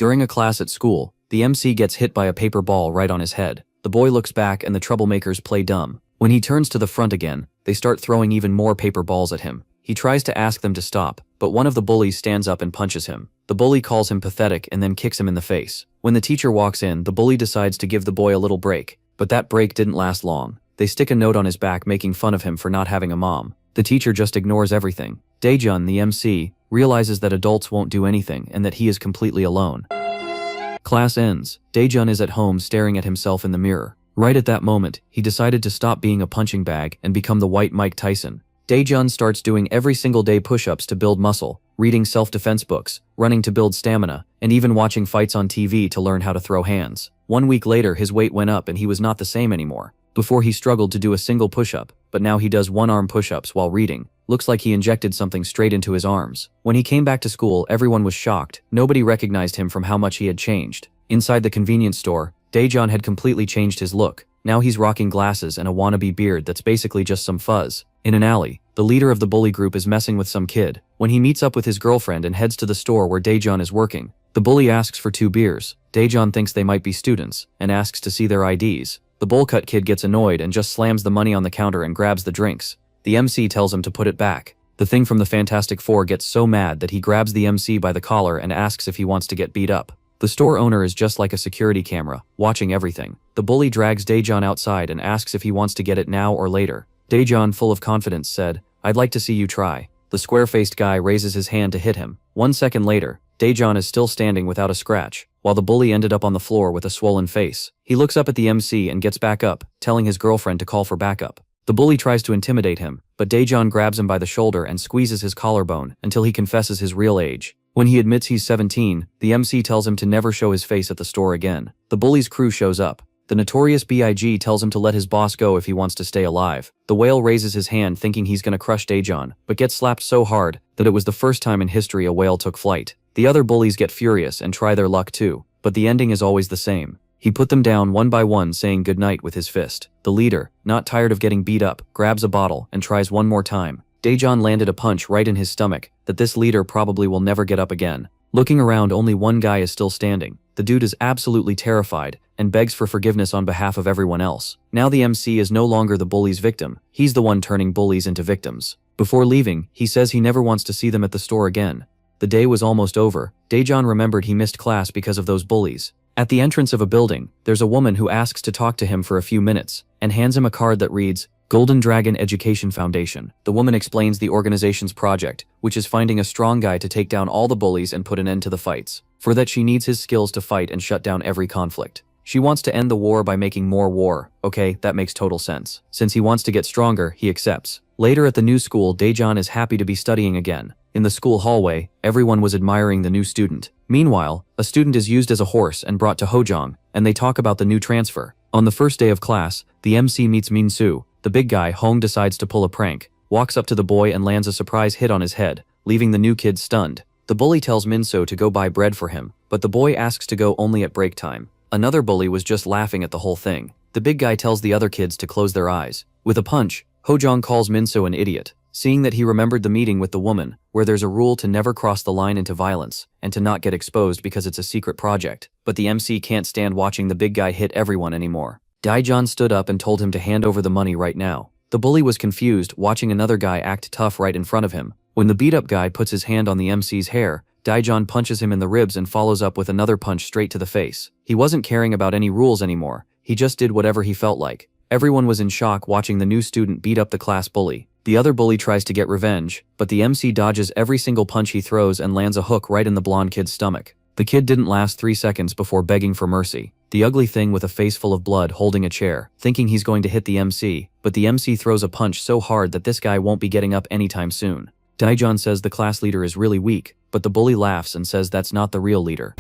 During a class at school, the MC gets hit by a paper ball right on his head. The boy looks back and the troublemakers play dumb. When he turns to the front again, they start throwing even more paper balls at him. He tries to ask them to stop, but one of the bullies stands up and punches him. The bully calls him pathetic and then kicks him in the face. When the teacher walks in, the bully decides to give the boy a little break, but that break didn't last long. They stick a note on his back making fun of him for not having a mom. The teacher just ignores everything. Daejun, the MC, realizes that adults won't do anything and that he is completely alone. Class ends. Daejun is at home staring at himself in the mirror. Right at that moment, he decided to stop being a punching bag and become the white Mike Tyson. Daejun starts doing every single day push-ups to build muscle, reading self-defense books, running to build stamina, and even watching fights on TV to learn how to throw hands. 1 week later, his weight went up and he was not the same anymore. Before he struggled to do a single push-up, but now he does one-arm push-ups while reading. Looks like he injected something straight into his arms. When he came back to school, everyone was shocked. Nobody recognized him from how much he had changed. Inside the convenience store, Daejun had completely changed his look. Now he's rocking glasses and a wannabe beard that's basically just some fuzz. In an alley, the leader of the bully group is messing with some kid. When he meets up with his girlfriend and heads to the store where Daejun is working, the bully asks for 2 beers. Daejun thinks they might be students and asks to see their IDs. The bowl-cut kid gets annoyed and just slams the money on the counter and grabs the drinks. The MC tells him to put it back. The Thing from the Fantastic Four gets so mad that he grabs the MC by the collar and asks if he wants to get beat up. The store owner is just like a security camera, watching everything. The bully drags Daejun outside and asks if he wants to get it now or later. Daejun, full of confidence, said, "I'd like to see you try." The square-faced guy raises his hand to hit him. 1 second later, Daejun is still standing without a scratch, while the bully ended up on the floor with a swollen face. He looks up at the MC and gets back up, telling his girlfriend to call for backup. The bully tries to intimidate him, but Daejun grabs him by the shoulder and squeezes his collarbone until he confesses his real age. When he admits he's 17, the MC tells him to never show his face at the store again. The bully's crew shows up. The notorious B.I.G. tells him to let his boss go if he wants to stay alive. The whale raises his hand thinking he's gonna crush Daejun, but gets slapped so hard that it was the first time in history a whale took flight. The other bullies get furious and try their luck too, but the ending is always the same. He put them down one by one, saying goodnight with his fist. The leader, not tired of getting beat up, grabs a bottle and tries one more time. Daejun landed a punch right in his stomach that this leader probably will never get up again. Looking around, only one guy is still standing. The dude is absolutely terrified and begs for forgiveness on behalf of everyone else. Now the MC is no longer the bully's victim. He's the one turning bullies into victims. Before leaving, he says he never wants to see them at the store again. The day was almost over. Daejun remembered he missed class because of those bullies. At the entrance of a building, there's a woman who asks to talk to him for a few minutes and hands him a card that reads, Golden Dragon Education Foundation. The woman explains the organization's project, which is finding a strong guy to take down all the bullies and put an end to the fights. For that, she needs his skills to fight and shut down every conflict. She wants to end the war by making more war. Okay, that makes total sense. Since he wants to get stronger, he accepts. Later at the new school, Daejun is happy to be studying again. In the school hallway, everyone was admiring the new student. Meanwhile, a student is used as a horse and brought to Hojong, and they talk about the new transfer. On the first day of class, the MC meets Min-soo. The big guy, Hong, decides to pull a prank, walks up to the boy and lands a surprise hit on his head, leaving the new kid stunned. The bully tells Min-soo to go buy bread for him, but the boy asks to go only at break time. Another bully was just laughing at the whole thing. The big guy tells the other kids to close their eyes. With a punch, Hojong calls Min-soo an idiot. Seeing that he remembered the meeting with the woman, where there's a rule to never cross the line into violence, and to not get exposed because it's a secret project. But the MC can't stand watching the big guy hit everyone anymore. Daejun stood up and told him to hand over the money right now. The bully was confused, watching another guy act tough right in front of him. When the beat-up guy puts his hand on the MC's hair, Daejun punches him in the ribs and follows up with another punch straight to the face. He wasn't caring about any rules anymore. He just did whatever he felt like. Everyone was in shock watching the new student beat up the class bully. The other bully tries to get revenge, but the MC dodges every single punch he throws and lands a hook right in the blonde kid's stomach. The kid didn't last 3 seconds before begging for mercy. The ugly thing with a face full of blood holding a chair, thinking he's going to hit the MC, but the MC throws a punch so hard that this guy won't be getting up anytime soon. Daejun says the class leader is really weak, but the bully laughs and says that's not the real leader.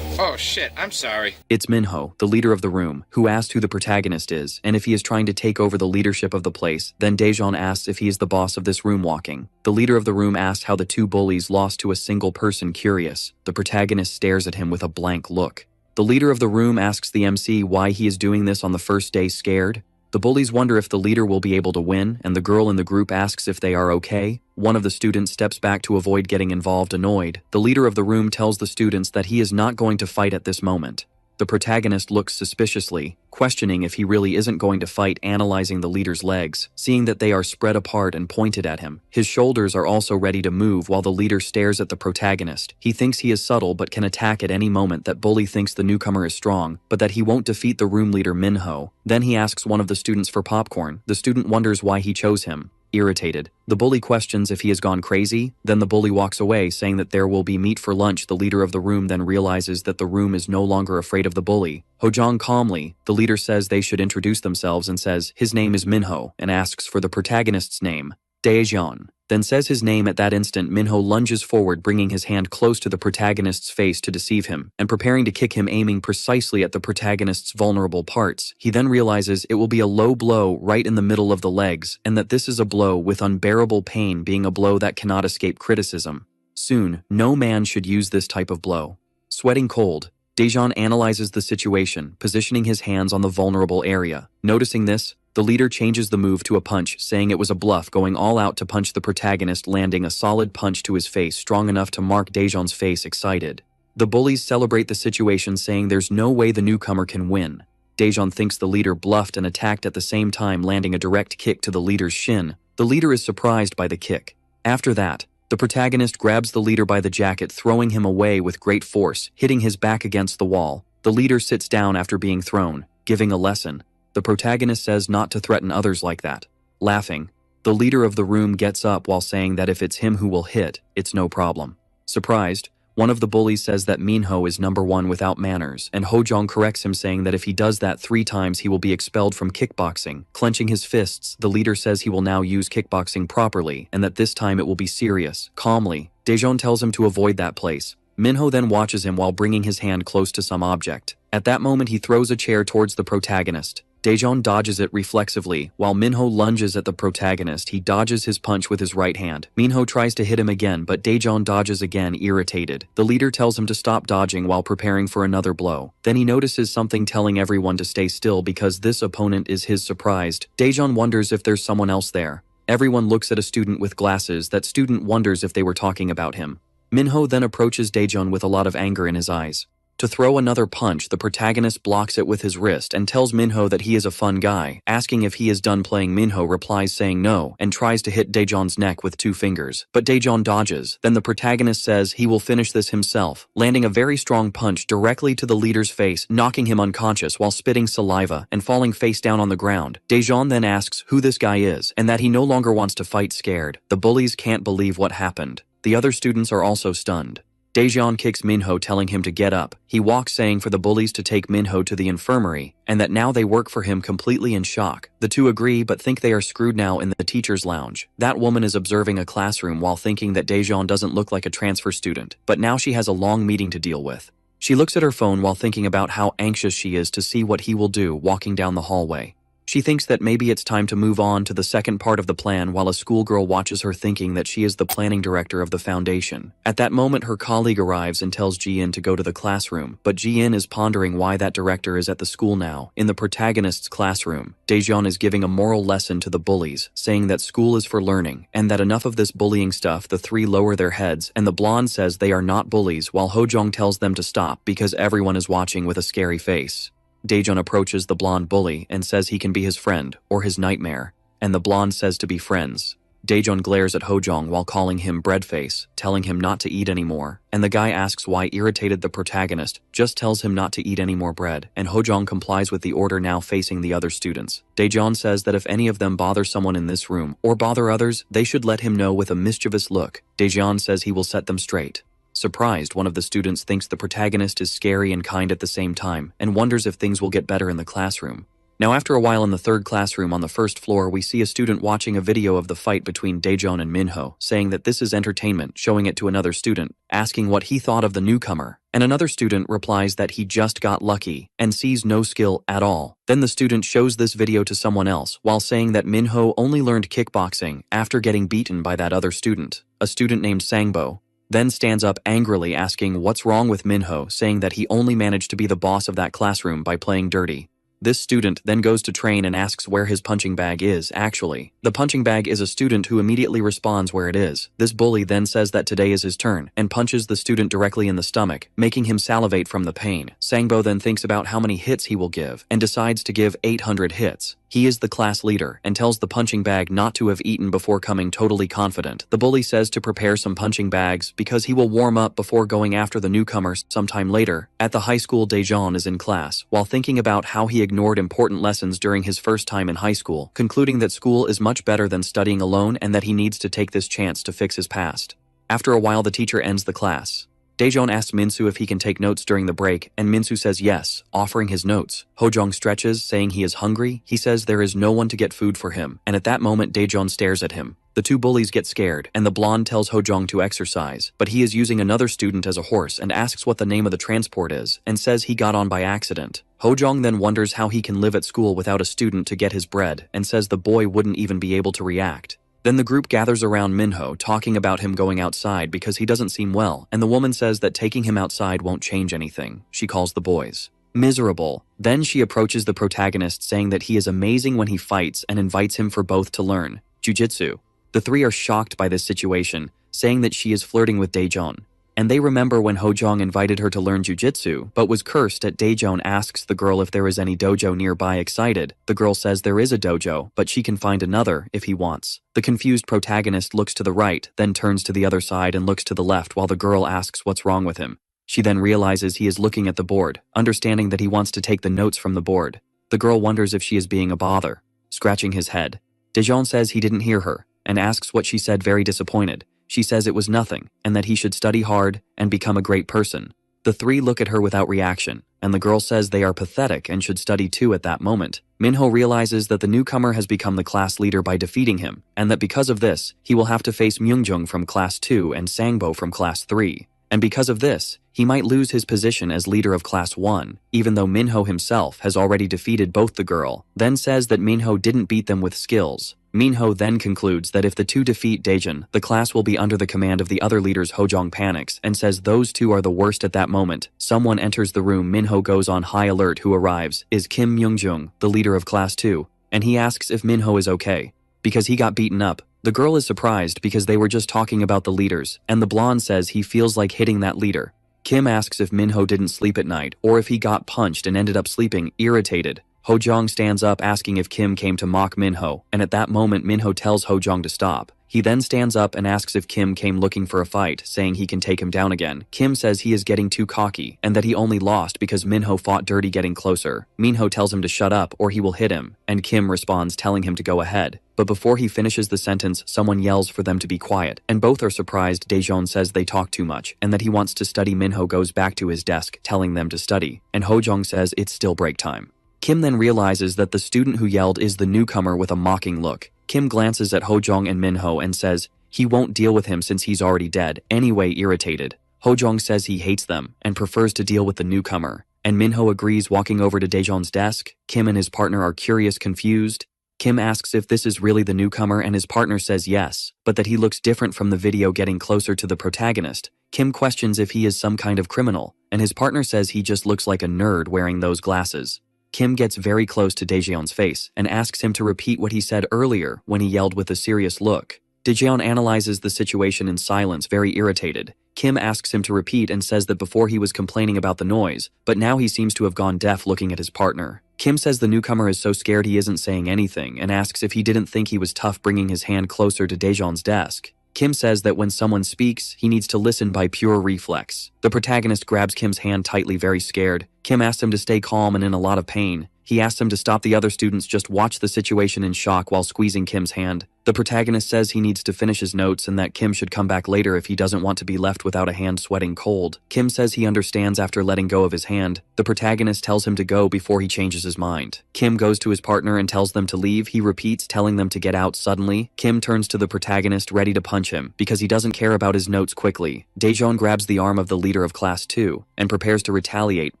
Oh shit, I'm sorry. It's Minho, the leader of the room, who asked who the protagonist is and if he is trying to take over the leadership of the place. Then Daejun asks if he is the boss of this room walking. The leader of the room asked how the 2 bullies lost to a single person. Curious, the protagonist stares at him with a blank look. The leader of the room asks the MC why he is doing this on the first day. Scared, The bullies wonder if the leader will be able to win, and the girl in the group asks if they are okay. One of the students steps back to avoid getting involved, annoyed. The leader of the room tells the students that he is not going to fight at this moment. The protagonist looks suspiciously, questioning if he really isn't going to fight, analyzing the leader's legs, seeing that they are spread apart and pointed at him. His shoulders are also ready to move while the leader stares at the protagonist. He thinks he is subtle but can attack at any moment. That bully thinks the newcomer is strong, but that he won't defeat the room leader Minho. Then he asks one of the students for popcorn. The student wonders why he chose him. Irritated, the bully questions if he has gone crazy. Then the bully walks away, saying that there will be meat for lunch. The leader of the room then realizes that the room is no longer afraid of the bully. Hojong calmly, the leader says they should introduce themselves and says his name is Minho and asks for the protagonist's name, Daejeon. Then says his name. At that instant, Minho lunges forward, bringing his hand close to the protagonist's face to deceive him, and preparing to kick him, aiming precisely at the protagonist's vulnerable parts. He then realizes it will be a low blow right in the middle of the legs, and that this is a blow with unbearable pain, being a blow that cannot escape criticism. Soon, no man should use this type of blow. Sweating cold, Daejeon analyzes the situation, positioning his hands on the vulnerable area. Noticing this, the leader changes the move to a punch, saying it was a bluff, going all out to punch the protagonist, landing a solid punch to his face, strong enough to mark Daejeon's face. Excited, the bullies celebrate the situation, saying there's no way the newcomer can win. Daejeon thinks the leader bluffed and attacked at the same time, landing a direct kick to the leader's shin. The leader is surprised by the kick. After that, the protagonist grabs the leader by the jacket, throwing him away with great force, hitting his back against the wall. The leader sits down after being thrown, giving a lesson. The protagonist says not to threaten others like that. Laughing, the leader of the room gets up while saying that if it's him who will hit, it's no problem. Surprised, one of the bullies says that Minho is number one without manners, and Hojong corrects him, saying that if he does that 3 times he will be expelled from kickboxing. Clenching his fists, the leader says he will now use kickboxing properly, and that this time it will be serious. Calmly, Daejeon tells him to avoid that place. Minho then watches him while bringing his hand close to some object. At that moment, he throws a chair towards the protagonist. Daejeon dodges it reflexively. While Minho lunges at the protagonist, he dodges his punch with his right hand. Minho tries to hit him again, but Daejeon dodges again, irritated. The leader tells him to stop dodging while preparing for another blow. Then he notices something, telling everyone to stay still because this opponent is his. Surprised, Daejeon wonders if there's someone else there. Everyone looks at a student with glasses. That student wonders if they were talking about him. Minho then approaches Daejeon with a lot of anger in his eyes. To throw another punch, the protagonist blocks it with his wrist and tells Minho that he is a fun guy. Asking if he is done playing, Minho replies saying no and tries to hit Daejeon's neck with 2 fingers, but Daejeon dodges. Then the protagonist says he will finish this himself, landing a very strong punch directly to the leader's face, knocking him unconscious while spitting saliva and falling face down on the ground. Daejeon then asks who this guy is and that he no longer wants to fight, scared. The bullies can't believe what happened. The other students are also stunned. Daejeon kicks Minho, telling him to get up. He walks, saying for the bullies to take Minho to the infirmary, and that now they work for him. Completely in shock, the two agree but think they are screwed now. In the teacher's lounge, that woman is observing a classroom while thinking that Daejeon doesn't look like a transfer student, but now she has a long meeting to deal with. She looks at her phone while thinking about how anxious she is to see what he will do walking down the hallway. She thinks that maybe it's time to move on to the second part of the plan, while a schoolgirl watches her, thinking that she is the planning director of the foundation. At that moment, her colleague arrives and tells Ji-in to go to the classroom, but Ji-in is pondering why that director is at the school now. In the protagonist's classroom, Daejeon is giving a moral lesson to the bullies, saying that school is for learning, and that enough of this bullying stuff. The 3 lower their heads, and the blonde says they are not bullies, while Hojong tells them to stop because everyone is watching with a scary face. Daejeon approaches the blonde bully and says he can be his friend or his nightmare, and the blonde says to be friends. Daejeon glares at Hojong while calling him breadface, telling him not to eat anymore, and the guy asks why. Irritated, the protagonist just tells him not to eat any more bread, and Hojong complies with the order, now facing the other students. Daejeon says that if any of them bother someone in this room or bother others, they should let him know with a mischievous look. Daejeon says he will set them straight. Surprised, one of the students thinks the protagonist is scary and kind at the same time, and wonders if things will get better in the classroom. Now, after a while in the 3rd classroom on the 1st floor, we see a student watching a video of the fight between Daejeon and Minho, saying that this is entertainment, showing it to another student, asking what he thought of the newcomer, and another student replies that he just got lucky and sees no skill at all. Then the student shows this video to someone else while saying that Minho only learned kickboxing after getting beaten by that other student, a student named Sangbo. Then stands up angrily, asking what's wrong with Minho, saying that he only managed to be the boss of that classroom by playing dirty. This student then goes to train and asks where his punching bag is, actually. The punching bag is a student who immediately responds where it is. This bully then says that today is his turn, and punches the student directly in the stomach, making him salivate from the pain. Sangbo then thinks about how many hits he will give, and decides to give 800 hits. He is the class leader, and tells the punching bag not to have eaten before coming totally confident. The bully says to prepare some punching bags, because he will warm up before going after the newcomers sometime later. At the high school, Daejeon is in class, while thinking about how he ignored important lessons during his first time in high school, concluding that school is much better than studying alone and that he needs to take this chance to fix his past. After a while, the teacher ends the class. Daejeon asks Minsu if he can take notes during the break, and Minsu says yes, offering his notes. Hojong stretches, saying he is hungry. He says there is no one to get food for him, and at that moment Daejeon stares at him. The two bullies get scared, and the blonde tells Hojong to exercise, but he is using another student as a horse and asks what the name of the transport is, and says he got on by accident. Hojong then wonders how he can live at school without a student to get his bread, and says the boy wouldn't even be able to react. Then the group gathers around Minho, talking about him going outside because he doesn't seem well, and the woman says that taking him outside won't change anything. She calls the boys miserable. Then she approaches the protagonist, saying that he is amazing when he fights and invites him for both to learn jujitsu. The three are shocked by this situation, saying that she is flirting with Daejeon. And they remember when Hojong invited her to learn jujitsu, but was cursed at. Daejeon asks the girl if there is any dojo nearby. Excited, the girl says there is a dojo, but she can find another if he wants. The confused protagonist looks to the right, then turns to the other side and looks to the left while the girl asks what's wrong with him. She then realizes he is looking at the board, understanding that he wants to take the notes from the board. The girl wonders if she is being a bother, scratching his head. Daejeon says he didn't hear her, and asks what she said, very disappointed. She says it was nothing, and that he should study hard and become a great person. The three look at her without reaction, and the girl says they are pathetic and should study too. At that moment, Minho realizes that the newcomer has become the class leader by defeating him, and that because of this, he will have to face Myungjung from class 2 and Sangbo from class 3. And because of this, he might lose his position as leader of class 1, even though Minho himself has already defeated both. The girl then says that Minho didn't beat them with skills. Minho then concludes that if the two defeat Daejeon, the class will be under the command of the other leaders. Hojong panics and says those two are the worst. At that moment, someone enters the room. Minho goes on high alert. Who arrives is Kim Myungjung, the leader of class 2, and he asks if Minho is okay, because he got beaten up. The girl is surprised because they were just talking about the leaders, and the blonde says he feels like hitting that leader. Kim asks if Minho didn't sleep at night, or if he got punched and ended up sleeping. Irritated, Hojong stands up asking if Kim came to mock Minho, and at that moment Minho tells Hojong to stop. He then stands up and asks if Kim came looking for a fight, saying he can take him down again. Kim says he is getting too cocky, and that he only lost because Minho fought dirty. Getting closer, Minho tells him to shut up or he will hit him, and Kim responds telling him to go ahead. But before he finishes the sentence, someone yells for them to be quiet, and both are surprised. Daejeon says they talk too much, and that he wants to study. Minho goes back to his desk, telling them to study, and Hojong says it's still break time. Kim then realizes that the student who yelled is the newcomer with a mocking look. Kim glances at Hojong and Minho and says he won't deal with him since he's already dead. Anyway, irritated, Hojong says he hates them and prefers to deal with the newcomer, and Minho agrees, walking over to Daejeon's desk. Kim and his partner are curious, confused. Kim asks if this is really the newcomer, and his partner says yes, but that he looks different from the video. Getting closer to the protagonist, Kim questions if he is some kind of criminal, and his partner says he just looks like a nerd wearing those glasses. Kim gets very close to Daejeon's face and asks him to repeat what he said earlier when he yelled with a serious look. Daejeon analyzes the situation in silence, very irritated. Kim asks him to repeat and says that before he was complaining about the noise, but now he seems to have gone deaf. Looking at his partner, Kim says the newcomer is so scared he isn't saying anything, and asks if he didn't think he was tough bringing his hand closer to Daejeon's desk. Kim says that when someone speaks, he needs to listen by pure reflex. The protagonist grabs Kim's hand tightly, very scared. Kim asks him to stay calm and in a lot of pain. He asks him to stop. The other students just watch the situation in shock while squeezing Kim's hand. The protagonist says he needs to finish his notes and that Kim should come back later if he doesn't want to be left without a hand sweating cold. Kim says he understands after letting go of his hand. The protagonist tells him to go before he changes his mind. Kim goes to his partner and tells them to leave. He repeats, telling them to get out. Suddenly, Kim turns to the protagonist, ready to punch him because he doesn't care about his notes. Quickly, Daejeon grabs the arm of the leader of class 2 and prepares to retaliate,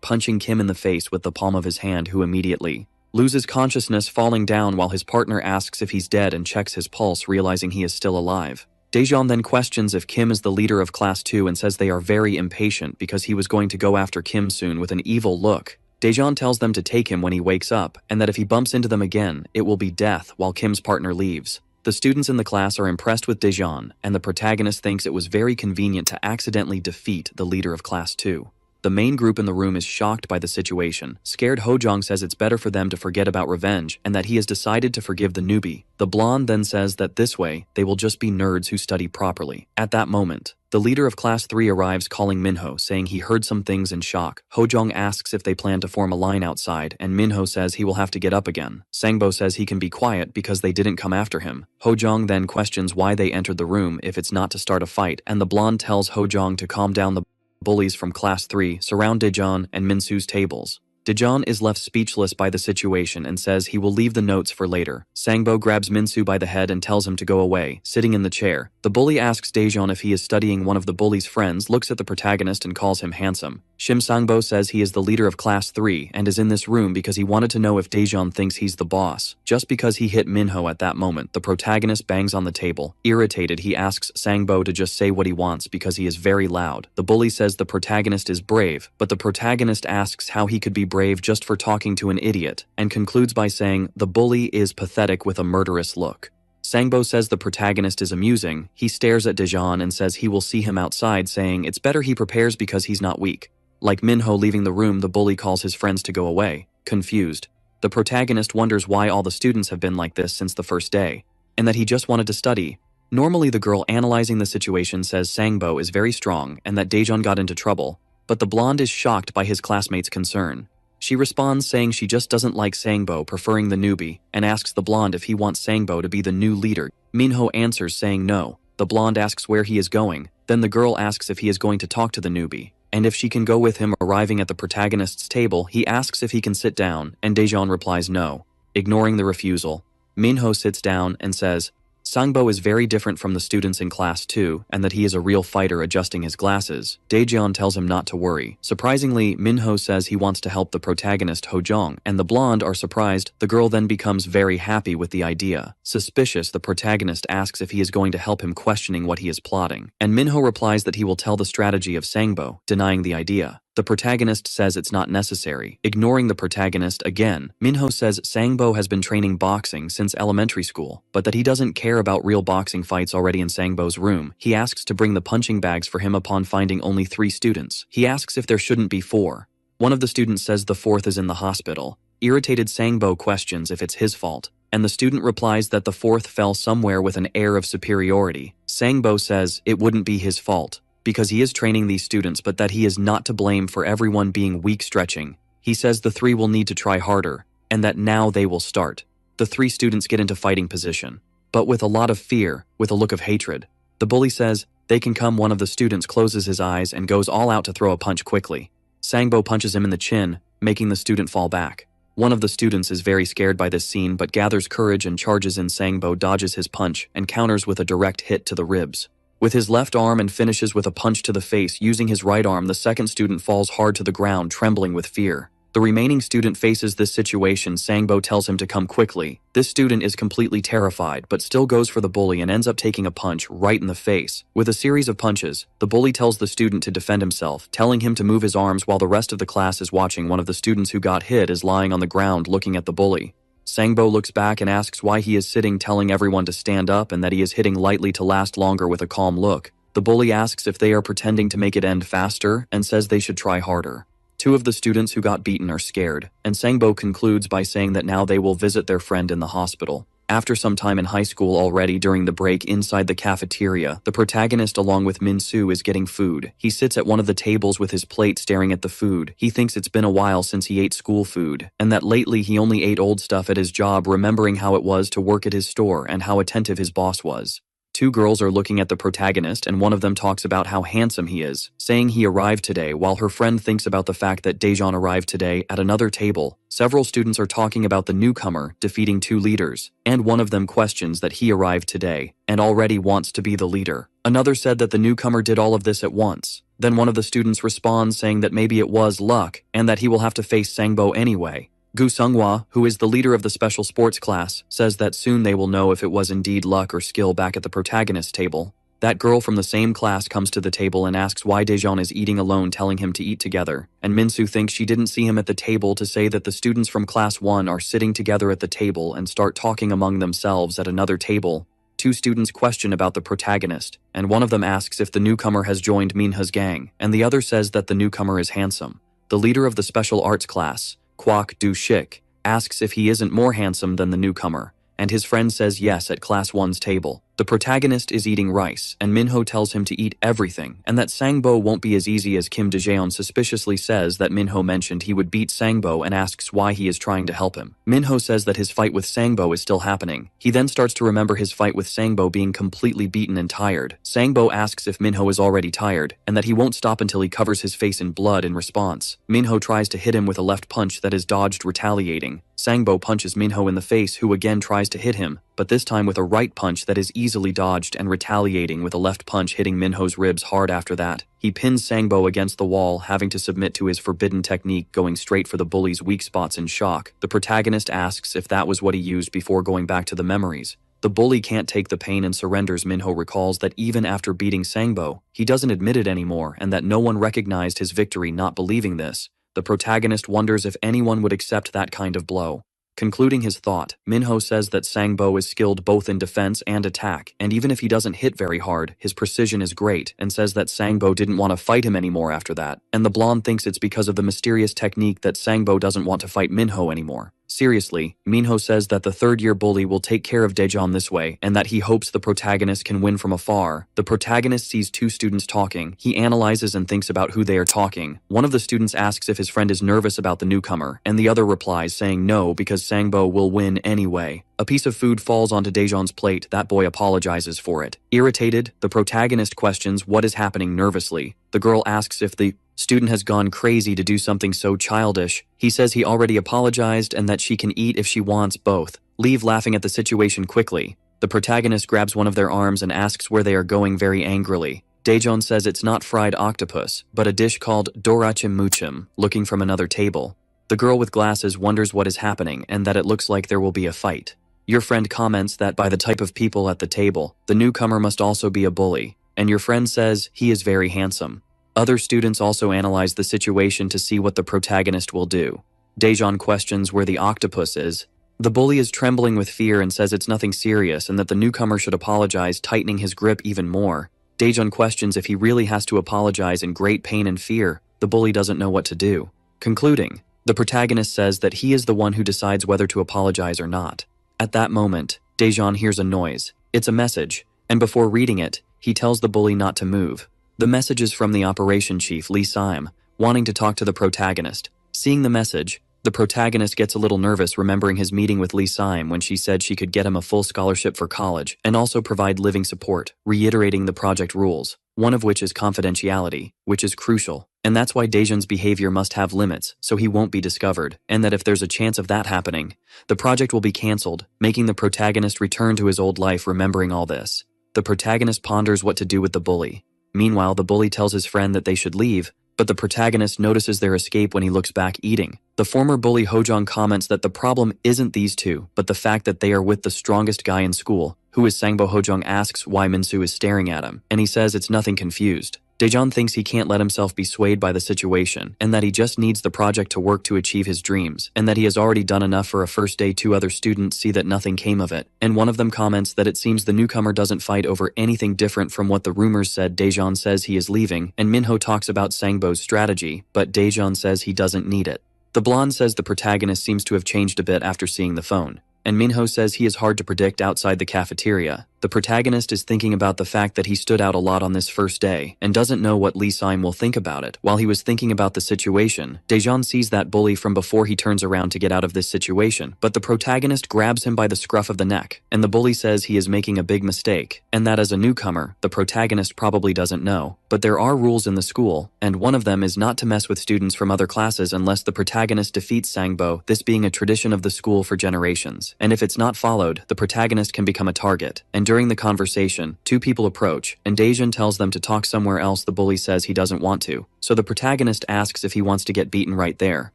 punching Kim in the face with the palm of his hand, who immediately loses consciousness, falling down while his partner asks if he's dead and checks his pulse, realizing he is still alive. Daejeon then questions if Kim is the leader of class 2 and says they are very impatient because he was going to go after Kim soon with an evil look. Daejeon tells them to take him when he wakes up, and that if he bumps into them again, it will be death while Kim's partner leaves. The students in the class are impressed with Daejeon, and the protagonist thinks it was very convenient to accidentally defeat the leader of Class 2. The main group in the room is shocked by the situation. Scared Hojong says it's better for them to forget about revenge and that he has decided to forgive the newbie. The blonde then says that this way, they will just be nerds who study properly. At that moment, the leader of Class 3 arrives calling Minho, saying he heard some things in shock. Hojong asks if they plan to form a line outside, and Minho says he will have to get up again. Sangbo says he can be quiet because they didn't come after him. Hojong then questions why they entered the room if it's not to start a fight, and the blonde tells Hojong to calm down. The bullies from Class 3 surround Daejeon and Minsu's tables. Daejeon is left speechless by the situation and says he will leave the notes for later. Sangbo grabs Minsu by the head and tells him to go away, sitting in the chair. The bully asks Daejeon if he is studying. One of the bully's friends looks at the protagonist and calls him handsome. Shim Sangbo says he is the leader of Class 3 and is in this room because he wanted to know if Daejeon thinks he's the boss. Just because he hit Minho at that moment, the protagonist bangs on the table. Irritated, he asks Sangbo to just say what he wants because he is very loud. The bully says the protagonist is brave, but the protagonist asks how he could be brave just for talking to an idiot, and concludes by saying the bully is pathetic with a murderous look. Sangbo says the protagonist is amusing. He stares at Daejeon and says he will see him outside, saying it's better he prepares because he's not weak. Like Minho leaving the room, the bully calls his friends to go away. Confused, the protagonist wonders why all the students have been like this since the first day, and that he just wanted to study. Normally the girl analyzing the situation says Sangbo is very strong and that Daejeon got into trouble, but the blonde is shocked by his classmates' concern. She responds saying she just doesn't like Sangbo preferring the newbie, and asks the blonde if he wants Sangbo to be the new leader. Minho answers saying no. The blonde asks where he is going, then the girl asks if he is going to talk to the newbie, and if she can go with him. Arriving at the protagonist's table, he asks if he can sit down, and Daejeon replies no. Ignoring the refusal, Minho sits down and says, Sangbo is very different from the students in Class 2 and that he is a real fighter. Adjusting his glasses, Daejeon tells him not to worry. Surprisingly, Minho says he wants to help the protagonist Hojong, and the blonde are surprised. The girl then becomes very happy with the idea. Suspicious, the protagonist asks if he is going to help him, questioning what he is plotting, and Minho replies that he will tell the strategy of Sangbo, denying the idea. The protagonist says it's not necessary. Ignoring the protagonist again, Minho says Sangbo has been training boxing since elementary school, but that he doesn't care about real boxing fights. Already in Sangbo's room, he asks to bring the punching bags for him. Upon finding only 3 students, he asks if there shouldn't be 4. One of the students says the 4th is in the hospital. Irritated, Sangbo questions if it's his fault, and the student replies that the 4th fell somewhere with an air of superiority. Sangbo says it wouldn't be his fault, because he is training these students, but that he is not to blame for everyone being weak. Stretching, he says the 3 will need to try harder, and that now they will start. The 3 students get into fighting position, but with a lot of fear, with a look of hatred. The bully says they can come. One of the students closes his eyes and goes all out to throw a punch quickly. Sangbo punches him in the chin, making the student fall back. One of the students is very scared by this scene but gathers courage and charges in. Sangbo dodges his punch and counters with a direct hit to the ribs with his left arm and finishes with a punch to the face using his right arm. The second student falls hard to the ground, trembling with fear. The remaining student faces this situation. Sangbo tells him to come quickly. This student is completely terrified but still goes for the bully and ends up taking a punch right in the face. With a series of punches, the bully tells the student to defend himself, telling him to move his arms while the rest of the class is watching. One of the students who got hit is lying on the ground looking at the bully. Sangbo looks back and asks why he is sitting, telling everyone to stand up and that he is hitting lightly to last longer. With a calm look, the bully asks if they are pretending to make it end faster and says they should try harder. 2 of the students who got beaten are scared, and Sangbo concludes by saying that now they will visit their friend in the hospital. After some time in high school already, during the break inside the cafeteria, the protagonist along with Minsu is getting food. He sits at one of the tables with his plate staring at the food. He thinks it's been a while since he ate school food, and that lately he only ate old stuff at his job, remembering how it was to work at his store and how attentive his boss was. 2 girls are looking at the protagonist, and one of them talks about how handsome he is, saying he arrived today, while her friend thinks about the fact that Daejeon arrived today. At another table, several students are talking about the newcomer defeating 2 leaders, and one of them questions that he arrived today and already wants to be the leader. Another said that the newcomer did all of this at once. Then one of the students responds saying that maybe it was luck and that he will have to face Sangbo anyway. Gu Sunghwa, who is the leader of the special sports class, says that soon they will know if it was indeed luck or skill. Back at the protagonist's table, That girl from the same class comes to the table and asks why Daejeon is eating alone, telling him to eat together, and Minsu thinks she didn't see him at the table to say that the students from class 1 are sitting together at the table and start talking among themselves at another table. Two students question about the protagonist, and one of them asks if the newcomer has joined Minha's gang, and the other says that the newcomer is handsome. The leader of the special arts class, Kwak Du-shik, asks if he isn't more handsome than the newcomer, and his friend says yes at class 1's table. The protagonist is eating rice, and Minho tells him to eat everything, and that Sangbo won't be as easy as Kim Daejeon suspiciously says that Minho mentioned he would beat Sangbo and asks why he is trying to help him. Minho says that his fight with Sangbo is still happening. He then starts to remember his fight with Sangbo being completely beaten and tired. Sangbo asks if Minho is already tired, and that he won't stop until he covers his face in blood in response. Minho tries to hit him with a left punch that is dodged, retaliating. Sangbo punches Minho in the face, who again tries to hit him, but this time with a right punch that is easily dodged and retaliating with a left punch hitting Minho's ribs hard after that. He pins Sangbo against the wall, having to submit to his forbidden technique, going straight for the bully's weak spots in shock. The protagonist asks if that was what he used before going back to the memories. The bully can't take the pain and surrenders. Minho recalls that even after beating Sangbo, he doesn't admit it anymore and that no one recognized his victory. Not believing this, the protagonist wonders if anyone would accept that kind of blow. Concluding his thought, Minho says that Sangbo is skilled both in defense and attack, and even if he doesn't hit very hard, his precision is great, and says that Sangbo didn't want to fight him anymore after that, and the blonde thinks it's because of the mysterious technique that Sangbo doesn't want to fight Minho anymore. Seriously, Minho says that the third-year bully will take care of Daejeon this way, and that he hopes the protagonist can win from afar. The protagonist sees two students talking. He analyzes and thinks about who they are talking. One of the students asks if his friend is nervous about the newcomer, and the other replies saying no because Sangbo will win anyway. A piece of food falls onto Daejeon's plate. That boy apologizes for it. Irritated, the protagonist questions what is happening nervously. The girl asks if the student has gone crazy to do something so childish. He says he already apologized and that she can eat if she wants both. Leave laughing at the situation quickly. The protagonist grabs one of their arms and asks where they are going very angrily. Daejeon says it's not fried octopus, but a dish called dorachim muchim, looking from another table. The girl with glasses wonders what is happening and that it looks like there will be a fight. Your friend comments that by the type of people at the table, the newcomer must also be a bully, and your friend says he is very handsome. Other students also analyze the situation to see what the protagonist will do. Daejeon questions where the octopus is. The bully is trembling with fear and says it's nothing serious and that the newcomer should apologize, tightening his grip even more. Daejeon questions if he really has to apologize in great pain and fear. The bully doesn't know what to do. Concluding, the protagonist says that he is the one who decides whether to apologize or not. At that moment, Daejeon hears a noise. It's a message, and before reading it, he tells the bully not to move. The message is from the operation chief, Lee Saim, wanting to talk to the protagonist. Seeing the message, the protagonist gets a little nervous, remembering his meeting with Lee Saim when she said she could get him a full scholarship for college and also provide living support, reiterating the project rules, one of which is confidentiality, which is crucial. And that's why Daejeon's behavior must have limits, so he won't be discovered, and that if there's a chance of that happening, the project will be cancelled, making the protagonist return to his old life remembering all this. The protagonist ponders what to do with the bully. Meanwhile, the bully tells his friend that they should leave, but the protagonist notices their escape when he looks back eating. The former bully Hojong comments that the problem isn't these two, but the fact that they are with the strongest guy in school. Who is Sangbo? Hojong asks why Minsu is staring at him, and he says it's nothing, confused. Daejeon thinks he can't let himself be swayed by the situation, and that he just needs the project to work to achieve his dreams, and that he has already done enough for a first day. Two other students see that nothing came of it, and one of them comments that it seems the newcomer doesn't fight over anything different from what the rumors said. Daejeon says he is leaving, and Minho talks about Sangbo's strategy, but Daejeon says he doesn't need it. The blonde says the protagonist seems to have changed a bit after seeing the phone, and Minho says he is hard to predict outside the cafeteria. The protagonist is thinking about the fact that he stood out a lot on this first day and doesn't know what Lee Saim will think about it. While he was thinking about the situation, Daejeon sees that bully from before he turns around to get out of this situation, but the protagonist grabs him by the scruff of the neck, and the bully says he is making a big mistake, and that as a newcomer, the protagonist probably doesn't know. But there are rules in the school, and one of them is not to mess with students from other classes unless the protagonist defeats Sangbo, this being a tradition of the school for generations. And if it's not followed, the protagonist can become a target. And during the conversation, two people approach, and Daejeon tells them to talk somewhere else. The bully says he doesn't want to, so the protagonist asks if he wants to get beaten right there,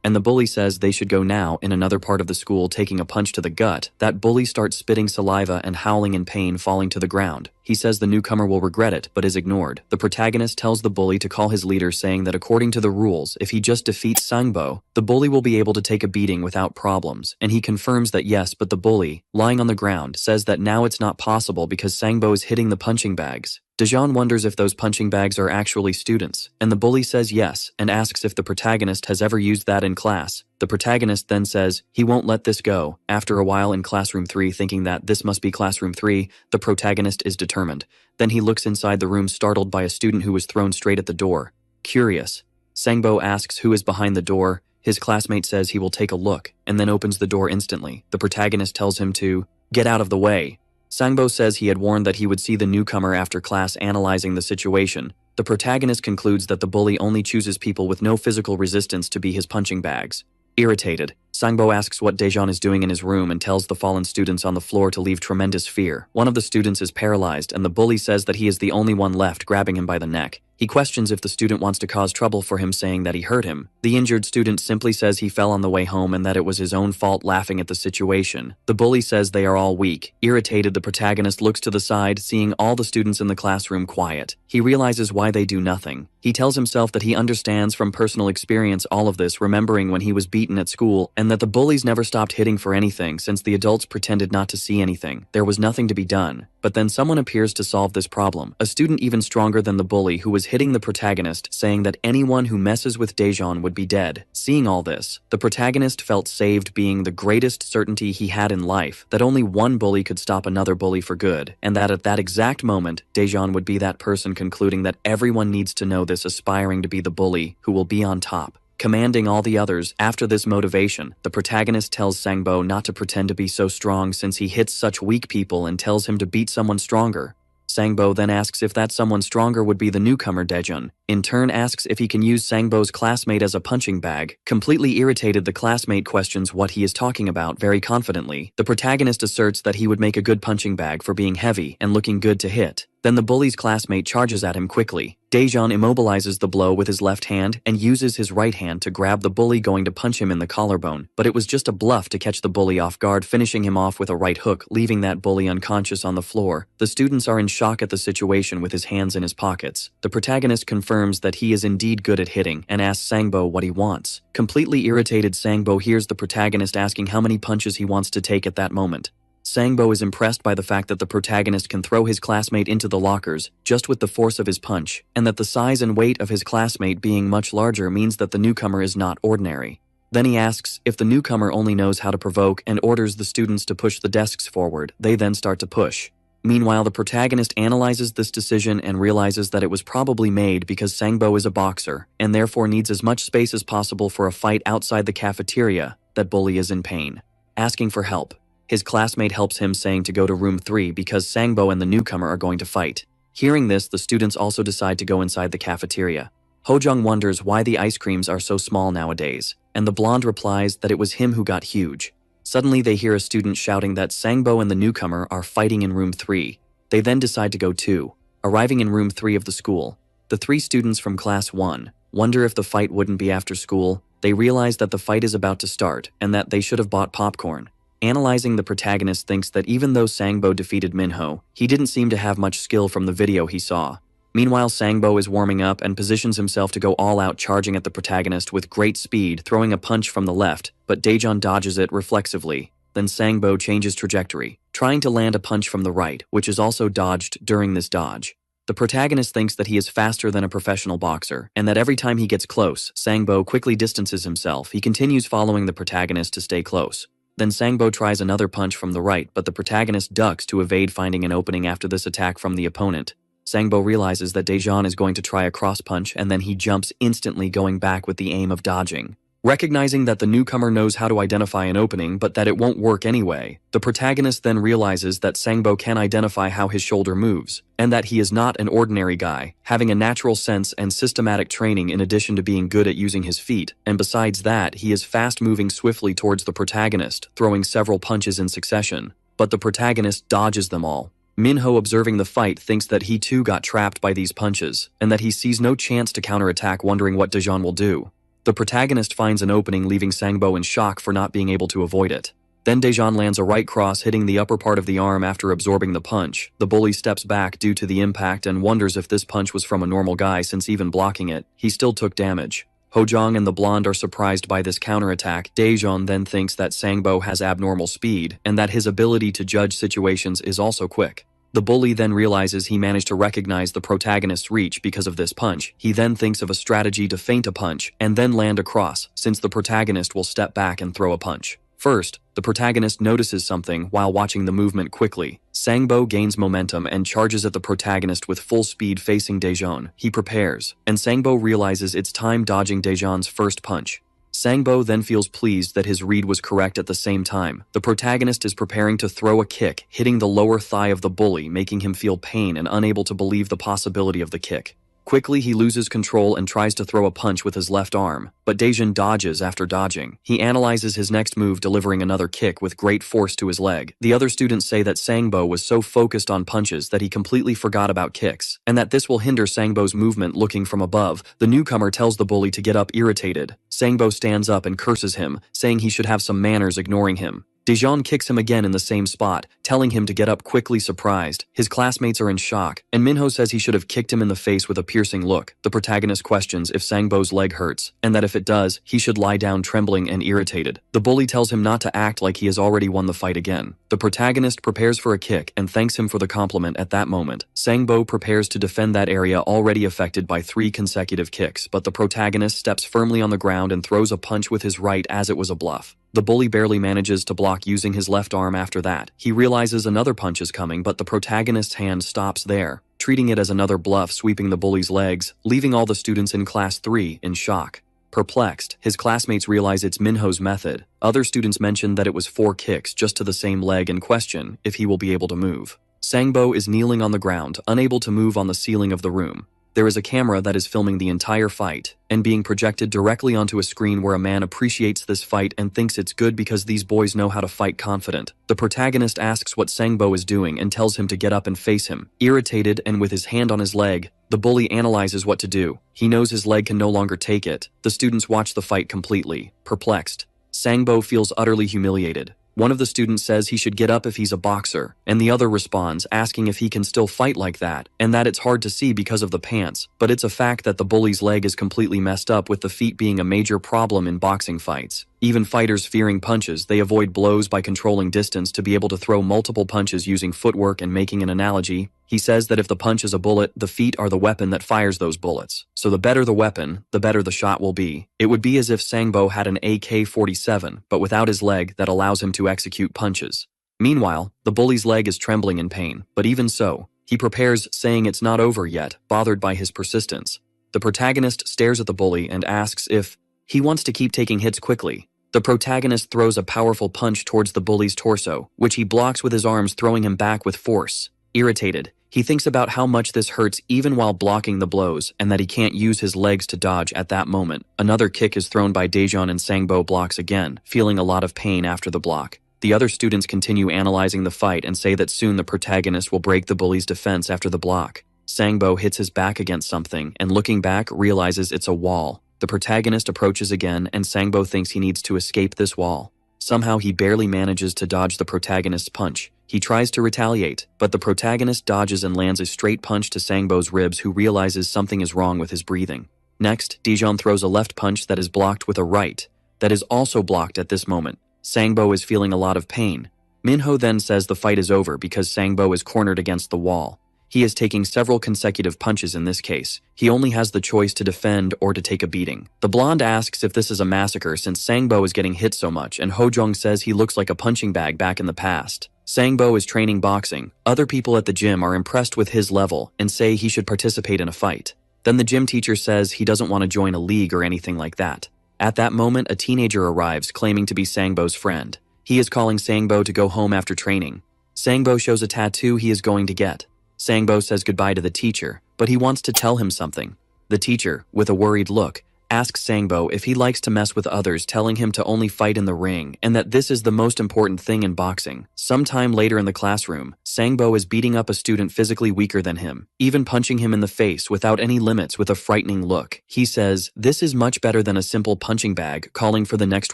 and the bully says they should go now in another part of the school, taking a punch to the gut. That bully starts spitting saliva and howling in pain, falling to the ground. He says the newcomer will regret it, but is ignored. The protagonist tells the bully to call his leader, saying that according to the rules, if he just defeats Sangbo, the bully will be able to take a beating without problems, and he confirms that yes, but the bully, lying on the ground, says that now it's not possible because Sangbo is hitting the punching bags. Daejeon wonders if those punching bags are actually students, and the bully says yes and asks if the protagonist has ever used that in class. The protagonist then says he won't let this go. After a while in classroom 3, thinking that this must be classroom 3, the protagonist is determined. Then he looks inside the room, startled by a student who was thrown straight at the door. Curious, Sangbo asks who is behind the door. His classmate says he will take a look, and then opens the door instantly. The protagonist tells him to get out of the way. Sangbo says he had warned that he would see the newcomer after class, analyzing the situation. The protagonist concludes that the bully only chooses people with no physical resistance to be his punching bags. Irritated, Sangbo asks what Daejeon is doing in his room and tells the fallen students on the floor to leave tremendous fear. One of the students is paralyzed, and the bully says that he is the only one left, grabbing him by the neck. He questions if the student wants to cause trouble for him, saying that he hurt him. The injured student simply says he fell on the way home and that it was his own fault, laughing at the situation. The bully says they are all weak. Irritated, the protagonist looks to the side, seeing all the students in the classroom quiet. He realizes why they do nothing. He tells himself that he understands from personal experience all of this, remembering when he was beaten at school, and that the bullies never stopped hitting for anything since the adults pretended not to see anything. There was nothing to be done. But then someone appears to solve this problem. A student even stronger than the bully who was hitting the protagonist, saying that anyone who messes with Daejeon would be dead. Seeing all this, the protagonist felt saved, being the greatest certainty he had in life, that only one bully could stop another bully for good, and that at that exact moment, Daejeon would be that person, concluding that everyone needs to know this, aspiring to be the bully who will be on top, commanding all the others. After this motivation, the protagonist tells Sangbo not to pretend to be so strong since he hits such weak people, and tells him to beat someone stronger. Sangbo then asks if that someone stronger would be the newcomer. Daejeon, in turn, asks if he can use Sangbo's classmate as a punching bag. Completely irritated, the classmate questions what he is talking about very confidently. The protagonist asserts that he would make a good punching bag for being heavy and looking good to hit. Then the bully's classmate charges at him quickly. Daejeon immobilizes the blow with his left hand and uses his right hand to grab the bully, going to punch him in the collarbone, but it was just a bluff to catch the bully off guard, finishing him off with a right hook, leaving that bully unconscious on the floor. The students are in shock at the situation, with his hands in his pockets. The protagonist confirms that he is indeed good at hitting and asks Sangbo what he wants. Completely irritated, Sangbo hears the protagonist asking how many punches he wants to take at that moment. Sangbo is impressed by the fact that the protagonist can throw his classmate into the lockers just with the force of his punch, and that the size and weight of his classmate being much larger means that the newcomer is not ordinary. Then he asks if the newcomer only knows how to provoke and orders the students to push the desks forward. They then start to push. Meanwhile, the protagonist analyzes this decision and realizes that it was probably made because Sangbo is a boxer and therefore needs as much space as possible for a fight outside the cafeteria. That bully is in pain, asking for help. His classmate helps him, saying to go to room 3 because Sangbo and the newcomer are going to fight. Hearing this, the students also decide to go inside the cafeteria. Hojung wonders why the ice creams are so small nowadays, and the blonde replies that it was him who got huge. Suddenly they hear a student shouting that Sangbo and the newcomer are fighting in room 3. They then decide to go too. Arriving in room 3 of the school, the 3 students from class 1 wonder if the fight wouldn't be after school. They realize that the fight is about to start and that they should have bought popcorn. Analyzing, the protagonist thinks that even though Sangbo defeated Minho, he didn't seem to have much skill from the video he saw. Meanwhile, Sangbo is warming up and positions himself to go all out, charging at the protagonist with great speed, throwing a punch from the left, but Daejeon dodges it reflexively. Then Sangbo changes trajectory, trying to land a punch from the right, which is also dodged during this dodge. The protagonist thinks that he is faster than a professional boxer, and that every time he gets close, Sangbo quickly distances himself. He continues following the protagonist to stay close. Then Sangbo tries another punch from the right, but the protagonist ducks to evade, finding an opening after this attack from the opponent. Sangbo realizes that Daejeon is going to try a cross punch, and then he jumps instantly, going back with the aim of dodging. Recognizing that the newcomer knows how to identify an opening, but that it won't work anyway, the protagonist then realizes that Sangbo can identify how his shoulder moves, and that he is not an ordinary guy, having a natural sense and systematic training in addition to being good at using his feet, and besides that, he is fast, moving swiftly towards the protagonist, throwing several punches in succession, but the protagonist dodges them all. Minho, observing the fight, thinks that he too got trapped by these punches, and that he sees no chance to counterattack, wondering what Daejeon will do. The protagonist finds an opening, leaving Sangbo in shock for not being able to avoid it. Then Daejeon lands a right cross hitting the upper part of the arm after absorbing the punch. The bully steps back due to the impact and wonders if this punch was from a normal guy since even blocking it, he still took damage. Hojong and the blonde are surprised by this counterattack. Daejeon then thinks that Sangbo has abnormal speed and that his ability to judge situations is also quick. The bully then realizes he managed to recognize the protagonist's reach because of this punch. He then thinks of a strategy to feint a punch and then land a cross, since the protagonist will step back and throw a punch. First, the protagonist notices something while watching the movement quickly. Sangbo gains momentum and charges at the protagonist with full speed facing Daejeon. He prepares, and Sangbo realizes it's time dodging Daejeon's first punch. Sangbo then feels pleased that his read was correct at the same time. The protagonist is preparing to throw a kick, hitting the lower thigh of the bully, making him feel pain and unable to believe the possibility of the kick. Quickly, he loses control and tries to throw a punch with his left arm, but Daejeon dodges after dodging. He analyzes his next move, delivering another kick with great force to his leg. The other students say that Sangbo was so focused on punches that he completely forgot about kicks, and that this will hinder Sangbo's movement looking from above. The newcomer tells the bully to get up, irritated. Sangbo stands up and curses him, saying he should have some manners, ignoring him. Daejeon kicks him again in the same spot, telling him to get up quickly, surprised. His classmates are in shock, and Minho says he should have kicked him in the face with a piercing look. The protagonist questions if Sangbo's leg hurts, and that if it does, he should lie down trembling and irritated. The bully tells him not to act like he has already won the fight again. The protagonist prepares for a kick and thanks him for the compliment at that moment. Sangbo prepares to defend that area already affected by 3 consecutive kicks, but the protagonist steps firmly on the ground and throws a punch with his right as it was a bluff. The bully barely manages to block using his left arm after that. He realizes another punch is coming, but the protagonist's hand stops there, treating it as another bluff, sweeping the bully's legs, leaving all the students in class 3 in shock. Perplexed, his classmates realize it's Minho's method. Other students mention that it was 4 kicks just to the same leg and question if he will be able to move. Sangbo is kneeling on the ground, unable to move on the ceiling of the room. There is a camera that is filming the entire fight and being projected directly onto a screen where a man appreciates this fight and thinks it's good because these boys know how to fight confident. The protagonist asks what Sangbo is doing and tells him to get up and face him. Irritated and with his hand on his leg, the bully analyzes what to do. He knows his leg can no longer take it. The students watch the fight completely perplexed. Sangbo feels utterly humiliated. One of the students says he should get up if he's a boxer, and the other responds asking if he can still fight like that, and that it's hard to see because of the pants, but it's a fact that the bully's leg is completely messed up, with the feet being a major problem in boxing fights. Even fighters fearing punches, they avoid blows by controlling distance to be able to throw multiple punches using footwork. And making an analogy, he says that if the punch is a bullet, the feet are the weapon that fires those bullets. So the better the weapon, the better the shot will be. It would be as if Sangbo had an AK-47, but without his leg that allows him to execute punches. Meanwhile, the bully's leg is trembling in pain, but even so, he prepares, saying it's not over yet, bothered by his persistence. The protagonist stares at the bully and asks if he wants to keep taking hits quickly. The protagonist throws a powerful punch towards the bully's torso, which he blocks with his arms, throwing him back with force. Irritated, he thinks about how much this hurts even while blocking the blows, and that he can't use his legs to dodge at that moment. Another kick is thrown by Daejeon and Sangbo blocks again, feeling a lot of pain after the block. The other students continue analyzing the fight and say that soon the protagonist will break the bully's defense after the block. Sangbo hits his back against something and, looking back, realizes it's a wall. The protagonist approaches again and Sangbo thinks he needs to escape this wall. Somehow he barely manages to dodge the protagonist's punch. He tries to retaliate, but the protagonist dodges and lands a straight punch to Sangbo's ribs, who realizes something is wrong with his breathing. Next, Daejeon throws a left punch that is blocked with a right, that is also blocked at this moment. Sangbo is feeling a lot of pain. Minho then says the fight is over because Sangbo is cornered against the wall. He is taking several consecutive punches in this case. He only has the choice to defend or to take a beating. The blonde asks if this is a massacre since Sangbo is getting hit so much, and Hojong says he looks like a punching bag back in the past. Sangbo is training boxing. Other people at the gym are impressed with his level and say he should participate in a fight. Then the gym teacher says he doesn't want to join a league or anything like that. At that moment, a teenager arrives claiming to be Sangbo's friend. He is calling Sangbo to go home after training. Sangbo shows a tattoo he is going to get. Sangbo says goodbye to the teacher, but he wants to tell him something. The teacher, with a worried look, asks Sangbo if he likes to mess with others, telling him to only fight in the ring and that this is the most important thing in boxing. Sometime later in the classroom, Sangbo is beating up a student physically weaker than him, even punching him in the face without any limits with a frightening look. He says, "This is much better than a simple punching bag," calling for the next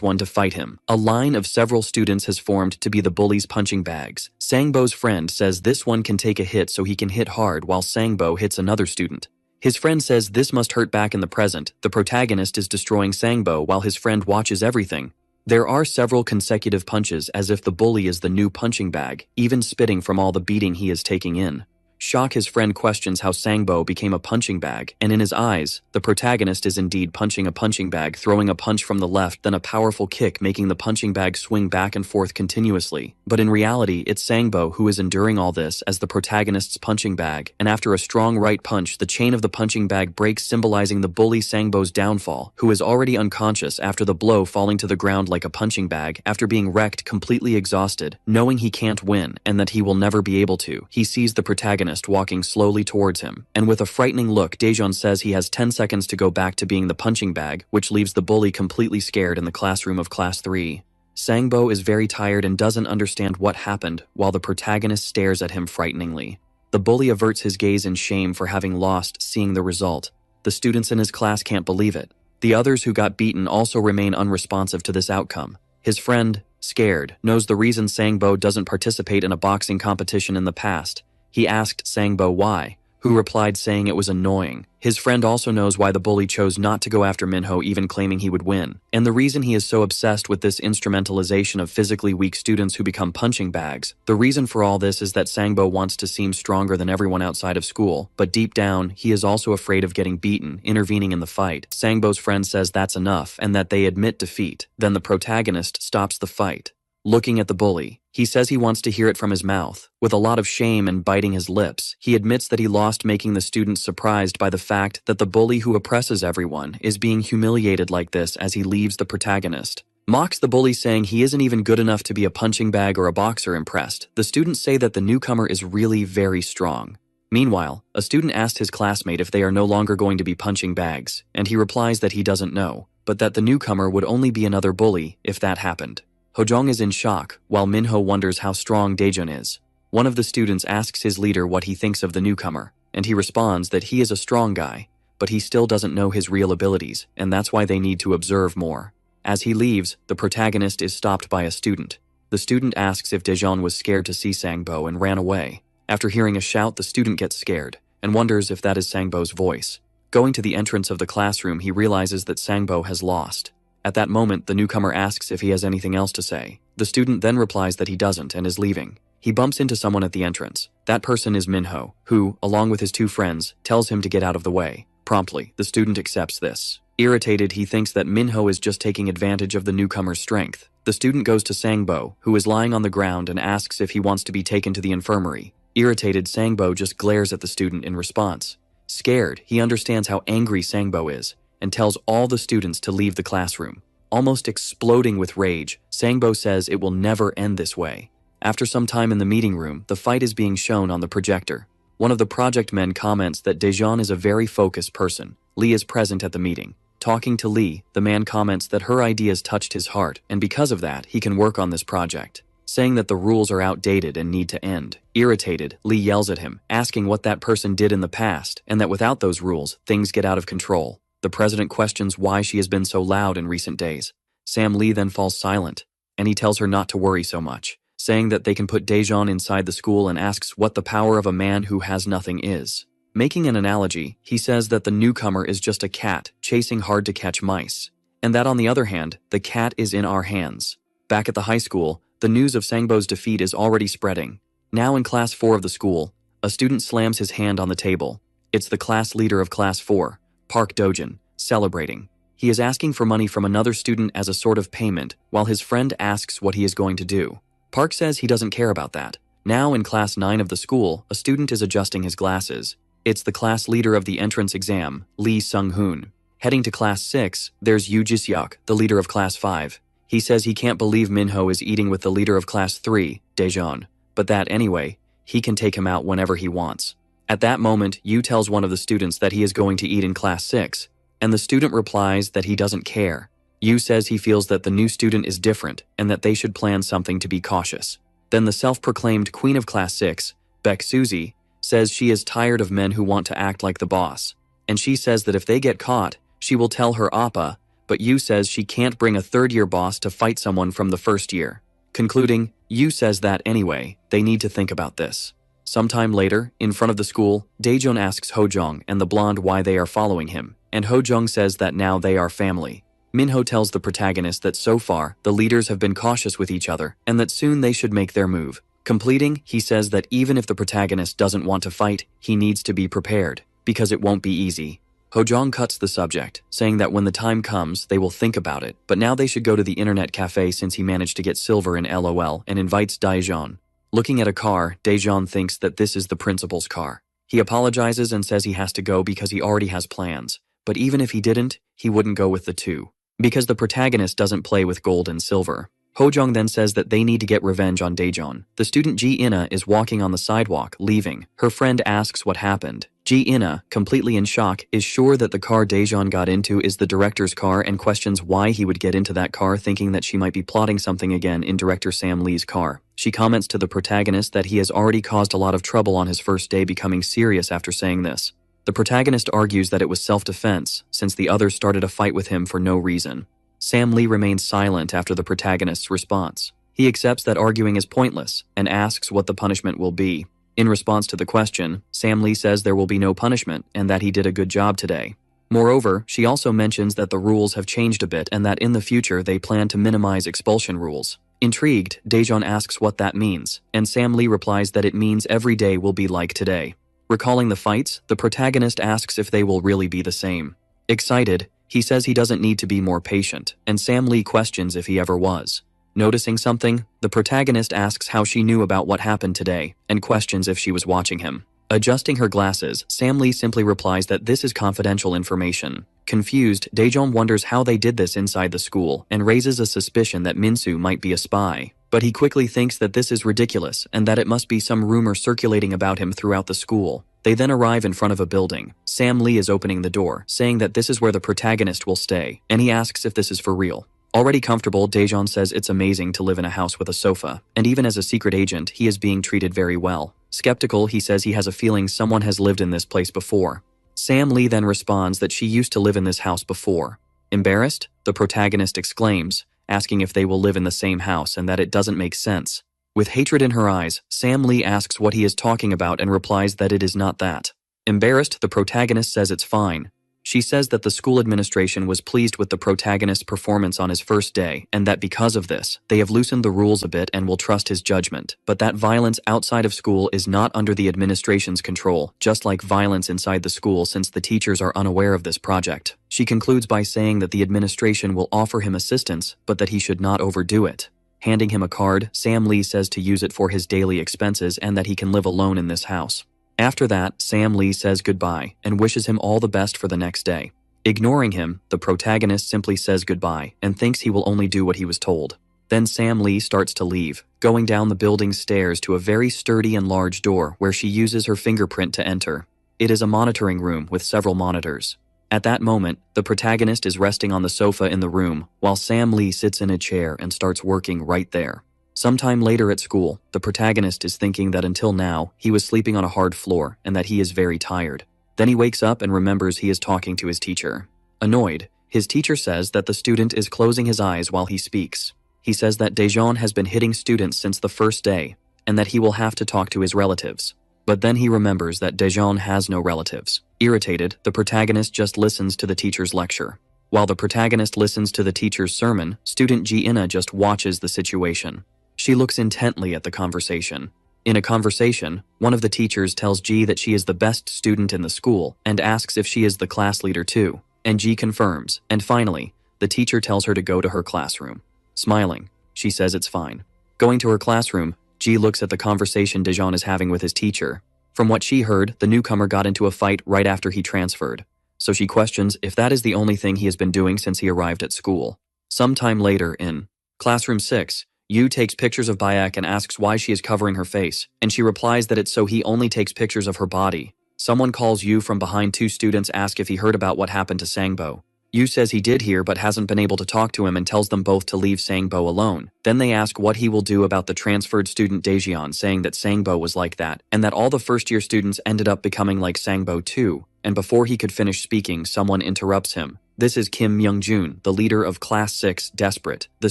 one to fight him. A line of several students has formed to be the bully's punching bags. Sangbo's friend says this one can take a hit so he can hit hard while Sangbo hits another student. His friend says this must hurt back in the present. The protagonist is destroying Sangbo while his friend watches everything. There are several consecutive punches as if the bully is the new punching bag, even spitting from all the beating he is taking in. Shock, his friend questions how Sangbo became a punching bag, and in his eyes, the protagonist is indeed punching a punching bag, throwing a punch from the left, then a powerful kick making the punching bag swing back and forth continuously. But in reality, it's Sangbo who is enduring all this as the protagonist's punching bag, and after a strong right punch, the chain of the punching bag breaks, symbolizing the bully Sangbo's downfall, who is already unconscious after the blow, falling to the ground like a punching bag after being wrecked, completely exhausted, knowing he can't win and that he will never be able to. He sees the protagonist walking slowly towards him, and with a frightening look, Daejeon says he has 10 seconds to go back to being the punching bag, which leaves the bully completely scared in the classroom of Class 3. Sangbo is very tired and doesn't understand what happened, while the protagonist stares at him frighteningly. The bully averts his gaze in shame for having lost, seeing the result. The students in his class can't believe it. The others who got beaten also remain unresponsive to this outcome. His friend, scared, knows the reason Sangbo doesn't participate in a boxing competition in the past. He asked Sangbo why, who replied saying it was annoying. His friend also knows why the bully chose not to go after Minho, even claiming he would win. And the reason he is so obsessed with this instrumentalization of physically weak students who become punching bags. The reason for all this is that Sangbo wants to seem stronger than everyone outside of school, but deep down, he is also afraid of getting beaten, intervening in the fight. Sangbo's friend says that's enough and that they admit defeat. Then the protagonist stops the fight. Looking at the bully, he says he wants to hear it from his mouth. With a lot of shame and biting his lips, he admits that he lost, making the students surprised by the fact that the bully who oppresses everyone is being humiliated like this as he leaves the protagonist. Mocks the bully, saying he isn't even good enough to be a punching bag or a boxer. Impressed, the students say that the newcomer is really very strong. Meanwhile, a student asked his classmate if they are no longer going to be punching bags, and he replies that he doesn't know, but that the newcomer would only be another bully if that happened. Hojong is in shock, while Minho wonders how strong Daejeon is. One of the students asks his leader what he thinks of the newcomer, and he responds that he is a strong guy, but he still doesn't know his real abilities, and that's why they need to observe more. As he leaves, the protagonist is stopped by a student. The student asks if Daejeon was scared to see Sangbo and ran away. After hearing a shout, the student gets scared, and wonders if that is Sangbo's voice. Going to the entrance of the classroom, he realizes that Sangbo has lost. At that moment, the newcomer asks if he has anything else to say. The student then replies that he doesn't and is leaving. He bumps into someone at the entrance. That person is Minho, who, along with his two friends, tells him to get out of the way. Promptly, the student accepts this. Irritated, he thinks that Minho is just taking advantage of the newcomer's strength. The student goes to Sangbo, who is lying on the ground, and asks if he wants to be taken to the infirmary. Irritated, Sangbo just glares at the student in response. Scared, he understands how angry Sangbo is, and tells all the students to leave the classroom. Almost exploding with rage, Sangbo says it will never end this way. After some time in the meeting room, the fight is being shown on the projector. One of the project men comments that Daejeon is a very focused person. Lee is present at the meeting. Talking to Lee, the man comments that her ideas touched his heart, and because of that, he can work on this project, saying that the rules are outdated and need to end. Irritated, Lee yells at him, asking what that person did in the past, and that without those rules, things get out of control. The president questions why she has been so loud in recent days. Sam Lee then falls silent, and he tells her not to worry so much, saying that they can put Daejeon inside the school, and asks what the power of a man who has nothing is. Making an analogy, he says that the newcomer is just a cat chasing hard to catch mice, and that on the other hand, the cat is in our hands. Back at the high school, the news of Sangbo's defeat is already spreading. Now in Class 4 of the school, a student slams his hand on the table. It's the class leader of Class 4, Park Dojin, celebrating. He is asking for money from another student as a sort of payment, while his friend asks what he is going to do. Park says he doesn't care about that. Now in Class 9 of the school, a student is adjusting his glasses. It's the class leader of the entrance exam, Lee Sung-hoon. Heading to Class 6, there's Yu Jiseok, the leader of Class 5. He says he can't believe Minho is eating with the leader of Class 3, Daejeon, but that anyway, he can take him out whenever he wants. At that moment, Yu tells one of the students that he is going to eat in Class 6. And the student replies that he doesn't care. Yu says he feels that the new student is different and that they should plan something to be cautious. Then the self-proclaimed queen of class 6, Beck Suzy, says she is tired of men who want to act like the boss. And she says that if they get caught, she will tell her appa, but Yu says she can't bring a third-year boss to fight someone from the first year. Concluding, Yu says that anyway, they need to think about this. Sometime later, in front of the school, Daejun asks Hojong and the blonde why they are following him, and Hojong says that now they are family. Minho tells the protagonist that so far, the leaders have been cautious with each other, and that soon they should make their move. Completing, he says that even if the protagonist doesn't want to fight, he needs to be prepared, because it won't be easy. Hojong cuts the subject, saying that when the time comes, they will think about it, but now they should go to the internet cafe since he managed to get silver in LOL, and invites Daejeon. Looking at a car, Daejeon thinks that this is the principal's car. He apologizes and says he has to go because he already has plans, but even if he didn't, he wouldn't go with the two, because the protagonist doesn't play with gold and silver. Hojong then says that they need to get revenge on Daejeon. The student Ji-Ina is walking on the sidewalk, leaving. Her friend asks what happened. Ji-Ina, completely in shock, is sure that the car Daejeon got into is the director's car and questions why he would get into that car, thinking that she might be plotting something again in director Sam Lee's car. She comments to the protagonist that he has already caused a lot of trouble on his first day, becoming serious after saying this. The protagonist argues that it was self-defense, since the others started a fight with him for no reason. Sam Lee remains silent after the protagonist's response. He accepts that arguing is pointless and asks what the punishment will be. In response to the question, Sam Lee says there will be no punishment and that he did a good job today. Moreover, she also mentions that the rules have changed a bit and that in the future they plan to minimize expulsion rules. Intrigued, Daejeon asks what that means, and Sam Lee replies that it means every day will be like today. Recalling the fights, the protagonist asks if they will really be the same. Excited, he says he doesn't need to be more patient, and Sam Lee questions if he ever was. Noticing something, the protagonist asks how she knew about what happened today, and questions if she was watching him. Adjusting her glasses, Sam Lee simply replies that this is confidential information. Confused, Daejeon wonders how they did this inside the school, and raises a suspicion that Minsu might be a spy. But he quickly thinks that this is ridiculous, and that it must be some rumor circulating about him throughout the school. They then arrive in front of a building. Sam Lee is opening the door, saying that this is where the protagonist will stay, and he asks if this is for real. Already comfortable, Daejeon says it's amazing to live in a house with a sofa, and even as a secret agent, he is being treated very well. Skeptical, he says he has a feeling someone has lived in this place before. Sam Lee then responds that she used to live in this house before. Embarrassed, the protagonist exclaims, asking if they will live in the same house and that it doesn't make sense. With hatred in her eyes, Sam Lee asks what he is talking about and replies that it is not that. Embarrassed, the protagonist says it's fine. She says that the school administration was pleased with the protagonist's performance on his first day, and that because of this, they have loosened the rules a bit and will trust his judgment, but that violence outside of school is not under the administration's control, just like violence inside the school, since the teachers are unaware of this project. She concludes by saying that the administration will offer him assistance, but that he should not overdo it. Handing him a card, Sam Lee says to use it for his daily expenses and that he can live alone in this house. After that, Sam Lee says goodbye and wishes him all the best for the next day. Ignoring him, the protagonist simply says goodbye and thinks he will only do what he was told. Then Sam Lee starts to leave, going down the building's stairs to a very sturdy and large door where she uses her fingerprint to enter. It is a monitoring room with several monitors. At that moment, the protagonist is resting on the sofa in the room, while Sam Lee sits in a chair and starts working right there. Sometime later at school, the protagonist is thinking that until now, he was sleeping on a hard floor and that he is very tired. Then he wakes up and remembers he is talking to his teacher. Annoyed, his teacher says that the student is closing his eyes while he speaks. He says that Daejeon has been hitting students since the first day, and that he will have to talk to his relatives. But then he remembers that Daejeon has no relatives. Irritated, the protagonist just listens to the teacher's lecture. While the protagonist listens to the teacher's sermon, student Ji-Ina just watches the situation. She looks intently at the conversation. In a conversation, one of the teachers tells Ji that she is the best student in the school and asks if she is the class leader too, and Ji confirms, and finally, the teacher tells her to go to her classroom. Smiling, she says it's fine. Going to her classroom, Ji looks at the conversation Daejeon is having with his teacher. From what she heard, the newcomer got into a fight right after he transferred, so she questions if that is the only thing he has been doing since he arrived at school. Sometime later in Classroom 6, Yu takes pictures of Bayek and asks why she is covering her face, and she replies that it's so he only takes pictures of her body. Someone calls Yu from behind. Two students ask if he heard about what happened to Sangbo. Yu says he did hear but hasn't been able to talk to him and tells them both to leave Sangbo alone. Then they ask what he will do about the transferred student Daejeon, saying that Sangbo was like that, and that all the first-year students ended up becoming like Sangbo too. And before he could finish speaking, someone interrupts him. This is Kim Myung-jun, the leader of Class 6, Desperate. The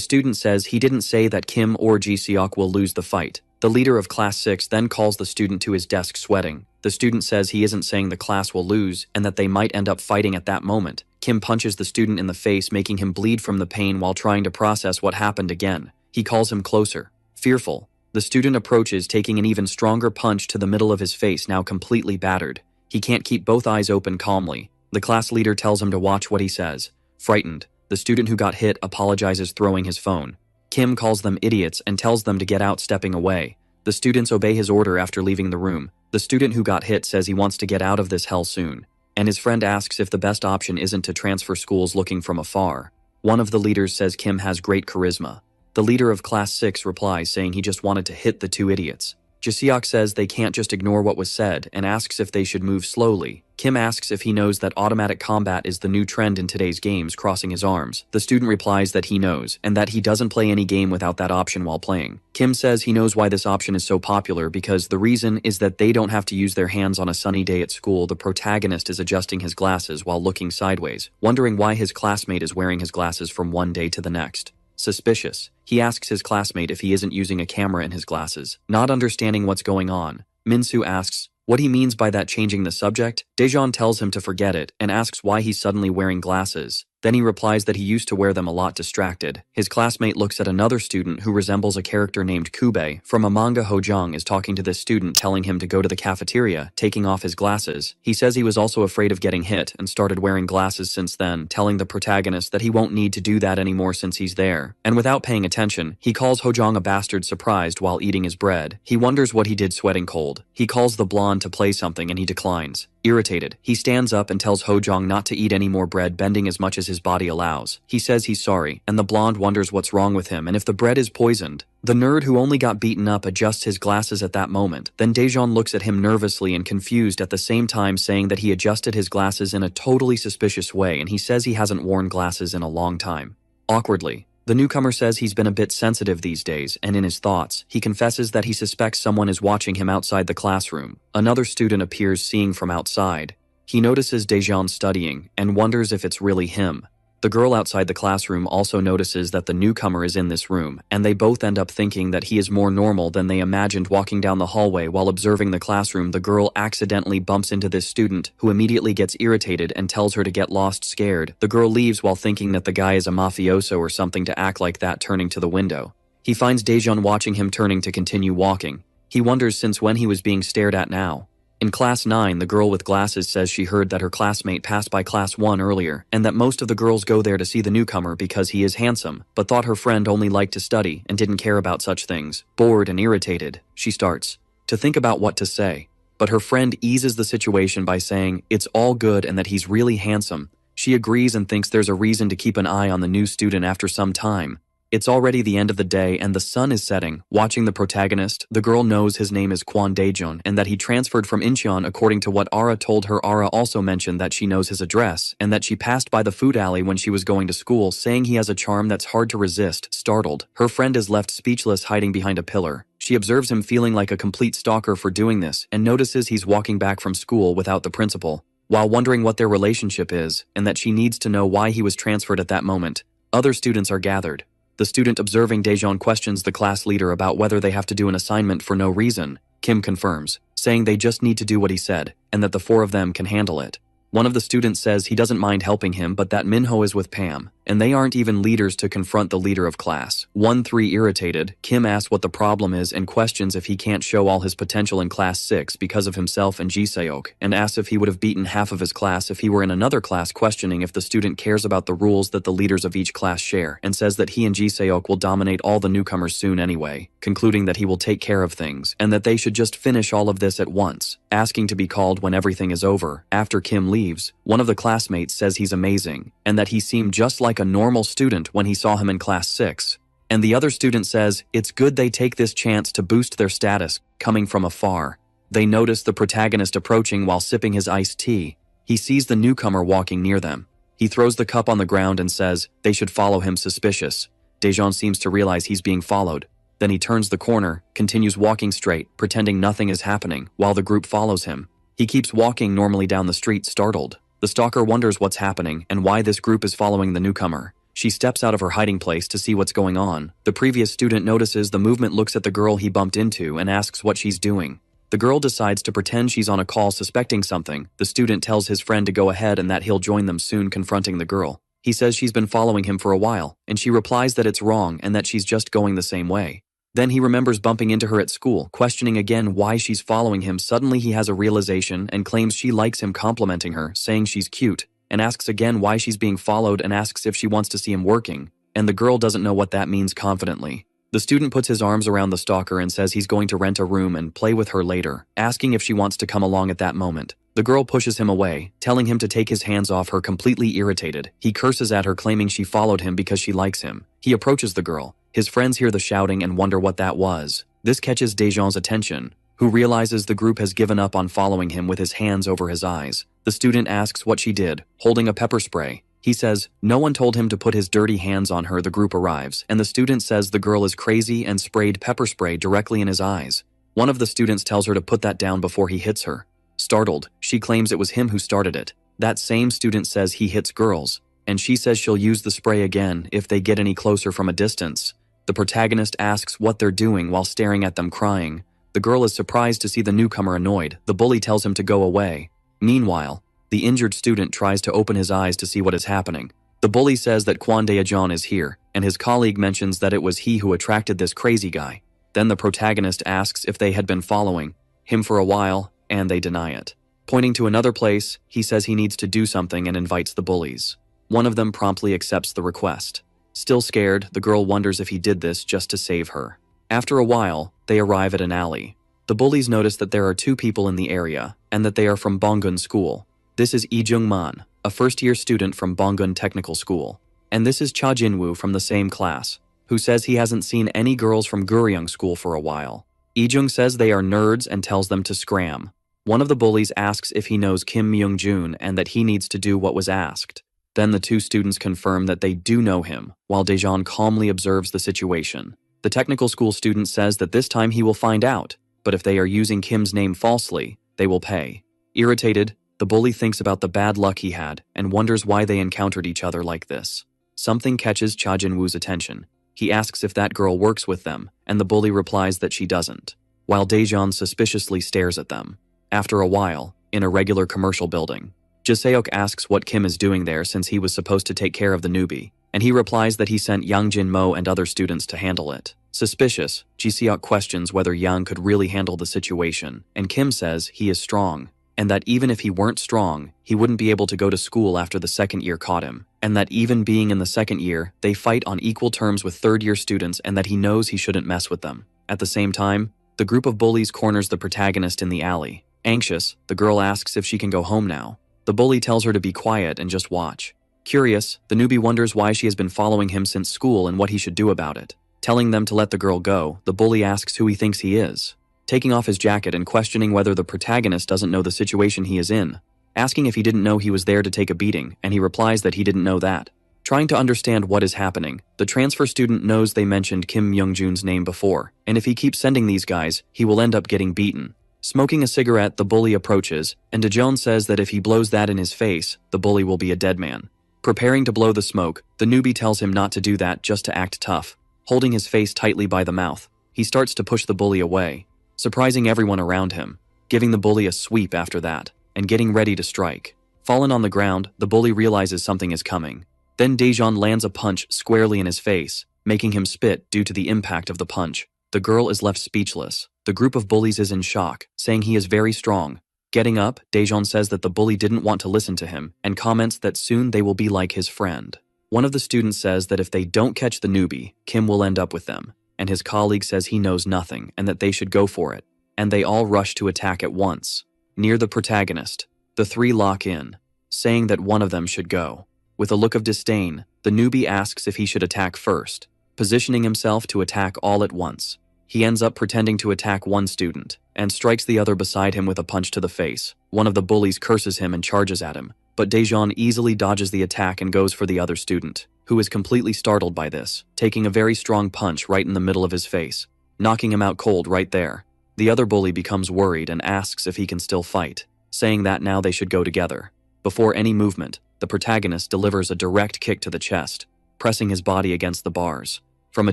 student says he didn't say that Kim or Ji-seok will lose the fight. The leader of Class 6 then calls the student to his desk sweating. The student says he isn't saying the class will lose and that they might end up fighting at that moment. Kim punches the student in the face, making him bleed from the pain while trying to process what happened again. He calls him closer. Fearful. The student approaches, taking an even stronger punch to the middle of his face, now completely battered. He can't keep both eyes open calmly. The class leader tells him to watch what he says. Frightened, the student who got hit apologizes, throwing his phone. Kim calls them idiots and tells them to get out, stepping away. The students obey his order after leaving the room. The student who got hit says he wants to get out of this hell soon, and his friend asks if the best option isn't to transfer schools looking from afar. One of the leaders says Kim has great charisma. The leader of Class 6 replies saying he just wanted to hit the two idiots. Ji-seok says they can't just ignore what was said and asks if they should move slowly. Kim asks if he knows that automatic combat is the new trend in today's games, crossing his arms. The student replies that he knows, and that he doesn't play any game without that option while playing. Kim says he knows why this option is so popular, because the reason is that they don't have to use their hands on a sunny day at school. The protagonist is adjusting his glasses while looking sideways, wondering why his classmate is wearing his glasses from one day to the next. Suspicious, he asks his classmate if he isn't using a camera in his glasses. Not understanding what's going on, Minsu asks what he means by that, changing the subject. Daejeon tells him to forget it and asks why he's suddenly wearing glasses. Then he replies that he used to wear them a lot, distracted. His classmate looks at another student who resembles a character named Kube from a manga. Hojong is talking to this student, telling him to go to the cafeteria, taking off his glasses. He says he was also afraid of getting hit and started wearing glasses since then, telling the protagonist that he won't need to do that anymore since he's there. And without paying attention, he calls Hojong a bastard, surprised while eating his bread. He wonders what he did, sweating cold. He calls the blonde to play something and he declines. Irritated, he stands up and tells Hojong not to eat any more bread, bending as much as his body allows. He says he's sorry, and the blonde wonders what's wrong with him and if the bread is poisoned. The nerd who only got beaten up adjusts his glasses at that moment. Then Daejeon looks at him nervously and confused at the same time, saying that he adjusted his glasses in a totally suspicious way, and he says he hasn't worn glasses in a long time. Awkwardly, the newcomer says he's been a bit sensitive these days, and in his thoughts, he confesses that he suspects someone is watching him outside the classroom. Another student appears, seeing from outside. He notices Daejeon studying and wonders if it's really him. The girl outside the classroom also notices that the newcomer is in this room, and they both end up thinking that he is more normal than they imagined. Walking down the hallway while observing the classroom, the girl accidentally bumps into this student, who immediately gets irritated and tells her to get lost. Scared, the girl leaves while thinking that the guy is a mafioso or something to act like that, turning to the window. He finds Daejeon watching him, turning to continue walking. He wonders since when he was being stared at now. In Class 9, the girl with glasses says she heard that her classmate passed by Class 1 earlier, and that most of the girls go there to see the newcomer because he is handsome, but thought her friend only liked to study and didn't care about such things. Bored and irritated, she starts to think about what to say. But her friend eases the situation by saying it's all good and that he's really handsome. She agrees and thinks there's a reason to keep an eye on the new student. After some time, it's already the end of the day and the sun is setting. Watching the protagonist, the girl knows his name is Kwon Daejeon and that he transferred from Incheon according to what Ara told her. Ara also mentioned that she knows his address and that she passed by the food alley when she was going to school, saying he has a charm that's hard to resist. Startled, her friend is left speechless, hiding behind a pillar. She observes him feeling like a complete stalker for doing this and notices he's walking back from school without the principal, while wondering what their relationship is and that she needs to know why he was transferred at that moment. Other students are gathered. The student observing Daejeon questions the class leader about whether they have to do an assignment for no reason. Kim confirms, saying they just need to do what he said, and that the four of them can handle it. One of the students says he doesn't mind helping him, but that Minho is with Pam, and they aren't even leaders to confront the leader of class 1-3. Irritated, Kim asks what the problem is and questions if he can't show all his potential in Class 6 because of himself and Ji-seok, and asks if he would have beaten half of his class if he were in another class, questioning if the student cares about the rules that the leaders of each class share, and says that he and Ji-seok will dominate all the newcomers soon anyway, concluding that he will take care of things, and that they should just finish all of this at once, asking to be called when everything is over. After Kim leaves, one of the classmates says he's amazing, and that he seemed just like a normal student when he saw him in Class 6. And the other student says it's good they take this chance to boost their status, coming from afar. They notice the protagonist approaching while sipping his iced tea. He sees the newcomer walking near them. He throws the cup on the ground and says they should follow him, suspicious. Daejeon seems to realize he's being followed. Then he turns the corner, continues walking straight, pretending nothing is happening, while the group follows him. He keeps walking normally down the street, startled. The stalker wonders what's happening and why this group is following the newcomer. She steps out of her hiding place to see what's going on. The previous student notices the movement, looks at the girl he bumped into, and asks what she's doing. The girl decides to pretend she's on a call, suspecting something. The student tells his friend to go ahead and that he'll join them soon, confronting the girl. He says she's been following him for a while, and she replies that it's wrong and that she's just going the same way. Then he remembers bumping into her at school, questioning again why she's following him. Suddenly he has a realization and claims she likes him, complimenting her, saying she's cute, and asks again why she's being followed and asks if she wants to see him working, and the girl doesn't know what that means, confidently. The student puts his arms around the stalker and says he's going to rent a room and play with her later, asking if she wants to come along at that moment. The girl pushes him away, telling him to take his hands off her, completely irritated. He curses at her, claiming she followed him because she likes him. He approaches the girl. His friends hear the shouting and wonder what that was. This catches Daejeon's attention, who realizes the group has given up on following him, with his hands over his eyes. The student asks what she did, holding a pepper spray. He says no one told him to put his dirty hands on her. The group arrives, and the student says the girl is crazy and sprayed pepper spray directly in his eyes. One of the students tells her to put that down before he hits her. Startled, she claims it was him who started it. That same student says he hits girls, and she says she'll use the spray again if they get any closer from a distance. The protagonist asks what they're doing while staring at them, crying. The girl is surprised to see the newcomer annoyed. The bully tells him to go away. Meanwhile, the injured student tries to open his eyes to see what is happening. The bully says that Kwon Daejeon is here, and his colleague mentions that it was he who attracted this crazy guy. Then the protagonist asks if they had been following him for a while, and they deny it. Pointing to another place, he says he needs to do something and invites the bullies. One of them promptly accepts the request. Still scared, the girl wonders if he did this just to save her. After a while, they arrive at an alley. The bullies notice that there are two people in the area, and that they are from Bonggun School. This is Lee Jung-man, a first-year student from Bonggun Technical School. And this is Cha Jin-woo from the same class, who says he hasn't seen any girls from Guryung School for a while. Lee Jung says they are nerds and tells them to scram. One of the bullies asks if he knows Kim Myung-jun and that he needs to do what was asked. Then the two students confirm that they do know him, while Daejeon calmly observes the situation. The technical school student says that this time he will find out, but if they are using Kim's name falsely, they will pay. Irritated, the bully thinks about the bad luck he had and wonders why they encountered each other like this. Something catches Cha Jin-woo's attention. He asks if that girl works with them, and the bully replies that she doesn't, while Daejeon suspiciously stares at them. After a while, in a regular commercial building, Jaseok asks what Kim is doing there since he was supposed to take care of the newbie, and he replies that he sent Yang Jin-mo and other students to handle it. Suspicious, Jaseok questions whether Yang could really handle the situation, and Kim says he is strong, and that even if he weren't strong, he wouldn't be able to go to school after the second year caught him, and that even being in the second year, they fight on equal terms with third-year students, and that he knows he shouldn't mess with them. At the same time, the group of bullies corners the protagonist in the alley. Anxious, the girl asks if she can go home now. The bully tells her to be quiet and just watch. Curious, the newbie wonders why she has been following him since school and what he should do about it. Telling them to let the girl go, the bully asks who he thinks he is, taking off his jacket and questioning whether the protagonist doesn't know the situation he is in, asking if he didn't know he was there to take a beating, and he replies that he didn't know that. Trying to understand what is happening, the transfer student knows they mentioned Kim Myung-jun's name before, and if he keeps sending these guys, he will end up getting beaten. Smoking a cigarette, the bully approaches, and Daejeon says that if he blows that in his face, the bully will be a dead man. Preparing to blow the smoke, the newbie tells him not to do that, just to act tough. Holding his face tightly by the mouth, he starts to push the bully away, surprising everyone around him, giving the bully a sweep after that, and getting ready to strike. Fallen on the ground, the bully realizes something is coming. Then Daejeon lands a punch squarely in his face, making him spit due to the impact of the punch. The girl is left speechless. The group of bullies is in shock, saying he is very strong. Getting up, Daejeon says that the bully didn't want to listen to him, and comments that soon they will be like his friend. One of the students says that if they don't catch the newbie, Kim will end up with them, and his colleague says he knows nothing and that they should go for it, and they all rush to attack at once. Near the protagonist, the three lock in, saying that one of them should go. With a look of disdain, the newbie asks if he should attack first, positioning himself to attack all at once. He ends up pretending to attack one student, and strikes the other beside him with a punch to the face. One of the bullies curses him and charges at him, but Daejeon easily dodges the attack and goes for the other student, who is completely startled by this, taking a very strong punch right in the middle of his face, knocking him out cold right there. The other bully becomes worried and asks if he can still fight, saying that now they should go together. Before any movement, the protagonist delivers a direct kick to the chest, pressing his body against the bars. From a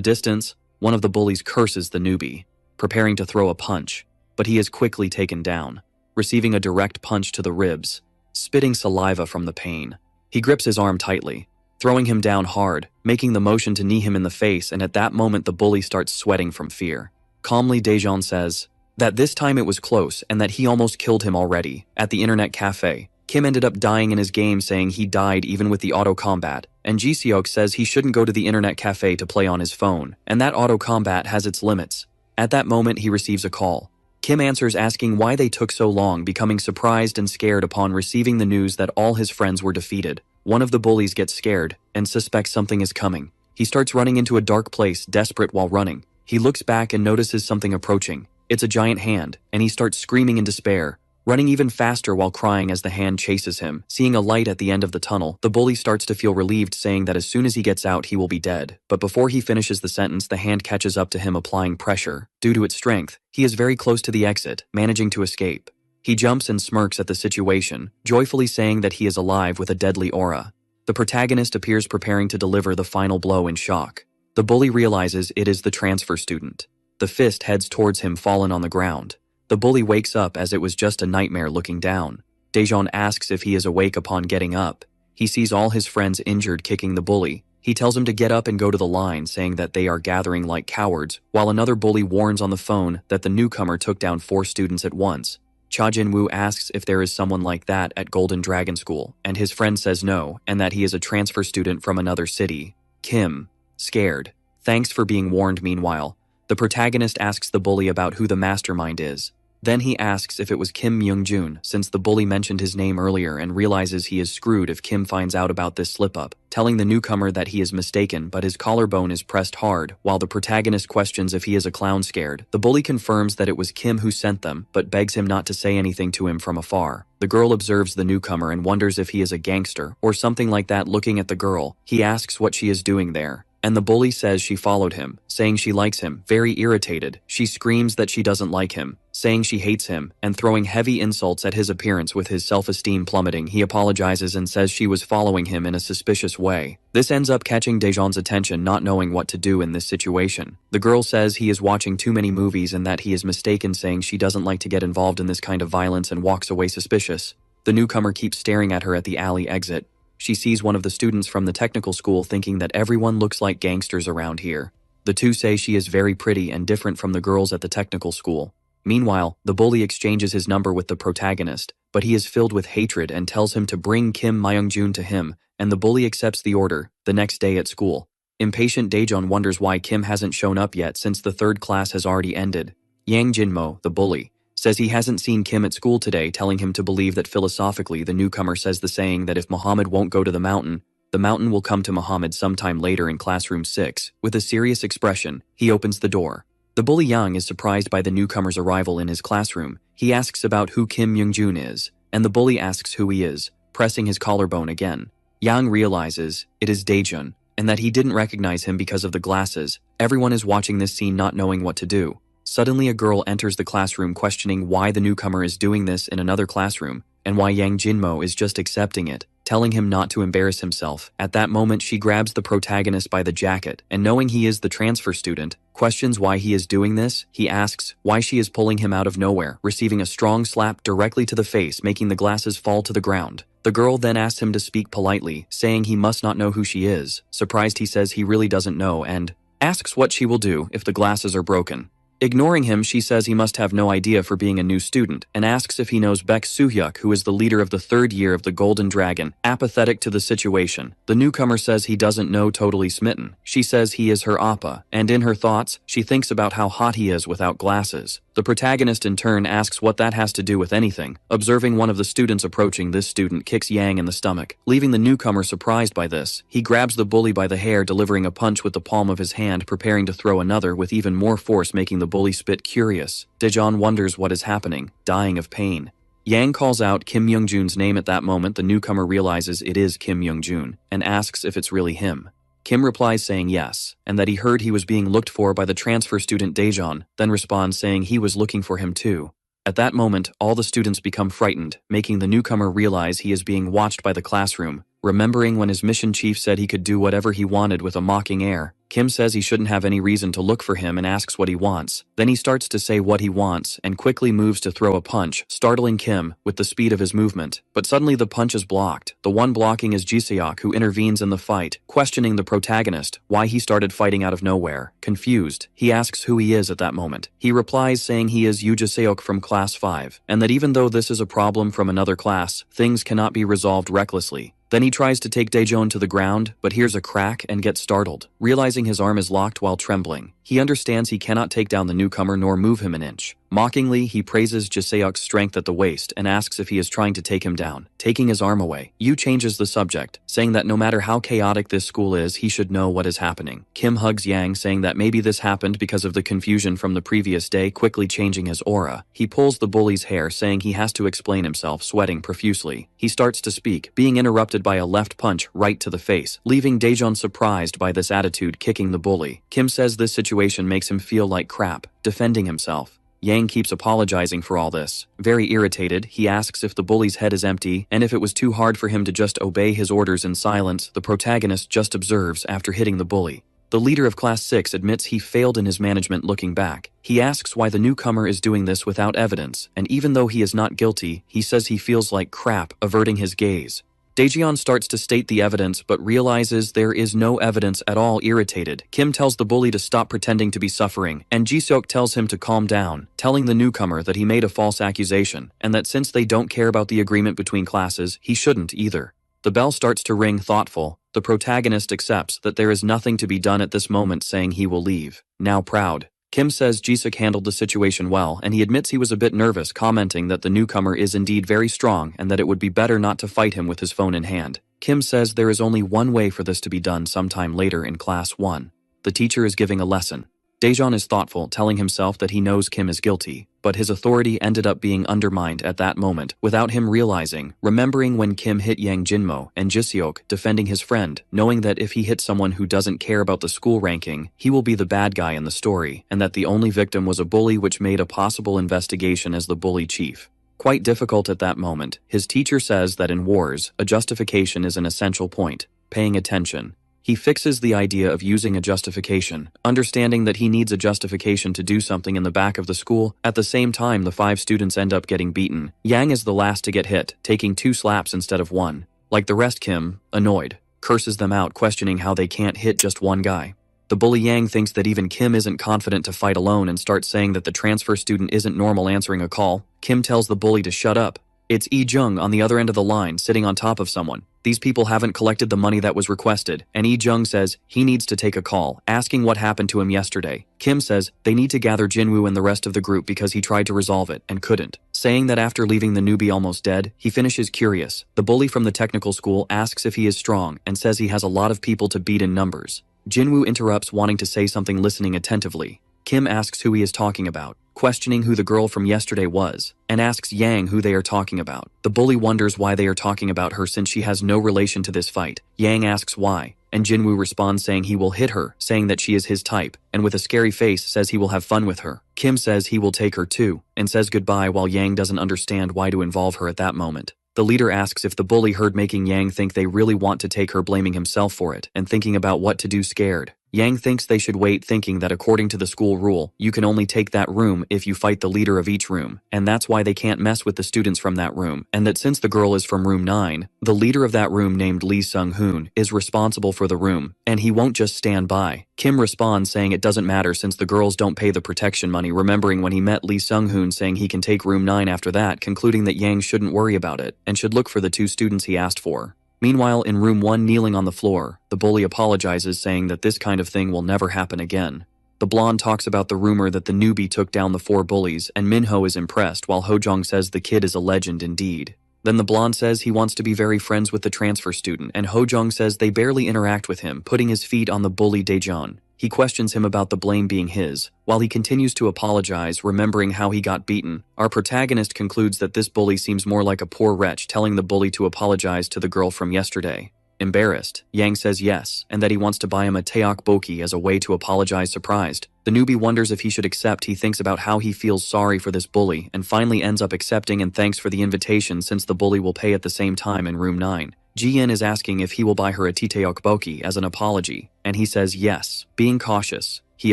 distance, one of the bullies curses the newbie, preparing to throw a punch, but he is quickly taken down, receiving a direct punch to the ribs, spitting saliva from the pain. He grips his arm tightly, throwing him down hard, making the motion to knee him in the face, and at that moment the bully starts sweating from fear. Calmly, Daejeon says that this time it was close and that he almost killed him already. At the internet cafe, Kim ended up dying in his game, saying he died even with the auto combat, and Ji-seok says he shouldn't go to the internet cafe to play on his phone, and that auto combat has its limits. At that moment he receives a call. Kim answers asking why they took so long, becoming surprised and scared upon receiving the news that all his friends were defeated. One of the bullies gets scared and suspects something is coming. He starts running into a dark place, desperate while running. He looks back and notices something approaching. It's a giant hand, and he starts screaming in despair, running even faster while crying as the hand chases him. Seeing a light at the end of the tunnel, the bully starts to feel relieved, saying that as soon as he gets out he will be dead. But before he finishes the sentence, the hand catches up to him, applying pressure. Due to its strength, he is very close to the exit, managing to escape. He jumps and smirks at the situation, joyfully saying that he is alive with a deadly aura. The protagonist appears preparing to deliver the final blow in shock. The bully realizes it is the transfer student. The fist heads towards him, fallen on the ground. The bully wakes up as it was just a nightmare, looking down. Daejeon asks if he is awake upon getting up. He sees all his friends injured kicking the bully. He tells him to get up and go to the line, saying that they are gathering like cowards, while another bully warns on the phone that the newcomer took down 4 students at once. Cha Jin-woo asks if there is someone like that at Golden Dragon School, and his friend says no, and that he is a transfer student from another city. Kim, scared, thanks for being warned. Meanwhile, the protagonist asks the bully about who the mastermind is. Then he asks if it was Kim Myung-jun, since the bully mentioned his name earlier, and realizes he is screwed if Kim finds out about this slip-up, telling the newcomer that he is mistaken, but his collarbone is pressed hard. While the protagonist questions if he is a clown scared, the bully confirms that it was Kim who sent them, but begs him not to say anything to him from afar. The girl observes the newcomer and wonders if he is a gangster or something like that. Looking at the girl, he asks what she is doing there, and the bully says she followed him, saying she likes him. Very irritated, she screams that she doesn't like him, saying she hates him, and throwing heavy insults at his appearance. With his self-esteem plummeting, he apologizes and says she was following him in a suspicious way. This ends up catching Daejeon's attention, not knowing what to do in this situation. The girl says he is watching too many movies and that he is mistaken, saying she doesn't like to get involved in this kind of violence, and walks away suspicious. The newcomer keeps staring at her at the alley exit. She sees one of the students from the technical school, thinking that everyone looks like gangsters around here. The two say she is very pretty and different from the girls at the technical school. Meanwhile, the bully exchanges his number with the protagonist, but he is filled with hatred and tells him to bring Kim Myung-jun to him, and the bully accepts the order. The next day at school, impatient Daejeon wonders why Kim hasn't shown up yet, since the 3rd class has already ended. Yang Jinmo, the bully, says he hasn't seen Kim at school today, telling him to believe that philosophically the newcomer says the saying that if Muhammad won't go to the mountain will come to Muhammad sometime later. In classroom 6, with a serious expression, he opens the door. The bully Yang is surprised by the newcomer's arrival in his classroom. He asks about who Kim Myung-jun is, and the bully asks who he is, pressing his collarbone again. Yang realizes it is Daejeon, and that he didn't recognize him because of the glasses. Everyone is watching this scene, not knowing what to do. Suddenly a girl enters the classroom, questioning why the newcomer is doing this in another classroom, and why Yang Jinmo is just accepting it, telling him not to embarrass himself. At that moment she grabs the protagonist by the jacket, and knowing he is the transfer student, questions why he is doing this. He asks why she is pulling him out of nowhere, receiving a strong slap directly to the face, making the glasses fall to the ground. The girl then asks him to speak politely, saying he must not know who she is. Surprised, he says he really doesn't know, and asks what she will do if the glasses are broken. Ignoring him, she says he must have no idea for being a new student, and asks if he knows Baek Soo-hyuk, who is the leader of the 3rd year of the Golden Dragon. Apathetic to the situation, the newcomer says he doesn't know. Totally smitten, she says he is her appa, and in her thoughts, she thinks about how hot he is without glasses. The protagonist in turn asks what that has to do with anything. Observing one of the students approaching, this student kicks Yang in the stomach, leaving the newcomer surprised by this. He grabs the bully by the hair, delivering a punch with the palm of his hand, preparing to throw another with even more force, making the bully spit curious. Daejeon wonders what is happening, dying of pain. Yang calls out Kim Youngjun's name. At that moment, the newcomer realizes it is Kim Youngjun and asks if it's really him. Kim replies saying yes, and that he heard he was being looked for by the transfer student Daejeon, then responds saying he was looking for him too. At that moment, all the students become frightened, making the newcomer realize he is being watched by the classroom. Remembering when his mission chief said he could do whatever he wanted with a mocking air, Kim says he shouldn't have any reason to look for him and asks what he wants. Then he starts to say what he wants and quickly moves to throw a punch, startling Kim with the speed of his movement. But suddenly the punch is blocked. The one blocking is Jiseok, who intervenes in the fight, questioning the protagonist why he started fighting out of nowhere. Confused, he asks who he is at that moment. He replies saying he is Yu Jiseok from class 5, and that even though this is a problem from another class, things cannot be resolved recklessly. Then he tries to take Daejeon to the ground, but hears a crack and gets startled, realizing his arm is locked while trembling. He understands he cannot take down the newcomer nor move him an inch. Mockingly, he praises Jiseok's strength at the waist and asks if he is trying to take him down, taking his arm away. Yu changes the subject, saying that no matter how chaotic this school is, he should know what is happening. Kim hugs Yang, saying that maybe this happened because of the confusion from the previous day, quickly changing his aura. He pulls the bully's hair, saying he has to explain himself, sweating profusely. He starts to speak, being interrupted by a left punch right to the face, leaving Daejeon surprised by this attitude, kicking the bully. Kim says this situation makes him feel like crap, defending himself. Yang keeps apologizing for all this. Very irritated, he asks if the bully's head is empty and if it was too hard for him to just obey his orders in silence. The protagonist just observes after hitting the bully. The leader of Class 6 admits he failed in his management. Looking back, he asks why the newcomer is doing this without evidence, and even though he is not guilty, he says he feels like crap, averting his gaze. Daejeon starts to state the evidence but realizes there is no evidence at all. Irritated, Kim tells the bully to stop pretending to be suffering, and Jiseok tells him to calm down, telling the newcomer that he made a false accusation, and that since they don't care about the agreement between classes, he shouldn't either. The bell starts to ring. Thoughtful, the protagonist accepts that there is nothing to be done at this moment, saying he will leave. Now proud, Kim says Jiseok handled the situation well, and he admits he was a bit nervous, commenting that the newcomer is indeed very strong and that it would be better not to fight him with his phone in hand. Kim says there is only one way for this to be done. Sometime later in Class 1, the teacher is giving a lesson. Daejeon is thoughtful, telling himself that he knows Kim is guilty, but his authority ended up being undermined at that moment without him realizing, remembering when Kim hit Yang Jinmo and Jiseok, defending his friend, knowing that if he hits someone who doesn't care about the school ranking, he will be the bad guy in the story, and that the only victim was a bully, which made a possible investigation as the bully chief quite difficult at that moment. His teacher says that in wars, a justification is an essential point. Paying attention, he fixes the idea of using a justification, understanding that he needs a justification to do something in the back of the school. At the same time, the 5 students end up getting beaten. Yang is the last to get hit, taking 2 slaps instead of 1. Like the rest, Kim, annoyed, curses them out, questioning how they can't hit just one guy. The bully Yang thinks that even Kim isn't confident to fight alone and starts saying that the transfer student isn't normal answering a call. Kim tells the bully to shut up. It's Lee Jung on the other end of the line, sitting on top of someone. These people haven't collected the money that was requested, and Lee Jung says he needs to take a call, asking what happened to him yesterday. Kim says they need to gather Jinwoo and the rest of the group because he tried to resolve it and couldn't, saying that after leaving the newbie almost dead, he finishes curious. The bully from the technical school asks if he is strong and says he has a lot of people to beat in numbers. Jinwoo interrupts, wanting to say something, listening attentively. Kim asks who he is talking about, questioning who the girl from yesterday was, and asks Yang who they are talking about. The bully wonders why they are talking about her since she has no relation to this fight. Yang asks why, and Jinwoo responds saying he will hit her, saying that she is his type, and with a scary face says he will have fun with her. Kim says he will take her too, and says goodbye while Yang doesn't understand why to involve her at that moment. The leader asks if the bully heard, making Yang think they really want to take her, blaming himself for it, and thinking about what to do, scared. Yang thinks they should wait, thinking that according to the school rule, you can only take that room if you fight the leader of each room, and that's why they can't mess with the students from that room, and that since the girl is from room 9, the leader of that room, named Lee Sung-hoon, is responsible for the room, and he won't just stand by. Kim responds saying it doesn't matter since the girls don't pay the protection money, remembering when he met Lee Sung-hoon saying he can take room 9 after that, concluding that Yang shouldn't worry about it, and should look for the 2 students he asked for. Meanwhile, in room 1, kneeling on the floor, the bully apologizes, saying that this kind of thing will never happen again. The blonde talks about the rumor that the newbie took down the 4 bullies, and Minho is impressed while Hojong says the kid is a legend indeed. Then the blonde says he wants to be very friends with the transfer student, and Hojong says they barely interact with him, putting his feet on the bully Daejeon. He questions him about the blame being his. While he continues to apologize, remembering how he got beaten, our protagonist concludes that this bully seems more like a poor wretch telling the bully to apologize to the girl from yesterday. Embarrassed, Yang says yes, and that he wants to buy him a tteokbokki as a way to apologize. Surprised, the newbie wonders if he should accept. He thinks about how he feels sorry for this bully, and finally ends up accepting and thanks for the invitation since the bully will pay at the same time in room 9. Ji-in is asking if he will buy her a tteokbokki as an apology, and he says yes. Being cautious, he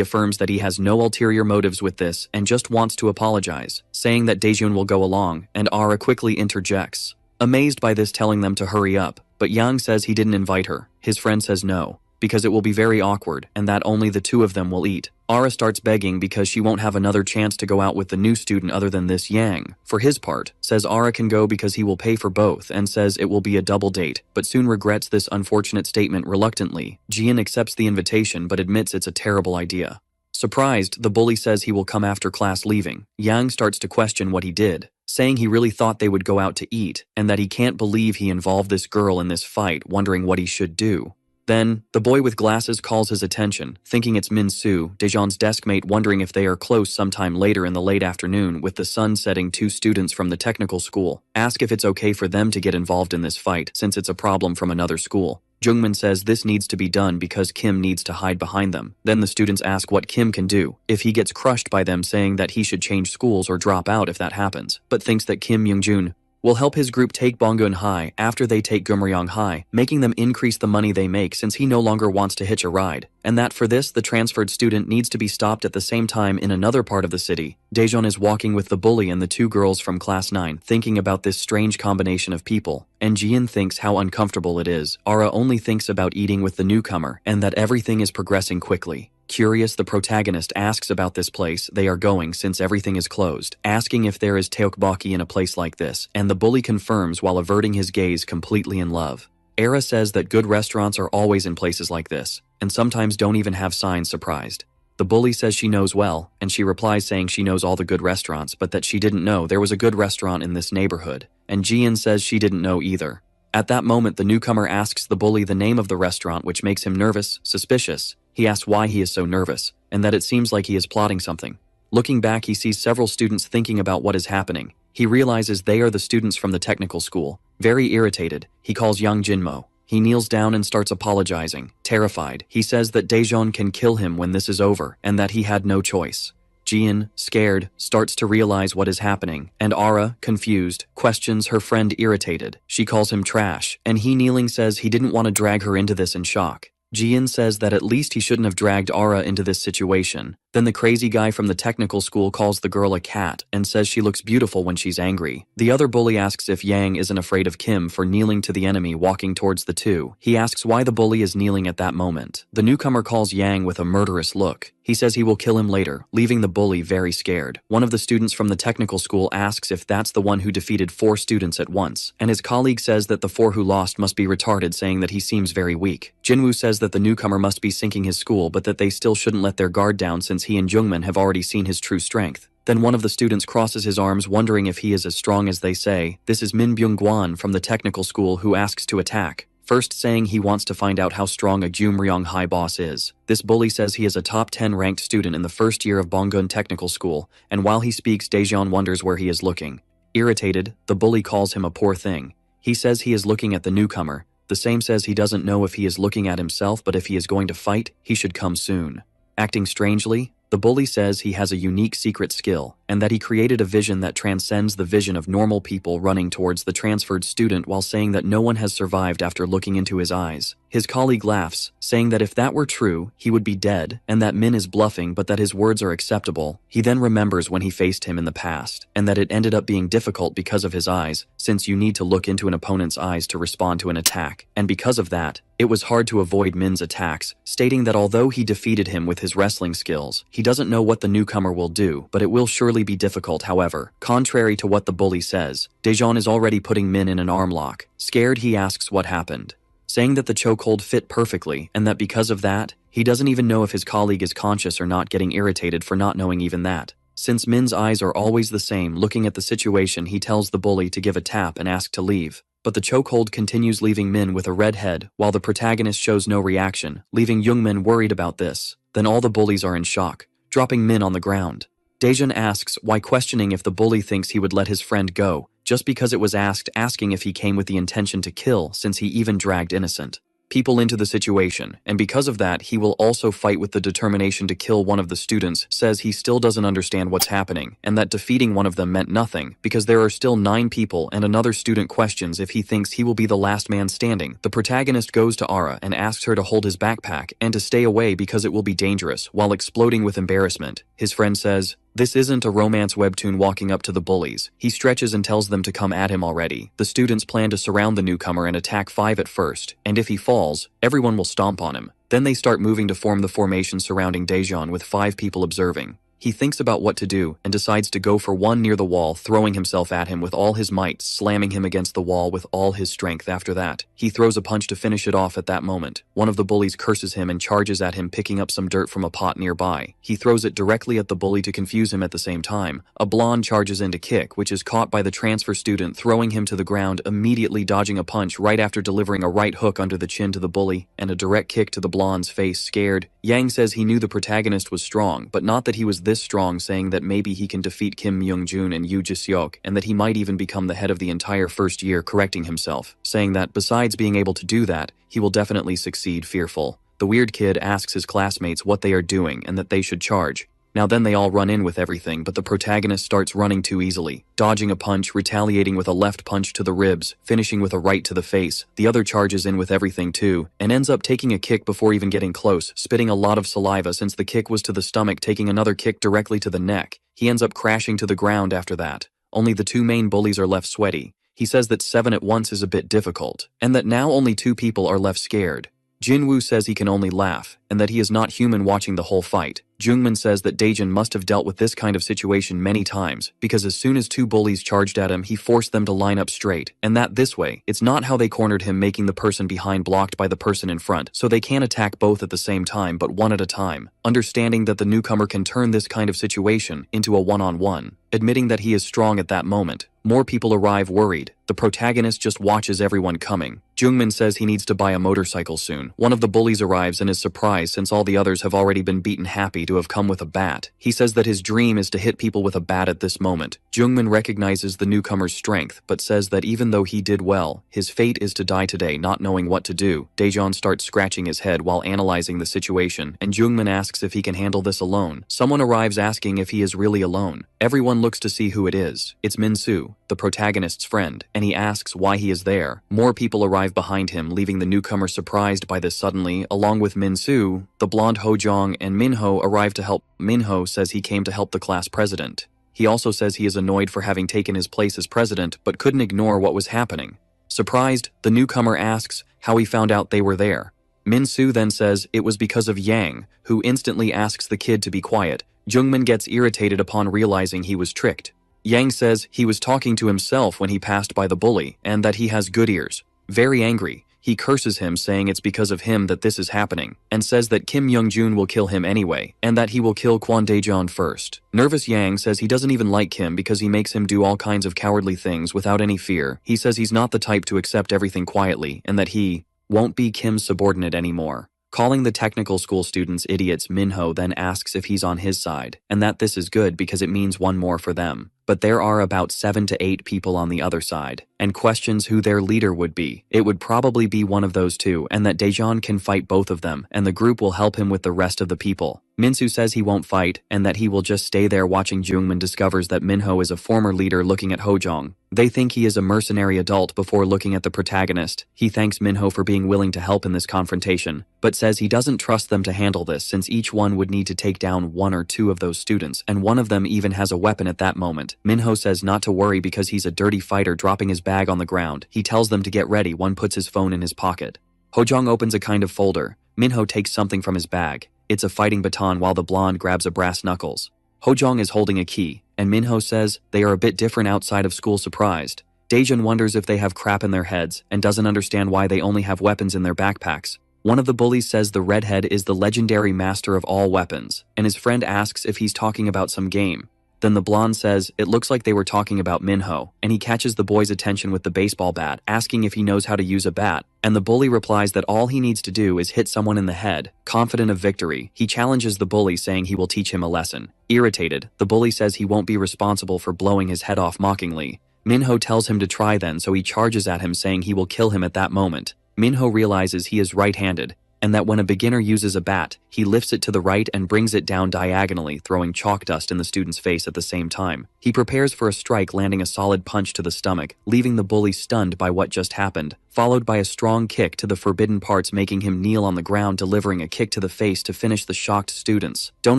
affirms that he has no ulterior motives with this and just wants to apologize, saying that Daejeon will go along, and Ara quickly interjects, amazed by this, telling them to hurry up, but Yang says he didn't invite her. His friend says no, because it will be very awkward and that only the 2 of them will eat. Ara starts begging because she won't have another chance to go out with the new student other than this Yang. For his part, says Ara can go because he will pay for both and says it will be a double date, but soon regrets this unfortunate statement reluctantly. Jian accepts the invitation but admits it's a terrible idea. Surprised, the bully says he will come after class leaving. Yang starts to question what he did, saying he really thought they would go out to eat, and that he can't believe he involved this girl in this fight, wondering what he should do. Then, the boy with glasses calls his attention, thinking it's Min Soo, Daejeon's deskmate, wondering if they are close sometime later in the late afternoon with the sun setting. 2 students from the technical school ask if it's okay for them to get involved in this fight since it's a problem from another school. Jungmin says this needs to be done because Kim needs to hide behind them. Then the students ask what Kim can do if he gets crushed by them, saying that he should change schools or drop out if that happens, but thinks that Kim Youngjun will help his group take Bonggun High after they take Gumryong High, making them increase the money they make since he no longer wants to hitch a ride, and that for this the transferred student needs to be stopped. At the same time, in another part of the city, Daejeon is walking with the bully and the 2 girls from class 9, thinking about this strange combination of people, and Jian thinks how uncomfortable it is. Ara only thinks about eating with the newcomer and that everything is progressing quickly. Curious, the protagonist asks about this place they are going since everything is closed, asking if there is tteokbokki in a place like this, and the bully confirms while averting his gaze, completely in love. Era says that good restaurants are always in places like this, and sometimes don't even have signs. Surprised, the bully says she knows well, and she replies saying she knows all the good restaurants but that she didn't know there was a good restaurant in this neighborhood, and Jian says she didn't know either. At that moment, the newcomer asks the bully the name of the restaurant, which makes him nervous, suspicious. He asks why he is so nervous, and that it seems like he is plotting something. Looking back, he sees several students thinking about what is happening. He realizes they are the students from the technical school. Very irritated, he calls Yang Jinmo. He kneels down and starts apologizing. Terrified, he says that Daejeon can kill him when this is over, and that he had no choice. Jian, scared, starts to realize what is happening, and Ara, confused, questions her friend. Irritated, she calls him trash, and he, kneeling, says he didn't want to drag her into this in shock. Jian says that at least he shouldn't have dragged Ara into this situation. Then the crazy guy from the technical school calls the girl a cat and says she looks beautiful when she's angry. The other bully asks if Yang isn't afraid of Kim for kneeling to the enemy walking towards the 2. He asks why the bully is kneeling at that moment. The newcomer calls Yang with a murderous look. He says he will kill him later, leaving the bully very scared. One of the students from the technical school asks if that's the one who defeated 4 students at once, and his colleague says that the 4 who lost must be retarded, saying that he seems very weak. Jinwoo says that the newcomer must be sinking his school, but that they still shouldn't let their guard down since he and Jungmin have already seen his true strength. Then one of the students crosses his arms, wondering if he is as strong as they say. This is Min Byung-gwan from the technical school, who asks to attack, first saying he wants to find out how strong a Gumryong High boss is. This bully says he is a top 10 ranked student in the first year of Bonggun Technical School, and while he speaks, Daejeon wonders where he is looking. Irritated, the bully calls him a poor thing. He says he is looking at the newcomer. The same says he doesn't know if he is looking at himself, but if he is going to fight, he should come soon. Acting strangely, the bully says he has a unique secret skill, and that he created a vision that transcends the vision of normal people, running towards the transferred student while saying that no one has survived after looking into his eyes. His colleague laughs, saying that if that were true, he would be dead, and that Min is bluffing but that his words are acceptable. He then remembers when he faced him in the past, and that it ended up being difficult because of his eyes, since you need to look into an opponent's eyes to respond to an attack, and because of that, it was hard to avoid Min's attacks, stating that although he defeated him with his wrestling skills, he doesn't know what the newcomer will do, but it will surely be difficult. However, contrary to what the bully says, Daejeon is already putting Min in an arm lock. Scared, he asks what happened. saying that the chokehold fit perfectly and that because of that, he doesn't even know if his colleague is conscious or not, getting irritated for not knowing even that. Since Min's eyes are always the same, looking at the situation, he tells the bully to give a tap and ask to leave. But the chokehold continues, leaving Min with a red head, while the protagonist shows no reaction, leaving Youngmin worried about this. Then all the bullies are in shock, dropping Min on the ground. Daejun asks why, questioning if the bully thinks he would let his friend go, just because it was asked, asking if he came with the intention to kill, since he even dragged innocent people into the situation, and because of that he will also fight with the determination to kill one of the students. Says he still doesn't understand what's happening, and that defeating one of them meant nothing, because there are still 9 people, and another student questions if he thinks he will be the last man standing. The protagonist goes to Ara and asks her to hold his backpack and to stay away because it will be dangerous, while exploding with embarrassment. His friend says, "This isn't a romance webtoon." Walking up to the bullies, he stretches and tells them to come at him already. The students plan to surround the newcomer and attack 5 at first, and if he falls, everyone will stomp on him. Then they start moving to form the formation surrounding Daejun with 5 people observing. He thinks about what to do and decides to go for one near the wall, throwing himself at him with all his might, slamming him against the wall with all his strength. After that, he throws a punch to finish it off. At that moment, one of the bullies curses him and charges at him, picking up some dirt from a pot nearby. He throws it directly at the bully to confuse him. At the same time, a blonde charges in to kick, which is caught by the transfer student, throwing him to the ground, immediately dodging a punch right after delivering a right hook under the chin to the bully and a direct kick to the blonde's face. Scared, Yang says he knew the protagonist was strong, but not that he was this strong, saying that maybe he can defeat Kim Myung-jun and Yoo Ji-seok, and that he might even become the head of the entire first year, correcting himself, saying that besides being able to do that, he will definitely succeed. Fearful, the weird kid asks his classmates what they are doing and that they should charge. Now then they all run in with everything, but the protagonist starts running too easily, dodging a punch, retaliating with a left punch to the ribs, finishing with a right to the face. The other charges in with everything too, and ends up taking a kick before even getting close, spitting a lot of saliva since the kick was to the stomach, taking another kick directly to the neck. He ends up crashing to the ground after that. Only the 2 main bullies are left sweaty. He says that 7 at once is a bit difficult, and that now only 2 people are left scared. Jinwoo says he can only laugh, and that he is not human watching the whole fight. Jungmin says that Daejun must have dealt with this kind of situation many times, because as soon as 2 bullies charged at him, he forced them to line up straight, and that this way, it's not how they cornered him, making the person behind blocked by the person in front, so they can't attack both at the same time but one at a time. Understanding that the newcomer can turn this kind of situation into a one-on-one, admitting that he is strong at that moment, more people arrive worried. The protagonist just watches everyone coming. Jungmin says he needs to buy a motorcycle soon. One of the bullies arrives and is surprised since all the others have already been beaten, happy to have come with a bat. He says that his dream is to hit people with a bat at this moment. Jungmin recognizes the newcomer's strength, but says that even though he did well, his fate is to die today. Not knowing what to do, Daejun starts scratching his head while analyzing the situation, and Jungmin asks if he can handle this alone. Someone arrives asking if he is really alone. Everyone looks to see who it is. It's Min-soo, the protagonist's friend, and he asks why he is there. More people arrive behind him, leaving the newcomer surprised by this. Suddenly, along with Min-soo, the blonde Ho-jong and Min-ho arrive to help. Min-ho says he came to help the class president. He also says he is annoyed for having taken his place as president, but couldn't ignore what was happening. Surprised, the newcomer asks how he found out they were there. Min-soo then says it was because of Yang, who instantly asks the kid to be quiet. Jungmin gets irritated upon realizing he was tricked. Yang says he was talking to himself when he passed by the bully, and that he has good ears. Very angry, he curses him, saying it's because of him that this is happening, and says that Kim Young-jun will kill him anyway, and that he will kill Kwon Daejun first. Nervous Yang says he doesn't even like Kim because he makes him do all kinds of cowardly things without any fear. He says he's not the type to accept everything quietly, and that he won't be Kim's subordinate anymore. Calling the technical school students idiots, Min-ho then asks if he's on his side, and that this is good because it means one more for them. But there are about 7 to 8 people on the other side, and questions who their leader would be. It would probably be one of those 2, and that Daejun can fight both of them, and the group will help him with the rest of the people. Min-soo says he won't fight, and that he will just stay there watching. Jungmin discovers that Min-ho is a former leader, looking at Ho-jong. They think he is a mercenary adult before looking at the protagonist. He thanks Min-ho for being willing to help in this confrontation, but says he doesn't trust them to handle this since each one would need to take down 1 or 2 of those students, and one of them even has a weapon at that moment. Min-ho says not to worry because he's a dirty fighter, dropping his bag on the ground. He tells them to get ready. One puts his phone in his pocket. Ho-jong opens a kind of folder. Min-ho takes something from his bag. It's a fighting baton while the blonde grabs a brass knuckles. Ho-jong is holding a key, and Min-ho says they are a bit different outside of school. Surprised, Daejun wonders if they have crap in their heads and doesn't understand why they only have weapons in their backpacks. One of the bullies says the redhead is the legendary master of all weapons, and his friend asks if he's talking about some game. Then the blonde says it looks like they were talking about Minho, and he catches the boy's attention with the baseball bat, asking if he knows how to use a bat, and the bully replies that all he needs to do is hit someone in the head. Confident of victory, he challenges the bully, saying he will teach him a lesson. Irritated, the bully says he won't be responsible for blowing his head off mockingly. Minho tells him to try then, so he charges at him, saying he will kill him at that moment. Minho realizes he is right-handed, and that when a beginner uses a bat, he lifts it to the right and brings it down diagonally, throwing chalk dust in the student's face at the same time. He prepares for a strike, landing a solid punch to the stomach, leaving the bully stunned by what just happened, followed by a strong kick to the forbidden parts, making him kneel on the ground, delivering a kick to the face to finish the shocked students. Don't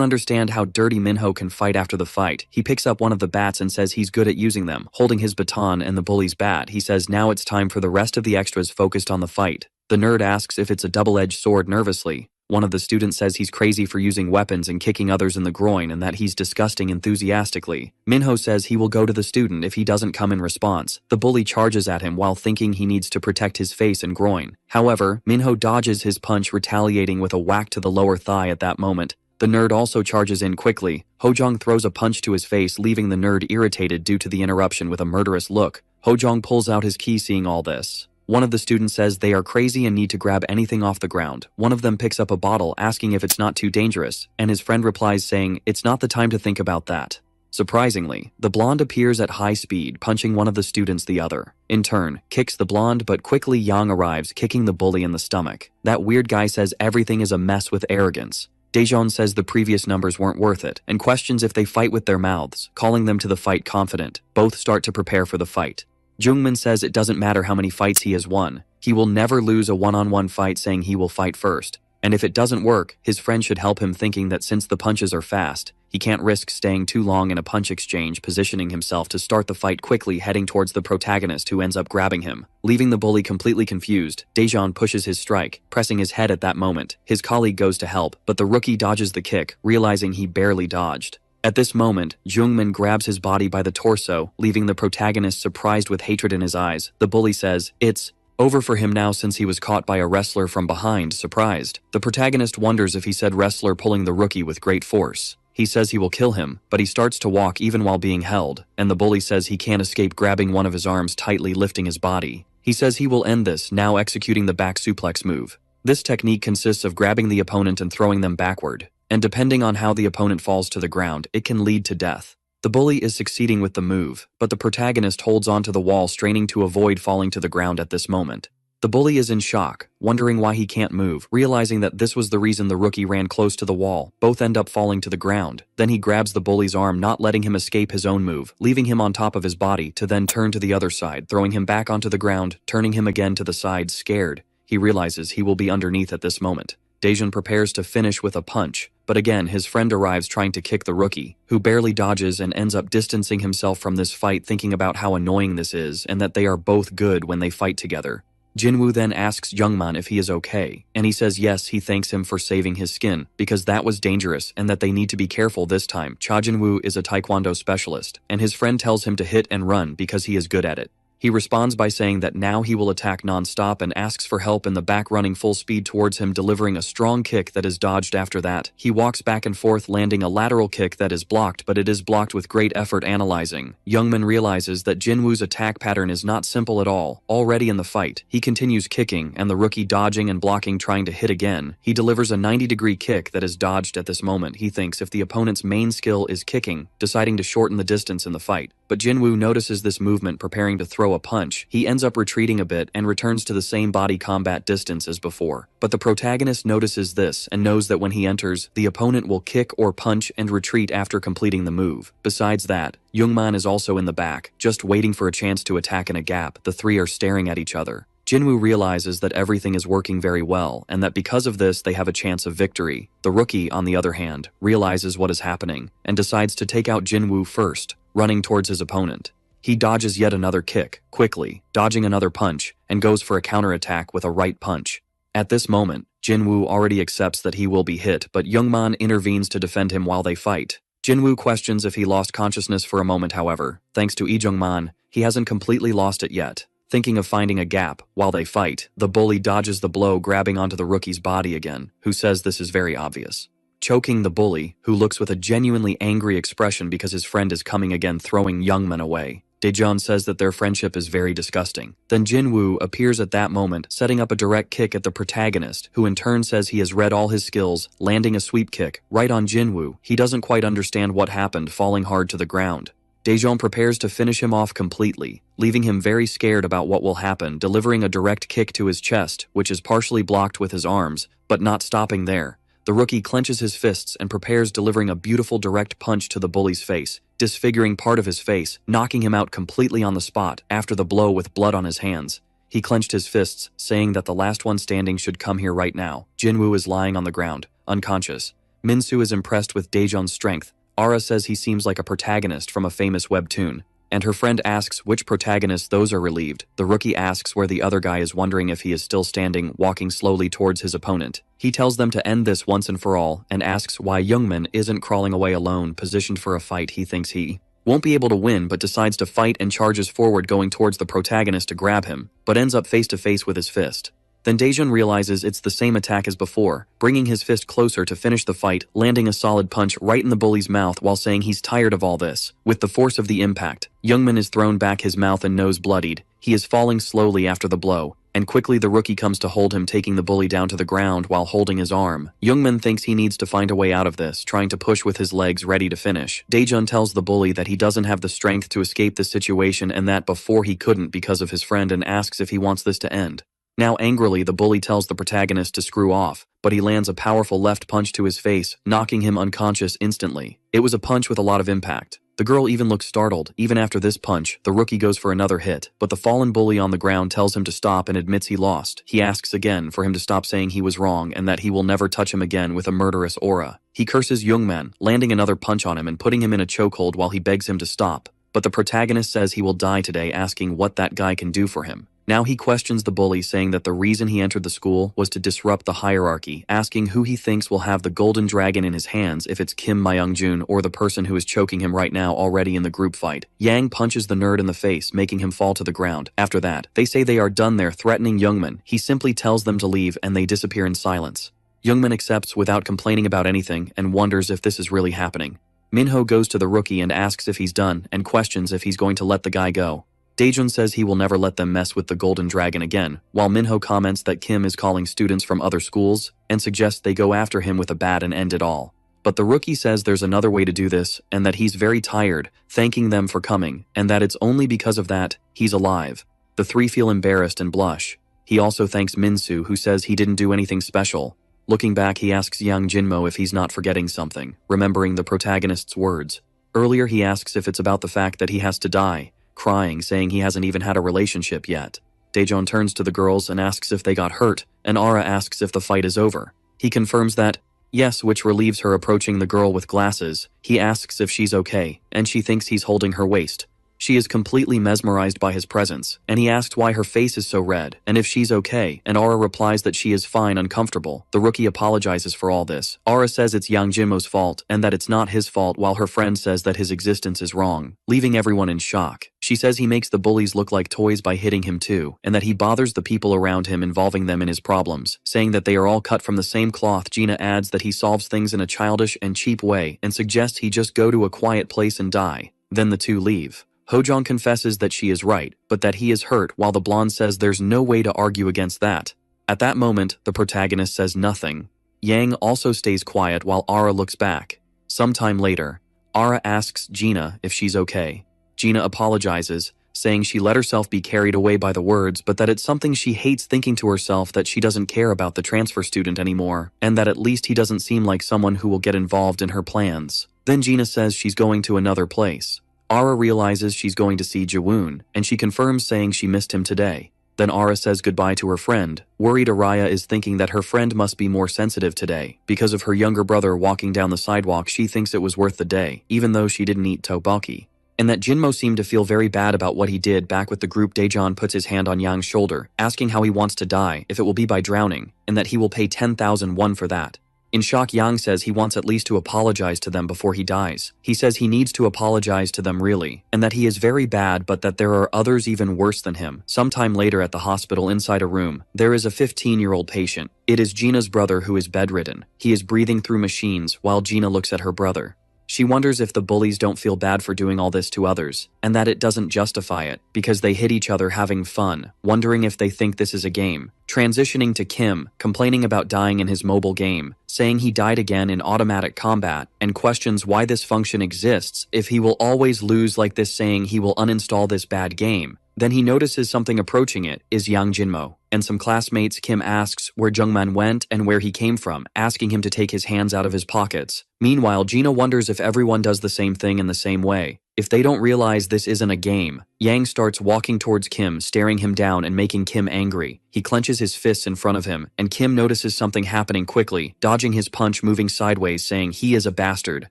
understand how dirty Minho can fight after the fight. He picks up one of the bats and says he's good at using them. Holding his baton and the bully's bat, he says now it's time for the rest of the extras focused on the fight. The nerd asks if it's a double-edged sword nervously. One of the students says he's crazy for using weapons and kicking others in the groin, and that he's disgusting enthusiastically. Minho says he will go to the student if he doesn't come in response. The bully charges at him while thinking he needs to protect his face and groin. However, Minho dodges his punch, retaliating with a whack to the lower thigh at that moment. The nerd also charges in quickly. Hojong throws a punch to his face, leaving the nerd irritated due to the interruption with a murderous look. Hojong pulls out his key, seeing all this. One of the students says they are crazy and need to grab anything off the ground. One of them picks up a bottle, asking if it's not too dangerous, and his friend replies saying, "It's not the time to think about that." Surprisingly, the blonde appears at high speed, punching one of the students. The other, in turn, kicks the blonde, but quickly Yang arrives, kicking the bully in the stomach. That weird guy says everything is a mess with arrogance. Daejeon says the previous numbers weren't worth it, and questions if they fight with their mouths, calling them to the fight confident. Both start to prepare for the fight. Jungmin says it doesn't matter how many fights he has won. He will never lose a one-on-one fight, saying he will fight first. And if it doesn't work, his friend should help him, thinking that since the punches are fast, he can't risk staying too long in a punch exchange, positioning himself to start the fight quickly, heading towards the protagonist, who ends up grabbing him. Leaving the bully completely confused, Daejeon pushes his strike, pressing his head at that moment. His colleague goes to help, but the rookie dodges the kick, realizing he barely dodged. At this moment, Jungmin grabs his body by the torso, leaving the protagonist surprised with hatred in his eyes. The bully says, "It's over for him now since he was caught by a wrestler from behind," surprised. The protagonist wonders if he said wrestler, pulling the rookie with great force. He says he will kill him, but he starts to walk even while being held, and the bully says he can't escape, grabbing one of his arms tightly, lifting his body. He says he will end this, now executing the back suplex move. This technique consists of grabbing the opponent and throwing them backward, and depending on how the opponent falls to the ground, it can lead to death. The bully is succeeding with the move, but the protagonist holds onto the wall, straining to avoid falling to the ground at this moment. The bully is in shock, wondering why he can't move, realizing that this was the reason the rookie ran close to the wall. Both end up falling to the ground. Then he grabs the bully's arm, not letting him escape his own move, leaving him on top of his body, to then turn to the other side, throwing him back onto the ground, turning him again to the side. Scared, he realizes he will be underneath at this moment. Daejeon prepares to finish with a punch, but again his friend arrives, trying to kick the rookie, who barely dodges and ends up distancing himself from this fight, thinking about how annoying this is and that they are both good when they fight together. Jinwoo then asks Youngman if he is okay, and he says yes. He thanks him for saving his skin, because that was dangerous and that they need to be careful this time. Cha Jinwoo is a taekwondo specialist, and his friend tells him to hit and run because he is good at it. He responds by saying that now he will attack non-stop and asks for help in the back, running full speed towards him, delivering a strong kick that is dodged. After that, he walks back and forth, landing a lateral kick that is blocked, but it is blocked with great effort. Analyzing, Youngman realizes that Jinwoo's attack pattern is not simple at all. Already in the fight, he continues kicking, and the rookie dodging and blocking, trying to hit again. He delivers a 90-degree kick that is dodged. At this moment, he thinks if the opponent's main skill is kicking, deciding to shorten the distance in the fight. But Jinwoo notices this movement, preparing to throw a punch. He ends up retreating a bit and returns to the same body combat distance as before. But the protagonist notices this and knows that when he enters, the opponent will kick or punch and retreat after completing the move. Besides that, Youngman is also in the back, just waiting for a chance to attack in a gap. The three are staring at each other. Jinwoo realizes that everything is working very well, and that because of this they have a chance of victory. The rookie, on the other hand, realizes what is happening, and decides to take out Jinwoo first, running towards his opponent. He dodges yet another kick, quickly, dodging another punch, and goes for a counterattack with a right punch. At this moment, Jinwoo already accepts that he will be hit, but Youngman intervenes to defend him while they fight. Jinwoo questions if he lost consciousness for a moment. However, thanks to Lee Jungman, He hasn't completely lost it yet. Thinking of finding a gap while they fight, the bully dodges the blow, grabbing onto the rookie's body again, who says this is very obvious. Choking the bully, who looks with a genuinely angry expression because his friend is coming again, throwing Youngman away. Daejeon says that their friendship is very disgusting. Then Jinwoo appears at that moment, setting up a direct kick at the protagonist, who in turn says he has read all his skills, landing a sweep kick right on Jinwoo. He doesn't quite understand what happened, falling hard to the ground. Daejeon prepares to finish him off completely, leaving him very scared about what will happen, delivering a direct kick to his chest, which is partially blocked with his arms, but not stopping there. The rookie clenches his fists and prepares, delivering a beautiful direct punch to the bully's face, disfiguring part of his face, knocking him out completely on the spot after the blow with blood on his hands. He clenched his fists, saying that the last one standing should come here right now. Jinwoo is lying on the ground, unconscious. Minsu is impressed with Daejeon's strength. Ara says he seems like a protagonist from a famous webtoon, and her friend asks which protagonist those are. Relieved, the rookie asks where the other guy is, wondering if he is still standing, walking slowly towards his opponent. He tells them to end this once and for all, and asks why Youngman isn't crawling away alone, positioned for a fight he thinks he won't be able to win, but decides to fight and charges forward, going towards the protagonist to grab him, but ends up face to face with his fist. Then Daejeon realizes it's the same attack as before, bringing his fist closer to finish the fight, landing a solid punch right in the bully's mouth while saying he's tired of all this. With the force of the impact, Youngman is thrown back, his mouth and nose bloodied. He is falling slowly after the blow, and quickly the rookie comes to hold him, taking the bully down to the ground while holding his arm. Youngman thinks he needs to find a way out of this, trying to push with his legs ready to finish. Daejeon tells the bully that he doesn't have the strength to escape this situation, and that before he couldn't because of his friend, and asks if he wants this to end. Now angrily, the bully tells the protagonist to screw off, but he lands a powerful left punch to his face, knocking him unconscious instantly. It was a punch with a lot of impact. The girl even looks startled. Even after this punch, the rookie goes for another hit, but the fallen bully on the ground tells him to stop and admits he lost. He asks again for him to stop, saying he was wrong and that he will never touch him again with a murderous aura. He curses Youngman, landing another punch on him and putting him in a chokehold while he begs him to stop. But the protagonist says he will die today, asking what that guy can do for him. Now he questions the bully, saying that the reason he entered the school was to disrupt the hierarchy, asking who he thinks will have the golden dragon in his hands, if it's Kim Myungjun or the person who is choking him right now already in the group fight. Yang punches the nerd in the face, making him fall to the ground. After that, they say they are done there, threatening Youngman. He simply tells them to leave and they disappear in silence. Youngman accepts without complaining about anything and wonders if this is really happening. Minho goes to the rookie and asks if he's done and questions if he's going to let the guy go. Daejeon says he will never let them mess with the golden dragon again, while Minho comments that Kim is calling students from other schools and suggests they go after him with a bat and end it all. But the rookie says there's another way to do this and that he's very tired, thanking them for coming, and that it's only because of that he's alive. The three feel embarrassed and blush. He also thanks Minsu, who says he didn't do anything special. Looking back, he asks Yang Jinmo if he's not forgetting something, remembering the protagonist's words. Earlier he asks if it's about the fact that he has to die, crying, saying he hasn't even had a relationship yet. Daejeon turns to the girls and asks if they got hurt, and Ara asks if the fight is over. He confirms that yes, which relieves her. Approaching the girl with glasses, he asks if she's okay, and she thinks he's holding her waist. She is completely mesmerized by his presence, and he asks why her face is so red, and if she's okay, and Ara replies that she is fine, uncomfortable. The rookie apologizes for all this. Ara says it's Yang Jinmo's fault, and that it's not his fault, while her friend says that his existence is wrong, leaving everyone in shock. She says he makes the bullies look like toys by hitting him too, and that he bothers the people around him, involving them in his problems, saying that they are all cut from the same cloth. Gina adds that he solves things in a childish and cheap way, and suggests he just go to a quiet place and die. Then the two leave. Hojong confesses that she is right, but that he is hurt, while the blonde says there's no way to argue against that. At that moment, the protagonist says nothing. Yang also stays quiet while Ara looks back. Sometime later, Ara asks Gina if she's okay. Gina apologizes, saying she let herself be carried away by the words, but that it's something she hates, thinking to herself that she doesn't care about the transfer student anymore, and that at least he doesn't seem like someone who will get involved in her plans. Then Gina says she's going to another place. Ara realizes she's going to see Jawoon, and she confirms, saying she missed him today. Then Ara says goodbye to her friend. Worried, Araya is thinking that her friend must be more sensitive today. Because of her younger brother walking down the sidewalk, she thinks it was worth the day, even though she didn't eat tteokbokki. And that Jinmo seemed to feel very bad about what he did back with the group. Daejeon puts his hand on Yang's shoulder, asking how he wants to die, if it will be by drowning, and that he will pay 10,000 won for that. In shock, Yang says he wants at least to apologize to them before he dies. He says he needs to apologize to them really, and that he is very bad but that there are others even worse than him. Sometime later at the hospital inside a room, there is a 15-year-old patient. It is Gina's brother who is bedridden. He is breathing through machines while Gina looks at her brother. She wonders if the bullies don't feel bad for doing all this to others, and that it doesn't justify it, because they hit each other having fun, wondering if they think this is a game. Transitioning to Kim, complaining about dying in his mobile game, saying he died again in automatic combat, and questions why this function exists if he will always lose like this, saying he will uninstall this bad game. Then he notices something approaching it is Yang Jinmo, and some classmates. Kim asks where Jungman went and where he came from, asking him to take his hands out of his pockets. Meanwhile, Gina wonders if everyone does the same thing in the same way. If they don't realize this isn't a game. Yang starts walking towards Kim, staring him down and making Kim angry. He clenches his fists in front of him, and Kim notices something happening quickly, dodging his punch, moving sideways, saying he is a bastard.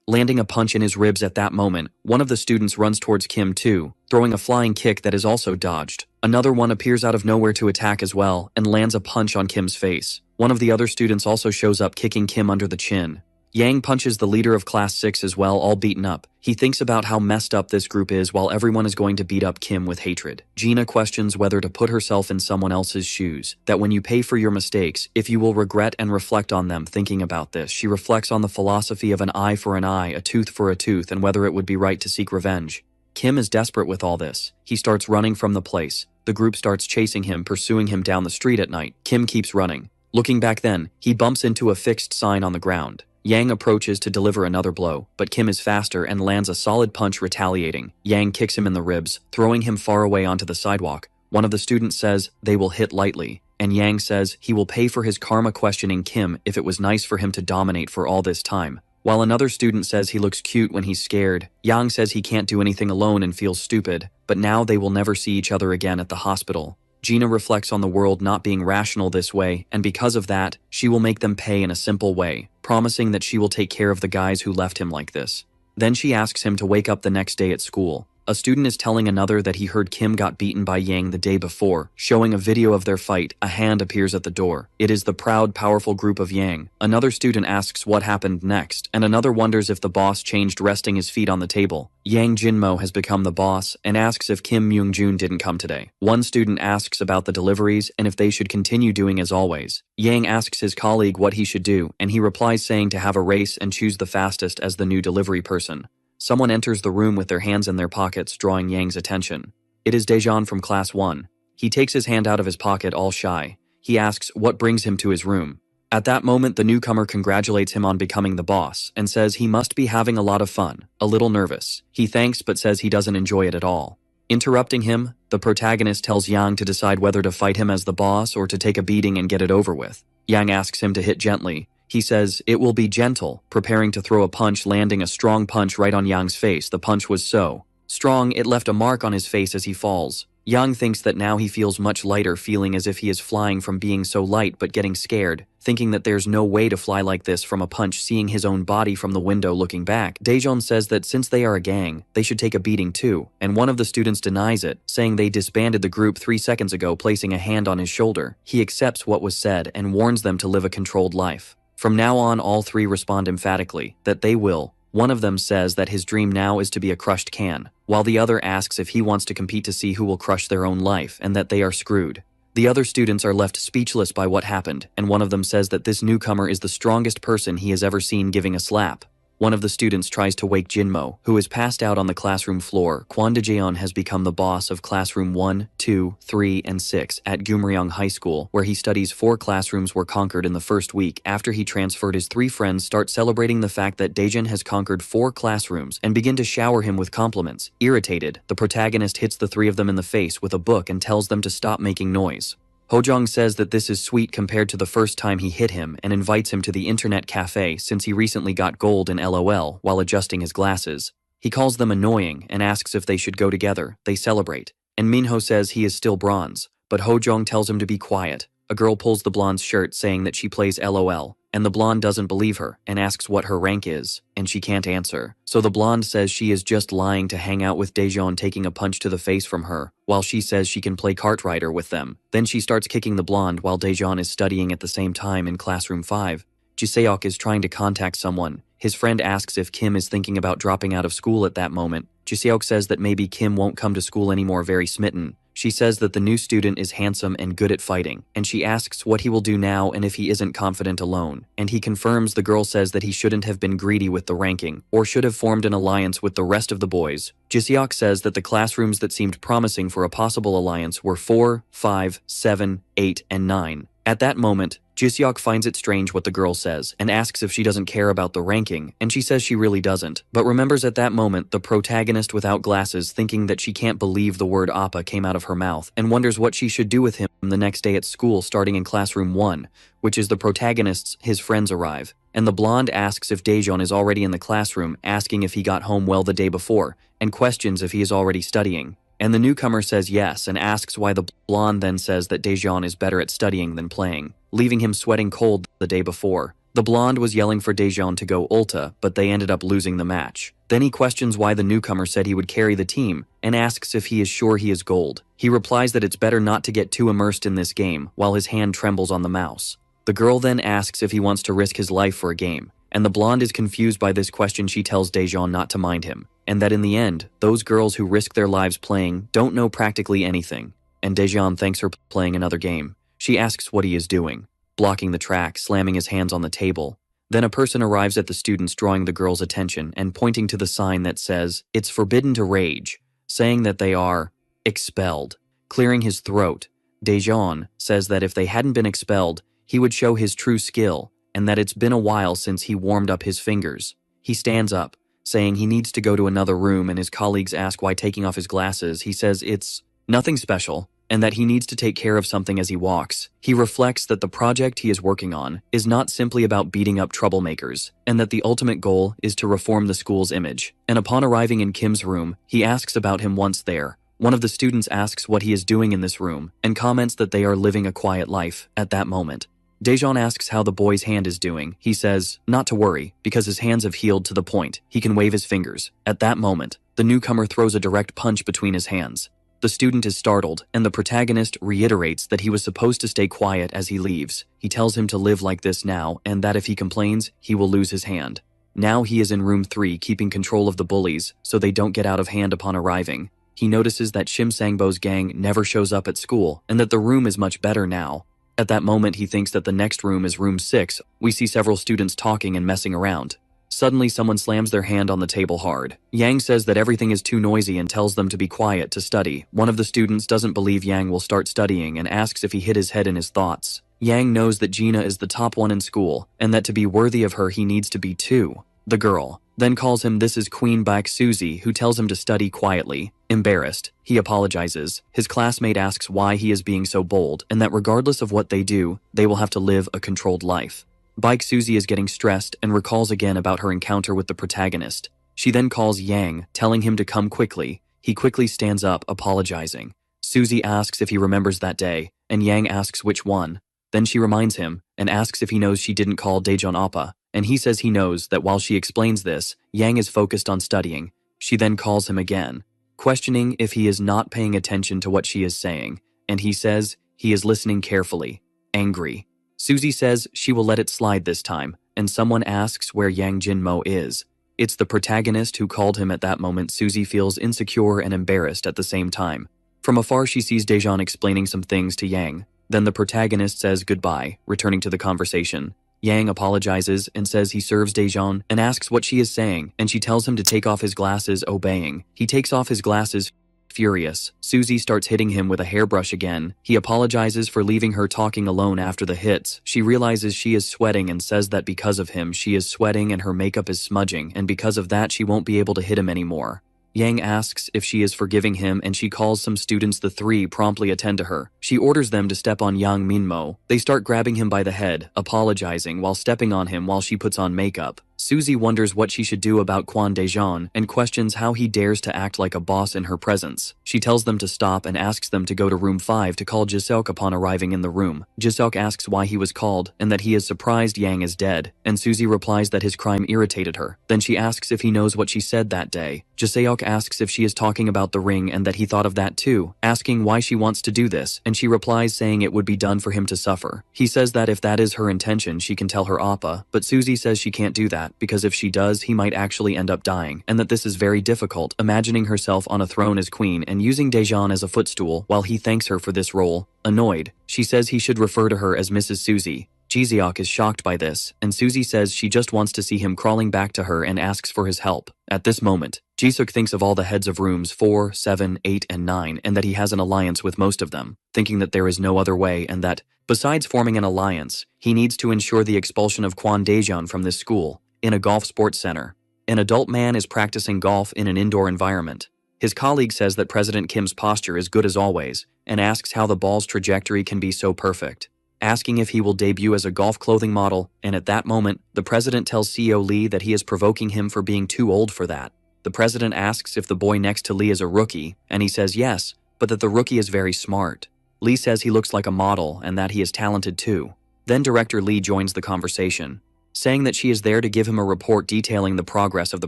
Landing a punch in his ribs at that moment, one of the students runs towards Kim too, throwing a flying kick that is also dodged. Another one appears out of nowhere to attack as well, and lands a punch on Kim's face. One of the other students also shows up, kicking Kim under the chin. Yang punches the leader of Class 6 as well, all beaten up. He thinks about how messed up this group is while everyone is going to beat up Kim with hatred. Gina questions whether to put herself in someone else's shoes, that when you pay for your mistakes, if you will regret and reflect on them. Thinking about this, she reflects on the philosophy of an eye for an eye, a tooth for a tooth, and whether it would be right to seek revenge. Kim is desperate with all this. He starts running from the place. The group starts chasing him, pursuing him down the street at night. Kim keeps running. Looking back then, he bumps into a fixed sign on the ground. Yang approaches to deliver another blow, but Kim is faster and lands a solid punch, retaliating. Yang kicks him in the ribs, throwing him far away onto the sidewalk. One of the students says they will hit lightly, and Yang says he will pay for his karma, questioning Kim if it was nice for him to dominate for all this time. While another student says he looks cute when he's scared, Yang says he can't do anything alone and feels stupid, but now they will never see each other again at the hospital. Gina reflects on the world not being rational this way, and because of that, she will make them pay in a simple way, promising that she will take care of the guys who left him like this. Then she asks him to wake up the next day at school. A student is telling another that he heard Kim got beaten by Yang the day before. Showing a video of their fight, a hand appears at the door. It is the proud, powerful group of Yang. Another student asks what happened next, and another wonders if the boss changed, resting his feet on the table. Yang Jinmo has become the boss and asks if Kim Myung-jun didn't come today. One student asks about the deliveries and if they should continue doing as always. Yang asks his colleague what he should do, and he replies saying to have a race and choose the fastest as the new delivery person. Someone enters the room with their hands in their pockets, drawing Yang's attention. It is Daejeon from Class 1. He takes his hand out of his pocket, all shy. He asks what brings him to his room. At that moment, the newcomer congratulates him on becoming the boss and says he must be having a lot of fun, a little nervous. He thanks but says he doesn't enjoy it at all. Interrupting him, the protagonist tells Yang to decide whether to fight him as the boss or to take a beating and get it over with. Yang asks him to hit gently. He says it will be gentle, preparing to throw a punch, landing a strong punch right on Yang's face. The punch was so strong it left a mark on his face as he falls. Yang thinks that now he feels much lighter, feeling as if he is flying from being so light, but getting scared, thinking that there's no way to fly like this from a punch, seeing his own body from the window looking back. Daejeon says that since they are a gang, they should take a beating too, and one of the students denies it, saying they disbanded the group 3 seconds ago, placing a hand on his shoulder. He accepts what was said and warns them to live a controlled life. From now on, all three respond emphatically that they will. One of them says that his dream now is to be a crushed can, while the other asks if he wants to compete to see who will crush their own life, and that they are screwed. The other students are left speechless by what happened, and one of them says that this newcomer is the strongest person he has ever seen, giving a slap. One of the students tries to wake Jinmo, who is passed out on the classroom floor. Kwon Daejeon has become the boss of classroom 1, 2, 3, and 6 at Gumryong High School, where he studies. 4 classrooms were conquered in the first week after he transferred. His 3 friends start celebrating the fact that Daejeon has conquered 4 classrooms and begin to shower him with compliments. Irritated, the protagonist hits the 3 of them in the face with a book and tells them to stop making noise. Hojong says that this is sweet compared to the first time he hit him and invites him to the internet cafe since he recently got gold in LOL while adjusting his glasses. He calls them annoying and asks if they should go together. They celebrate, and Minho says he is still bronze, but Hojong tells him to be quiet. A girl pulls the blonde's shirt saying that she plays LOL, and the blonde doesn't believe her and asks what her rank is, and she can't answer. So the blonde says she is just lying to hang out with Daejeon, taking a punch to the face from her, while she says she can play kart rider with them. Then she starts kicking the blonde while Daejeon is studying at the same time in classroom 5. Jiseok is trying to contact someone. His friend asks if Kim is thinking about dropping out of school at that moment. Jiseok says that maybe Kim won't come to school anymore, very smitten. She says that the new student is handsome and good at fighting, and she asks what he will do now and if he isn't confident alone. And he confirms the girl says that he shouldn't have been greedy with the ranking, or should have formed an alliance with the rest of the boys. Jiseok says that the classrooms that seemed promising for a possible alliance were 4, 5, 7, 8, and 9. At that moment, Jiseok finds it strange what the girl says and asks if she doesn't care about the ranking, and she says she really doesn't, but remembers at that moment the protagonist without glasses thinking that she can't believe the word appa came out of her mouth and wonders what she should do with him the next day at school starting in classroom 1, which is the protagonist's his friends arrive. And the blonde asks if Daejeon is already in the classroom, asking if he got home well the day before, and questions if he is already studying. And the newcomer says yes and asks why. The blonde then says that Daejeon is better at studying than playing, leaving him sweating cold the day before. The blonde was yelling for Daejeon to go ulta, but they ended up losing the match. Then he questions why the newcomer said he would carry the team, and asks if he is sure he is gold. He replies that it's better not to get too immersed in this game, while his hand trembles on the mouse. The girl then asks if he wants to risk his life for a game, and the blonde is confused by this question. She tells Daejeon not to mind him, and that in the end, those girls who risk their lives playing don't know practically anything. And Daejeon thanks her playing another game. She asks what he is doing, blocking the track, slamming his hands on the table. Then a person arrives at the students, drawing the girls' attention and pointing to the sign that says, "It's forbidden to rage," saying that they are expelled. Clearing his throat, Daejeon says that if they hadn't been expelled, he would show his true skill, and that it's been a while since he warmed up his fingers. He stands up, saying he needs to go to another room, and his colleagues ask why taking off his glasses. He says it's nothing special, and that he needs to take care of something as he walks. He reflects that the project he is working on is not simply about beating up troublemakers, and that the ultimate goal is to reform the school's image. And upon arriving in Kim's room, he asks about him once there. One of the students asks what he is doing in this room, and comments that they are living a quiet life at that moment. Daejeon asks how the boy's hand is doing. He says not to worry, because his hands have healed to the point he can wave his fingers. At that moment, the newcomer throws a direct punch between his hands. The student is startled, and the protagonist reiterates that he was supposed to stay quiet as he leaves. He tells him to live like this now, and that if he complains, he will lose his hand. Now he is in room 3, keeping control of the bullies so they don't get out of hand upon arriving. He notices that Shim Sangbo's gang never shows up at school, and that the room is much better now. At that moment, he thinks that the next room is room 6. We see several students talking and messing around. Suddenly, someone slams their hand on the table hard. Yang says that everything is too noisy and tells them to be quiet to study. One of the students doesn't believe Yang will start studying and asks if he hit his head in his thoughts. Yang knows that Gina is the top one in school, and that to be worthy of her he needs to be 2. The girl then calls him this is Queen Baek Suzy, who tells him to study quietly. Embarrassed, he apologizes. His classmate asks why he is being so bold, and that regardless of what they do, they will have to live a controlled life. Baek Suzy is getting stressed and recalls again about her encounter with the protagonist. She then calls Yang, telling him to come quickly. He quickly stands up, apologizing. Suzy asks if he remembers that day, and Yang asks which one. Then she reminds him, and asks if he knows she didn't call Daejeon Appa, and he says he knows that while she explains this, Yang is focused on studying. She then calls him again, questioning if he is not paying attention to what she is saying, and he says he is listening carefully, angry. Suzy says she will let it slide this time, and someone asks where Yang Jinmo is. It's the protagonist who called him at that moment. Suzy feels insecure and embarrassed at the same time. From afar, she sees Daejeon explaining some things to Yang. Then the protagonist says goodbye, returning to the conversation. Yang apologizes and says he serves Daejeon and asks what she is saying, and she tells him to take off his glasses, obeying. He takes off his glasses, furious. Suzy starts hitting him with a hairbrush again. He apologizes for leaving her talking alone after the hits. She realizes she is sweating and says that because of him she is sweating and her makeup is smudging, and because of that she won't be able to hit him anymore. Yang asks if she is forgiving him, and she calls some students. The 3 promptly attend to her. She orders them to step on Yang Minmo. They start grabbing him by the head, apologizing while stepping on him while she puts on makeup. Suzy wonders what she should do about Kwon Daejeon and questions how he dares to act like a boss in her presence. She tells them to stop and asks them to go to room 5 to call Jiseok upon arriving in the room. Jiseok asks why he was called and that he is surprised Yang is dead, and Suzy replies that his crime irritated her. Then she asks if he knows what she said that day. Jiseok asks if she is talking about the ring and that he thought of that too, asking why she wants to do this, and she replies saying it would be done for him to suffer. He says that if that is her intention she can tell her appa, but Suzy says she can't do that because if she does he might actually end up dying, and that this is very difficult, imagining herself on a throne as queen and using Daejeon as a footstool while he thanks her for this role. Annoyed, she says he should refer to her as Mrs. Suzy. Jiseok is shocked by this, and Suzy says she just wants to see him crawling back to her and asks for his help. At this moment, Jiseok thinks of all the heads of rooms 4, 7, 8, and 9 and that he has an alliance with most of them, thinking that there is no other way and that, besides forming an alliance, he needs to ensure the expulsion of Kwon Daejeon from this school. In a golf sports center, an adult man is practicing golf in an indoor environment. His colleague says that President Kim's posture is good as always and asks how the ball's trajectory can be so perfect, asking if he will debut as a golf clothing model, and at that moment, the president tells CEO Lee that he is provoking him for being too old for that. The president asks if the boy next to Lee is a rookie, and he says yes, but that the rookie is very smart. Lee says he looks like a model and that he is talented too. Then director Lee joins the conversation, saying that she is there to give him a report detailing the progress of the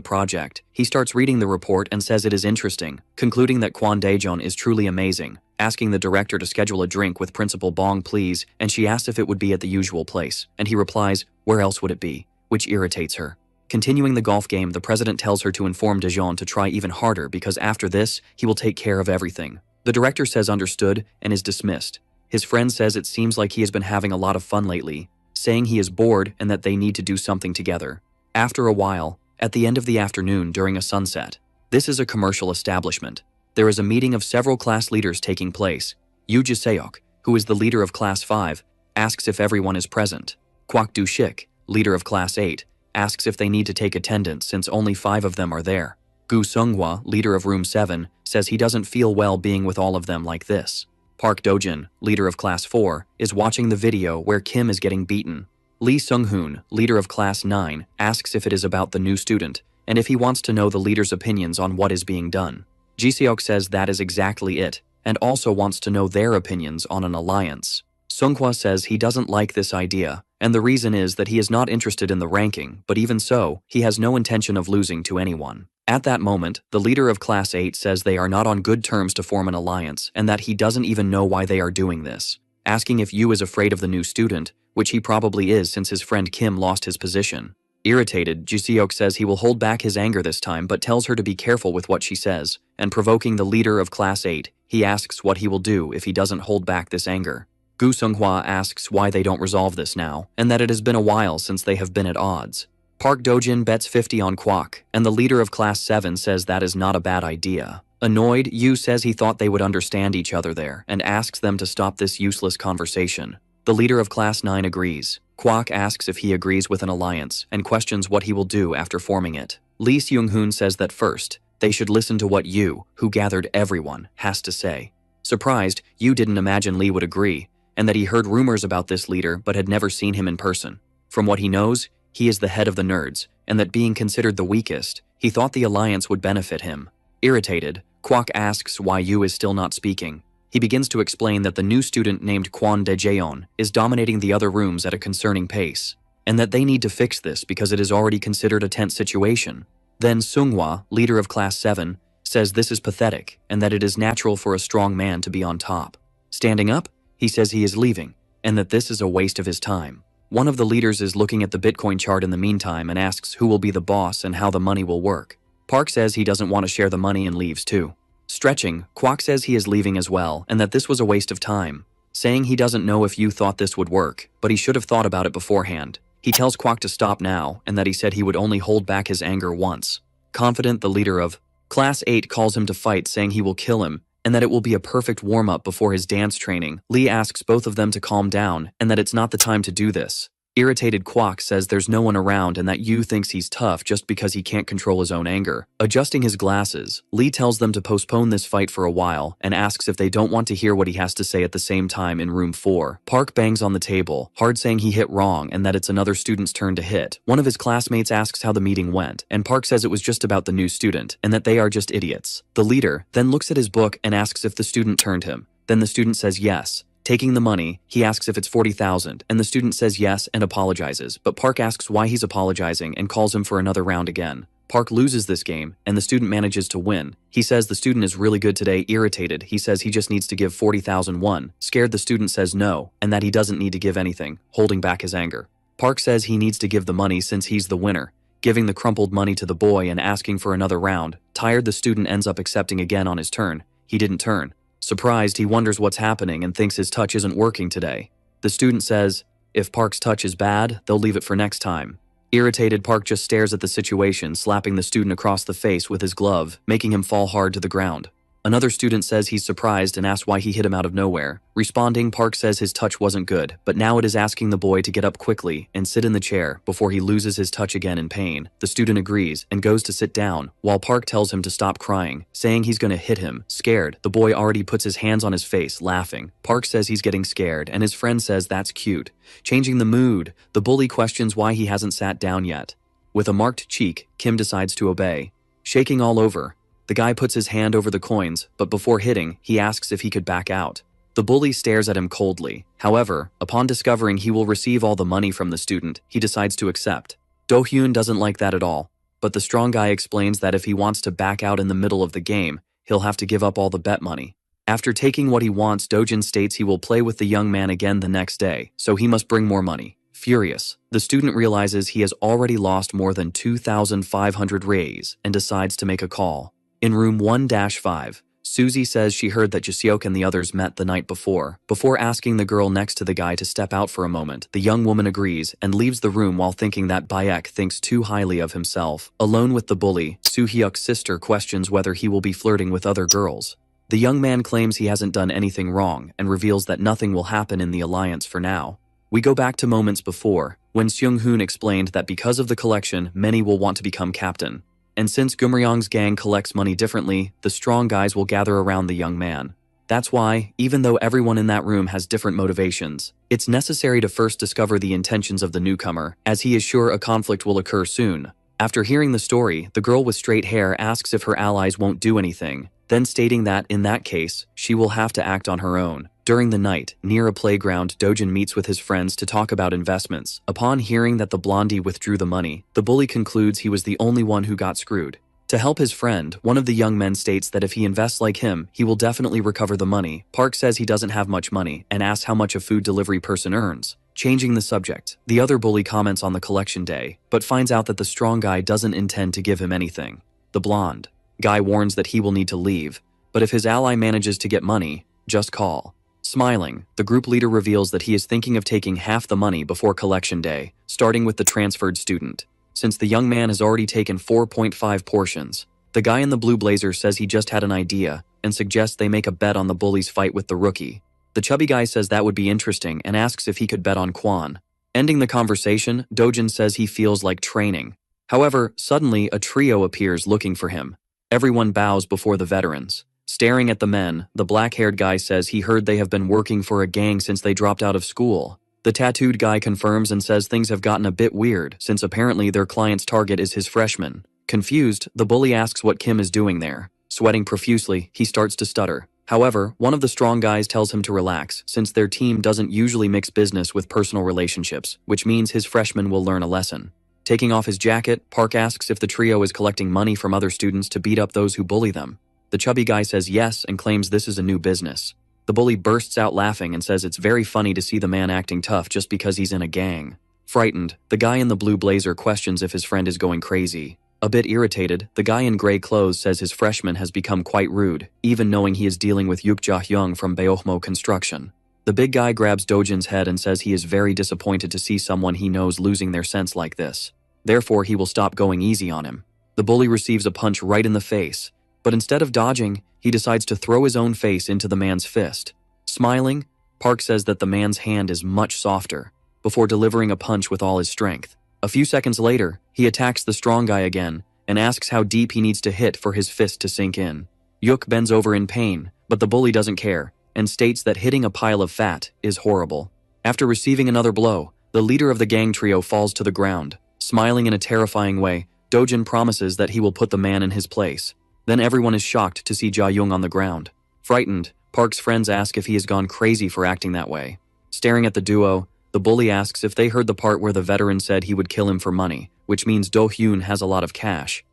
project. He starts reading the report and says it is interesting, concluding that Kwon Daejeon is truly amazing, asking the director to schedule a drink with Principal Bong please, and she asks if it would be at the usual place, and he replies, where else would it be, which irritates her. Continuing the golf game, the president tells her to inform Daejeon to try even harder because after this, he will take care of everything. The director says understood and is dismissed. His friend says it seems like he has been having a lot of fun lately, saying he is bored and that they need to do something together. After a while, at the end of the afternoon during a sunset, this is a commercial establishment. There is a meeting of several class leaders taking place. Yoo Jae-seok, who is the leader of Class 5, asks if everyone is present. Kwak Do-shik, leader of Class 8, asks if they need to take attendance since only 5 of them are there. Gu Seunghwa, leader of Room 7, says he doesn't feel well being with all of them like this. Park Dojin, leader of Class 4, is watching the video where Kim is getting beaten. Lee Sung-hoon, leader of Class 9, asks if it is about the new student, and if he wants to know the leader's opinions on what is being done. Jiseok says that is exactly it, and also wants to know their opinions on an alliance. Seunghwa says he doesn't like this idea, and the reason is that he is not interested in the ranking, but even so, he has no intention of losing to anyone. At that moment, the leader of Class 8 says they are not on good terms to form an alliance and that he doesn't even know why they are doing this, asking if Yoo is afraid of the new student, which he probably is since his friend Kim lost his position. Irritated, Jiseok says he will hold back his anger this time but tells her to be careful with what she says, and provoking the leader of Class 8, he asks what he will do if he doesn't hold back this anger. Gu Seunghwa asks why they don't resolve this now, and that it has been a while since they have been at odds. Park Dojin bets 50 on Kwak, and the leader of Class 7 says that is not a bad idea. Annoyed, Yoo says he thought they would understand each other there and asks them to stop this useless conversation. The leader of Class 9 agrees. Kwak asks if he agrees with an alliance and questions what he will do after forming it. Lee Seung-hoon says that first, they should listen to what Yoo, who gathered everyone, has to say. Surprised, Yoo didn't imagine Lee would agree, and that he heard rumors about this leader but had never seen him in person. From what he knows, he is the head of the nerds, and that being considered the weakest, he thought the alliance would benefit him. Irritated, Kwak asks why Yoo is still not speaking. He begins to explain that the new student named Kwon Daejeon is dominating the other rooms at a concerning pace, and that they need to fix this because it is already considered a tense situation. Then Seunghwa, leader of Class 7, says this is pathetic and that it is natural for a strong man to be on top. Standing up, he says he is leaving, and that this is a waste of his time. One of the leaders is looking at the Bitcoin chart in the meantime and asks who will be the boss and how the money will work. Park says he doesn't want to share the money and leaves too. Stretching, Kwak says he is leaving as well and that this was a waste of time, saying he doesn't know if Yoo thought this would work, but he should have thought about it beforehand. He tells Kwak to stop now and that he said he would only hold back his anger once. Confident, the leader of Class 8 calls him to fight, saying he will kill him and that it will be a perfect warm-up before his dance training. Lee asks both of them to calm down and that it's not the time to do this. Irritated Kwok says there's no one around and that Yu thinks he's tough just because he can't control his own anger. Adjusting his glasses, Lee tells them to postpone this fight for a while and asks if they don't want to hear what he has to say at the same time in room 4. Park bangs on the table, hard saying he hit wrong and that it's another student's turn to hit. One of his classmates asks how the meeting went, and Park says it was just about the new student and that they are just idiots. The leader then looks at his book and asks if the student turned him. Then the student says yes. Taking the money, he asks if it's 40,000, and the student says yes and apologizes, but Park asks why he's apologizing and calls him for another round again. Park loses this game, and the student manages to win. He says the student is really good today. Irritated, he says he just needs to give 40,000 won. Scared, the student says no, and that he doesn't need to give anything, holding back his anger. Park says he needs to give the money since he's the winner, giving the crumpled money to the boy and asking for another round. Tired, the student ends up accepting again on his turn. He didn't turn. Surprised, he wonders what's happening and thinks his touch isn't working today. The student says, if Park's touch is bad, they'll leave it for next time. Irritated, Park just stares at the situation, slapping the student across the face with his glove, making him fall hard to the ground. Another student says he's surprised and asks why he hit him out of nowhere. Responding, Park says his touch wasn't good, but now it is asking the boy to get up quickly and sit in the chair before he loses his touch again in pain. The student agrees and goes to sit down, while Park tells him to stop crying, saying he's gonna hit him. Scared, the boy already puts his hands on his face, laughing. Park says he's getting scared, and his friend says that's cute. Changing the mood, the bully questions why he hasn't sat down yet. With a marked cheek, Kim decides to obey. Shaking all over, the guy puts his hand over the coins, but before hitting, he asks if he could back out. The bully stares at him coldly. However, upon discovering he will receive all the money from the student, he decides to accept. Do-hyun doesn't like that at all, but the strong guy explains that if he wants to back out in the middle of the game, he'll have to give up all the bet money. After taking what he wants, Dojin states he will play with the young man again the next day, so he must bring more money. Furious, the student realizes he has already lost more than 2,500 rays and decides to make a call. In room 1-5, Suzy says she heard that Jiseok and the others met the night before. Before asking the girl next to the guy to step out for a moment, the young woman agrees and leaves the room while thinking that Bayek thinks too highly of himself. Alone with the bully, Soo-hyuk's sister questions whether he will be flirting with other girls. The young man claims he hasn't done anything wrong and reveals that nothing will happen in the alliance for now. We go back to moments before, when Seung-hoon explained that because of the collection, many will want to become captain. And since Gumryong's gang collects money differently, the strong guys will gather around the young man. That's why, even though everyone in that room has different motivations, it's necessary to first discover the intentions of the newcomer, as he is sure a conflict will occur soon. After hearing the story, the girl with straight hair asks if her allies won't do anything, then stating that, in that case, she will have to act on her own. During the night, near a playground, Dojin meets with his friends to talk about investments. Upon hearing that the blondie withdrew the money, the bully concludes he was the only one who got screwed. To help his friend, one of the young men states that if he invests like him, he will definitely recover the money. Park says he doesn't have much money and asks how much a food delivery person earns. Changing the subject, the other bully comments on the collection day, but finds out that the strong guy doesn't intend to give him anything. The blonde guy warns that he will need to leave, but if his ally manages to get money, just call. Smiling, the group leader reveals that he is thinking of taking half the money before collection day, starting with the transferred student. Since the young man has already taken 4.5 portions, the guy in the blue blazer says he just had an idea and suggests they make a bet on the bully's fight with the rookie. The chubby guy says that would be interesting and asks if he could bet on Kwan. Ending the conversation, Dojin says he feels like training. However, suddenly a trio appears looking for him. Everyone bows before the veterans. Staring at the men, the black-haired guy says he heard they have been working for a gang since they dropped out of school. The tattooed guy confirms and says things have gotten a bit weird since apparently their client's target is his freshman. Confused, the bully asks what Kim is doing there. Sweating profusely, he starts to stutter. However, one of the strong guys tells him to relax since their team doesn't usually mix business with personal relationships, which means his freshman will learn a lesson. Taking off his jacket, Park asks if the trio is collecting money from other students to beat up those who bully them. The chubby guy says yes and claims this is a new business. The bully bursts out laughing and says it's very funny to see the man acting tough just because he's in a gang. Frightened, the guy in the blue blazer questions if his friend is going crazy. A bit irritated, the guy in gray clothes says his freshman has become quite rude, even knowing he is dealing with Yuk Ja-hyung from Beohmo Construction. The big guy grabs Dojin's head and says he is very disappointed to see someone he knows losing their sense like this. Therefore, he will stop going easy on him. The bully receives a punch right in the face, but instead of dodging, he decides to throw his own face into the man's fist. Smiling, Park says that the man's hand is much softer. before delivering a punch with all his strength. A few seconds later, he attacks the strong guy again and asks how deep he needs to hit for his fist to sink in. Yuk bends over in pain, but the bully doesn't care and states that hitting a pile of fat is horrible. After receiving another blow, the leader of the gang trio falls to the ground. Smiling in a terrifying way, Dojin promises that he will put the man in his place. Then everyone is shocked to see Ja-young on the ground. Frightened, Park's friends ask if he has gone crazy for acting that way. Staring at the duo, the bully asks if they heard the part where the veteran said he would kill him for money, which means Do-hyun has a lot of cash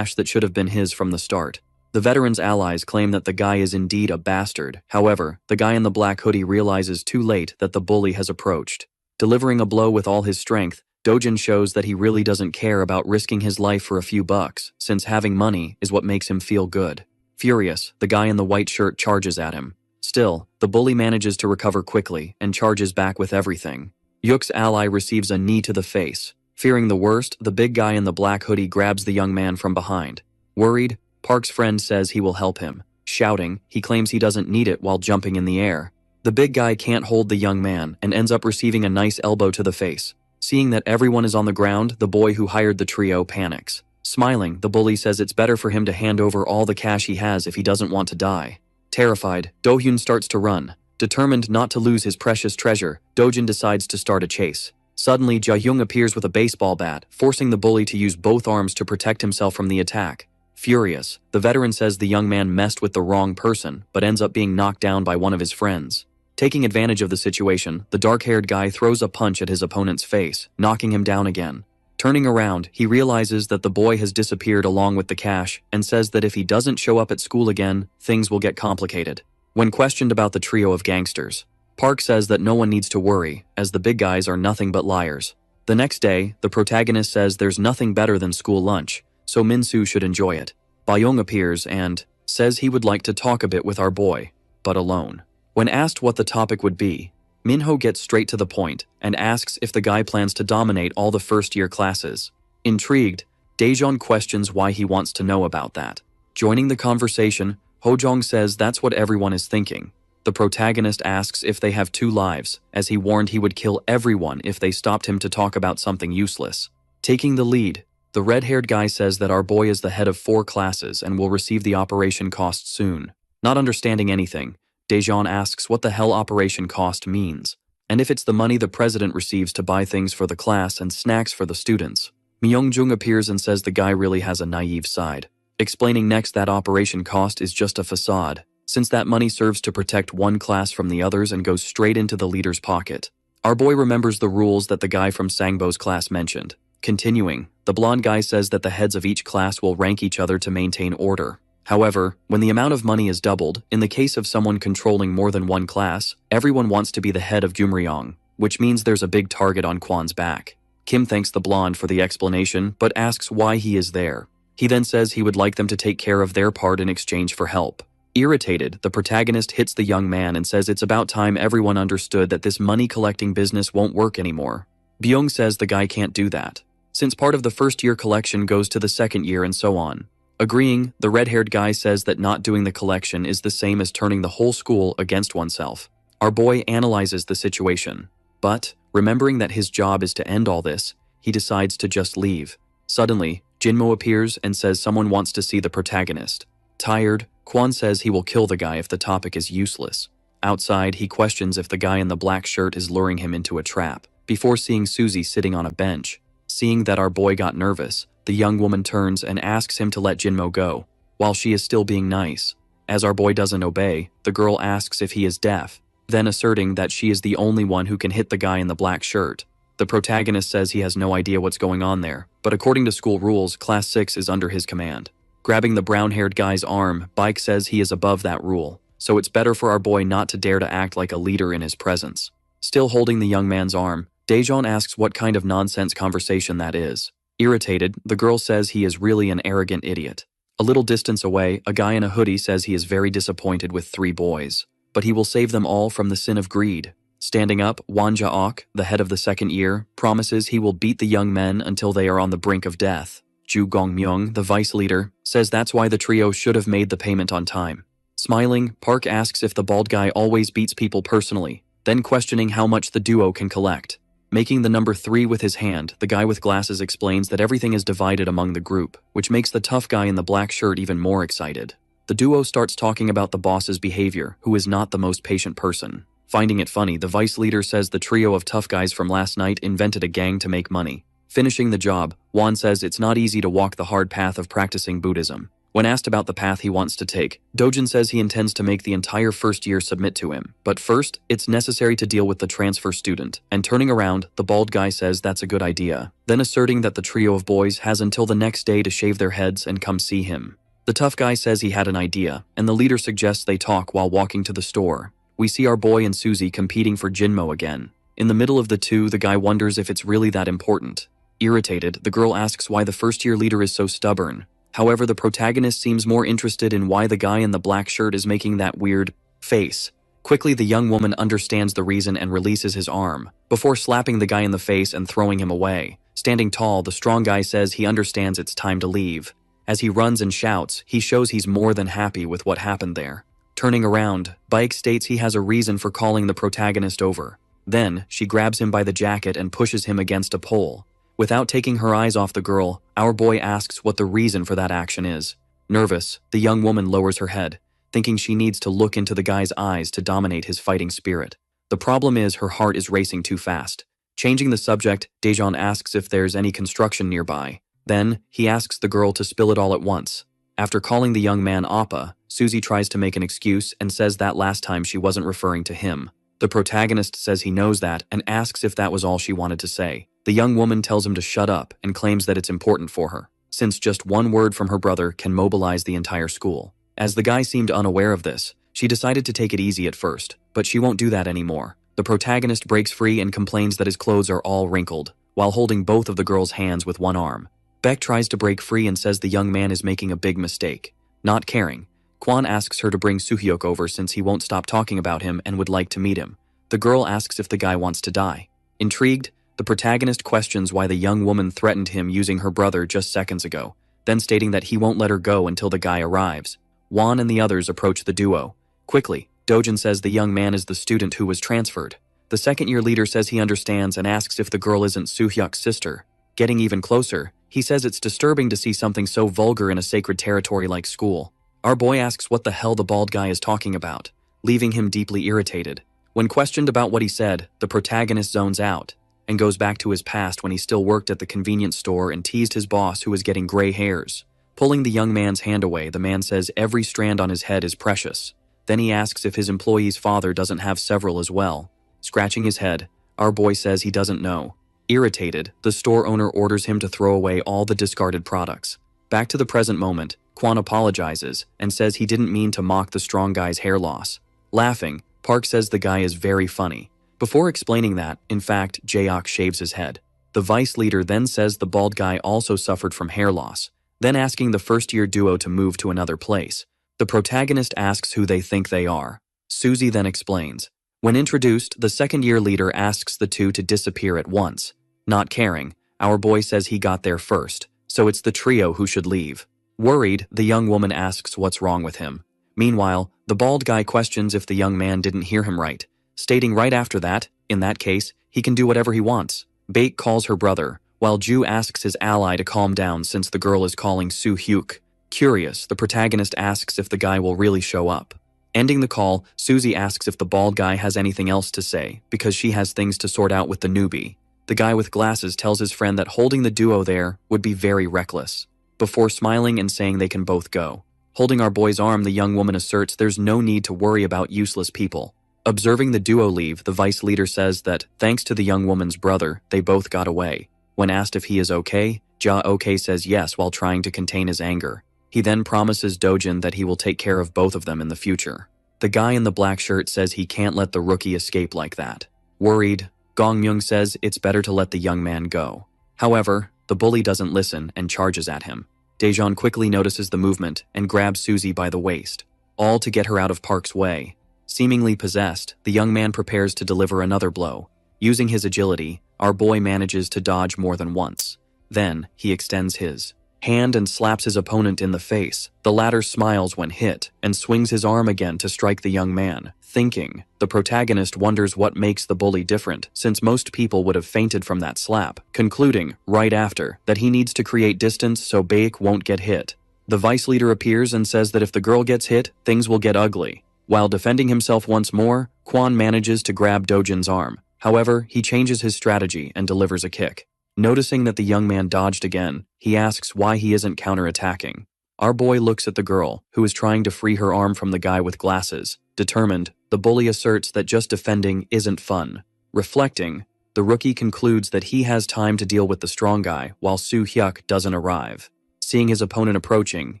that should have been his from the start. The veteran's allies claim that the guy is indeed a bastard. However, the guy in the black hoodie realizes too late that the bully has approached. Delivering a blow with all his strength, Dojin shows that he really doesn't care about risking his life for a few bucks, since having money is what makes him feel good. Furious, the guy in the white shirt charges at him. Still, the bully manages to recover quickly and charges back with everything. Yuk's ally receives a knee to the face. Fearing the worst, the big guy in the black hoodie grabs the young man from behind. Worried, Park's friend says he will help him. Shouting, he claims he doesn't need it while jumping in the air. The big guy can't hold the young man and ends up receiving a nice elbow to the face. Seeing that everyone is on the ground, the boy who hired the trio panics. Smiling, the bully says it's better for him to hand over all the cash he has if he doesn't want to die. Terrified, Do-hyun starts to run. Determined not to lose his precious treasure, Dojin decides to start a chase. Suddenly, Ja-young appears with a baseball bat, forcing the bully to use both arms to protect himself from the attack. Furious, the veteran says the young man messed with the wrong person, but ends up being knocked down by one of his friends. Taking advantage of the situation, the dark-haired guy throws a punch at his opponent's face, knocking him down again. Turning around, he realizes that the boy has disappeared along with the cash and says that if he doesn't show up at school again, things will get complicated. When questioned about the trio of gangsters, Park says that no one needs to worry, as the big guys are nothing but liars. The next day, the protagonist says there's nothing better than school lunch, so Min-soo should enjoy it. Ba-young appears and says he would like to talk a bit with our boy, but alone. When asked what the topic would be, Minho gets straight to the point and asks if the guy plans to dominate all the first-year classes. Intrigued, Daejeon questions why he wants to know about that. Joining the conversation, Hojong says that's what everyone is thinking. The protagonist asks if they have 2 lives, as he warned he would kill everyone if they stopped him to talk about something useless. Taking the lead, the red-haired guy says that our boy is the head of 4 classes and will receive the operation cost soon. Not understanding anything, Daejeon asks what the hell operation cost means, and if it's the money the president receives to buy things for the class and snacks for the students. Myung-jung appears and says the guy really has a naive side, explaining next that operation cost is just a facade, since that money serves to protect one class from the others and goes straight into the leader's pocket. Our boy remembers the rules that the guy from Sangbo's class mentioned. Continuing, the blonde guy says that the heads of each class will rank each other to maintain order. However, when the amount of money is doubled, in the case of someone controlling more than one class, everyone wants to be the head of Jumryong, which means there's a big target on Kwan's back. Kim thanks the blonde for the explanation, but asks why he is there. He then says he would like them to take care of their part in exchange for help. Irritated, the protagonist hits the young man and says it's about time everyone understood that this money-collecting business won't work anymore. Byung says the guy can't do that, since part of the first-year collection goes to the second year and so on. Agreeing, the red-haired guy says that not doing the collection is the same as turning the whole school against oneself. Our boy analyzes the situation, but, remembering that his job is to end all this, he decides to just leave. Suddenly, Jinmo appears and says someone wants to see the protagonist. Tired, Kwan says he will kill the guy if the topic is useless. Outside, he questions if the guy in the black shirt is luring him into a trap, before seeing Suzy sitting on a bench. Seeing that our boy got nervous, the young woman turns and asks him to let Jinmo go, while she is still being nice. As our boy doesn't obey, the girl asks if he is deaf, then asserting that she is the only one who can hit the guy in the black shirt. The protagonist says he has no idea what's going on there, but according to school rules, Class 6 is under his command. Grabbing the brown-haired guy's arm, Baek says he is above that rule, so it's better for our boy not to dare to act like a leader in his presence. Still holding the young man's arm, Daejeon asks what kind of nonsense conversation that is. Irritated, the girl says he is really an arrogant idiot. A little distance away, a guy in a hoodie says he is very disappointed with 3 boys, but he will save them all from the sin of greed. Standing up, Won Ja-ok, the head of the second year, promises he will beat the young men until they are on the brink of death. Ju Gong-myung, the vice leader, says that's why the trio should have made the payment on time. Smiling, Park asks if the bald guy always beats people personally, then questioning how much the duo can collect. Making the number 3 with his hand, the guy with glasses explains that everything is divided among the group, which makes the tough guy in the black shirt even more excited. The duo starts talking about the boss's behavior, who is not the most patient person. Finding it funny, the vice leader says the trio of tough guys from last night invented a gang to make money. Finishing the job, Juan says it's not easy to walk the hard path of practicing Buddhism. When asked about the path he wants to take, Dojin says he intends to make the entire first year submit to him. But first, it's necessary to deal with the transfer student. And turning around, the bald guy says that's a good idea, then asserting that the trio of boys has until the next day to shave their heads and come see him. The tough guy says he had an idea, and the leader suggests they talk while walking to the store. We see our boy and Susie competing for Jinmo again. In the middle of the two, the guy wonders if it's really that important. Irritated, the girl asks why the first-year leader is so stubborn. However, the protagonist seems more interested in why the guy in the black shirt is making that weird face. Quickly, the young woman understands the reason and releases his arm, before slapping the guy in the face and throwing him away. Standing tall, the strong guy says he understands it's time to leave. As he runs and shouts, he shows he's more than happy with what happened there. Turning around, Bike states he has a reason for calling the protagonist over. Then, she grabs him by the jacket and pushes him against a pole. Without taking her eyes off the girl, our boy asks what the reason for that action is. Nervous, the young woman lowers her head, thinking she needs to look into the guy's eyes to dominate his fighting spirit. The problem is her heart is racing too fast. Changing the subject, Daejeon asks if there's any construction nearby. Then, he asks the girl to spill it all at once. After calling the young man Appa, Susie tries to make an excuse and says that last time she wasn't referring to him. The protagonist says he knows that and asks if that was all she wanted to say. The young woman tells him to shut up and claims that it's important for her, since just one word from her brother can mobilize the entire school. As the guy seemed unaware of this, she decided to take it easy at first, but she won't do that anymore. The protagonist breaks free and complains that his clothes are all wrinkled, while holding both of the girl's hands with one arm. Beck tries to break free and says the young man is making a big mistake. Not caring, Kwon asks her to bring Suhyuk over since he won't stop talking about him and would like to meet him. The girl asks if the guy wants to die. Intrigued, the protagonist questions why the young woman threatened him using her brother just seconds ago, then stating that he won't let her go until the guy arrives. Juan and the others approach the duo. Quickly, Dojin says the young man is the student who was transferred. The second-year leader says he understands and asks if the girl isn't Suhyuk's sister. Getting even closer, he says it's disturbing to see something so vulgar in a sacred territory like school. Our boy asks what the hell the bald guy is talking about, leaving him deeply irritated. When questioned about what he said, the protagonist zones out and goes back to his past when he still worked at the convenience store and teased his boss who was getting gray hairs. Pulling the young man's hand away, the man says every strand on his head is precious. Then he asks if his employee's father doesn't have several as well. Scratching his head, our boy says he doesn't know. Irritated, the store owner orders him to throw away all the discarded products. Back to the present moment, Kwon apologizes and says he didn't mean to mock the strong guy's hair loss. Laughing, Park says the guy is very funny. Before explaining that, in fact, Jaeok shaves his head. The vice leader then says the bald guy also suffered from hair loss, then asking the first-year duo to move to another place. The protagonist asks who they think they are. Susie then explains. When introduced, the second-year leader asks the two to disappear at once. Not caring, our boy says he got there first, so it's the trio who should leave. Worried, the young woman asks what's wrong with him. Meanwhile, the bald guy questions if the young man didn't hear him right, stating right after that, in that case, he can do whatever he wants. Bake calls her brother, while Ju asks his ally to calm down since the girl is calling Suhyuk. Curious, the protagonist asks if the guy will really show up. Ending the call, Susie asks if the bald guy has anything else to say, because she has things to sort out with the newbie. The guy with glasses tells his friend that holding the duo there would be very reckless, before smiling and saying they can both go. Holding our boy's arm, the young woman asserts there's no need to worry about useless people. Observing the duo leave, the vice leader says that, thanks to the young woman's brother, they both got away. When asked if he is okay, Ja-ok says yes while trying to contain his anger. He then promises Dojin that he will take care of both of them in the future. The guy in the black shirt says he can't let the rookie escape like that. Worried, Gong Myung says it's better to let the young man go. However, the bully doesn't listen and charges at him. Daejeon quickly notices the movement and grabs Susie by the waist, all to get her out of Park's way. Seemingly possessed, the young man prepares to deliver another blow. Using his agility, our boy manages to dodge more than once. Then, he extends his hand and slaps his opponent in the face. The latter smiles when hit and swings his arm again to strike the young man. Thinking, the protagonist wonders what makes the bully different, since most people would have fainted from that slap, concluding, right after, that he needs to create distance so Baek won't get hit. The vice leader appears and says that if the girl gets hit, things will get ugly. While defending himself once more, Kwon manages to grab Dojin's arm. However, he changes his strategy and delivers a kick. Noticing that the young man dodged again, he asks why he isn't counterattacking. Our boy looks at the girl, who is trying to free her arm from the guy with glasses. Determined, the bully asserts that just defending isn't fun. Reflecting, the rookie concludes that he has time to deal with the strong guy while Soo Hyuk doesn't arrive. Seeing his opponent approaching,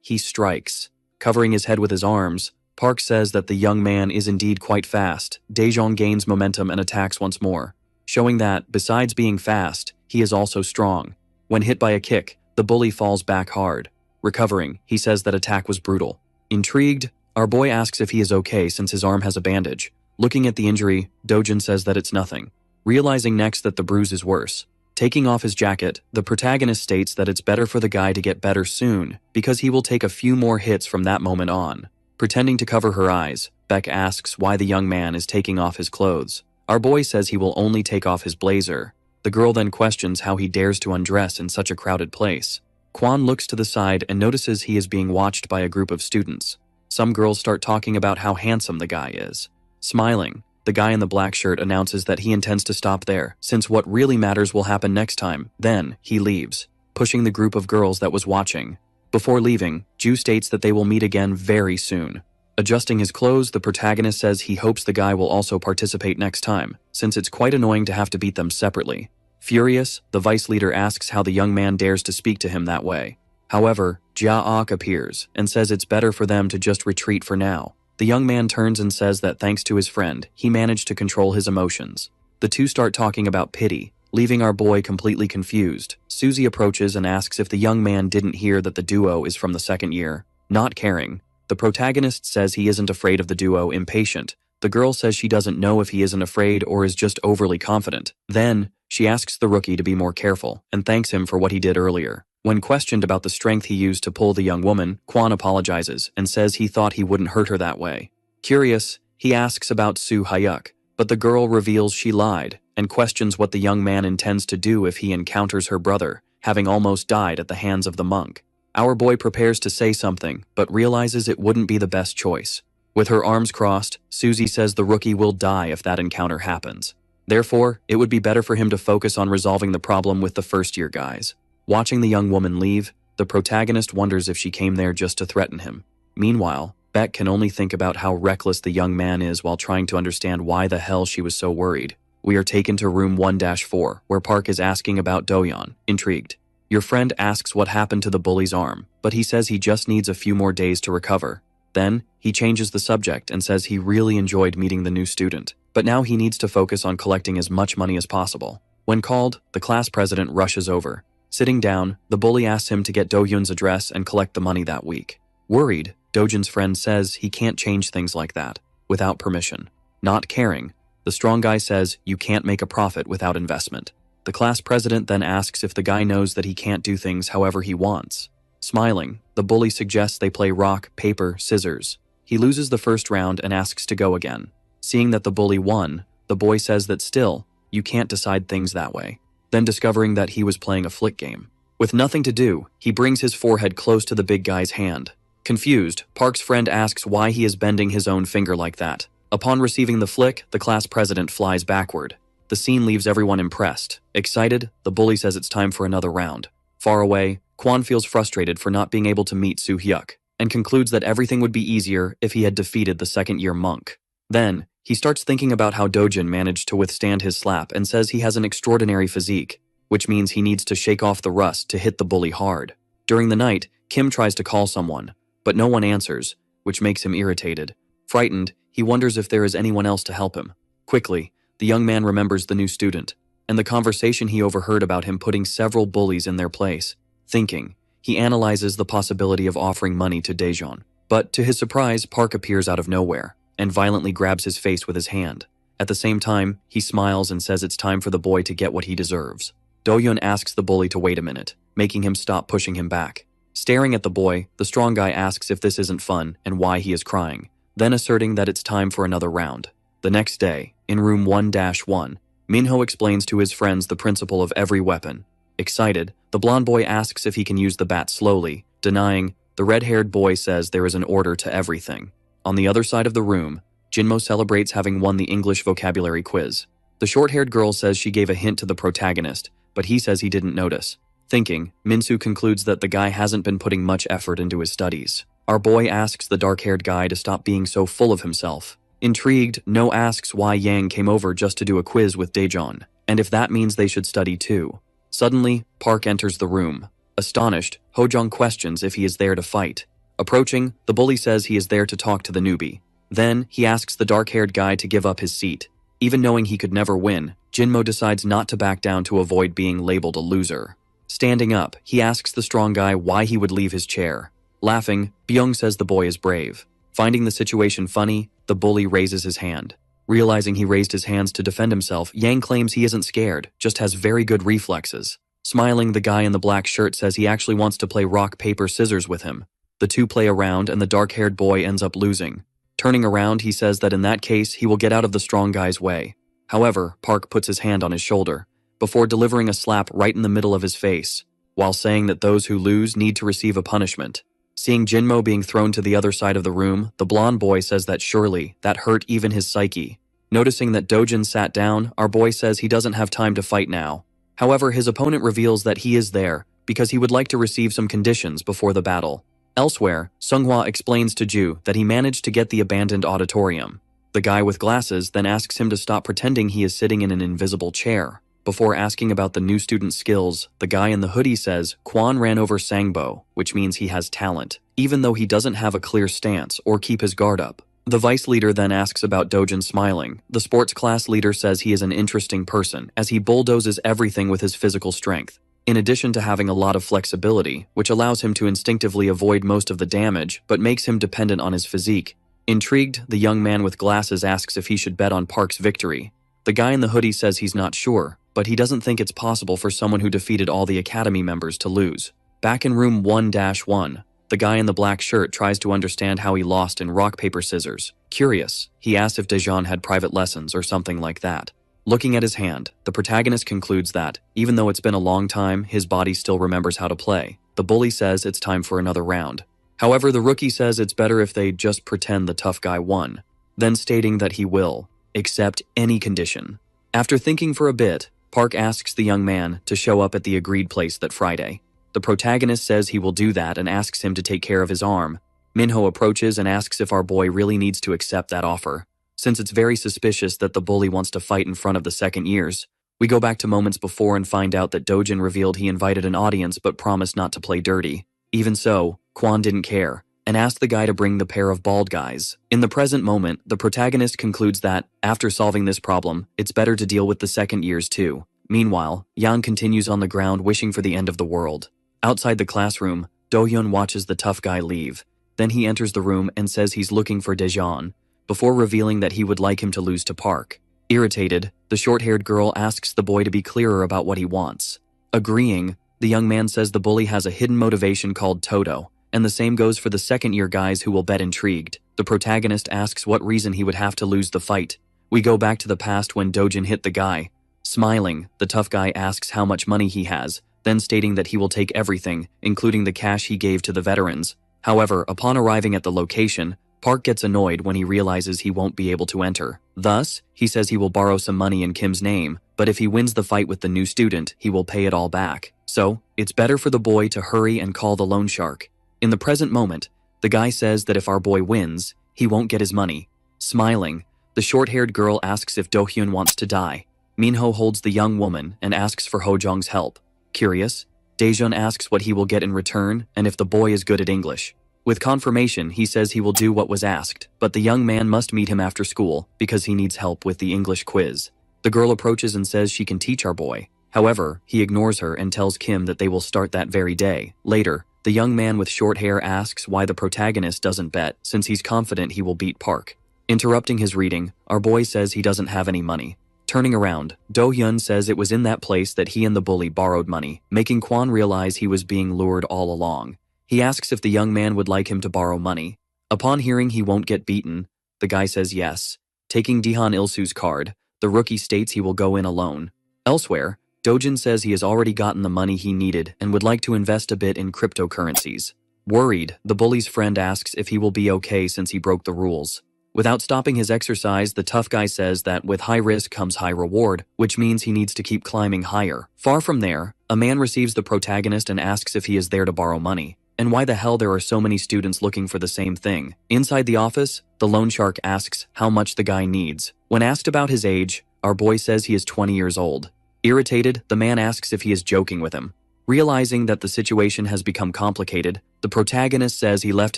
he strikes. Covering his head with his arms, Park says that the young man is indeed quite fast. Daejeon gains momentum and attacks once more, showing that, besides being fast, he is also strong. When hit by a kick, the bully falls back hard. Recovering, he says that attack was brutal. Intrigued, our boy asks if he is okay since his arm has a bandage. Looking at the injury, Dojin says that it's nothing. Realizing next that the bruise is worse. Taking off his jacket, the protagonist states that it's better for the guy to get better soon, because he will take a few more hits from that moment on. Pretending to cover her eyes, Beck asks why the young man is taking off his clothes. Our boy says he will only take off his blazer. The girl then questions how he dares to undress in such a crowded place. Kwon looks to the side and notices he is being watched by a group of students. Some girls start talking about how handsome the guy is. Smiling, the guy in the black shirt announces that he intends to stop there, since what really matters will happen next time. Then, he leaves, pushing the group of girls that was watching. Before leaving, Ju states that they will meet again very soon. Adjusting his clothes, the protagonist says he hopes the guy will also participate next time, since it's quite annoying to have to beat them separately. Furious, the vice leader asks how the young man dares to speak to him that way. However, Jia-ok appears and says it's better for them to just retreat for now. The young man turns and says that thanks to his friend, he managed to control his emotions. The two start talking about pity, leaving our boy completely confused. Susie approaches and asks if the young man didn't hear that the duo is from the second year. Not caring, the protagonist says he isn't afraid of the duo. Impatient, the girl says she doesn't know if he isn't afraid or is just overly confident. Then, she asks the rookie to be more careful and thanks him for what he did earlier. When questioned about the strength he used to pull the young woman, Kwon apologizes and says he thought he wouldn't hurt her that way. Curious, he asks about Soo Hyuk, but the girl reveals she lied and questions what the young man intends to do if he encounters her brother, having almost died at the hands of the monk. Our boy prepares to say something, but realizes it wouldn't be the best choice. With her arms crossed, Susie says the rookie will die if that encounter happens. Therefore, it would be better for him to focus on resolving the problem with the first-year guys. Watching the young woman leave, the protagonist wonders if she came there just to threaten him. Meanwhile, Beck can only think about how reckless the young man is while trying to understand why the hell she was so worried. We are taken to room 1-4, where Park is asking about Doyeon, intrigued. Your friend asks what happened to the bully's arm, but he says he just needs a few more days to recover. Then, he changes the subject and says he really enjoyed meeting the new student, but now he needs to focus on collecting as much money as possible. When called, the class president rushes over. Sitting down, the bully asks him to get Do-hyun's address and collect the money that week. Worried, Dojin's friend says he can't change things like that, without permission. Not caring, the strong guy says you can't make a profit without investment. The class president then asks if the guy knows that he can't do things however he wants. Smiling, the bully suggests they play rock, paper, scissors. He loses the first round and asks to go again. Seeing that the bully won, the boy says that still, you can't decide things that way. Then discovering that he was playing a flick game. With nothing to do, he brings his forehead close to the big guy's hand. Confused, Park's friend asks why he is bending his own finger like that. Upon receiving the flick, the class president flies backward. The scene leaves everyone impressed. Excited, the bully says it's time for another round. Far away, Kwon feels frustrated for not being able to meet Soo Hyuk, and concludes that everything would be easier if he had defeated the second-year monk. Then, he starts thinking about how Dojin managed to withstand his slap and says he has an extraordinary physique, which means he needs to shake off the rust to hit the bully hard. During the night, Kim tries to call someone, but no one answers, which makes him irritated. Frightened, he wonders if there is anyone else to help him. Quickly, the young man remembers the new student, and the conversation he overheard about him putting several bullies in their place. Thinking, he analyzes the possibility of offering money to Daejeon. But to his surprise, Park appears out of nowhere, and violently grabs his face with his hand. At the same time, he smiles and says it's time for the boy to get what he deserves. Do-hyun asks the bully to wait a minute, making him stop pushing him back. Staring at the boy, the strong guy asks if this isn't fun and why he is crying, then asserting that it's time for another round. The next day, in room 1-1, Minho explains to his friends the principle of every weapon. Excited, the blonde boy asks if he can use the bat slowly, denying. The red-haired boy says there is an order to everything. On the other side of the room, Jinmo celebrates having won the English vocabulary quiz. The short-haired girl says she gave a hint to the protagonist, but he says he didn't notice. Thinking, Minsu concludes that the guy hasn't been putting much effort into his studies. Our boy asks the dark-haired guy to stop being so full of himself. Intrigued, No asks why Yang came over just to do a quiz with Daejeon, and if that means they should study too. Suddenly, Park enters the room. Astonished, Hojong questions if he is there to fight. Approaching, the bully says he is there to talk to the newbie. Then, he asks the dark-haired guy to give up his seat. Even knowing he could never win, Jinmo decides not to back down to avoid being labeled a loser. Standing up, he asks the strong guy why he would leave his chair. Laughing, Byung says the boy is brave. Finding the situation funny, the bully raises his hand. Realizing he raised his hands to defend himself, Yang claims he isn't scared, just has very good reflexes. Smiling, the guy in the black shirt says he actually wants to play rock, paper, scissors with him. The two play around and the dark-haired boy ends up losing. Turning around, he says that in that case, he will get out of the strong guy's way. However, Park puts his hand on his shoulder, before delivering a slap right in the middle of his face, while saying that those who lose need to receive a punishment. Seeing Jinmo being thrown to the other side of the room, the blonde boy says that surely, that hurt even his psyche. Noticing that Dojin sat down, our boy says he doesn't have time to fight now. However, his opponent reveals that he is there, because he would like to receive some conditions before the battle. Elsewhere, Seonghwa explains to Ju that he managed to get the abandoned auditorium. The guy with glasses then asks him to stop pretending he is sitting in an invisible chair. Before asking about the new student's skills, the guy in the hoodie says Kwon ran over Sangbo, which means he has talent, even though he doesn't have a clear stance or keep his guard up. The vice leader then asks about Dojin smiling. The sports class leader says he is an interesting person, as he bulldozes everything with his physical strength, in addition to having a lot of flexibility, which allows him to instinctively avoid most of the damage, but makes him dependent on his physique. Intrigued, the young man with glasses asks if he should bet on Park's victory. The guy in the hoodie says he's not sure, but he doesn't think it's possible for someone who defeated all the academy members to lose. Back in room 1-1, the guy in the black shirt tries to understand how he lost in rock, paper, scissors. Curious, he asks if Daejeon had private lessons or something like that. Looking at his hand, the protagonist concludes that, even though it's been a long time, his body still remembers how to play. The bully says it's time for another round. However, the rookie says it's better if they just pretend the tough guy won, then stating that he will accept any condition. After thinking for a bit, Park asks the young man to show up at the agreed place that Friday. The protagonist says he will do that and asks him to take care of his arm. Minho approaches and asks if our boy really needs to accept that offer, since it's very suspicious that the bully wants to fight in front of the second years. We go back to moments before and find out that Dojin revealed he invited an audience but promised not to play dirty. Even so, Kwon didn't care, and asked the guy to bring the pair of bald guys. In the present moment, the protagonist concludes that, after solving this problem, it's better to deal with the second years too. Meanwhile, Yang continues on the ground wishing for the end of the world. Outside the classroom, Do-hyun watches the tough guy leave. Then he enters the room and says he's looking for Daejeon, before revealing that he would like him to lose to Park. Irritated, the short-haired girl asks the boy to be clearer about what he wants. Agreeing, the young man says the bully has a hidden motivation called Toto, and the same goes for the second-year guys who will bet. Intrigued, the protagonist asks what reason he would have to lose the fight. We go back to the past when Dojin hit the guy. Smiling, the tough guy asks how much money he has, then stating that he will take everything, including the cash he gave to the veterans. However, upon arriving at the location, Park gets annoyed when he realizes he won't be able to enter. Thus, he says he will borrow some money in Kim's name, but if he wins the fight with the new student, he will pay it all back. So, it's better for the boy to hurry and call the loan shark. In the present moment, the guy says that if our boy wins, he won't get his money. Smiling, the short-haired girl asks if Do-hyun wants to die. Minho holds the young woman and asks for Hojong's help. Curious, Daejeon asks what he will get in return and if the boy is good at English. With confirmation, he says he will do what was asked, but the young man must meet him after school because he needs help with the English quiz. The girl approaches and says she can teach our boy. However, he ignores her and tells Kim that they will start that very day. Later, the young man with short hair asks why the protagonist doesn't bet since he's confident he will beat Park. Interrupting his reading, our boy says he doesn't have any money. Turning around, Do-hyun says it was in that place that he and the bully borrowed money, making Kwon realize he was being lured all along. He asks if the young man would like him to borrow money. Upon hearing he won't get beaten, the guy says yes. Taking Daehan Il-su's card, the rookie states he will go in alone. Elsewhere, Dojin says he has already gotten the money he needed and would like to invest a bit in cryptocurrencies. Worried, the bully's friend asks if he will be okay since he broke the rules. Without stopping his exercise, the tough guy says that with high risk comes high reward, which means he needs to keep climbing higher. Far from there, a man receives the protagonist and asks if he is there to borrow money, and why the hell there are so many students looking for the same thing. Inside the office, the loan shark asks how much the guy needs. When asked about his age, our boy says he is 20 years old. Irritated, the man asks if he is joking with him. Realizing that the situation has become complicated, the protagonist says he left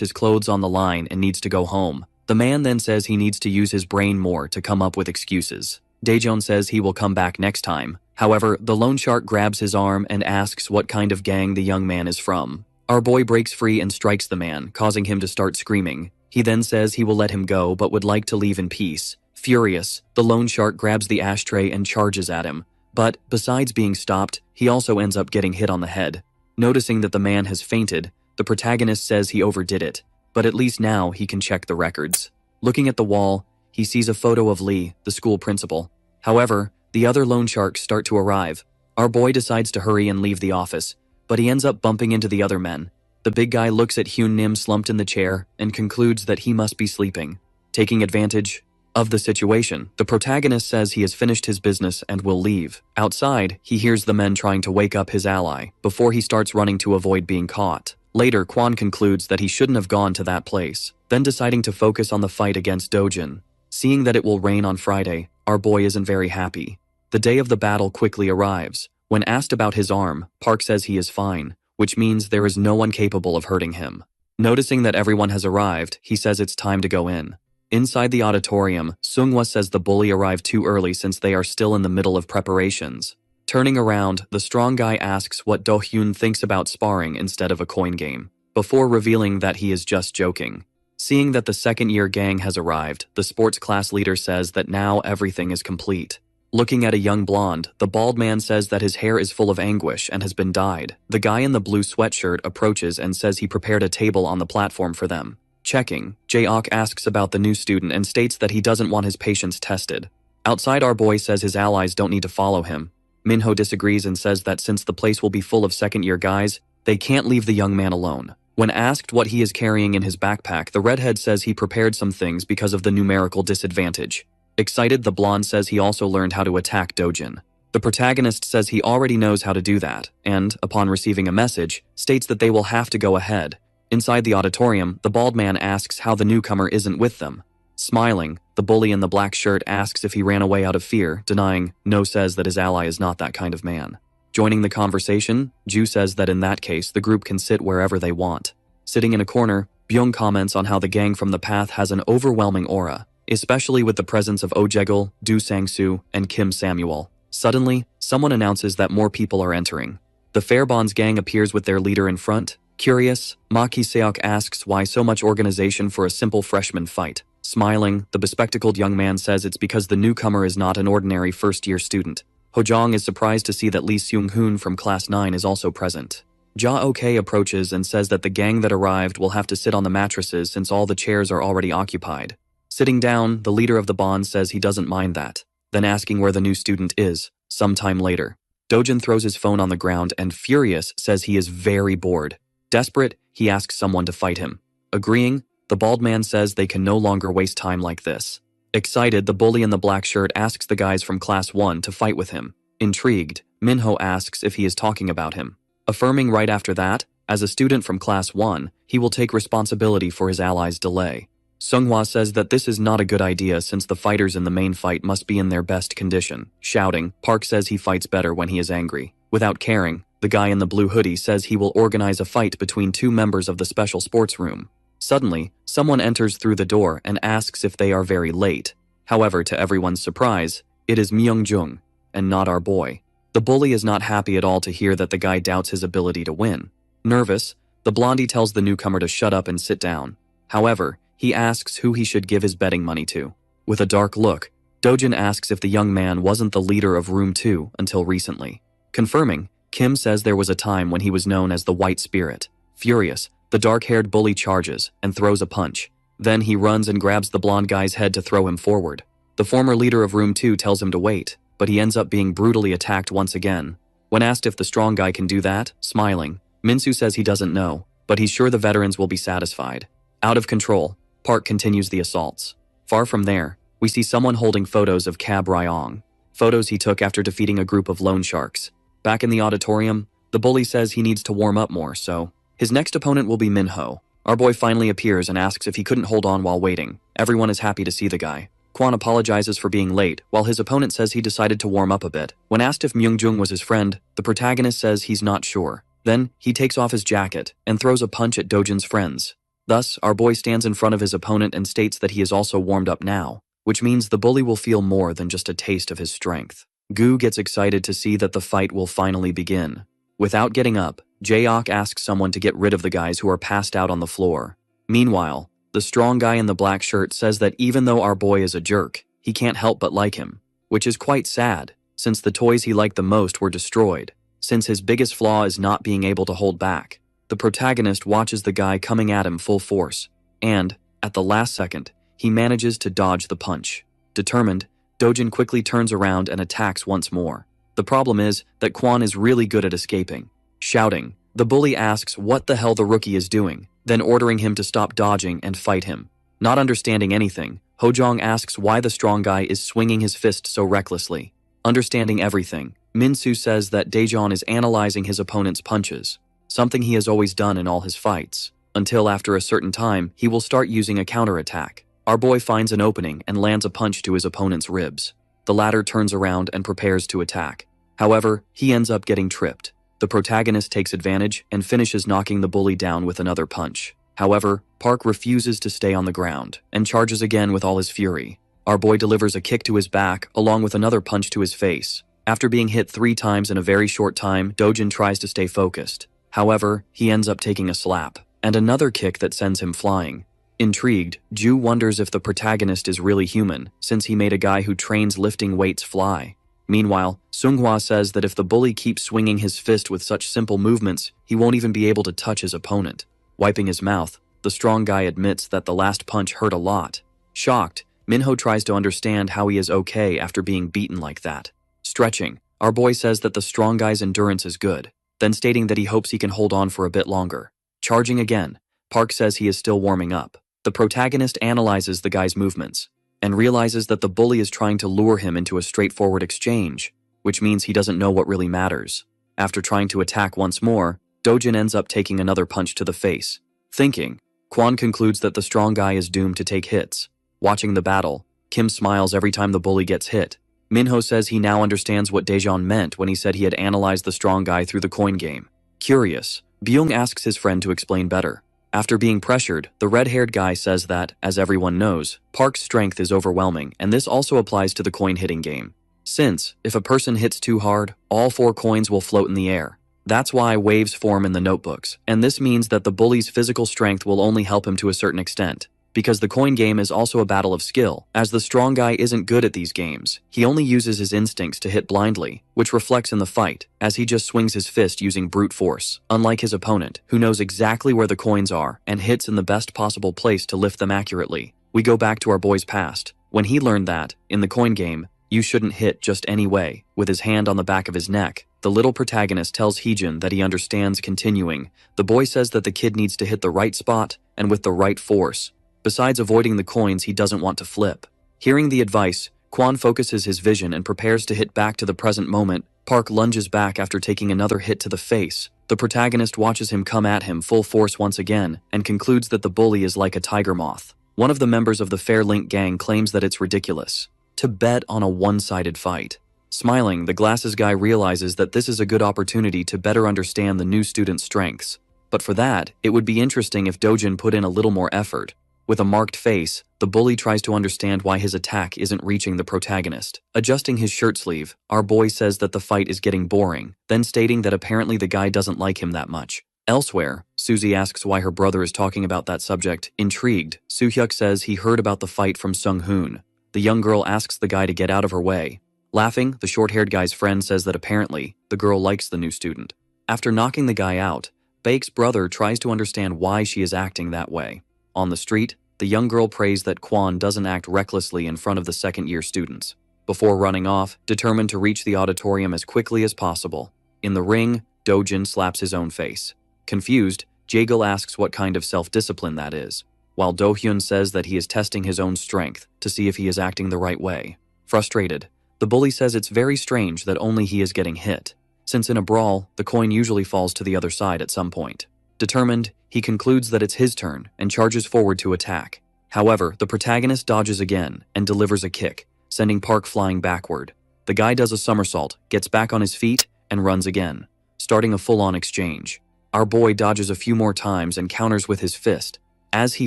his clothes on the line and needs to go home. The man then says he needs to use his brain more to come up with excuses. Daejeon says he will come back next time. However, the loan shark grabs his arm and asks what kind of gang the young man is from. Our boy breaks free and strikes the man, causing him to start screaming. He then says he will let him go but would like to leave in peace. Furious, the loan shark grabs the ashtray and charges at him. But, besides being stopped, he also ends up getting hit on the head. Noticing that the man has fainted, the protagonist says he overdid it, but at least now he can check the records. Looking at the wall, he sees a photo of Lee, the school principal. However, the other loan sharks start to arrive. Our boy decides to hurry and leave the office, but he ends up bumping into the other men. The big guy looks at Hyun Nim slumped in the chair and concludes that he must be sleeping. Taking advantage of the situation, the protagonist says he has finished his business and will leave. Outside, he hears the men trying to wake up his ally before he starts running to avoid being caught. Later, Kwon concludes that he shouldn't have gone to that place, then deciding to focus on the fight against Dojin. Seeing that it will rain on Friday, our boy isn't very happy. The day of the battle quickly arrives. When asked about his arm, Park says he is fine, which means there is no one capable of hurting him. Noticing that everyone has arrived, he says it's time to go in. Inside the auditorium, Seonghwa says the bully arrived too early since they are still in the middle of preparations. Turning around, the strong guy asks what Do-hyun thinks about sparring instead of a coin game, before revealing that he is just joking. Seeing that the second-year gang has arrived, the sports class leader says that now everything is complete. Looking at a young blonde, the bald man says that his hair is full of anguish and has been dyed. The guy in the blue sweatshirt approaches and says he prepared a table on the platform for them. Checking, Jae-ok asks about the new student and states that he doesn't want his patients tested. Outside, our boy says his allies don't need to follow him. Minho disagrees and says that since the place will be full of second-year guys, they can't leave the young man alone. When asked what he is carrying in his backpack, the redhead says he prepared some things because of the numerical disadvantage. Excited, the blonde says he also learned how to attack Dojin. The protagonist says he already knows how to do that, and, upon receiving a message, states that they will have to go ahead. Inside the auditorium, the bald man asks how the newcomer isn't with them. Smiling, the bully in the black shirt asks if he ran away out of fear, denying, No says that his ally is not that kind of man. Joining the conversation, Ju says that in that case, the group can sit wherever they want. Sitting in a corner, Byung comments on how the gang from the path has an overwhelming aura, especially with the presence of Oh Jae-gul, Do Sang-soo, and Kim Samuel. Suddenly, someone announces that more people are entering. The Fairbonds gang appears with their leader in front. Curious, Ma Ki-seok asks why so much organization for a simple freshman fight. Smiling, the bespectacled young man says it's because the newcomer is not an ordinary first-year student. Hojong is surprised to see that Lee Seung-hoon from Class 9 is also present. Ja-ok approaches and says that the gang that arrived will have to sit on the mattresses since all the chairs are already occupied. Sitting down, the leader of the bond says he doesn't mind that, then asking where the new student is. Sometime later, Dojin throws his phone on the ground and, furious, says he is very bored. Desperate, he asks someone to fight him. Agreeing, the bald man says they can no longer waste time like this. Excited, the bully in the black shirt asks the guys from Class 1 to fight with him. Intrigued, Minho asks if he is talking about him. Affirming right after that, as a student from Class 1, he will take responsibility for his allies' delay. Seonghwa says that this is not a good idea since the fighters in the main fight must be in their best condition. Shouting, Park says he fights better when he is angry. Without caring, the guy in the blue hoodie says he will organize a fight between two members of the special sports room. Suddenly, someone enters through the door and asks if they are very late. However, to everyone's surprise, it is Myung-jung, and not our boy. The bully is not happy at all to hear that the guy doubts his ability to win. Nervous, the blondie tells the newcomer to shut up and sit down. However, he asks who he should give his betting money to. With a dark look, Dojin asks if the young man wasn't the leader of Room 2 until recently. Confirming, Kim says there was a time when he was known as the White Spirit. Furious, the dark-haired bully charges and throws a punch. Then he runs and grabs the blonde guy's head to throw him forward. The former leader of Room 2 tells him to wait, but he ends up being brutally attacked once again. When asked if the strong guy can do that, smiling, Minsu says he doesn't know, but he's sure the veterans will be satisfied. Out of control, Park continues the assaults. Far from there, we see someone holding photos of Cab Ryong. Photos he took after defeating a group of loan sharks. Back in the auditorium, the bully says he needs to warm up more, so his next opponent will be Minho. Our boy finally appears and asks if he couldn't hold on while waiting. Everyone is happy to see the guy. Kwon apologizes for being late, while his opponent says he decided to warm up a bit. When asked if Myungjung was his friend, the protagonist says he's not sure. Then, he takes off his jacket and throws a punch at Dojin's friends. Thus, our boy stands in front of his opponent and states that he is also warmed up now, which means the bully will feel more than just a taste of his strength. Gu gets excited to see that the fight will finally begin. Without getting up, Jaeok asks someone to get rid of the guys who are passed out on the floor. Meanwhile, the strong guy in the black shirt says that even though our boy is a jerk, he can't help but like him, which is quite sad, since the toys he liked the most were destroyed. Since his biggest flaw is not being able to hold back, the protagonist watches the guy coming at him full force, and, at the last second, he manages to dodge the punch. Determined, Dojin quickly turns around and attacks once more. The problem is that Kwon is really good at escaping. Shouting, the bully asks what the hell the rookie is doing, then ordering him to stop dodging and fight him. Not understanding anything, Hojong asks why the strong guy is swinging his fist so recklessly. Understanding everything, Minsu says that Daejeon is analyzing his opponent's punches, something he has always done in all his fights, until after a certain time he will start using a counterattack. Our boy finds an opening and lands a punch to his opponent's ribs. The latter turns around and prepares to attack. However, he ends up getting tripped. The protagonist takes advantage and finishes knocking the bully down with another punch. However, Park refuses to stay on the ground and charges again with all his fury. Our boy delivers a kick to his back along with another punch to his face. After being hit 3 times in a very short time, Dojin tries to stay focused. However, he ends up taking a slap and another kick that sends him flying. Intrigued, Ju wonders if the protagonist is really human, since he made a guy who trains lifting weights fly. Meanwhile, Sunghwa says that if the bully keeps swinging his fist with such simple movements, he won't even be able to touch his opponent. Wiping his mouth, the strong guy admits that the last punch hurt a lot. Shocked, Minho tries to understand how he is okay after being beaten like that. Stretching, our boy says that the strong guy's endurance is good, then stating that he hopes he can hold on for a bit longer. Charging again, Park says he is still warming up. The protagonist analyzes the guy's movements and realizes that the bully is trying to lure him into a straightforward exchange, which means he doesn't know what really matters. After trying to attack once more, Dojin ends up taking another punch to the face. Thinking, Kwon concludes that the strong guy is doomed to take hits. Watching the battle, Kim smiles every time the bully gets hit. Minho says he now understands what Daejeon meant when he said he had analyzed the strong guy through the coin game. Curious, Byung asks his friend to explain better. After being pressured, the red-haired guy says that, as everyone knows, Park's strength is overwhelming, and this also applies to the coin-hitting game. Since, if a person hits too hard, all 4 coins will float in the air. That's why waves form in the notebooks, and this means that the bully's physical strength will only help him to a certain extent. Because the coin game is also a battle of skill, as the strong guy isn't good at these games, he only uses his instincts to hit blindly, which reflects in the fight, as he just swings his fist using brute force, unlike his opponent, who knows exactly where the coins are and hits in the best possible place to lift them accurately. We go back to our boy's past, when he learned that, in the coin game, you shouldn't hit just any way. With his hand on the back of his neck, the little protagonist tells Heejin that he understands. Continuing, the boy says that the kid needs to hit the right spot and with the right force. Besides avoiding the coins, he doesn't want to flip. Hearing the advice, Kwon focuses his vision and prepares to hit back to the present moment. Park lunges back after taking another hit to the face. The protagonist watches him come at him full force once again and concludes that the bully is like a tiger moth. One of the members of the Fair Link gang claims that it's ridiculous to bet on a one-sided fight. Smiling, the glasses guy realizes that this is a good opportunity to better understand the new student's strengths. But for that, it would be interesting if Dojin put in a little more effort. With a marked face, the bully tries to understand why his attack isn't reaching the protagonist. Adjusting his shirt sleeve, our boy says that the fight is getting boring, then stating that apparently the guy doesn't like him that much. Elsewhere, Suzy asks why her brother is talking about that subject. Intrigued, Soo-hyuk says he heard about the fight from Sung-hoon. The The young girl asks the guy to get out of her way. Laughing, the short-haired guy's friend says that apparently, the girl likes the new student. After knocking the guy out, Baek's brother tries to understand why she is acting that way. On the street, the young girl prays that Kwon doesn't act recklessly in front of the second-year students. Before running off, determined to reach the auditorium as quickly as possible. In the ring, Dojin slaps his own face. Confused, Jaegil asks what kind of self-discipline that is, while Do-hyun says that he is testing his own strength to see if he is acting the right way. Frustrated, the bully says it's very strange that only he is getting hit, since in a brawl, the coin usually falls to the other side at some point. Determined, he concludes that it's his turn and charges forward to attack. However, the protagonist dodges again and delivers a kick, sending Park flying backward. The guy does a somersault, gets back on his feet, and runs again, starting a full-on exchange. Our boy dodges a few more times and counters with his fist. As he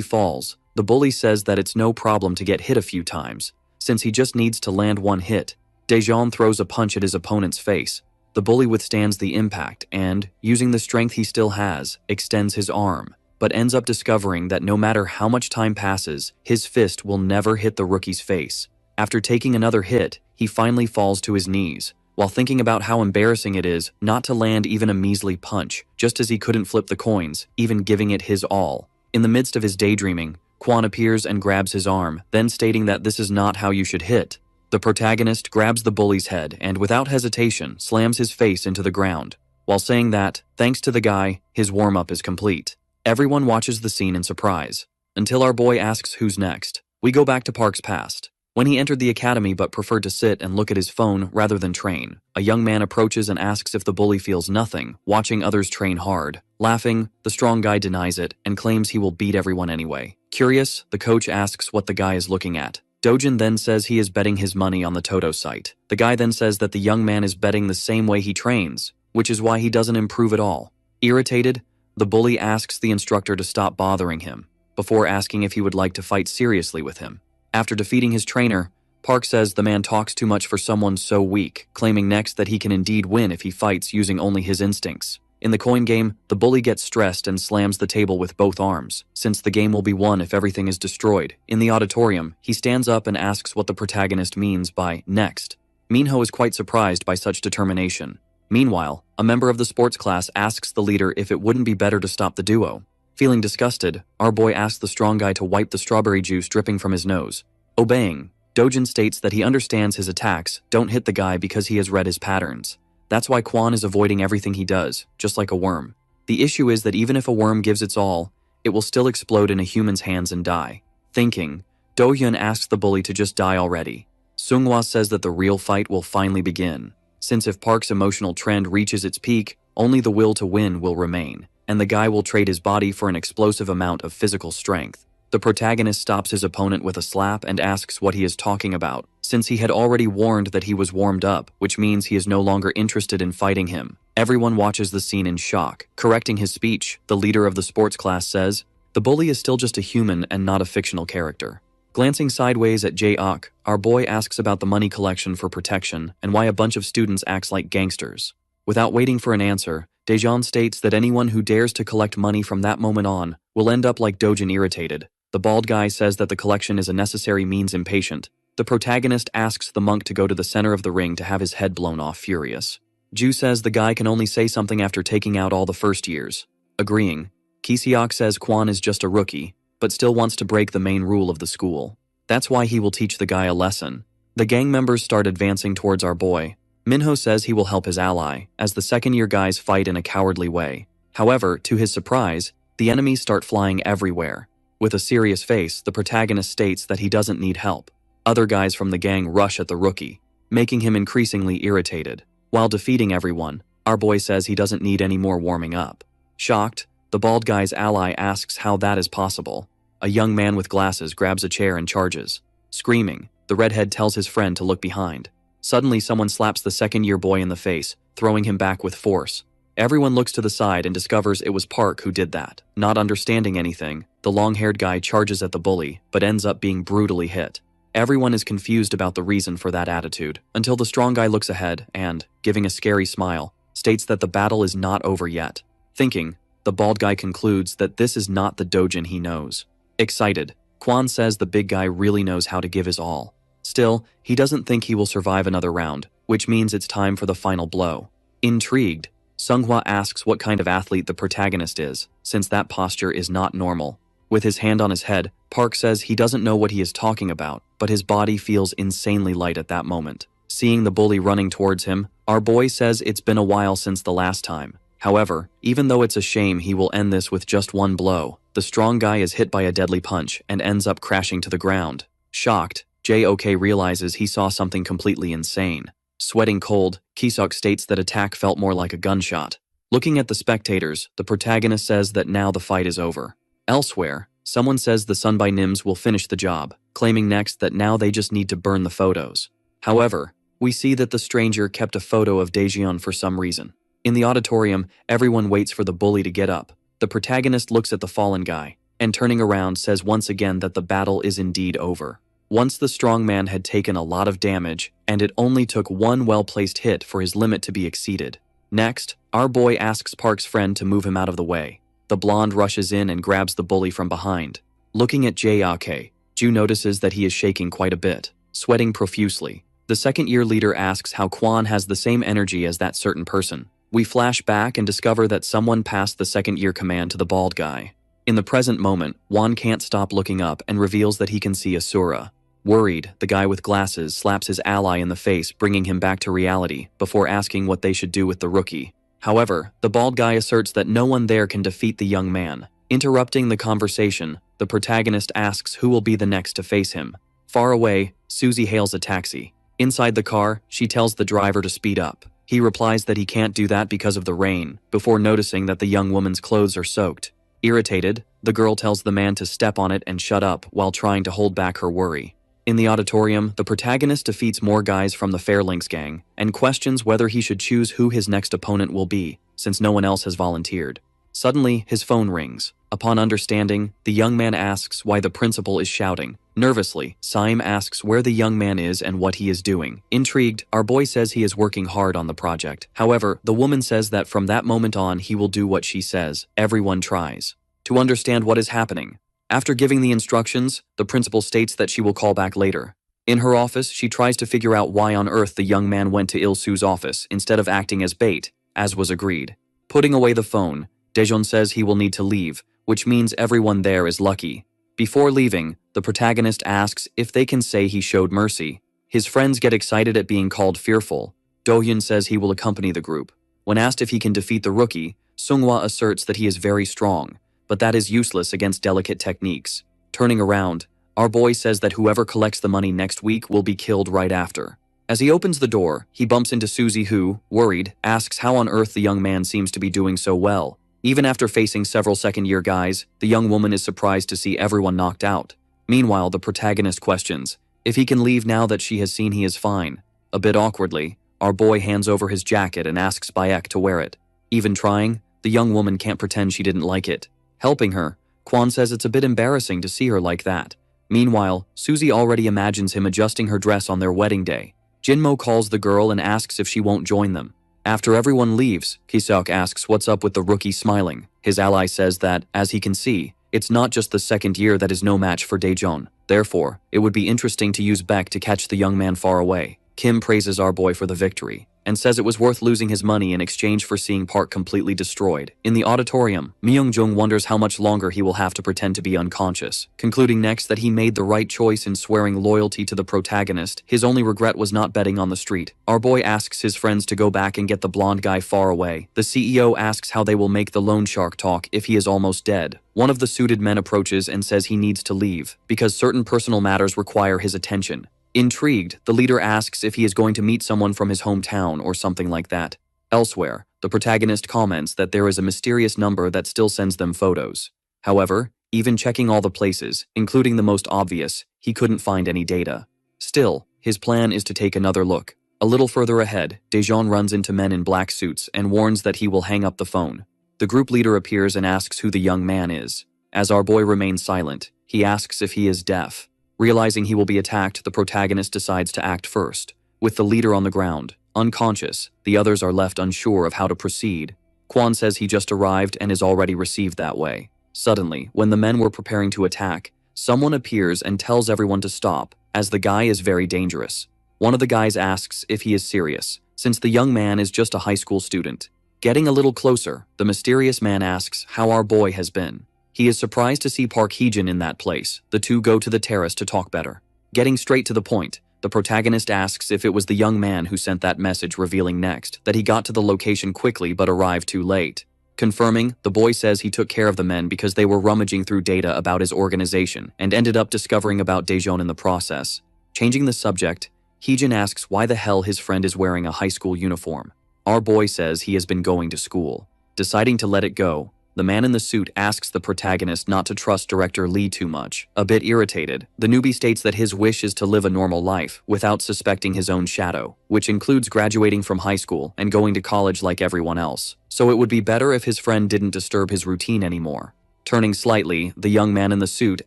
falls, the bully says that it's no problem to get hit a few times, since he just needs to land one hit. Daejeon throws a punch at his opponent's face. The bully withstands the impact and, using the strength he still has, extends his arm, but ends up discovering that no matter how much time passes, his fist will never hit the rookie's face. After taking another hit, he finally falls to his knees, while thinking about how embarrassing it is not to land even a measly punch, just as he couldn't flip the coins, even giving it his all. In the midst of his daydreaming, Kwon appears and grabs his arm, then stating that this is not how you should hit. The protagonist grabs the bully's head and, without hesitation, slams his face into the ground, while saying that, thanks to the guy, his warm-up is complete. Everyone watches the scene in surprise, until our boy asks who's next. We go back to Park's past, when he entered the academy but preferred to sit and look at his phone rather than train. A young man approaches and asks if the bully feels nothing, watching others train hard. Laughing, the strong guy denies it and claims he will beat everyone anyway. Curious, the coach asks what the guy is looking at. Dojin then says he is betting his money on the Toto site. The guy then says that the young man is betting the same way he trains, which is why he doesn't improve at all. Irritated, the bully asks the instructor to stop bothering him, before asking if he would like to fight seriously with him. After defeating his trainer, Park says the man talks too much for someone so weak, claiming next that he can indeed win if he fights using only his instincts. In the coin game, the bully gets stressed and slams the table with both arms, since the game will be won if everything is destroyed. In the auditorium, he stands up and asks what the protagonist means by next. Minho is quite surprised by such determination. Meanwhile, a member of the sports class asks the leader if it wouldn't be better to stop the duo. Feeling disgusted, our boy asks the strong guy to wipe the strawberry juice dripping from his nose. Obeying, Dojin states that he understands his attacks don't hit the guy because he has read his patterns. That's why Kwon is avoiding everything he does, just like a worm. The issue is that even if a worm gives its all, it will still explode in a human's hands and die. Thinking, Do-hyun asks the bully to just die already. Seunghwa says that the real fight will finally begin, since if Park's emotional trend reaches its peak, only the will to win will remain, and the guy will trade his body for an explosive amount of physical strength. The protagonist stops his opponent with a slap and asks what he is talking about, since he had already warned that he was warmed up, which means he is no longer interested in fighting him. Everyone watches the scene in shock. Correcting his speech, the leader of the sports class says, "The bully is still just a human and not a fictional character." Glancing sideways at Jae-ok, our boy asks about the money collection for protection and why a bunch of students acts like gangsters. Without waiting for an answer, Daejeon states that anyone who dares to collect money from that moment on will end up like Dojin irritated. The bald guy says that the collection is a necessary means impatient. The protagonist asks the monk to go to the center of the ring to have his head blown off furious. Ju says the guy can only say something after taking out all the first years. Agreeing, Kisiok says Kwon is just a rookie, but still wants to break the main rule of the school. That's why he will teach the guy a lesson. The gang members start advancing towards our boy. Minho says he will help his ally, as the second-year guys fight in a cowardly way. However, to his surprise, the enemies start flying everywhere. With a serious face, the protagonist states that he doesn't need help. Other guys from the gang rush at the rookie, making him increasingly irritated. While defeating everyone, our boy says he doesn't need any more warming up. Shocked, the bald guy's ally asks how that is possible. A young man with glasses grabs a chair and charges. Screaming, the redhead tells his friend to look behind. Suddenly someone slaps the second-year boy in the face, throwing him back with force. Everyone looks to the side and discovers it was Park who did that. Not understanding anything, the long-haired guy charges at the bully, but ends up being brutally hit. Everyone is confused about the reason for that attitude, until the strong guy looks ahead and, giving a scary smile, states that the battle is not over yet. Thinking, the bald guy concludes that this is not the Dojin he knows. Excited, Kwon says the big guy really knows how to give his all. Still, he doesn't think he will survive another round, which means it's time for the final blow. Intrigued, Seonghwa asks what kind of athlete the protagonist is, since that posture is not normal. With his hand on his head, Park says he doesn't know what he is talking about, but his body feels insanely light at that moment. Seeing the bully running towards him, our boy says it's been a while since the last time. However, even though it's a shame he will end this with just one blow, the strong guy is hit by a deadly punch and ends up crashing to the ground. Shocked, JOK realizes he saw something completely insane. Sweating cold, Kisok states that attack felt more like a gunshot. Looking at the spectators, the protagonist says that now the fight is over. Elsewhere, someone says the Sunby Nims will finish the job, claiming next that now they just need to burn the photos. However, we see that the stranger kept a photo of Daejeon for some reason. In the auditorium, everyone waits for the bully to get up. The protagonist looks at the fallen guy, and turning around says once again that the battle is indeed over. Once the strong man had taken a lot of damage, and it only took one well-placed hit for his limit to be exceeded. Next, our boy asks Park's friend to move him out of the way. The blonde rushes in and grabs the bully from behind. Looking at JAK, Ju notices that he is shaking quite a bit, sweating profusely. The second-year leader asks how Kwon has the same energy as that certain person. We flash back and discover that someone passed the second-year command to the bald guy. In the present moment, Won can't stop looking up and reveals that he can see Asura. Worried, the guy with glasses slaps his ally in the face, bringing him back to reality, before asking what they should do with the rookie. However, the bald guy asserts that no one there can defeat the young man. Interrupting the conversation, the protagonist asks who will be the next to face him. Far away, Suzy hails a taxi. Inside the car, she tells the driver to speed up. He replies that he can't do that because of the rain, before noticing that the young woman's clothes are soaked. Irritated, the girl tells the man to step on it and shut up while trying to hold back her worry. In the auditorium, the protagonist defeats more guys from the Fairlinks gang and questions whether he should choose who his next opponent will be, since no one else has volunteered. Suddenly, his phone rings. Upon understanding, the young man asks why the principal is shouting. Nervously, Saim asks where the young man is and what he is doing. Intrigued, our boy says he is working hard on the project. However, the woman says that from that moment on he will do what she says. Everyone tries to understand what is happening. After giving the instructions, the principal states that she will call back later. In her office, she tries to figure out why on earth the young man went to Il-su's office instead of acting as bait, as was agreed. Putting away the phone, Daejeon says he will need to leave, which means everyone there is lucky. Before leaving, the protagonist asks if they can say he showed mercy. His friends get excited at being called fearful. Dohyun says he will accompany the group. When asked if he can defeat the rookie, Seonghwa asserts that he is very strong, but that is useless against delicate techniques. Turning around, our boy says that whoever collects the money next week will be killed right after. As he opens the door, he bumps into Suzy who, worried, asks how on earth the young man seems to be doing so well. Even after facing several second-year guys, the young woman is surprised to see everyone knocked out. Meanwhile, the protagonist questions if he can leave now that she has seen he is fine. A bit awkwardly, our boy hands over his jacket and asks Bayek to wear it. Even trying, the young woman can't pretend she didn't like it. Helping her, Kwon says it's a bit embarrassing to see her like that. Meanwhile, Suzy already imagines him adjusting her dress on their wedding day. Jinmo calls the girl and asks if she won't join them. After everyone leaves, Kisok asks what's up with the rookie smiling. His ally says that, as he can see, it's not just the second year that is no match for Daejeon. Therefore, it would be interesting to use Baek to catch the young man far away. Kim praises our boy for the victory, and says it was worth losing his money in exchange for seeing Park completely destroyed. In the auditorium, Myung-jung wonders how much longer he will have to pretend to be unconscious, concluding next that he made the right choice in swearing loyalty to the protagonist. His only regret was not betting on the street. Our boy asks his friends to go back and get the blonde guy far away. The CEO asks how they will make the loan shark talk if he is almost dead. One of the suited men approaches and says he needs to leave, because certain personal matters require his attention. Intrigued, the leader asks if he is going to meet someone from his hometown or something like that. Elsewhere, the protagonist comments that there is a mysterious number that still sends them photos. However, even checking all the places, including the most obvious, he couldn't find any data. Still, his plan is to take another look. A little further ahead, Daejeon runs into men in black suits and warns that he will hang up the phone. The group leader appears and asks who the young man is. As our boy remains silent, he asks if he is deaf. Realizing he will be attacked, the protagonist decides to act first. With the leader on the ground, unconscious, the others are left unsure of how to proceed. Kwon says he just arrived and is already received that way. Suddenly, when the men were preparing to attack, someone appears and tells everyone to stop. as the guy is very dangerous. One of the guys asks if he is serious, since the young man is just a high school student. Getting a little closer, the mysterious man asks how our boy has been. He is surprised to see Park Hee-jin in that place. The two go to the terrace to talk better. Getting straight to the point, the protagonist asks if it was the young man who sent that message, revealing next that he got to the location quickly but arrived too late. Confirming, the boy says he took care of the men because they were rummaging through data about his organization and ended up discovering about Daejeon in the process. Changing the subject, Hee-jin asks why the hell his friend is wearing a high school uniform. Our boy says he has been going to school. Deciding to let it go, the man in the suit asks the protagonist not to trust director Lee too much. A bit irritated, the newbie states that his wish is to live a normal life without suspecting his own shadow, which includes graduating from high school and going to college like everyone else. So it would be better if his friend didn't disturb his routine anymore. Turning slightly, the young man in the suit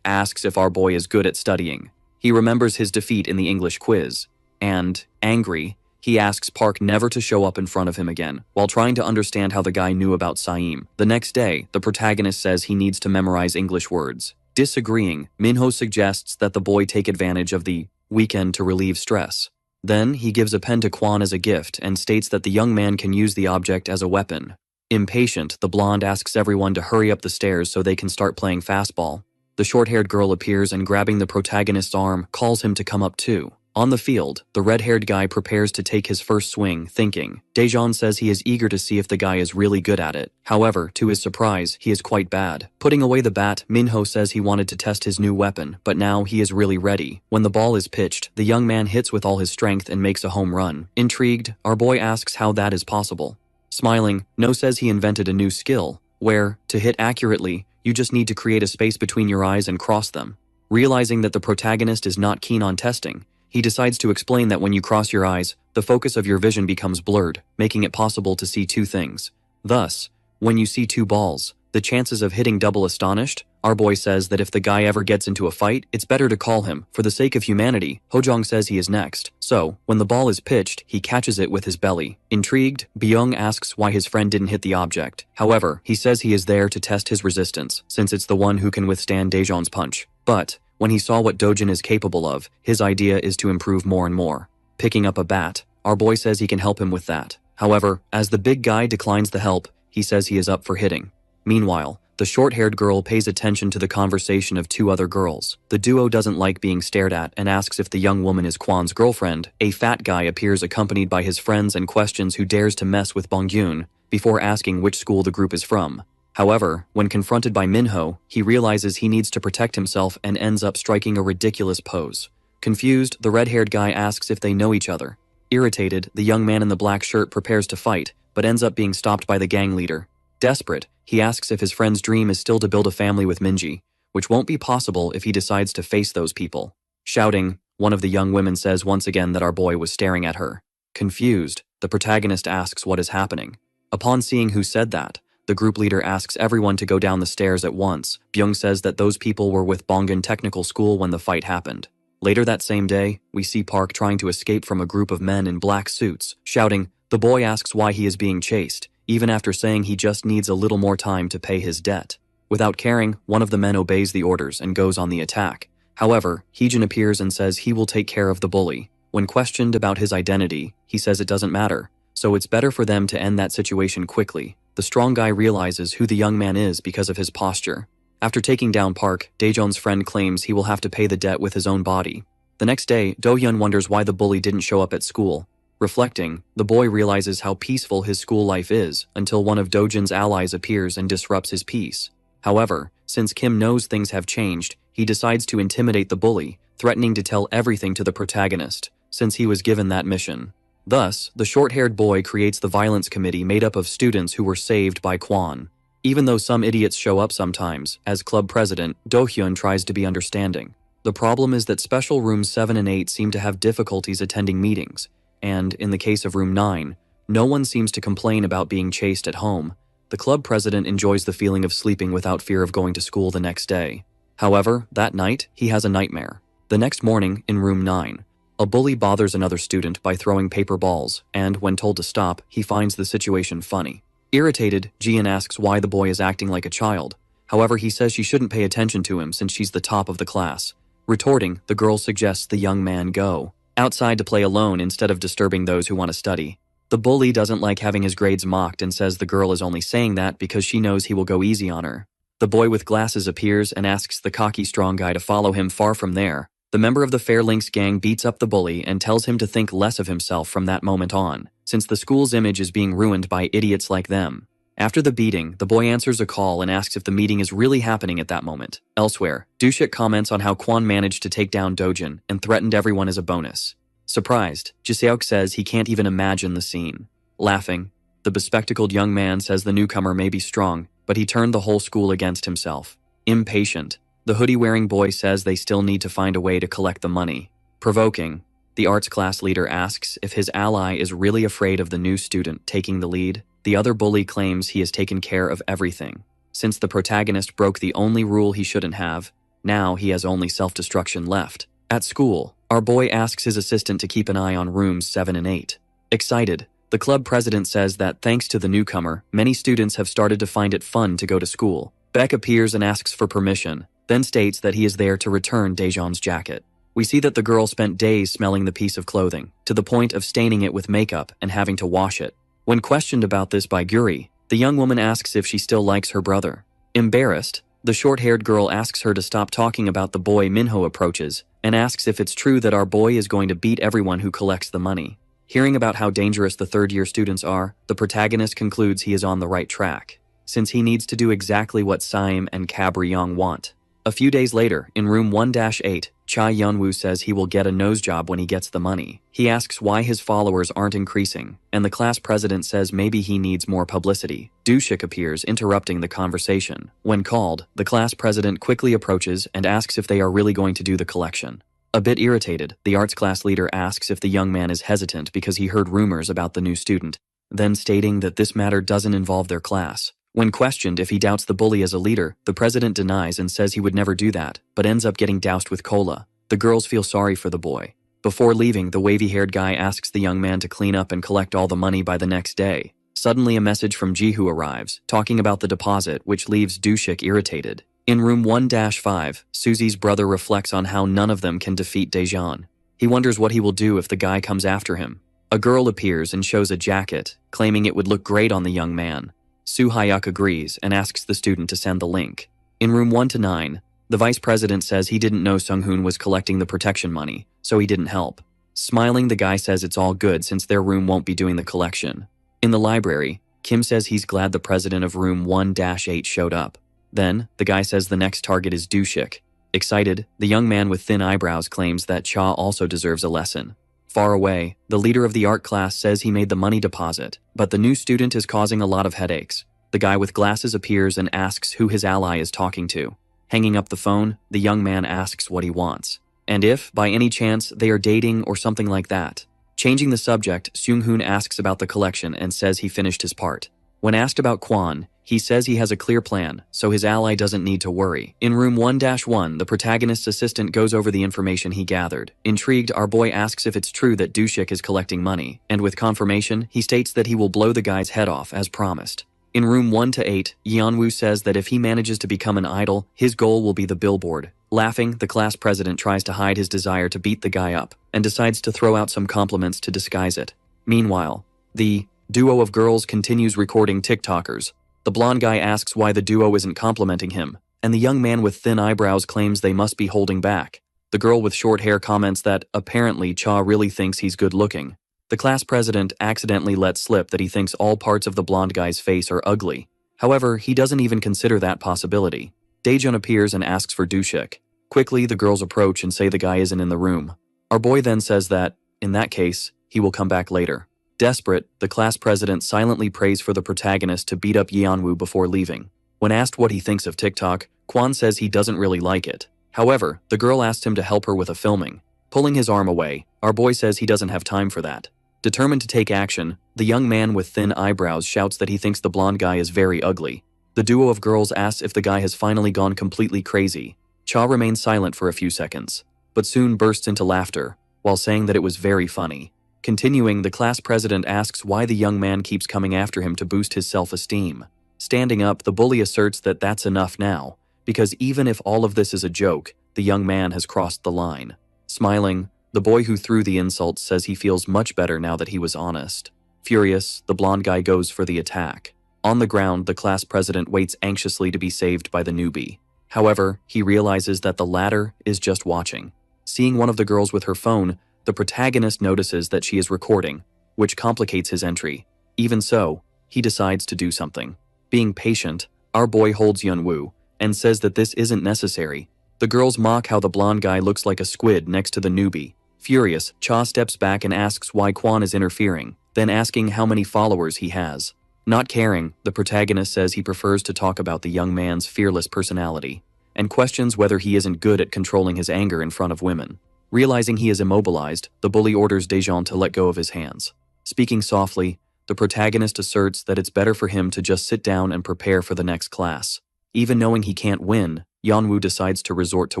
asks if our boy is good at studying. He remembers his defeat in the English quiz, and, angry, he asks Park never to show up in front of him again, while trying to understand how the guy knew about Saeem. The next day, the protagonist says he needs to memorize English words. Disagreeing, Minho suggests that the boy take advantage of the weekend to relieve stress. Then, he gives a pen to Kwon as a gift and states that the young man can use the object as a weapon. Impatient, the blonde asks everyone to hurry up the stairs so they can start playing fastball. The short-haired girl appears and, grabbing the protagonist's arm, calls him to come up too. On the field, the red-haired guy prepares to take his first swing, thinking. Daejeon says he is eager to see if the guy is really good at it. However, to his surprise, he is quite bad. Putting away the bat, Minho says he wanted to test his new weapon, but now he is really ready. When the ball is pitched, the young man hits with all his strength and makes a home run. Intrigued, our boy asks how that is possible. Smiling, No says he invented a new skill, where, to hit accurately, you just need to create a space between your eyes and cross them. Realizing that the protagonist is not keen on testing, he decides to explain that when you cross your eyes, the focus of your vision becomes blurred, making it possible to see two things. Thus, when you see two balls, the chances of hitting double. Astonished, our boy says that if the guy ever gets into a fight, it's better to call him. For the sake of humanity, Hojong says he is next. So, when the ball is pitched, he catches it with his belly. Intrigued, Byung asks why his friend didn't hit the object. However, he says he is there to test his resistance, since it's the one who can withstand Daejeon's punch. But, when he saw what Dojin is capable of, his idea is to improve more and more. Picking up a bat, our boy says he can help him with that. However, as the big guy declines the help, he says he is up for hitting. Meanwhile, the short-haired girl pays attention to the conversation of two other girls. The duo doesn't like being stared at and asks if the young woman is Kwon's girlfriend. A fat guy appears accompanied by his friends and questions who dares to mess with Bongyun, before asking which school the group is from. However, when confronted by Minho, he realizes he needs to protect himself and ends up striking a ridiculous pose. Confused, the red-haired guy asks if they know each other. Irritated, the young man in the black shirt prepares to fight, but ends up being stopped by the gang leader. Desperate, he asks if his friend's dream is still to build a family with Minji, which won't be possible if he decides to face those people. Shouting, one of the young women says once again that our boy was staring at her. Confused, the protagonist asks what is happening. Upon seeing who said that, the group leader asks everyone to go down the stairs at once. Byung says that those people were with Bongan Technical School when the fight happened. Later that same day, we see Park trying to escape from a group of men in black suits. Shouting, the boy asks why he is being chased, even after saying he just needs a little more time to pay his debt. Without caring, one of the men obeys the orders and goes on the attack. However, Heejin appears and says he will take care of the bully. When questioned about his identity, he says it doesn't matter, so it's better for them to end that situation quickly. The strong guy realizes who the young man is because of his posture. After taking down Park, Daejeon's friend claims he will have to pay the debt with his own body. The next day, Do-hyun wonders why the bully didn't show up at school. Reflecting, the boy realizes how peaceful his school life is until one of Dojin's allies appears and disrupts his peace. However, since Kim knows things have changed, he decides to intimidate the bully, threatening to tell everything to the protagonist, since he was given that mission. Thus, the short-haired boy creates the violence committee made up of students who were saved by Kwon. Even though some idiots show up sometimes, as club president, Do-hyun tries to be understanding. The problem is that special rooms 7 and 8 seem to have difficulties attending meetings, and, in the case of room 9, no one seems to complain about being chased at home. The club president enjoys the feeling of sleeping without fear of going to school the next day. However, that night, he has a nightmare. The next morning, in room 9, a bully bothers another student by throwing paper balls, and when told to stop, he finds the situation funny. Irritated, Jian asks why the boy is acting like a child. However, he says she shouldn't pay attention to him since she's the top of the class. Retorting, the girl suggests the young man go outside to play alone instead of disturbing those who want to study. The bully doesn't like having his grades mocked and says the girl is only saying that because she knows he will go easy on her. The boy with glasses appears and asks the cocky strong guy to follow him. Far from there, the member of the Fair Links gang beats up the bully and tells him to think less of himself from that moment on, since the school's image is being ruined by idiots like them. After the beating, the boy answers a call and asks if the meeting is really happening at that moment. Elsewhere, Dushik comments on how Kwon managed to take down Dojin and threatened everyone as a bonus. Surprised, Jiseok says he can't even imagine the scene. Laughing, the bespectacled young man says the newcomer may be strong, but he turned the whole school against himself. Impatient, the hoodie-wearing boy says they still need to find a way to collect the money. Provoking, the arts class leader asks if his ally is really afraid of the new student taking the lead. The other bully claims he has taken care of everything. Since the protagonist broke the only rule he shouldn't have, now he has only self-destruction left. At school, our boy asks his assistant to keep an eye on rooms 7 and 8. Excited, the club president says that thanks to the newcomer, many students have started to find it fun to go to school. Beck appears and asks for permission, then states that he is there to return Daejeon's jacket. We see that the girl spent days smelling the piece of clothing, to the point of staining it with makeup and having to wash it. When questioned about this by Guri, the young woman asks if she still likes her brother. Embarrassed, the short-haired girl asks her to stop talking about the boy Minho approaches, and asks if it's true that our boy is going to beat everyone who collects the money. Hearing about how dangerous the third-year students are, the protagonist concludes he is on the right track, since he needs to do exactly what Saim and Cabriong want. A few days later, in room 1-8, Cha Yunwoo says he will get a nose job when he gets the money. He asks why his followers aren't increasing, and the class president says maybe he needs more publicity. Dushik appears, interrupting the conversation. When called, the class president quickly approaches and asks if they are really going to do the collection. A bit irritated, the arts class leader asks if the young man is hesitant because he heard rumors about the new student, then stating that this matter doesn't involve their class. When questioned if he doubts the bully as a leader, the president denies and says he would never do that, but ends up getting doused with cola. The girls feel sorry for the boy. Before leaving, the wavy-haired guy asks the young man to clean up and collect all the money by the next day. Suddenly, a message from Jihu arrives, talking about the deposit, which leaves Dushik irritated. In room 1-5, Susie's brother reflects on how none of them can defeat Daejeon. He wonders what he will do if the guy comes after him. A girl appears and shows a jacket, claiming it would look great on the young man. Soo Hyuk agrees and asks the student to send the link. In room 1-9, the vice president says he didn't know Sung-hoon was collecting the protection money, so he didn't help. Smiling, the guy says it's all good since their room won't be doing the collection. In the library, Kim says he's glad the president of room 1-8 showed up. Then, the guy says the next target is Dushik. Excited, the young man with thin eyebrows claims that Cha also deserves a lesson. Far away, the leader of the art class says he made the money deposit, but the new student is causing a lot of headaches. The guy with glasses appears and asks who his ally is talking to. Hanging up the phone, the young man asks what he wants, and if, by any chance, they are dating or something like that. Changing the subject, Seung-hoon asks about the collection and says he finished his part. When asked about Kwon, he says he has a clear plan, so his ally doesn't need to worry. In room 1-1, the protagonist's assistant goes over the information he gathered. Intrigued, our boy asks if it's true that Dushik is collecting money, and with confirmation, he states that he will blow the guy's head off as promised. In room 1-8, Yeonwoo says that if he manages to become an idol, his goal will be the billboard. Laughing, the class president tries to hide his desire to beat the guy up, and decides to throw out some compliments to disguise it. Meanwhile, the duo of girls continues recording TikTokers. The blonde guy asks why the duo isn't complimenting him, and the young man with thin eyebrows claims they must be holding back. The girl with short hair comments that apparently Cha really thinks he's good looking. The class president accidentally lets slip that he thinks all parts of the blonde guy's face are ugly. However, he doesn't even consider that possibility. Daejeon appears and asks for Dushik. Quickly, the girls approach and say the guy isn't in the room. Our boy then says that, in that case, he will come back later. Desperate, the class president silently prays for the protagonist to beat up Yeonwoo before leaving. When asked what he thinks of TikTok, Kwon says he doesn't really like it. However, the girl asks him to help her with a filming. Pulling his arm away, our boy says he doesn't have time for that. Determined to take action, the young man with thin eyebrows shouts that he thinks the blonde guy is very ugly. The duo of girls asks if the guy has finally gone completely crazy. Cha remains silent for a few seconds, but soon bursts into laughter, while saying that it was very funny. Continuing, the class president asks why the young man keeps coming after him to boost his self-esteem. Standing up, the bully asserts that that's enough now, because even if all of this is a joke, the young man has crossed the line. Smiling, the boy who threw the insults says he feels much better now that he was honest. Furious, the blonde guy goes for the attack. On the ground, the class president waits anxiously to be saved by the newbie. However, he realizes that the latter is just watching. Seeing one of the girls with her phone, the protagonist notices that she is recording, which complicates his entry. Even so, he decides to do something. Being patient, our boy holds Yunwoo and says that this isn't necessary. The girls mock how the blonde guy looks like a squid next to the newbie. Furious, Cha steps back and asks why Kwon is interfering, then asking how many followers he has. Not caring, the protagonist says he prefers to talk about the young man's fearless personality, and questions whether he isn't good at controlling his anger in front of women. Realizing he is immobilized, the bully orders Daejeon to let go of his hands. Speaking softly, the protagonist asserts that it's better for him to just sit down and prepare for the next class. Even knowing he can't win, Yeonwoo decides to resort to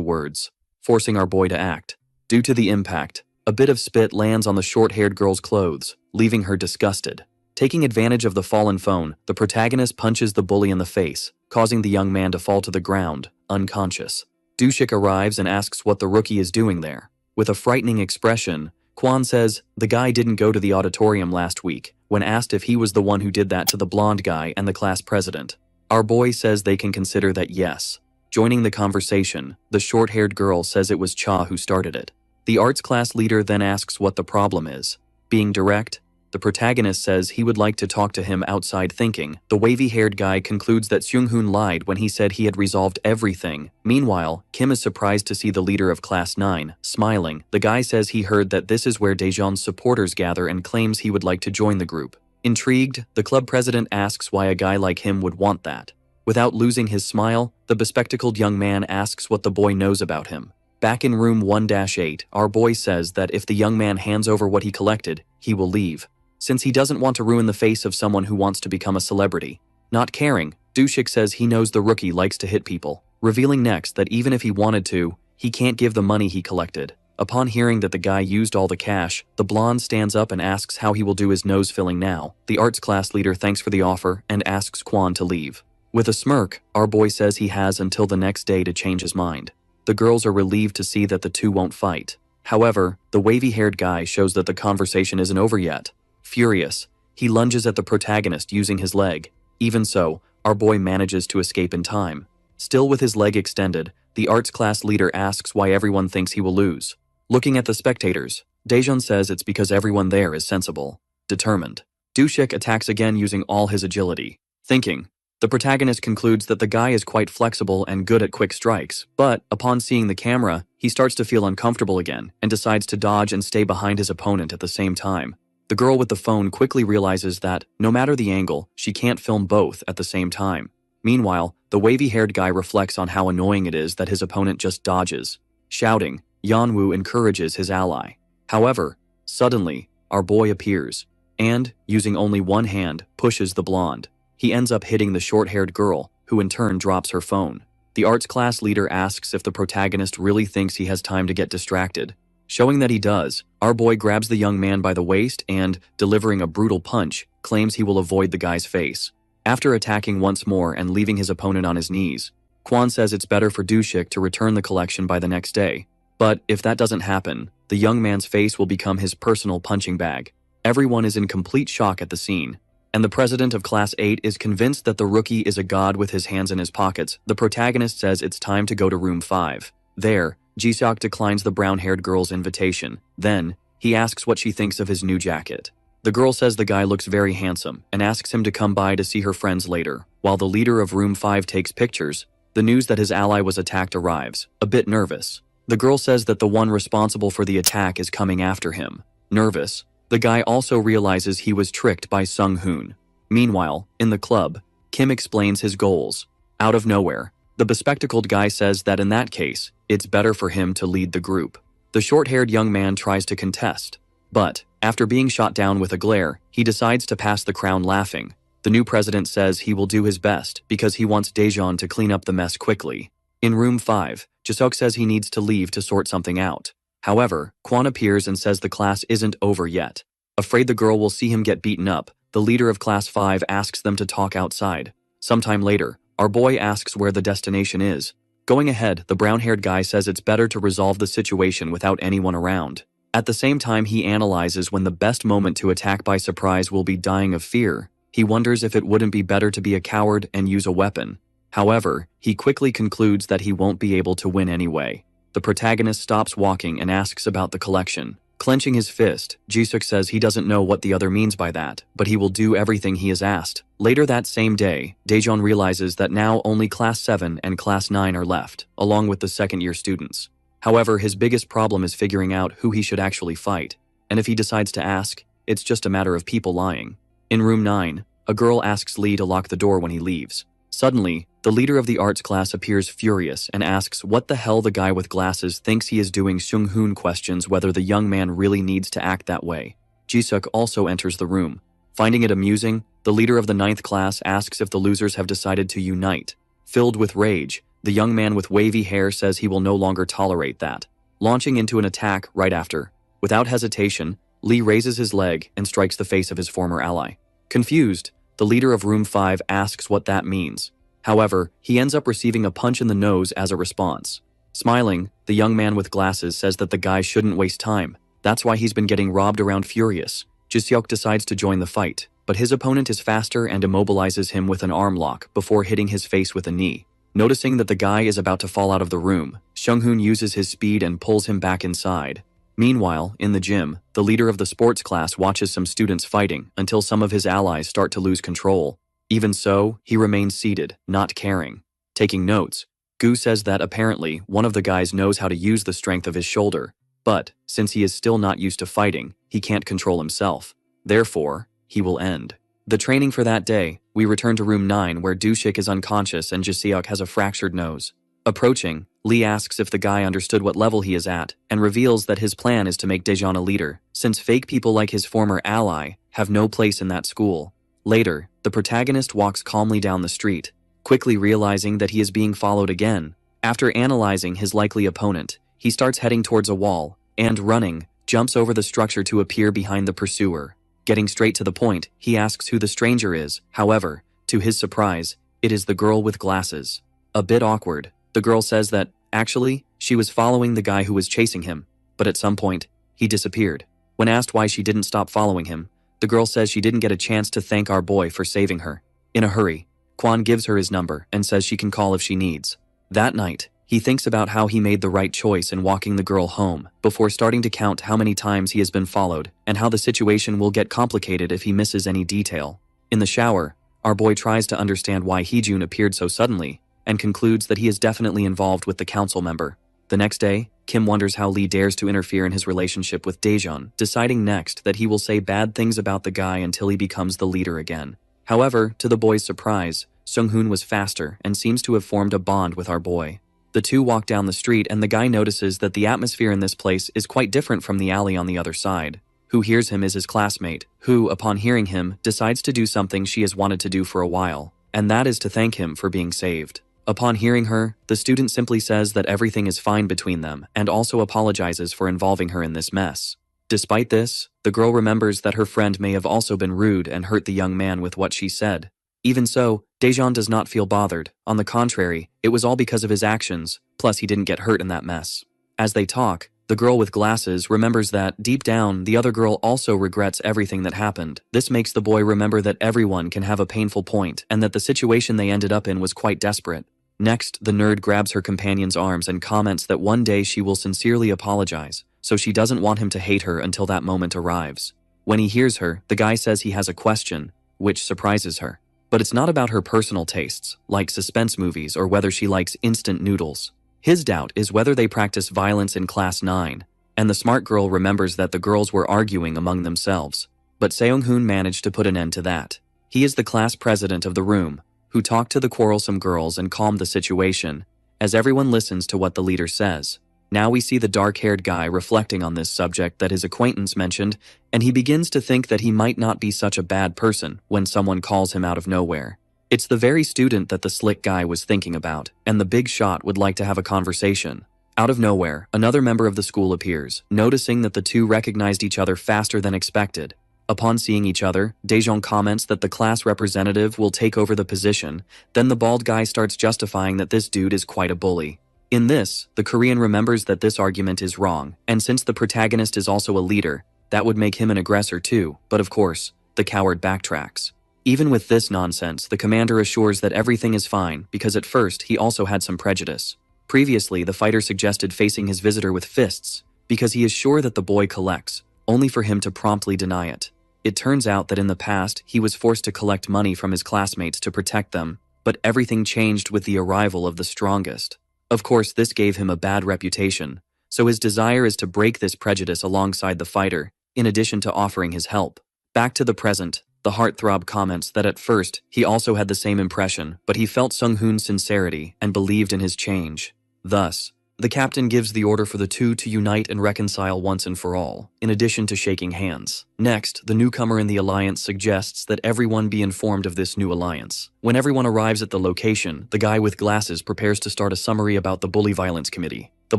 words, forcing our boy to act. Due to the impact, a bit of spit lands on the short-haired girl's clothes, leaving her disgusted. Taking advantage of the fallen phone, the protagonist punches the bully in the face, causing the young man to fall to the ground, unconscious. Dushik arrives and asks what the rookie is doing there. With a frightening expression, Kwon says the guy didn't go to the auditorium last week, when asked if he was the one who did that to the blonde guy and the class president. Our boy says they can consider that yes. Joining the conversation, the short-haired girl says it was Cha who started it. The arts class leader then asks what the problem is. Being direct, the protagonist says he would like to talk to him outside thinking. The wavy-haired guy concludes that Seung-hoon lied when he said he had resolved everything. Meanwhile, Kim is surprised to see the leader of Class 9. Smiling, the guy says he heard that this is where Daejeon's supporters gather and claims he would like to join the group. Intrigued, the club president asks why a guy like him would want that. Without losing his smile, the bespectacled young man asks what the boy knows about him. Back in room 1-8, our boy says that if the young man hands over what he collected, he will leave, since he doesn't want to ruin the face of someone who wants to become a celebrity. Not caring, Dushik says he knows the rookie likes to hit people, revealing next that even if he wanted to, he can't give the money he collected. Upon hearing that the guy used all the cash, the blonde stands up and asks how he will do his nose filling now. The arts class leader thanks for the offer and asks Kwon to leave. With a smirk, our boy says he has until the next day to change his mind. The girls are relieved to see that the two won't fight. However, the wavy-haired guy shows that the conversation isn't over yet. Furious, he lunges at the protagonist using his leg. Even so, our boy manages to escape in time. Still with his leg extended, the arts class leader asks why everyone thinks he will lose. Looking at the spectators, Daejeon says it's because everyone there is sensible, determined. Dushik attacks again using all his agility. Thinking, the protagonist concludes that the guy is quite flexible and good at quick strikes, but upon seeing the camera, he starts to feel uncomfortable again and decides to dodge and stay behind his opponent at the same time. The girl with the phone quickly realizes that, no matter the angle, she can't film both at the same time. Meanwhile, the wavy-haired guy reflects on how annoying it is that his opponent just dodges. Shouting, Yeonwoo encourages his ally. However, suddenly, our boy appears, and, using only one hand, pushes the blonde. He ends up hitting the short-haired girl, who in turn drops her phone. The arts class leader asks if the protagonist really thinks he has time to get distracted. Showing that he does, our boy grabs the young man by the waist and, delivering a brutal punch, claims he will avoid the guy's face. After attacking once more and leaving his opponent on his knees, Kwon says it's better for Dushik to return the collection by the next day. But if that doesn't happen, the young man's face will become his personal punching bag. Everyone is in complete shock at the scene, and the president of Class 8 is convinced that the rookie is a god with his hands in his pockets. The protagonist says it's time to go to room 5. There, Jisok declines the brown-haired girl's invitation. Then, he asks what she thinks of his new jacket. The girl says the guy looks very handsome and asks him to come by to see her friends later. While the leader of room 5 takes pictures, the news that his ally was attacked arrives, a bit nervous. The girl says that the one responsible for the attack is coming after him. Nervous, the guy also realizes he was tricked by Sung-hoon. Meanwhile, in the club, Kim explains his goals. Out of nowhere, the bespectacled guy says that in that case, it's better for him to lead the group. The short-haired young man tries to contest, but, after being shot down with a glare, he decides to pass the crown laughing. The new president says he will do his best because he wants Daejeon to clean up the mess quickly. In room 5, Jisok says he needs to leave to sort something out. However, Kwon appears and says the class isn't over yet. Afraid the girl will see him get beaten up, the leader of Class 5 asks them to talk outside. Sometime later, our boy asks where the destination is. Going ahead, the brown-haired guy says it's better to resolve the situation without anyone around. At the same time, he analyzes when the best moment to attack by surprise will be dying of fear. He wonders if it wouldn't be better to be a coward and use a weapon. However, he quickly concludes that he won't be able to win anyway. The protagonist stops walking and asks about the collection. Clenching his fist, Jisuk says he doesn't know what the other means by that, but he will do everything he is asked. Later that same day, Daejeon realizes that now only Class 7 and Class 9 are left, along with the second-year students. However, his biggest problem is figuring out who he should actually fight, and if he decides to ask, it's just a matter of people lying. In room 9, a girl asks Lee to lock the door when he leaves. Suddenly, the leader of the arts class appears furious and asks what the hell the guy with glasses thinks he is doing. Seung-hoon questions whether the young man really needs to act that way. Jisuk also enters the room. Finding it amusing, the leader of the 9th class asks if the losers have decided to unite. Filled with rage, the young man with wavy hair says he will no longer tolerate that, launching into an attack right after. Without hesitation, Lee raises his leg and strikes the face of his former ally. Confused, the leader of room 5 asks what that means. However, he ends up receiving a punch in the nose as a response. Smiling, the young man with glasses says that the guy shouldn't waste time. That's why he's been getting robbed around furious. Jiseok decides to join the fight, but his opponent is faster and immobilizes him with an arm lock before hitting his face with a knee. Noticing that the guy is about to fall out of the room, Seung-hoon uses his speed and pulls him back inside. Meanwhile, in the gym, the leader of the sports class watches some students fighting until some of his allies start to lose control. Even so, he remains seated, not caring. Taking notes, Gu says that apparently one of the guys knows how to use the strength of his shoulder, but since he is still not used to fighting, he can't control himself. Therefore, he will end. The training for that day, we return to room 9 where Dushik is unconscious and Jiseok has a fractured nose. Approaching, Lee asks if the guy understood what level he is at and reveals that his plan is to make Daejeon a leader, since fake people like his former ally have no place in that school. Later, the protagonist walks calmly down the street, quickly realizing that he is being followed again. After analyzing his likely opponent, he starts heading towards a wall and, running, jumps over the structure to appear behind the pursuer. Getting straight to the point, he asks who the stranger is. However, to his surprise, it is the girl with glasses. A bit awkward, the girl says that, actually, she was following the guy who was chasing him, but at some point, he disappeared. When asked why she didn't stop following him, the girl says she didn't get a chance to thank our boy for saving her. In a hurry, Kwon gives her his number and says she can call if she needs. That night, he thinks about how he made the right choice in walking the girl home, before starting to count how many times he has been followed, and how the situation will get complicated if he misses any detail. In the shower, our boy tries to understand why Heejun appeared so suddenly, and concludes that he is definitely involved with the council member. The next day, Kim wonders how Lee dares to interfere in his relationship with Daejeon, deciding next that he will say bad things about the guy until he becomes the leader again. However, to the boy's surprise, Seung-hoon was faster and seems to have formed a bond with our boy. The two walk down the street and the guy notices that the atmosphere in this place is quite different from the alley on the other side. Who hears him is his classmate, who, upon hearing him, decides to do something she has wanted to do for a while, and that is to thank him for being saved. Upon hearing her, the student simply says that everything is fine between them and also apologizes for involving her in this mess. Despite this, the girl remembers that her friend may have also been rude and hurt the young man with what she said. Even so, Daejeon does not feel bothered. On the contrary, it was all because of his actions, plus he didn't get hurt in that mess. As they talk, the girl with glasses remembers that, deep down, the other girl also regrets everything that happened. This makes the boy remember that everyone can have a painful point and that the situation they ended up in was quite desperate. Next, the nerd grabs her companion's arms and comments that one day she will sincerely apologize, so she doesn't want him to hate her until that moment arrives. When he hears her, the guy says he has a question, which surprises her. But it's not about her personal tastes, like suspense movies or whether she likes instant noodles. His doubt is whether they practice violence in Class 9, and the smart girl remembers that the girls were arguing among themselves. But Seung-hoon managed to put an end to that. He is the class president of the room, who talked to the quarrelsome girls and calmed the situation, as everyone listens to what the leader says. Now we see the dark-haired guy reflecting on this subject that his acquaintance mentioned, and he begins to think that he might not be such a bad person when someone calls him out of nowhere. It's the very student that the slick guy was thinking about, and the big shot would like to have a conversation. Out of nowhere, another member of the school appears, noticing that the two recognized each other faster than expected. Upon seeing each other, Daejeon comments that the class representative will take over the position, then the bald guy starts justifying that this dude is quite a bully. In this, the Korean remembers that this argument is wrong, and since the protagonist is also a leader, that would make him an aggressor too, but of course, the coward backtracks. Even with this nonsense, the commander assures that everything is fine because at first he also had some prejudice. Previously, the fighter suggested facing his visitor with fists because he is sure that the boy collects, only for him to promptly deny it. It turns out that in the past, he was forced to collect money from his classmates to protect them, but everything changed with the arrival of the strongest. Of course, this gave him a bad reputation, so his desire is to break this prejudice alongside the fighter, in addition to offering his help. Back to the present, the heartthrob comments that at first, he also had the same impression, but he felt Sung-hoon's sincerity and believed in his change. Thus, the captain gives the order for the two to unite and reconcile once and for all, in addition to shaking hands. Next, the newcomer in the alliance suggests that everyone be informed of this new alliance. When everyone arrives at the location, the guy with glasses prepares to start a summary about the Bully Violence Committee. The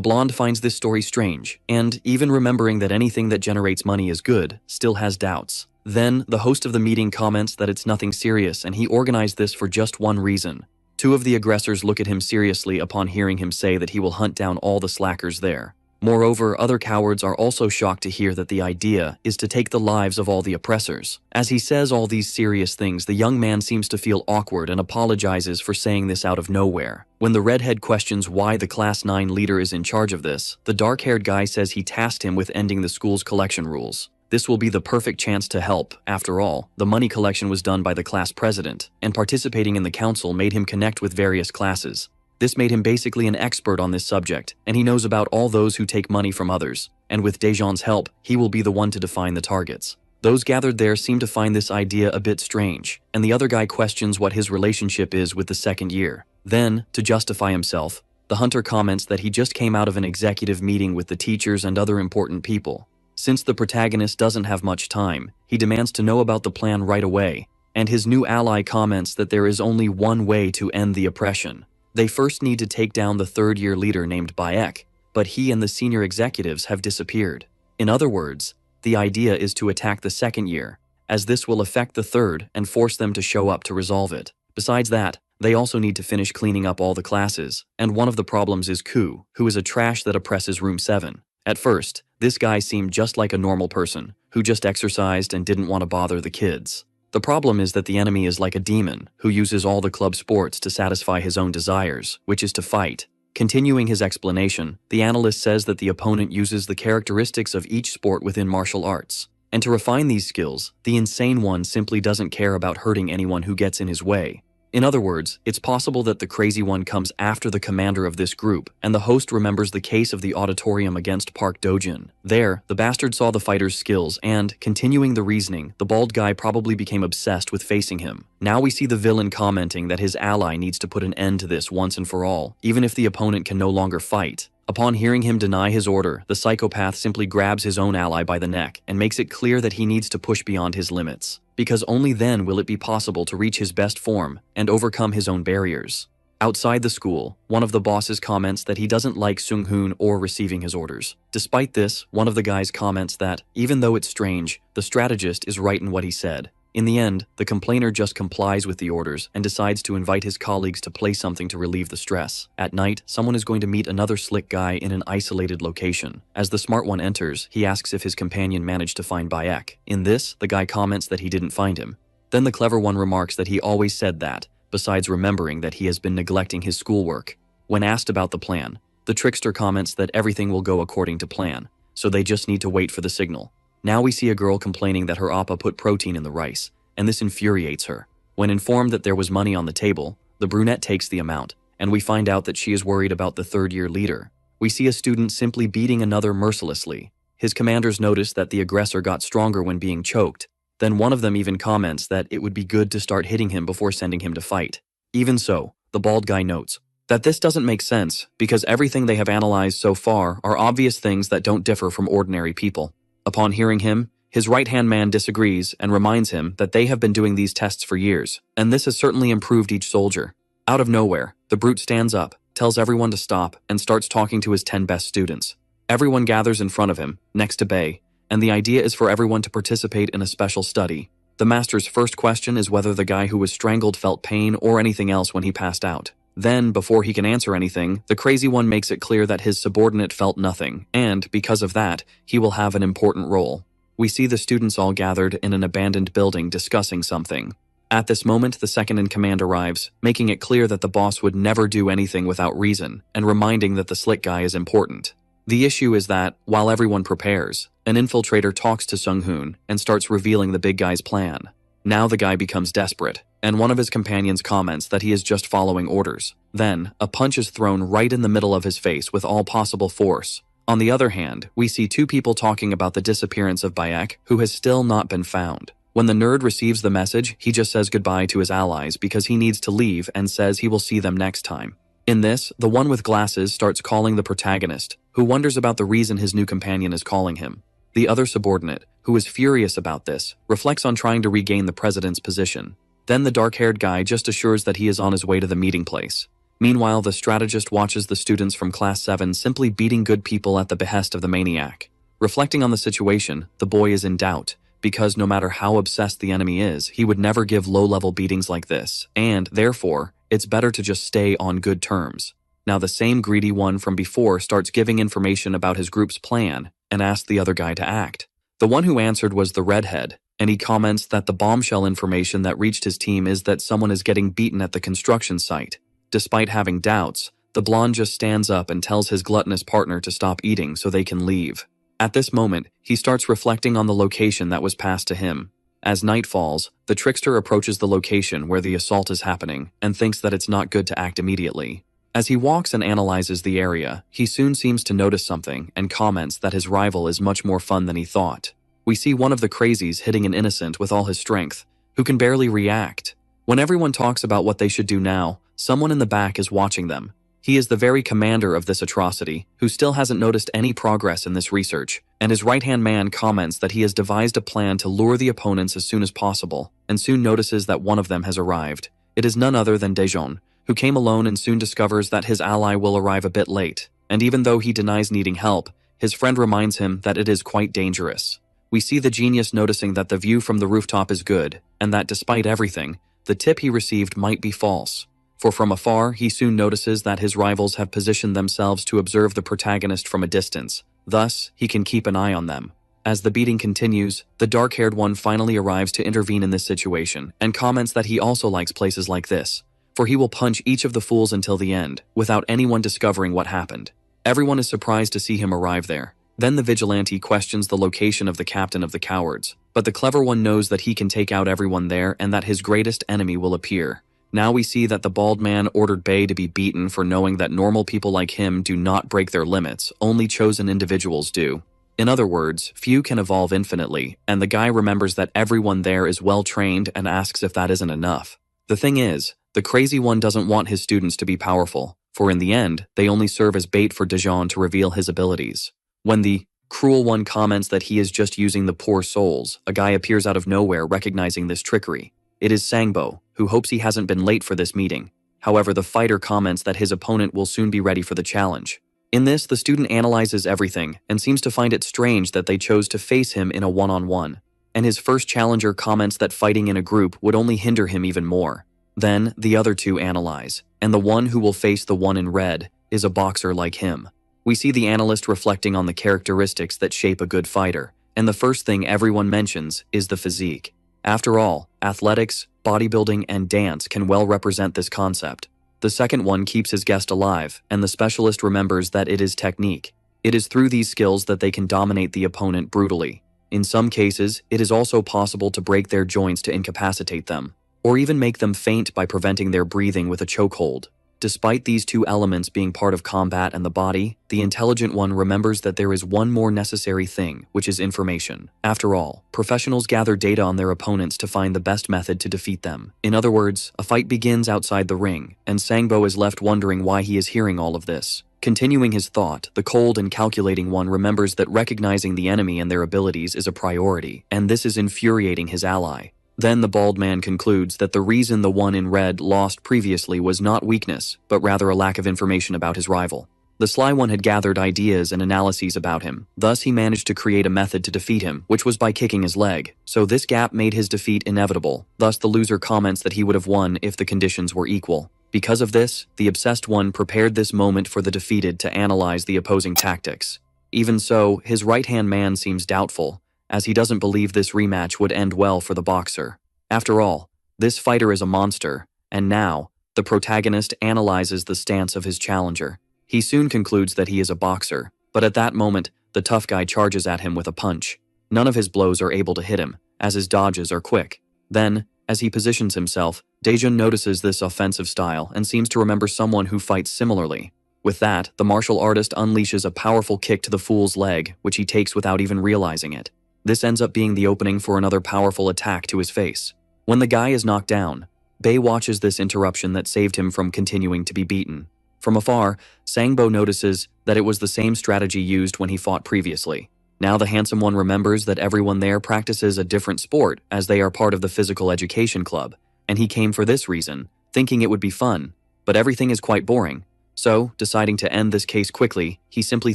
blonde finds this story strange, and, even remembering that anything that generates money is good, still has doubts. Then, the host of the meeting comments that it's nothing serious and he organized this for just one reason. Two of the aggressors look at him seriously upon hearing him say that he will hunt down all the slackers there. Moreover, other cowards are also shocked to hear that the idea is to take the lives of all the oppressors. As he says all these serious things, the young man seems to feel awkward and apologizes for saying this out of nowhere. When the redhead questions why the Class 9 leader is in charge of this, the dark-haired guy says he tasked him with ending the school's collection rules. This will be the perfect chance to help. After all, the money collection was done by the class president, and participating in the council made him connect with various classes. This made him basically an expert on this subject, and he knows about all those who take money from others, and with Daejeon's help, he will be the one to define the targets. Those gathered there seem to find this idea a bit strange, and the other guy questions what his relationship is with the second year. Then, to justify himself, the hunter comments that he just came out of an executive meeting with the teachers and other important people. Since the protagonist doesn't have much time, he demands to know about the plan right away, and his new ally comments that there is only one way to end the oppression. They first need to take down the third-year leader named Baek, but he and the senior executives have disappeared. In other words, the idea is to attack the second year, as this will affect the third and force them to show up to resolve it. Besides that, they also need to finish cleaning up all the classes, and one of the problems is Ku, who is a trash that oppresses Room 7. At first, this guy seemed just like a normal person, who just exercised and didn't want to bother the kids. The problem is that the enemy is like a demon, who uses all the club sports to satisfy his own desires, which is to fight. Continuing his explanation, the analyst says that the opponent uses the characteristics of each sport within martial arts. And to refine these skills, the insane one simply doesn't care about hurting anyone who gets in his way. In other words, it's possible that the crazy one comes after the commander of this group, and the host remembers the case of the auditorium against Park Dojin. There, the bastard saw the fighter's skills and, continuing the reasoning, the bald guy probably became obsessed with facing him. Now we see the villain commenting that his ally needs to put an end to this once and for all, even if the opponent can no longer fight. Upon hearing him deny his order, the psychopath simply grabs his own ally by the neck and makes it clear that he needs to push beyond his limits, because only then will it be possible to reach his best form and overcome his own barriers. Outside the school, one of the bosses comments that he doesn't like Sung-hoon or receiving his orders. Despite this, one of the guys comments that, even though it's strange, the strategist is right in what he said. In the end, the complainer just complies with the orders and decides to invite his colleagues to play something to relieve the stress. At night, someone is going to meet another slick guy in an isolated location. As the smart one enters, he asks if his companion managed to find Baek. In this, the guy comments that he didn't find him. Then the clever one remarks that he always said that, besides remembering that he has been neglecting his schoolwork. When asked about the plan, the trickster comments that everything will go according to plan, so they just need to wait for the signal. Now we see a girl complaining that her appa put protein in the rice, and this infuriates her. When informed that there was money on the table, the brunette takes the amount, and we find out that she is worried about the third-year leader. We see a student simply beating another mercilessly. His commanders notice that the aggressor got stronger when being choked. Then one of them even comments that it would be good to start hitting him before sending him to fight. Even so, the bald guy notes that this doesn't make sense because everything they have analyzed so far are obvious things that don't differ from ordinary people. Upon hearing him, his right-hand man disagrees and reminds him that they have been doing these tests for years, and this has certainly improved each soldier. Out of nowhere, the brute stands up, tells everyone to stop, and starts talking to his 10 best students. Everyone gathers in front of him, next to Bae, and the idea is for everyone to participate in a special study. The master's first question is whether the guy who was strangled felt pain or anything else when he passed out. Then, before he can answer anything, the crazy one makes it clear that his subordinate felt nothing, and, because of that, he will have an important role. We see the students all gathered in an abandoned building discussing something. At this moment, the second-in-command arrives, making it clear that the boss would never do anything without reason, and reminding that the slick guy is important. The issue is that, while everyone prepares, an infiltrator talks to Sung-hoon and starts revealing the big guy's plan. Now the guy becomes desperate, and one of his companions comments that he is just following orders. Then, a punch is thrown right in the middle of his face with all possible force. On the other hand, we see two people talking about the disappearance of Bayek, who has still not been found. When the nerd receives the message, he just says goodbye to his allies because he needs to leave and says he will see them next time. In this, the one with glasses starts calling the protagonist, who wonders about the reason his new companion is calling him. The other subordinate, who is furious about this, reflects on trying to regain the president's position. Then the dark-haired guy just assures that he is on his way to the meeting place. Meanwhile, the strategist watches the students from Class 7 simply beating good people at the behest of the maniac. Reflecting on the situation, the boy is in doubt, because no matter how obsessed the enemy is, he would never give low-level beatings like this, and, therefore, it's better to just stay on good terms. Now the same greedy one from before starts giving information about his group's plan and asks the other guy to act. The one who answered was the redhead, and he comments that the bombshell information that reached his team is that someone is getting beaten at the construction site. Despite having doubts, the blonde just stands up and tells his gluttonous partner to stop eating so they can leave. At this moment, he starts reflecting on the location that was passed to him. As night falls, the trickster approaches the location where the assault is happening and thinks that it's not good to act immediately. As he walks and analyzes the area, he soon seems to notice something and comments that his rival is much more fun than he thought. We see one of the crazies hitting an innocent with all his strength, who can barely react. When everyone talks about what they should do now, someone in the back is watching them. He is the very commander of this atrocity, who still hasn't noticed any progress in this research, and his right-hand man comments that he has devised a plan to lure the opponents as soon as possible, and soon notices that one of them has arrived. It is none other than Daejeon, who came alone and soon discovers that his ally will arrive a bit late, and even though he denies needing help, his friend reminds him that it is quite dangerous. We see the genius noticing that the view from the rooftop is good, and that despite everything, the tip he received might be false. For from afar, he soon notices that his rivals have positioned themselves to observe the protagonist from a distance. Thus, he can keep an eye on them. As the beating continues, the dark-haired one finally arrives to intervene in this situation, and comments that he also likes places like this, for he will punch each of the fools until the end, without anyone discovering what happened. Everyone is surprised to see him arrive there. Then the vigilante questions the location of the captain of the cowards, but the clever one knows that he can take out everyone there and that his greatest enemy will appear. Now we see that the bald man ordered Bae to be beaten for knowing that normal people like him do not break their limits, only chosen individuals do. In other words, few can evolve infinitely, and the guy remembers that everyone there is well trained and asks if that isn't enough. The thing is, the crazy one doesn't want his students to be powerful, for in the end, they only serve as bait for Daejeon to reveal his abilities. When the cruel one comments that he is just using the poor souls, a guy appears out of nowhere recognizing this trickery. It is Sangbo, who hopes he hasn't been late for this meeting. However, the fighter comments that his opponent will soon be ready for the challenge. In this, the student analyzes everything and seems to find it strange that they chose to face him in a one-on-one. And his first challenger comments that fighting in a group would only hinder him even more. Then, the other two analyze, and the one who will face the one in red is a boxer like him. We see the analyst reflecting on the characteristics that shape a good fighter, and the first thing everyone mentions is the physique. After all, athletics, bodybuilding, and dance can well represent this concept. The second one keeps his guest alive, and the specialist remembers that it is technique. It is through these skills that they can dominate the opponent brutally. In some cases, it is also possible to break their joints to incapacitate them, or even make them faint by preventing their breathing with a chokehold. Despite these two elements being part of combat and the body, the intelligent one remembers that there is one more necessary thing, which is information. After all, professionals gather data on their opponents to find the best method to defeat them. In other words, a fight begins outside the ring, and Sangbo is left wondering why he is hearing all of this. Continuing his thought, the cold and calculating one remembers that recognizing the enemy and their abilities is a priority, and this is infuriating his ally. Then the bald man concludes that the reason the one in red lost previously was not weakness, but rather a lack of information about his rival. The sly one had gathered ideas and analyses about him, thus he managed to create a method to defeat him, which was by kicking his leg. So this gap made his defeat inevitable, thus the loser comments that he would have won if the conditions were equal. Because of this, the obsessed one prepared this moment for the defeated to analyze the opposing tactics. Even so, his right-hand man seems doubtful, as he doesn't believe this rematch would end well for the boxer. After all, this fighter is a monster, and now, the protagonist analyzes the stance of his challenger. He soon concludes that he is a boxer, but at that moment, the tough guy charges at him with a punch. None of his blows are able to hit him, as his dodges are quick. Then, as he positions himself, Daejun notices this offensive style and seems to remember someone who fights similarly. With that, the martial artist unleashes a powerful kick to the fool's leg, which he takes without even realizing it. This ends up being the opening for another powerful attack to his face. When the guy is knocked down, Bae watches this interruption that saved him from continuing to be beaten. From afar, Sangbo notices that it was the same strategy used when he fought previously. Now the handsome one remembers that everyone there practices a different sport as they are part of the physical education club, and he came for this reason, thinking it would be fun, but everything is quite boring. So, deciding to end this case quickly, he simply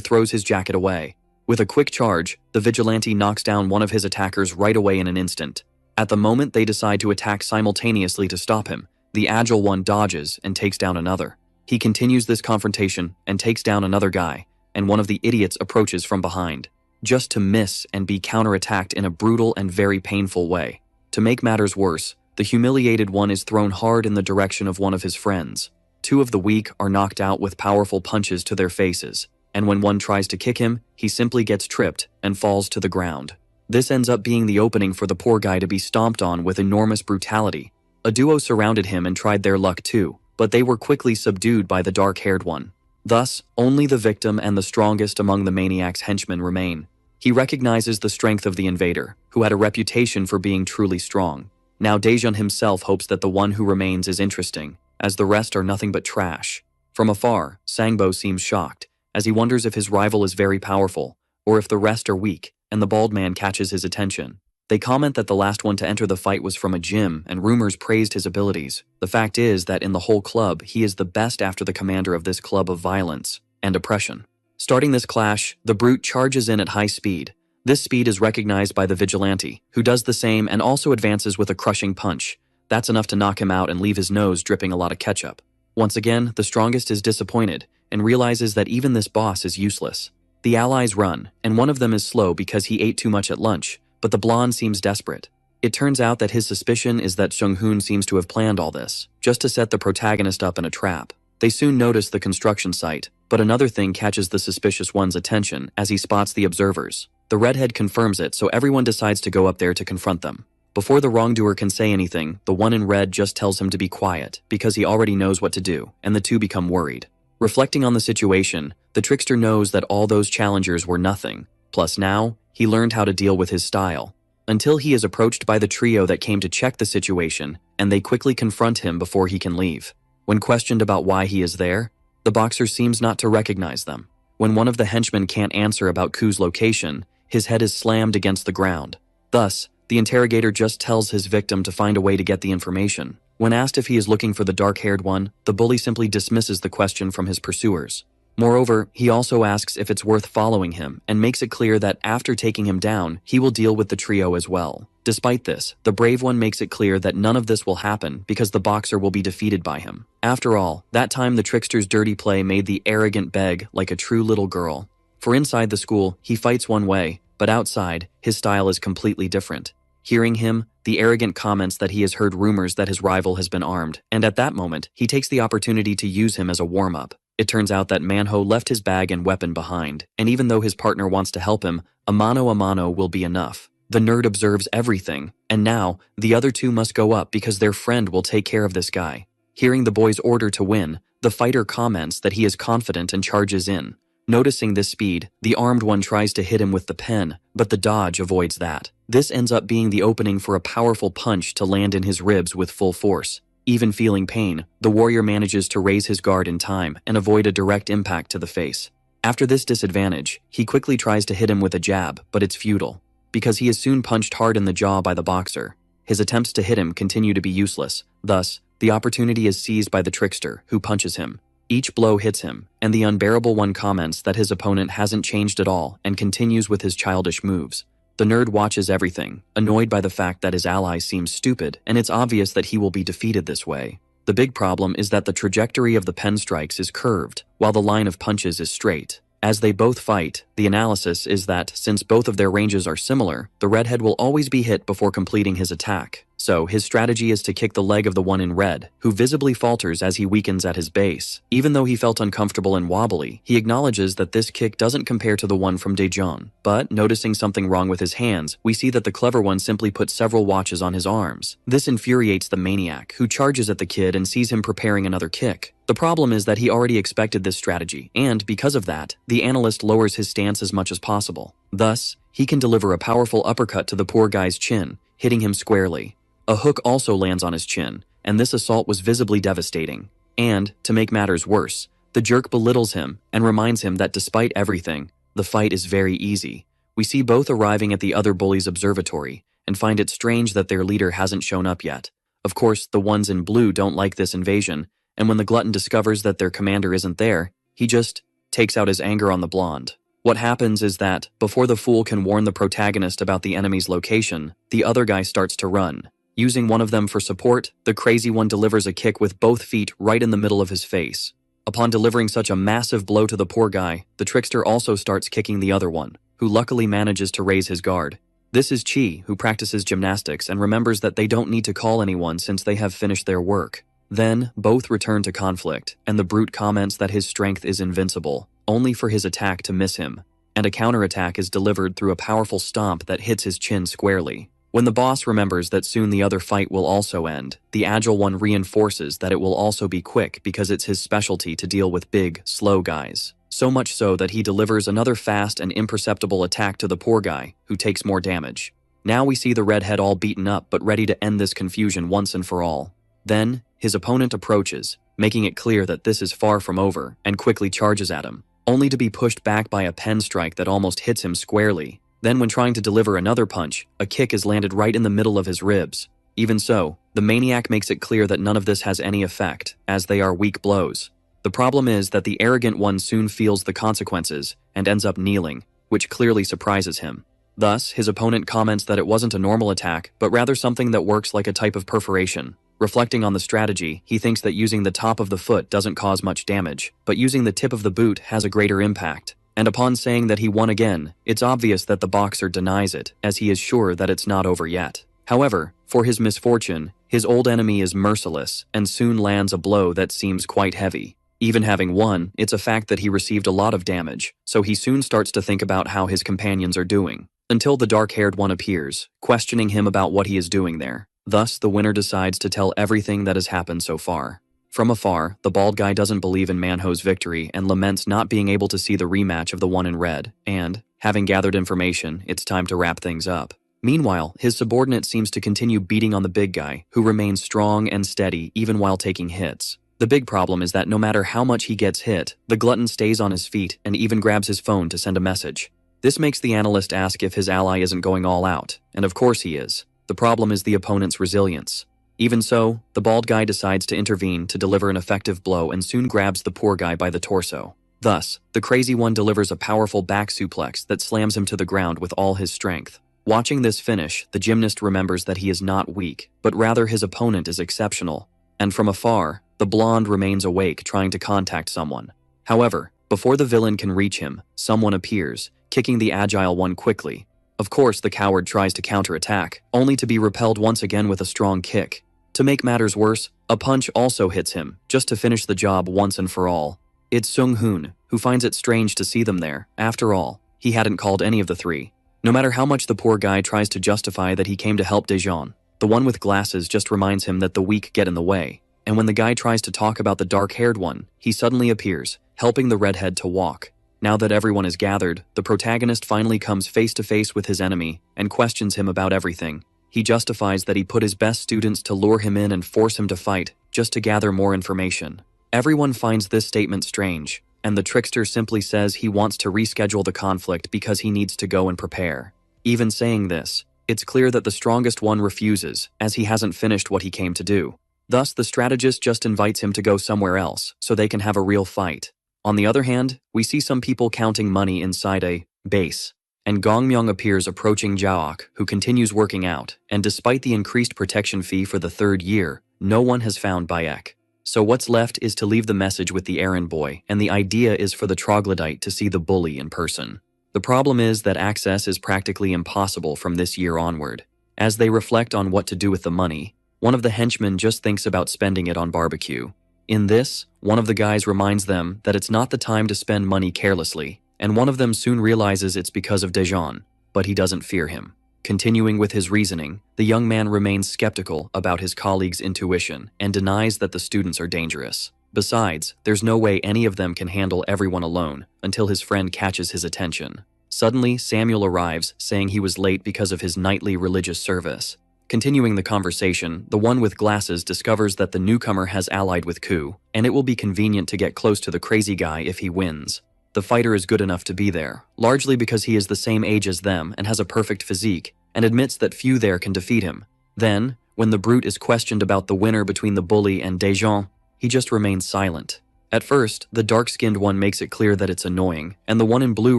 throws his jacket away. With a quick charge, the vigilante knocks down one of his attackers right away in an instant. At the moment they decide to attack simultaneously to stop him, the agile one dodges and takes down another. He continues this confrontation and takes down another guy, and one of the idiots approaches from behind, just to miss and be counterattacked in a brutal and very painful way. To make matters worse, the humiliated one is thrown hard in the direction of one of his friends. Two of the weak are knocked out with powerful punches to their faces, and when one tries to kick him, he simply gets tripped and falls to the ground. This ends up being the opening for the poor guy to be stomped on with enormous brutality. A duo surrounded him and tried their luck too, but they were quickly subdued by the dark-haired one. Thus, only the victim and the strongest among the maniac's henchmen remain. He recognizes the strength of the invader, who had a reputation for being truly strong. Now Daejun himself hopes that the one who remains is interesting, as the rest are nothing but trash. From afar, Sangbo seems shocked, as he wonders if his rival is very powerful, or if the rest are weak, and the bald man catches his attention. They comment that the last one to enter the fight was from a gym, and rumors praised his abilities. The fact is that in the whole club, he is the best after the commander of this club of violence and oppression. Starting this clash, the brute charges in at high speed. This speed is recognized by the vigilante, who does the same and also advances with a crushing punch. That's enough to knock him out and leave his nose dripping a lot of ketchup. Once again, the strongest is disappointed and realizes that even this boss is useless. The allies run, and one of them is slow because he ate too much at lunch, but the blonde seems desperate. It turns out that his suspicion is that Seung-hoon seems to have planned all this, just to set the protagonist up in a trap. They soon notice the construction site, but another thing catches the suspicious one's attention as he spots the observers. The redhead confirms it, so everyone decides to go up there to confront them. Before the wrongdoer can say anything, the one in red just tells him to be quiet, because he already knows what to do, and the two become worried. Reflecting on the situation, the trickster knows that all those challengers were nothing, plus now, he learned how to deal with his style. Until he is approached by the trio that came to check the situation, and they quickly confront him before he can leave. When questioned about why he is there, the boxer seems not to recognize them. When one of the henchmen can't answer about Ku's location, his head is slammed against the ground. Thus, the interrogator just tells his victim to find a way to get the information. When asked if he is looking for the dark-haired one, the bully simply dismisses the question from his pursuers. Moreover, he also asks if it's worth following him and makes it clear that after taking him down, he will deal with the trio as well. Despite this, the brave one makes it clear that none of this will happen because the boxer will be defeated by him. After all, that time the trickster's dirty play made the arrogant beg like a true little girl. For inside the school, he fights one way, but outside, his style is completely different. Hearing him, the arrogant comments that he has heard rumors that his rival has been armed, and at that moment, he takes the opportunity to use him as a warm-up. It turns out that Manhwa left his bag and weapon behind, and even though his partner wants to help him, a mano will be enough. The nerd observes everything, and now, the other two must go up because their friend will take care of this guy. Hearing the boy's order to win, the fighter comments that he is confident and charges in. Noticing this speed, the armed one tries to hit him with the pen, but the dodge avoids that. This ends up being the opening for a powerful punch to land in his ribs with full force. Even feeling pain, the warrior manages to raise his guard in time and avoid a direct impact to the face. After this disadvantage, he quickly tries to hit him with a jab, but it's futile, because he is soon punched hard in the jaw by the boxer. His attempts to hit him continue to be useless, thus, the opportunity is seized by the trickster, who punches him. Each blow hits him, and the unbearable one comments that his opponent hasn't changed at all and continues with his childish moves. The nerd watches everything, annoyed by the fact that his ally seems stupid, and it's obvious that he will be defeated this way. The big problem is that the trajectory of the pen strikes is curved, while the line of punches is straight. As they both fight, the analysis is that since both of their ranges are similar, the redhead will always be hit before completing his attack. So his strategy is to kick the leg of the one in red, who visibly falters as he weakens at his base. Even though he felt uncomfortable and wobbly, he acknowledges that this kick doesn't compare to the one from Daejeon. But, noticing something wrong with his hands, we see that the clever one simply put several watches on his arms. This infuriates the maniac, who charges at the kid and sees him preparing another kick. The problem is that he already expected this strategy, and because of that, the analyst lowers his stance as much as possible. Thus, he can deliver a powerful uppercut to the poor guy's chin, hitting him squarely. A hook also lands on his chin, and this assault was visibly devastating. And, to make matters worse, the jerk belittles him and reminds him that despite everything, the fight is very easy. We see both arriving at the other bully's observatory, and find it strange that their leader hasn't shown up yet. Of course, the ones in blue don't like this invasion, and when the glutton discovers that their commander isn't there, he just takes out his anger on the blonde. What happens is that, before the fool can warn the protagonist about the enemy's location, the other guy starts to run. Using one of them for support, the crazy one delivers a kick with both feet right in the middle of his face. Upon delivering such a massive blow to the poor guy, the trickster also starts kicking the other one, who luckily manages to raise his guard. This is Chi, who practices gymnastics and remembers that they don't need to call anyone since they have finished their work. Then, both return to conflict, and the brute comments that his strength is invincible, only for his attack to miss him, and a counterattack is delivered through a powerful stomp that hits his chin squarely. When the boss remembers that soon the other fight will also end, the agile one reinforces that it will also be quick because it's his specialty to deal with big, slow guys. So much so that he delivers another fast and imperceptible attack to the poor guy, who takes more damage. Now we see the redhead all beaten up but ready to end this confusion once and for all. Then, his opponent approaches, making it clear that this is far from over, and quickly charges at him, only to be pushed back by a pen strike that almost hits him squarely. Then when trying to deliver another punch, a kick is landed right in the middle of his ribs. Even so, the maniac makes it clear that none of this has any effect, as they are weak blows. The problem is that the arrogant one soon feels the consequences, and ends up kneeling, which clearly surprises him. Thus, his opponent comments that it wasn't a normal attack, but rather something that works like a type of perforation. Reflecting on the strategy, he thinks that using the top of the foot doesn't cause much damage, but using the tip of the boot has a greater impact. And upon saying that he won again, it's obvious that the boxer denies it, as he is sure that it's not over yet. However, for his misfortune, his old enemy is merciless and soon lands a blow that seems quite heavy. Even having won, it's a fact that he received a lot of damage, so he soon starts to think about how his companions are doing, until the dark-haired one appears, questioning him about what he is doing there. Thus, the winner decides to tell everything that has happened so far. From afar, the bald guy doesn't believe in Manhwa's victory and laments not being able to see the rematch of the one in red, and, having gathered information, it's time to wrap things up. Meanwhile, his subordinate seems to continue beating on the big guy, who remains strong and steady even while taking hits. The big problem is that no matter how much he gets hit, the glutton stays on his feet and even grabs his phone to send a message. This makes the analyst ask if his ally isn't going all out, and of course he is. The problem is the opponent's resilience. Even so, the bald guy decides to intervene to deliver an effective blow and soon grabs the poor guy by the torso. Thus, the crazy one delivers a powerful back suplex that slams him to the ground with all his strength. Watching this finish, the gymnast remembers that he is not weak, but rather his opponent is exceptional. And from afar, the blonde remains awake trying to contact someone. However, before the villain can reach him, someone appears, kicking the agile one quickly. Of course, the coward tries to counterattack, only to be repelled once again with a strong kick. To make matters worse, a punch also hits him, just to finish the job once and for all. It's Sung-hoon, who finds it strange to see them there. After all, he hadn't called any of the three. No matter how much the poor guy tries to justify that he came to help Daejeon, the one with glasses just reminds him that the weak get in the way. And when the guy tries to talk about the dark-haired one, he suddenly appears, helping the redhead to walk. Now that everyone is gathered, the protagonist finally comes face to face with his enemy and questions him about everything. He justifies that he put his best students to lure him in and force him to fight, just to gather more information. Everyone finds this statement strange, and the trickster simply says he wants to reschedule the conflict because he needs to go and prepare. Even saying this, it's clear that the strongest one refuses, as he hasn't finished what he came to do. Thus, the strategist just invites him to go somewhere else so they can have a real fight. On the other hand, we see some people counting money inside a base, and Gongmyung appears approaching Jaok, who continues working out, and despite the increased protection fee for the 3rd year, no one has found Bayek. So what's left is to leave the message with the errand boy, and the idea is for the troglodyte to see the bully in person. The problem is that access is practically impossible from this year onward. As they reflect on what to do with the money, one of the henchmen just thinks about spending it on barbecue. In this, one of the guys reminds them that it's not the time to spend money carelessly, and one of them soon realizes it's because of Daejeon, but he doesn't fear him. Continuing with his reasoning, the young man remains skeptical about his colleague's intuition and denies that the students are dangerous. Besides, there's no way any of them can handle everyone alone until his friend catches his attention. Suddenly, Samuel arrives, saying he was late because of his nightly religious service. Continuing the conversation, the one with glasses discovers that the newcomer has allied with Ku, and it will be convenient to get close to the crazy guy if he wins. The fighter is good enough to be there, largely because he is the same age as them and has a perfect physique, and admits that few there can defeat him. Then, when the brute is questioned about the winner between the bully and Daejeon, he just remains silent. At first, the dark-skinned one makes it clear that it's annoying, and the one in blue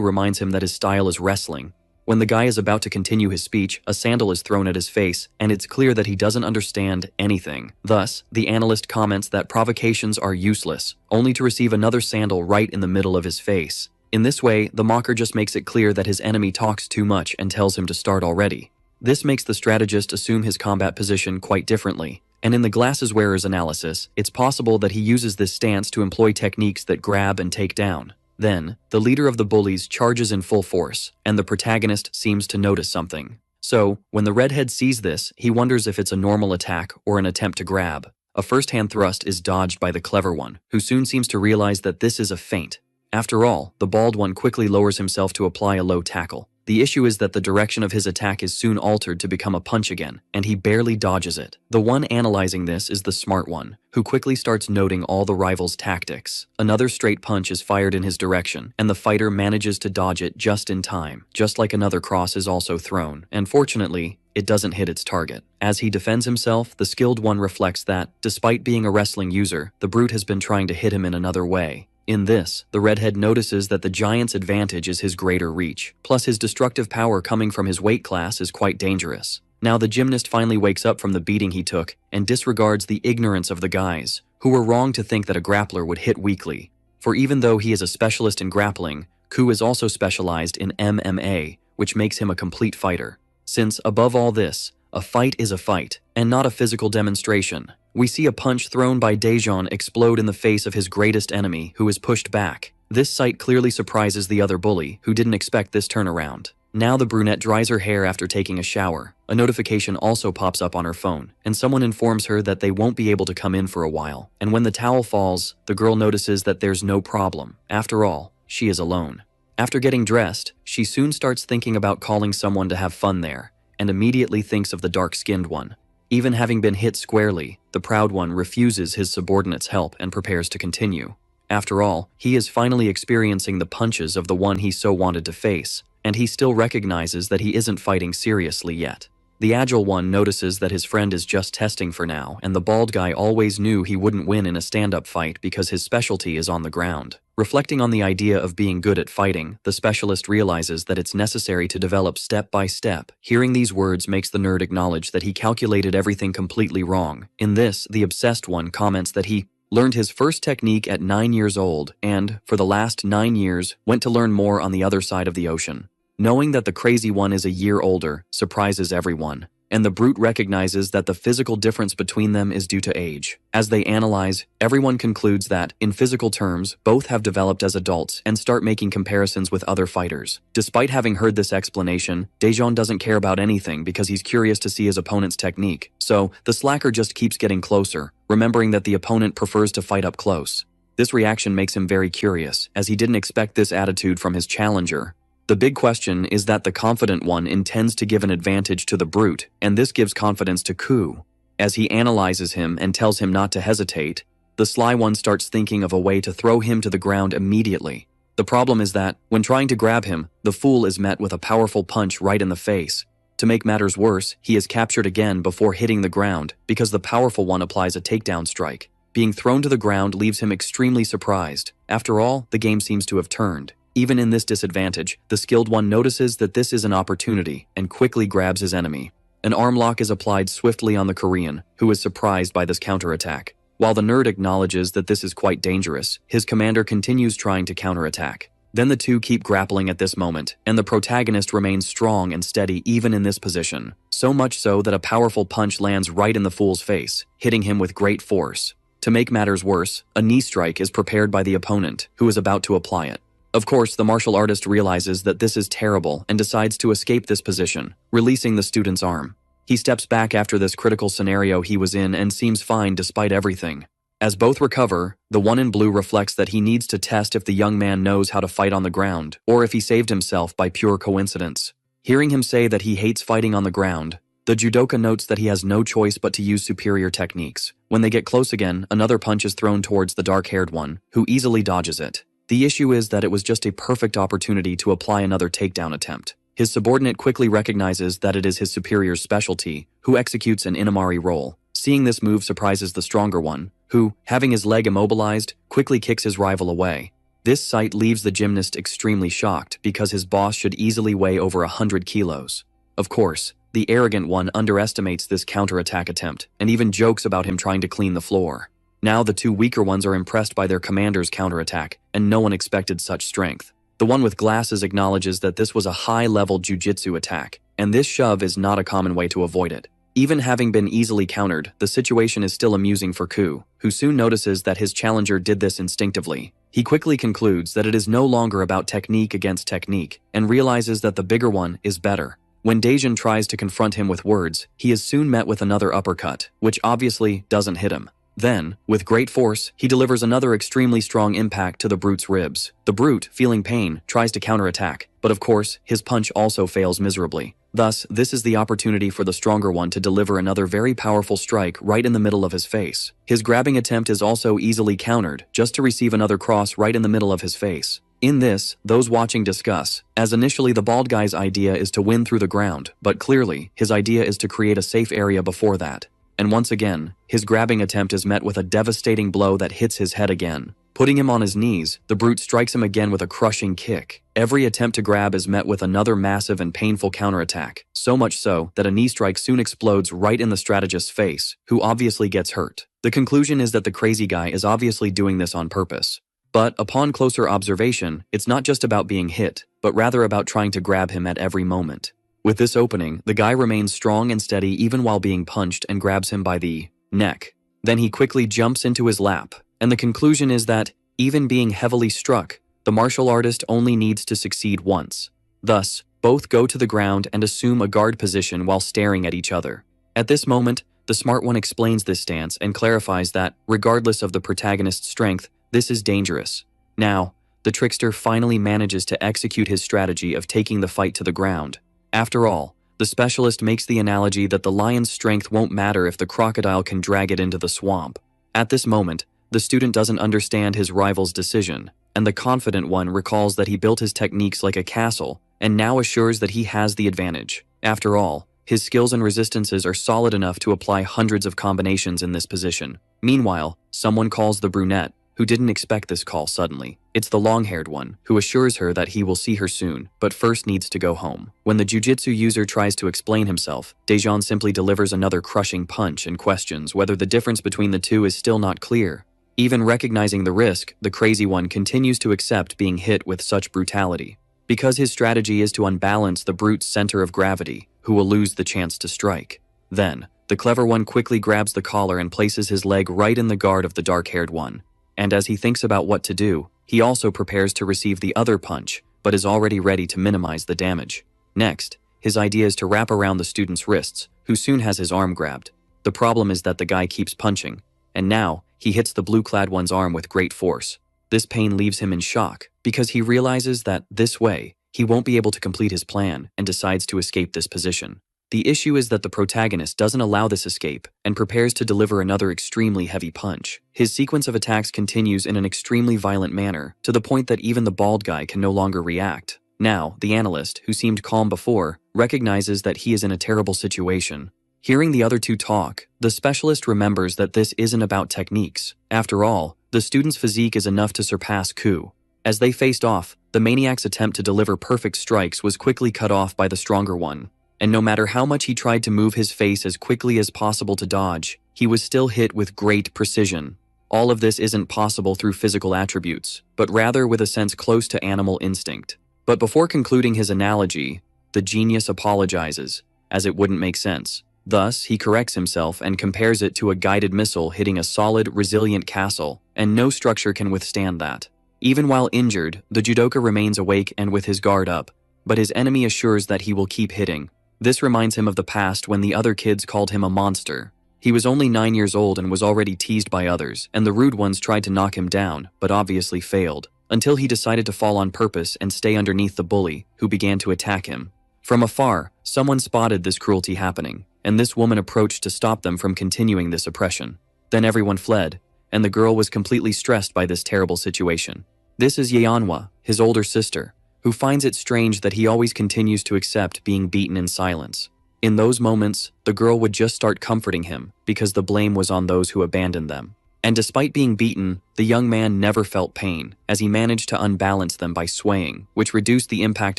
reminds him that his style is wrestling. When the guy is about to continue his speech, a sandal is thrown at his face, and it's clear that he doesn't understand anything. Thus, the analyst comments that provocations are useless, only to receive another sandal right in the middle of his face. In this way, the mocker just makes it clear that his enemy talks too much and tells him to start already. This makes the strategist assume his combat position quite differently, and in the glasses wearer's analysis, it's possible that he uses this stance to employ techniques that grab and take down. Then, the leader of the bullies charges in full force, and the protagonist seems to notice something. So, when the redhead sees this, he wonders if it's a normal attack or an attempt to grab. A first-hand thrust is dodged by the clever one, who soon seems to realize that this is a feint. After all, the bald one quickly lowers himself to apply a low tackle. The issue is that the direction of his attack is soon altered to become a punch again, and he barely dodges it. The one analyzing this is the smart one, who quickly starts noting all the rival's tactics. Another straight punch is fired in his direction, and the fighter manages to dodge it just in time, just like another cross is also thrown, and fortunately, it doesn't hit its target. As he defends himself, the skilled one reflects that, despite being a wrestling user, the brute has been trying to hit him in another way. In this, the redhead notices that the giant's advantage is his greater reach, plus his destructive power coming from his weight class is quite dangerous. Now the gymnast finally wakes up from the beating he took and disregards the ignorance of the guys, who were wrong to think that a grappler would hit weakly. For even though he is a specialist in grappling, Ku is also specialized in MMA, which makes him a complete fighter. Since, above all this, a fight is a fight, and not a physical demonstration, we see a punch thrown by Daejeon explode in the face of his greatest enemy, who is pushed back. This sight clearly surprises the other bully, who didn't expect this turnaround. Now the brunette dries her hair after taking a shower. A notification also pops up on her phone, and someone informs her that they won't be able to come in for a while. And when the towel falls, the girl notices that there's no problem. After all, she is alone. After getting dressed, she soon starts thinking about calling someone to have fun there, and immediately thinks of the dark-skinned one. Even having been hit squarely, the proud one refuses his subordinate's help and prepares to continue. After all, he is finally experiencing the punches of the one he so wanted to face, and he still recognizes that he isn't fighting seriously yet. The agile one notices that his friend is just testing for now, and the bald guy always knew he wouldn't win in a stand-up fight because his specialty is on the ground. Reflecting on the idea of being good at fighting, the specialist realizes that it's necessary to develop step by step. Hearing these words makes the nerd acknowledge that he calculated everything completely wrong. In this, the obsessed one comments that he learned his first technique at 9 years old and, for the last 9 years, went to learn more on the other side of the ocean. Knowing that the crazy one is a year older surprises everyone, and the brute recognizes that the physical difference between them is due to age. As they analyze, everyone concludes that, in physical terms, both have developed as adults and start making comparisons with other fighters. Despite having heard this explanation, Daejeon doesn't care about anything because he's curious to see his opponent's technique. So, the slacker just keeps getting closer, remembering that the opponent prefers to fight up close. This reaction makes him very curious, as he didn't expect this attitude from his challenger. The big question is that the confident one intends to give an advantage to the brute, and this gives confidence to Ku. As he analyzes him and tells him not to hesitate, the sly one starts thinking of a way to throw him to the ground immediately. The problem is that, when trying to grab him, the fool is met with a powerful punch right in the face. To make matters worse, he is captured again before hitting the ground because the powerful one applies a takedown strike. Being thrown to the ground leaves him extremely surprised. After all, the game seems to have turned. Even in this disadvantage, the skilled one notices that this is an opportunity and quickly grabs his enemy. An arm lock is applied swiftly on the Korean, who is surprised by this counterattack. While the nerd acknowledges that this is quite dangerous, his commander continues trying to counterattack. Then the two keep grappling at this moment, and the protagonist remains strong and steady even in this position. So much so that a powerful punch lands right in the fool's face, hitting him with great force. To make matters worse, a knee strike is prepared by the opponent, who is about to apply it. Of course, the martial artist realizes that this is terrible and decides to escape this position, releasing the student's arm. He steps back after this critical scenario he was in and seems fine despite everything. As both recover, the one in blue reflects that he needs to test if the young man knows how to fight on the ground, or if he saved himself by pure coincidence. Hearing him say that he hates fighting on the ground, the judoka notes that he has no choice but to use superior techniques. When they get close again, another punch is thrown towards the dark-haired one, who easily dodges it. The issue is that it was just a perfect opportunity to apply another takedown attempt. His subordinate quickly recognizes that it is his superior's specialty, who executes an inamari roll. Seeing this move surprises the stronger one, who, having his leg immobilized, quickly kicks his rival away. This sight leaves the gymnast extremely shocked because his boss should easily weigh over 100 kilos. Of course, the arrogant one underestimates this counterattack attempt and even jokes about him trying to clean the floor. Now the two weaker ones are impressed by their commander's counterattack, and no one expected such strength. The one with glasses acknowledges that this was a high-level jujitsu attack, and this shove is not a common way to avoid it. Even having been easily countered, the situation is still amusing for Ku, who soon notices that his challenger did this instinctively. He quickly concludes that it is no longer about technique against technique, and realizes that the bigger one is better. When Daejin tries to confront him with words, he is soon met with another uppercut, which obviously doesn't hit him. Then, with great force, he delivers another extremely strong impact to the brute's ribs. The brute, feeling pain, tries to counterattack, but of course, his punch also fails miserably. Thus, this is the opportunity for the stronger one to deliver another very powerful strike right in the middle of his face. His grabbing attempt is also easily countered, just to receive another cross right in the middle of his face. In this, those watching discuss, as initially the bald guy's idea is to win through the ground, but clearly, his idea is to create a safe area before that. And once again, his grabbing attempt is met with a devastating blow that hits his head again. Putting him on his knees, the brute strikes him again with a crushing kick. Every attempt to grab is met with another massive and painful counterattack, so much so that a knee strike soon explodes right in the strategist's face, who obviously gets hurt. The conclusion is that the crazy guy is obviously doing this on purpose. But upon closer observation, it's not just about being hit, but rather about trying to grab him at every moment. With this opening, the guy remains strong and steady even while being punched and grabs him by the neck. Then he quickly jumps into his lap, and the conclusion is that, even being heavily struck, the martial artist only needs to succeed once. Thus, both go to the ground and assume a guard position while staring at each other. At this moment, the smart one explains this stance and clarifies that, regardless of the protagonist's strength, this is dangerous. Now, the trickster finally manages to execute his strategy of taking the fight to the ground. After all, the specialist makes the analogy that the lion's strength won't matter if the crocodile can drag it into the swamp. At this moment, the student doesn't understand his rival's decision, and the confident one recalls that he built his techniques like a castle, and now assures that he has the advantage. After all, his skills and resistances are solid enough to apply hundreds of combinations in this position. Meanwhile, someone calls the brunette, who didn't expect this call suddenly. It's the long-haired one, who assures her that he will see her soon, but first needs to go home. When the jujitsu user tries to explain himself, Daejin simply delivers another crushing punch and questions whether the difference between the two is still not clear. Even recognizing the risk, the crazy one continues to accept being hit with such brutality. Because his strategy is to unbalance the brute's center of gravity, who will lose the chance to strike. Then, the clever one quickly grabs the collar and places his leg right in the guard of the dark-haired one. And as he thinks about what to do, he also prepares to receive the other punch, but is already ready to minimize the damage. Next, his idea is to wrap around the student's wrists, who soon has his arm grabbed. The problem is that the guy keeps punching, and now, he hits the blue-clad one's arm with great force. This pain leaves him in shock, because he realizes that, this way, he won't be able to complete his plan and decides to escape this position. The issue is that the protagonist doesn't allow this escape and prepares to deliver another extremely heavy punch. His sequence of attacks continues in an extremely violent manner, to the point that even the bald guy can no longer react. Now, the analyst, who seemed calm before, recognizes that he is in a terrible situation. Hearing the other two talk, the specialist remembers that this isn't about techniques. After all, the student's physique is enough to surpass Ku. As they faced off, the maniac's attempt to deliver perfect strikes was quickly cut off by the stronger one. And no matter how much he tried to move his face as quickly as possible to dodge, he was still hit with great precision. All of this isn't possible through physical attributes, but rather with a sense close to animal instinct. But before concluding his analogy, the genius apologizes, as it wouldn't make sense. Thus, he corrects himself and compares it to a guided missile hitting a solid, resilient castle, and no structure can withstand that. Even while injured, the judoka remains awake and with his guard up, but his enemy assures that he will keep hitting. This reminds him of the past when the other kids called him a monster. He was only 9 years old and was already teased by others, and the rude ones tried to knock him down, but obviously failed, until he decided to fall on purpose and stay underneath the bully, who began to attack him. From afar, someone spotted this cruelty happening, and this woman approached to stop them from continuing this oppression. Then everyone fled, and the girl was completely stressed by this terrible situation. This is Yeonhwa, his older sister, who finds it strange that he always continues to accept being beaten in silence. In those moments, the girl would just start comforting him because the blame was on those who abandoned them. And despite being beaten, the young man never felt pain, as he managed to unbalance them by swaying, which reduced the impact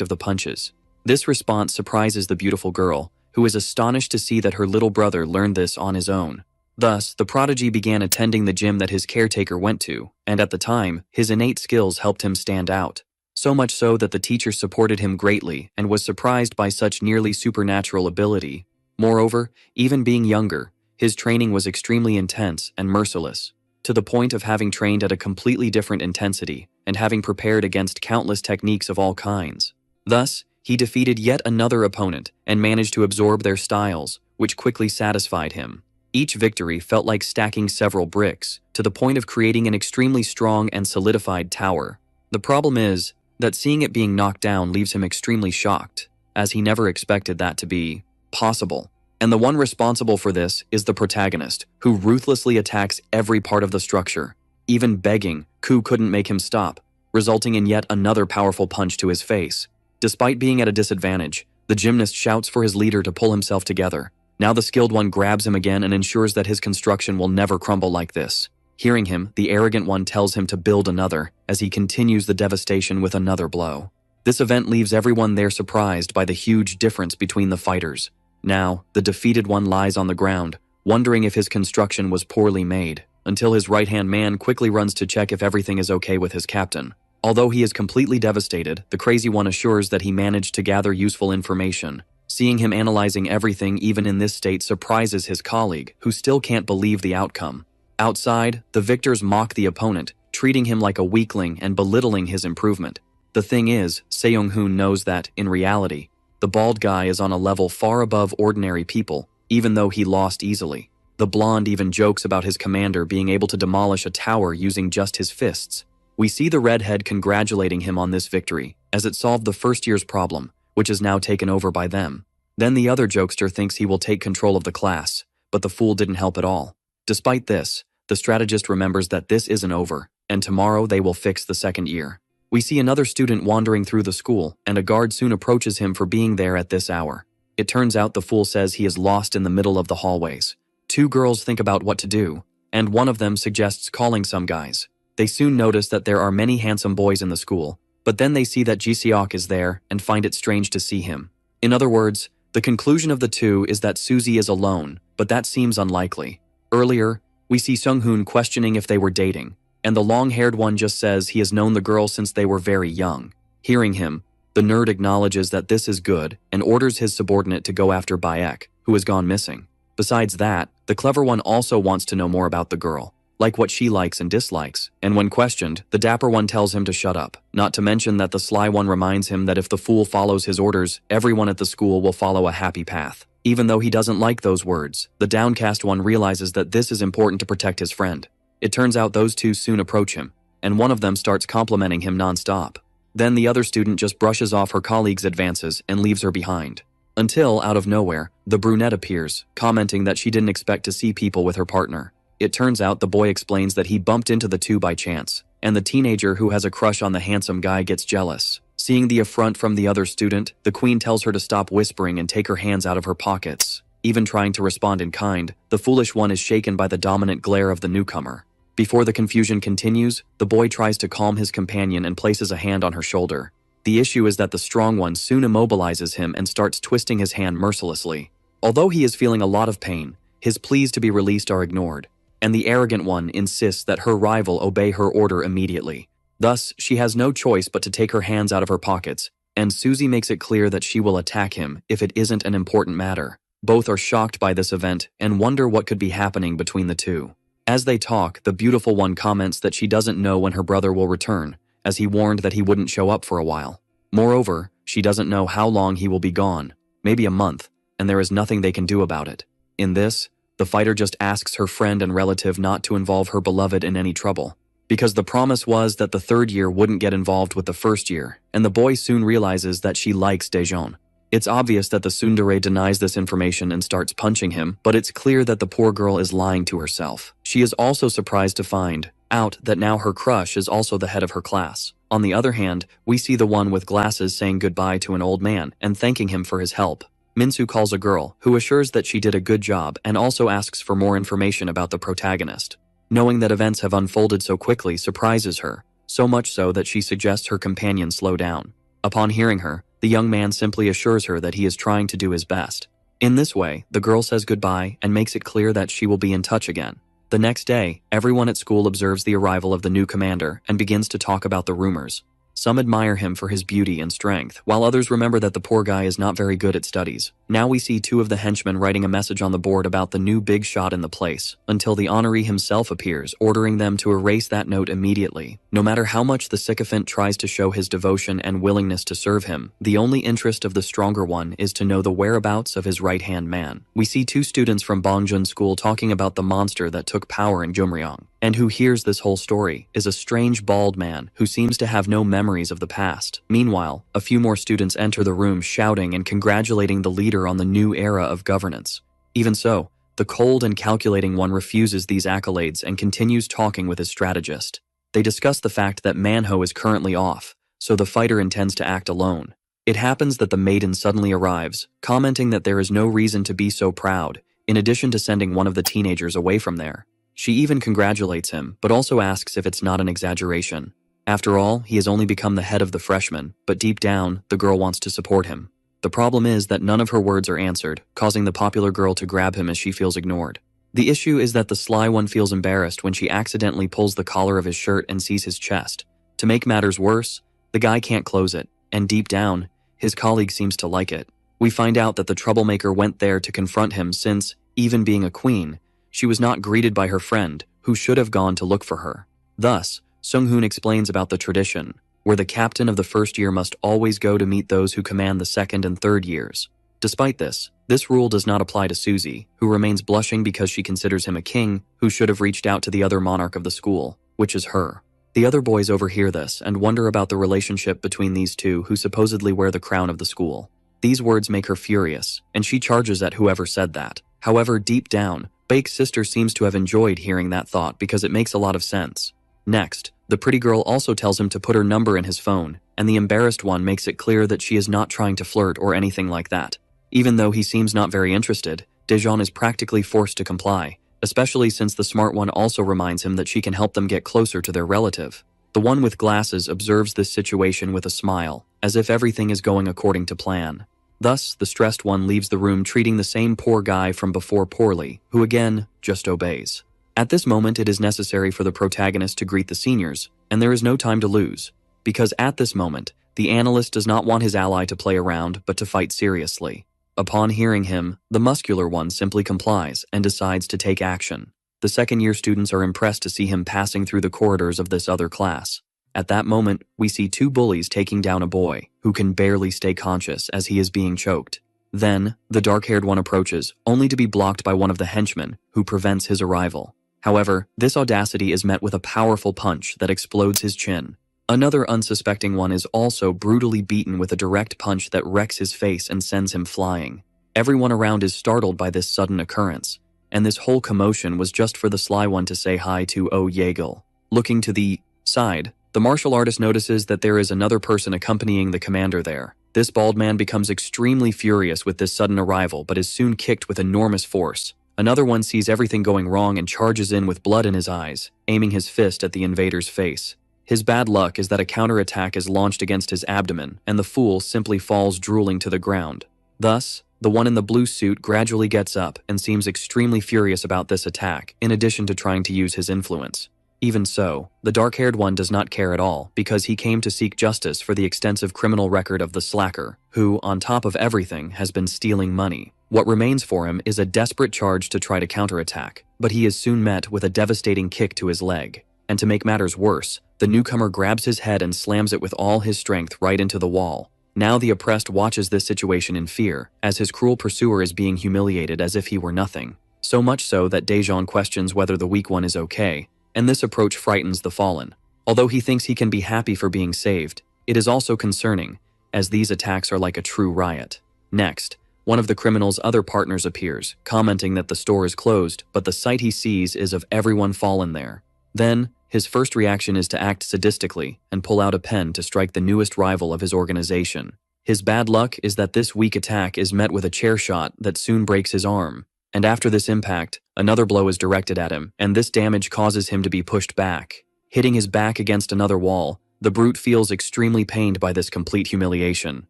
of the punches. This response surprises the beautiful girl, who is astonished to see that her little brother learned this on his own. Thus, the prodigy began attending the gym that his caretaker went to, and at the time, his innate skills helped him stand out. So much so that the teacher supported him greatly and was surprised by such nearly supernatural ability. Moreover, even being younger, his training was extremely intense and merciless, to the point of having trained at a completely different intensity and having prepared against countless techniques of all kinds. Thus, he defeated yet another opponent and managed to absorb their styles, which quickly satisfied him. Each victory felt like stacking several bricks, to the point of creating an extremely strong and solidified tower. The problem is that seeing it being knocked down leaves him extremely shocked, as he never expected that to be possible. And the one responsible for this is the protagonist, who ruthlessly attacks every part of the structure. Even begging, Ku couldn't make him stop, resulting in yet another powerful punch to his face. Despite being at a disadvantage, the gymnast shouts for his leader to pull himself together. Now the skilled one grabs him again and ensures that his construction will never crumble like this. Hearing him, the arrogant one tells him to build another, as he continues the devastation with another blow. This event leaves everyone there surprised by the huge difference between the fighters. Now, the defeated one lies on the ground, wondering if his construction was poorly made, until his right-hand man quickly runs to check if everything is okay with his captain. Although he is completely devastated, the crazy one assures that he managed to gather useful information. Seeing him analyzing everything even in this state surprises his colleague, who still can't believe the outcome. Outside, the victors mock the opponent, treating him like a weakling and belittling his improvement. The thing is, Seong-hoon knows that, in reality, the bald guy is on a level far above ordinary people, even though he lost easily. The blonde even jokes about his commander being able to demolish a tower using just his fists. We see the redhead congratulating him on this victory, as it solved the first year's problem, which is now taken over by them. Then the other jokester thinks he will take control of the class, but the fool didn't help at all. Despite this, the strategist remembers that this isn't over, and tomorrow they will fix the second year. We see another student wandering through the school, and a guard soon approaches him for being there at this hour. It turns out the fool says he is lost in the middle of the hallways. Two girls think about what to do, and one of them suggests calling some guys. They soon notice that there are many handsome boys in the school, but then they see that Ji-seok is there and find it strange to see him. In other words, the conclusion of the two is that Suzy is alone, but that seems unlikely. Earlier, we see Seong-hoon questioning if they were dating, and the long-haired one just says he has known the girl since they were very young. Hearing him, the nerd acknowledges that this is good and orders his subordinate to go after Baek, who has gone missing. Besides that, the clever one also wants to know more about the girl, like what she likes and dislikes, and when questioned, the dapper one tells him to shut up, not to mention that the sly one reminds him that if the fool follows his orders, everyone at the school will follow a happy path. Even though he doesn't like those words, the downcast one realizes that this is important to protect his friend. It turns out those two soon approach him, and one of them starts complimenting him non-stop. Then the other student just brushes off her colleague's advances and leaves her behind. Until, out of nowhere, the brunette appears, commenting that she didn't expect to see people with her partner. It turns out the boy explains that he bumped into the two by chance, and the teenager who has a crush on the handsome guy gets jealous. Seeing the affront from the other student, the queen tells her to stop whispering and take her hands out of her pockets. Even trying to respond in kind, the foolish one is shaken by the dominant glare of the newcomer. Before the confusion continues, the boy tries to calm his companion and places a hand on her shoulder. The issue is that the strong one soon immobilizes him and starts twisting his hand mercilessly. Although he is feeling a lot of pain, his pleas to be released are ignored, and the arrogant one insists that her rival obey her order immediately. Thus, she has no choice but to take her hands out of her pockets, and Susie makes it clear that she will attack him if it isn't an important matter. Both are shocked by this event and wonder what could be happening between the two. As they talk, the beautiful one comments that she doesn't know when her brother will return, as he warned that he wouldn't show up for a while. Moreover, she doesn't know how long he will be gone, maybe a month, and there is nothing they can do about it. In this, the fighter just asks her friend and relative not to involve her beloved in any trouble, because the promise was that the third year wouldn't get involved with the first year, and the boy soon realizes that she likes Daejeon. It's obvious that the tsundere denies this information and starts punching him, but it's clear that the poor girl is lying to herself. She is also surprised to find out that now her crush is also the head of her class. On the other hand, we see the one with glasses saying goodbye to an old man and thanking him for his help. Minsu calls a girl, who assures that she did a good job and also asks for more information about the protagonist. Knowing that events have unfolded so quickly surprises her, so much so that she suggests her companion slow down. Upon hearing her, the young man simply assures her that he is trying to do his best. In this way, the girl says goodbye and makes it clear that she will be in touch again. The next day, everyone at school observes the arrival of the new commander and begins to talk about the rumors. Some admire him for his beauty and strength, while others remember that the poor guy is not very good at studies. Now we see two of the henchmen writing a message on the board about the new big shot in the place, until the honoree himself appears, ordering them to erase that note immediately. No matter how much the sycophant tries to show his devotion and willingness to serve him, the only interest of the stronger one is to know the whereabouts of his right-hand man. We see two students from Bongjun School talking about the monster that took power in Gyeomryong, and who hears this whole story is a strange bald man who seems to have no memories of the past. Meanwhile, a few more students enter the room shouting and congratulating the leader on the new era of governance. Even so, the cold and calculating one refuses these accolades and continues talking with his strategist. They discuss the fact that Manhwa is currently off, so the fighter intends to act alone. It happens that the maiden suddenly arrives, commenting that there is no reason to be so proud, in addition to sending one of the teenagers away from there. She even congratulates him, but also asks if it's not an exaggeration. After all, he has only become the head of the freshmen, but deep down, the girl wants to support him. The problem is that none of her words are answered, causing the popular girl to grab him as she feels ignored. The issue is that the sly one feels embarrassed when she accidentally pulls the collar of his shirt and sees his chest. To make matters worse, the guy can't close it, and deep down, his colleague seems to like it. We find out that the troublemaker went there to confront him since, even being a queen, she was not greeted by her friend, who should have gone to look for her. Thus, Sung-hoon explains about the tradition, where the captain of the first year must always go to meet those who command the second and third years. Despite this rule does not apply to Susie, who remains blushing because she considers him a king who should have reached out to the other monarch of the school, which is her. The other boys overhear this and wonder about the relationship between these two who supposedly wear the crown of the school. These words make her furious, and she charges at whoever said that. However, deep down, Baek's sister seems to have enjoyed hearing that thought because it makes a lot of sense. Next, the pretty girl also tells him to put her number in his phone, and the embarrassed one makes it clear that she is not trying to flirt or anything like that. Even though he seems not very interested, Daejeon is practically forced to comply, especially since the smart one also reminds him that she can help them get closer to their relative. The one with glasses observes this situation with a smile, as if everything is going according to plan. Thus, the stressed one leaves the room treating the same poor guy from before poorly, who again, just obeys. At this moment, it is necessary for the protagonist to greet the seniors, and there is no time to lose, because at this moment, the analyst does not want his ally to play around, but to fight seriously. Upon hearing him, the muscular one simply complies and decides to take action. The second-year students are impressed to see him passing through the corridors of this other class. At that moment, we see two bullies taking down a boy, who can barely stay conscious as he is being choked. Then, the dark-haired one approaches, only to be blocked by one of the henchmen, who prevents his arrival. However, this audacity is met with a powerful punch that explodes his chin. Another unsuspecting one is also brutally beaten with a direct punch that wrecks his face and sends him flying. Everyone around is startled by this sudden occurrence, and this whole commotion was just for the sly one to say hi to Oh Yaegel. Looking to the side, the The martial artist notices that there is another person accompanying the commander there. This bald man becomes extremely furious with this sudden arrival but is soon kicked with enormous force. Another one sees everything going wrong and charges in with blood in his eyes, aiming his fist at the invader's face. His bad luck is that a counterattack is launched against his abdomen, and the fool simply falls drooling to the ground. Thus, the one in the blue suit gradually gets up and seems extremely furious about this attack, in addition to trying to use his influence. Even so, the dark-haired one does not care at all because he came to seek justice for the extensive criminal record of the slacker, who, on top of everything, has been stealing money. What remains for him is a desperate charge to try to counterattack, but he is soon met with a devastating kick to his leg. And to make matters worse, the newcomer grabs his head and slams it with all his strength right into the wall. Now the oppressed watches this situation in fear, as his cruel pursuer is being humiliated as if he were nothing. So much so that Daejeon questions whether the weak one is okay, and this approach frightens the fallen. Although he thinks he can be happy for being saved, it is also concerning, as these attacks are like a true riot. Next, one of the criminal's other partners appears, commenting that the store is closed, but the sight he sees is of everyone fallen there. Then, his first reaction is to act sadistically and pull out a pen to strike the newest rival of his organization. His bad luck is that this weak attack is met with a chair shot that soon breaks his arm. And after this impact, another blow is directed at him, and this damage causes him to be pushed back. Hitting his back against another wall, the brute feels extremely pained by this complete humiliation.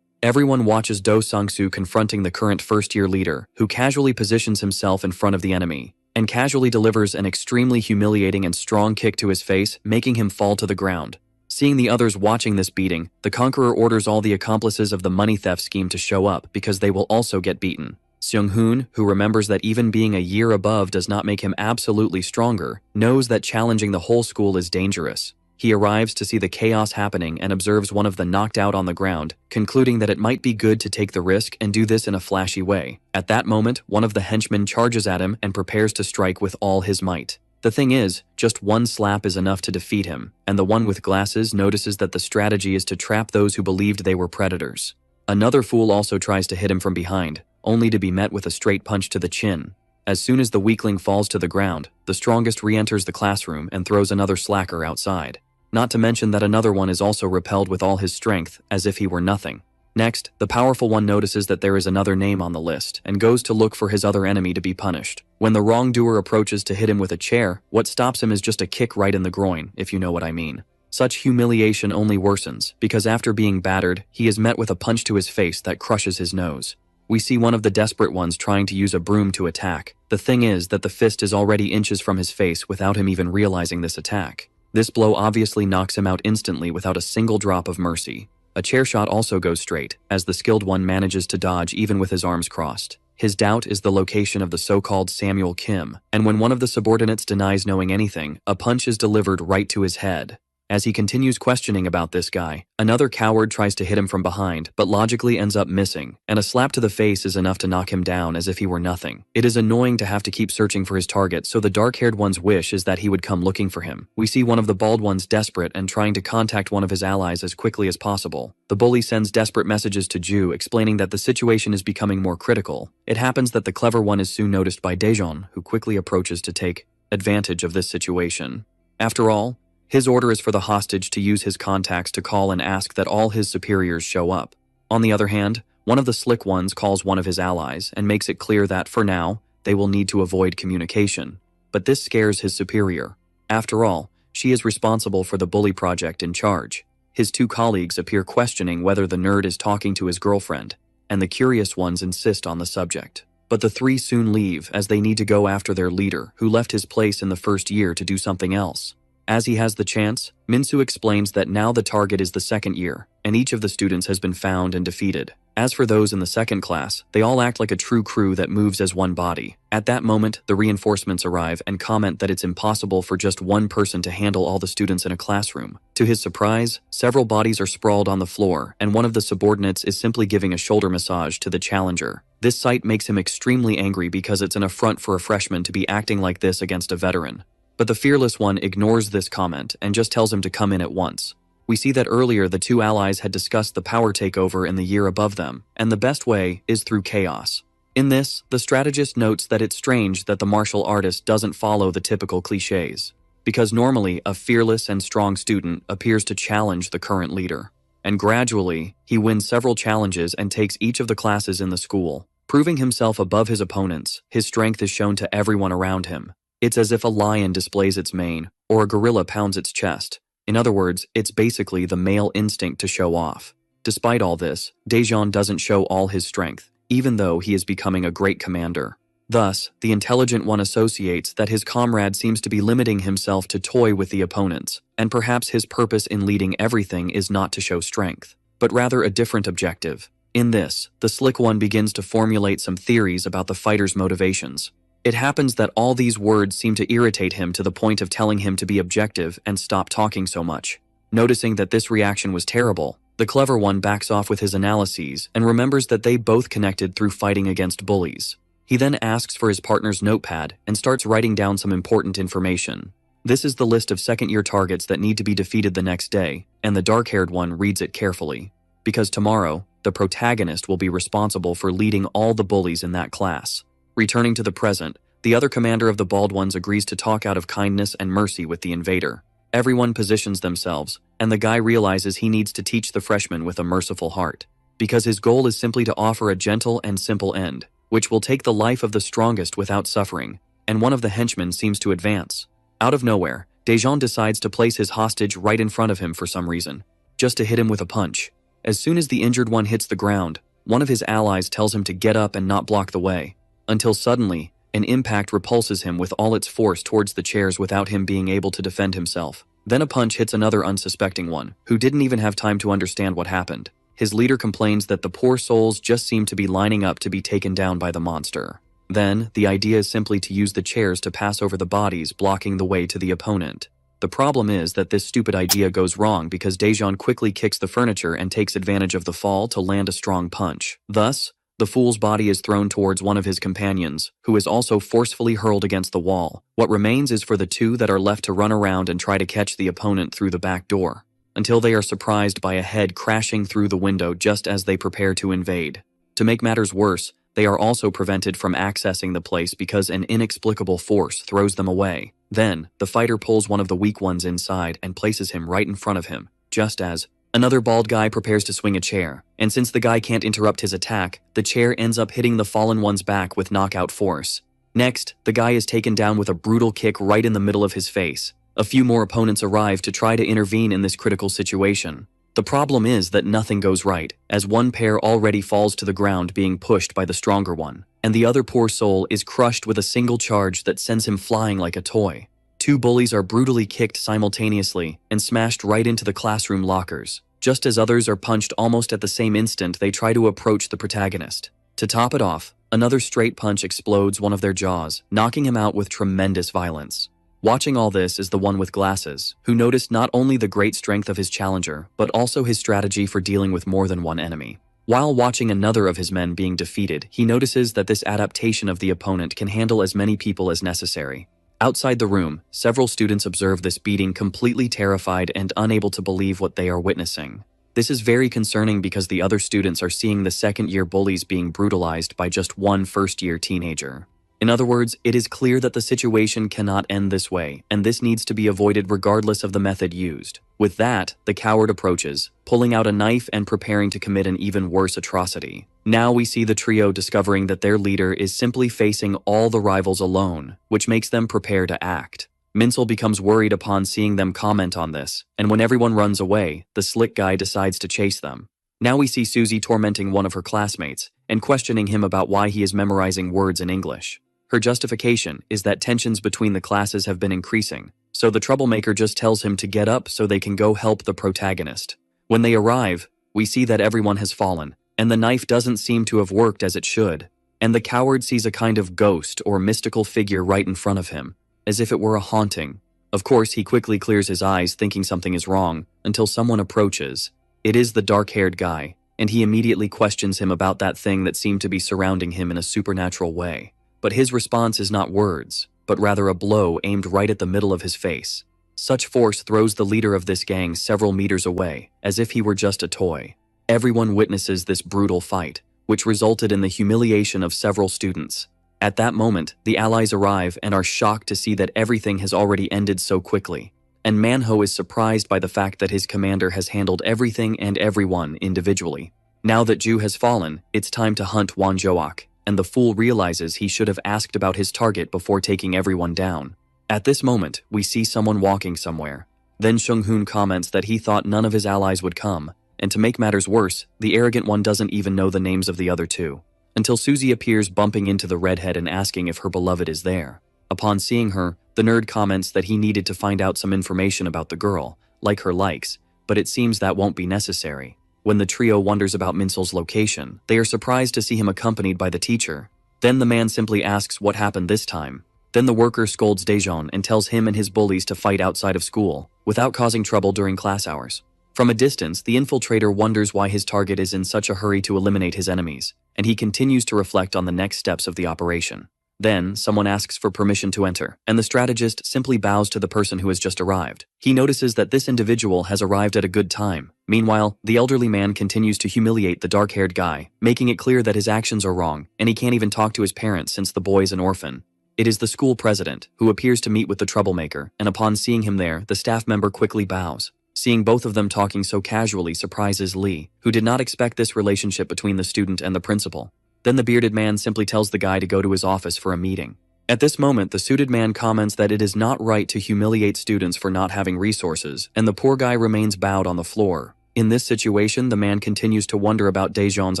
Everyone watches Do Sang-soo confronting the current first-year leader, who casually positions himself in front of the enemy, and casually delivers an extremely humiliating and strong kick to his face, making him fall to the ground. Seeing the others watching this beating, the conqueror orders all the accomplices of the money theft scheme to show up because they will also get beaten. Seung-hoon, who remembers that even being a year above does not make him absolutely stronger, knows that challenging the whole school is dangerous. He arrives to see the chaos happening and observes one of the knocked out on the ground, concluding that it might be good to take the risk and do this in a flashy way. At that moment, one of the henchmen charges at him and prepares to strike with all his might. The thing is, just one slap is enough to defeat him, and the one with glasses notices that the strategy is to trap those who believed they were predators. Another fool also tries to hit him from behind, only to be met with a straight punch to the chin. As soon as the weakling falls to the ground, the strongest re-enters the classroom and throws another slacker outside. Not to mention that another one is also repelled with all his strength, as if he were nothing. Next, the powerful one notices that there is another name on the list, and goes to look for his other enemy to be punished. When the wrongdoer approaches to hit him with a chair, what stops him is just a kick right in the groin, if you know what I mean. Such humiliation only worsens, because after being battered, he is met with a punch to his face that crushes his nose. We see one of the desperate ones trying to use a broom to attack. The thing is that the fist is already inches from his face without him even realizing this attack. This blow obviously knocks him out instantly without a single drop of mercy. A chair shot also goes straight, as the skilled one manages to dodge even with his arms crossed. His doubt is the location of the so-called Samuel Kim, and when one of the subordinates denies knowing anything, a punch is delivered right to his head. As he continues questioning about this guy, another coward tries to hit him from behind, but logically ends up missing, and a slap to the face is enough to knock him down as if he were nothing. It is annoying to have to keep searching for his target, so the dark-haired one's wish is that he would come looking for him. We see one of the bald ones desperate and trying to contact one of his allies as quickly as possible. The bully sends desperate messages to Ju, explaining that the situation is becoming more critical. It happens that the clever one is soon noticed by Daejeon, who quickly approaches to take advantage of this situation. After all, his order is for the hostage to use his contacts to call and ask that all his superiors show up. On the other hand, one of the slick ones calls one of his allies and makes it clear that, for now, they will need to avoid communication. But this scares his superior. After all, she is responsible for the bully project in charge. His two colleagues appear questioning whether the nerd is talking to his girlfriend, and the curious ones insist on the subject. But the three soon leave as they need to go after their leader, who left his place in the first year to do something else. As he has the chance, Minsu explains that now the target is the second year, and each of the students has been found and defeated. As for those in the second class, they all act like a true crew that moves as one body. At that moment, the reinforcements arrive and comment that it's impossible for just one person to handle all the students in a classroom. To his surprise, several bodies are sprawled on the floor, and one of the subordinates is simply giving a shoulder massage to the challenger. This sight makes him extremely angry because it's an affront for a freshman to be acting like this against a veteran. But the fearless one ignores this comment and just tells him to come in at once. We see that earlier the two allies had discussed the power takeover in the year above them, and the best way is through chaos. In this, the strategist notes that it's strange that the martial artist doesn't follow the typical cliches. because normally a fearless and strong student appears to challenge the current leader. And gradually, he wins several challenges and takes each of the classes in the school. Proving himself above his opponents, his strength is shown to everyone around him. It's as if a lion displays its mane, or a gorilla pounds its chest. In other words, it's basically the male instinct to show off. Despite all this, Daejeon doesn't show all his strength, even though he is becoming a great commander. Thus, the intelligent one associates that his comrade seems to be limiting himself to toy with the opponents, and perhaps his purpose in leading everything is not to show strength, but rather a different objective. In this, the slick one begins to formulate some theories about the fighter's motivations. It happens that all these words seem to irritate him to the point of telling him to be objective and stop talking so much. Noticing that this reaction was terrible, the clever one backs off with his analyses and remembers that they both connected through fighting against bullies. He then asks for his partner's notepad and starts writing down some important information. This is the list of second-year targets that need to be defeated the next day, and the dark-haired one reads it carefully. Because tomorrow, the protagonist will be responsible for leading all the bullies in that class. Returning to the present, the other commander of the bald ones agrees to talk out of kindness and mercy with the invader. Everyone positions themselves, and the guy realizes he needs to teach the freshman with a merciful heart. Because his goal is simply to offer a gentle and simple end, which will take the life of the strongest without suffering, and one of the henchmen seems to advance. Out of nowhere, Daejeon decides to place his hostage right in front of him for some reason, just to hit him with a punch. As soon as the injured one hits the ground, one of his allies tells him to get up and not block the way, until suddenly, an impact repulses him with all its force towards the chairs without him being able to defend himself. Then a punch hits another unsuspecting one, who didn't even have time to understand what happened. His leader complains that the poor souls just seem to be lining up to be taken down by the monster. Then, the idea is simply to use the chairs to pass over the bodies, blocking the way to the opponent. The problem is that this stupid idea goes wrong because Daejeon quickly kicks the furniture and takes advantage of the fall to land a strong punch. Thus, the fool's body is thrown towards one of his companions, who is also forcefully hurled against the wall. What remains is for the two that are left to run around and try to catch the opponent through the back door, until they are surprised by a head crashing through the window just as they prepare to invade. To make matters worse, they are also prevented from accessing the place because an inexplicable force throws them away. Then, the fighter pulls one of the weak ones inside and places him right in front of him, just as another bald guy prepares to swing a chair, and since the guy can't interrupt his attack, the chair ends up hitting the fallen one's back with knockout force. Next, the guy is taken down with a brutal kick right in the middle of his face. A few more opponents arrive to try to intervene in this critical situation. The problem is that nothing goes right, as one pair already falls to the ground being pushed by the stronger one, and the other poor soul is crushed with a single charge that sends him flying like a toy. Two bullies are brutally kicked simultaneously and smashed right into the classroom lockers. Just as others are punched almost at the same instant, they try to approach the protagonist. To top it off, another straight punch explodes one of their jaws, knocking him out with tremendous violence. Watching all this is the one with glasses, who noticed not only the great strength of his challenger, but also his strategy for dealing with more than one enemy. While watching another of his men being defeated, he notices that this adaptation of the opponent can handle as many people as necessary. Outside the room, several students observe this beating, completely terrified and unable to believe what they are witnessing. This is very concerning because the other students are seeing the second-year bullies being brutalized by just one first-year teenager. In other words, it is clear that the situation cannot end this way, and this needs to be avoided regardless of the method used. With that, the coward approaches, pulling out a knife and preparing to commit an even worse atrocity. Now we see the trio discovering that their leader is simply facing all the rivals alone, which makes them prepare to act. Minsel becomes worried upon seeing them comment on this, and when everyone runs away, the slick guy decides to chase them. Now we see Susie tormenting one of her classmates, and questioning him about why he is memorizing words in English. Her justification is that tensions between the classes have been increasing, so the troublemaker just tells him to get up so they can go help the protagonist. When they arrive, we see that everyone has fallen, and the knife doesn't seem to have worked as it should, and the coward sees a kind of ghost or mystical figure right in front of him, as if it were a haunting. Of course, he quickly clears his eyes thinking something is wrong, until someone approaches. It is the dark-haired guy, and he immediately questions him about that thing that seemed to be surrounding him in a supernatural way. But his response is not words, but rather a blow aimed right at the middle of his face. Such force throws the leader of this gang several meters away, as if he were just a toy. Everyone witnesses this brutal fight, which resulted in the humiliation of several students. At that moment, the allies arrive and are shocked to see that everything has already ended so quickly. And Manhwa is surprised by the fact that his commander has handled everything and everyone individually. Now that Ju has fallen, it's time to hunt Wanjoak, and the fool realizes he should have asked about his target before taking everyone down. At this moment, we see someone walking somewhere. Then Shung-hoon comments that he thought none of his allies would come, and to make matters worse, the arrogant one doesn't even know the names of the other two. Until Suzy appears bumping into the redhead and asking if her beloved is there. Upon seeing her, the nerd comments that he needed to find out some information about the girl, like her likes, but it seems that won't be necessary. When the trio wonders about Minsel's location, they are surprised to see him accompanied by the teacher. Then the man simply asks what happened this time. Then the worker scolds Daejeon and tells him and his bullies to fight outside of school, without causing trouble during class hours. From a distance, the infiltrator wonders why his target is in such a hurry to eliminate his enemies, and he continues to reflect on the next steps of the operation. Then, someone asks for permission to enter, and the strategist simply bows to the person who has just arrived. He notices that this individual has arrived at a good time. Meanwhile, the elderly man continues to humiliate the dark-haired guy, making it clear that his actions are wrong, and he can't even talk to his parents since the boy is an orphan. It is the school president, who appears to meet with the troublemaker, and upon seeing him there, the staff member quickly bows. Seeing both of them talking so casually surprises Lee, who did not expect this relationship between the student and the principal. Then the bearded man simply tells the guy to go to his office for a meeting. At this moment, the suited man comments that it is not right to humiliate students for not having resources, and the poor guy remains bowed on the floor. In this situation, the man continues to wonder about Daejeon's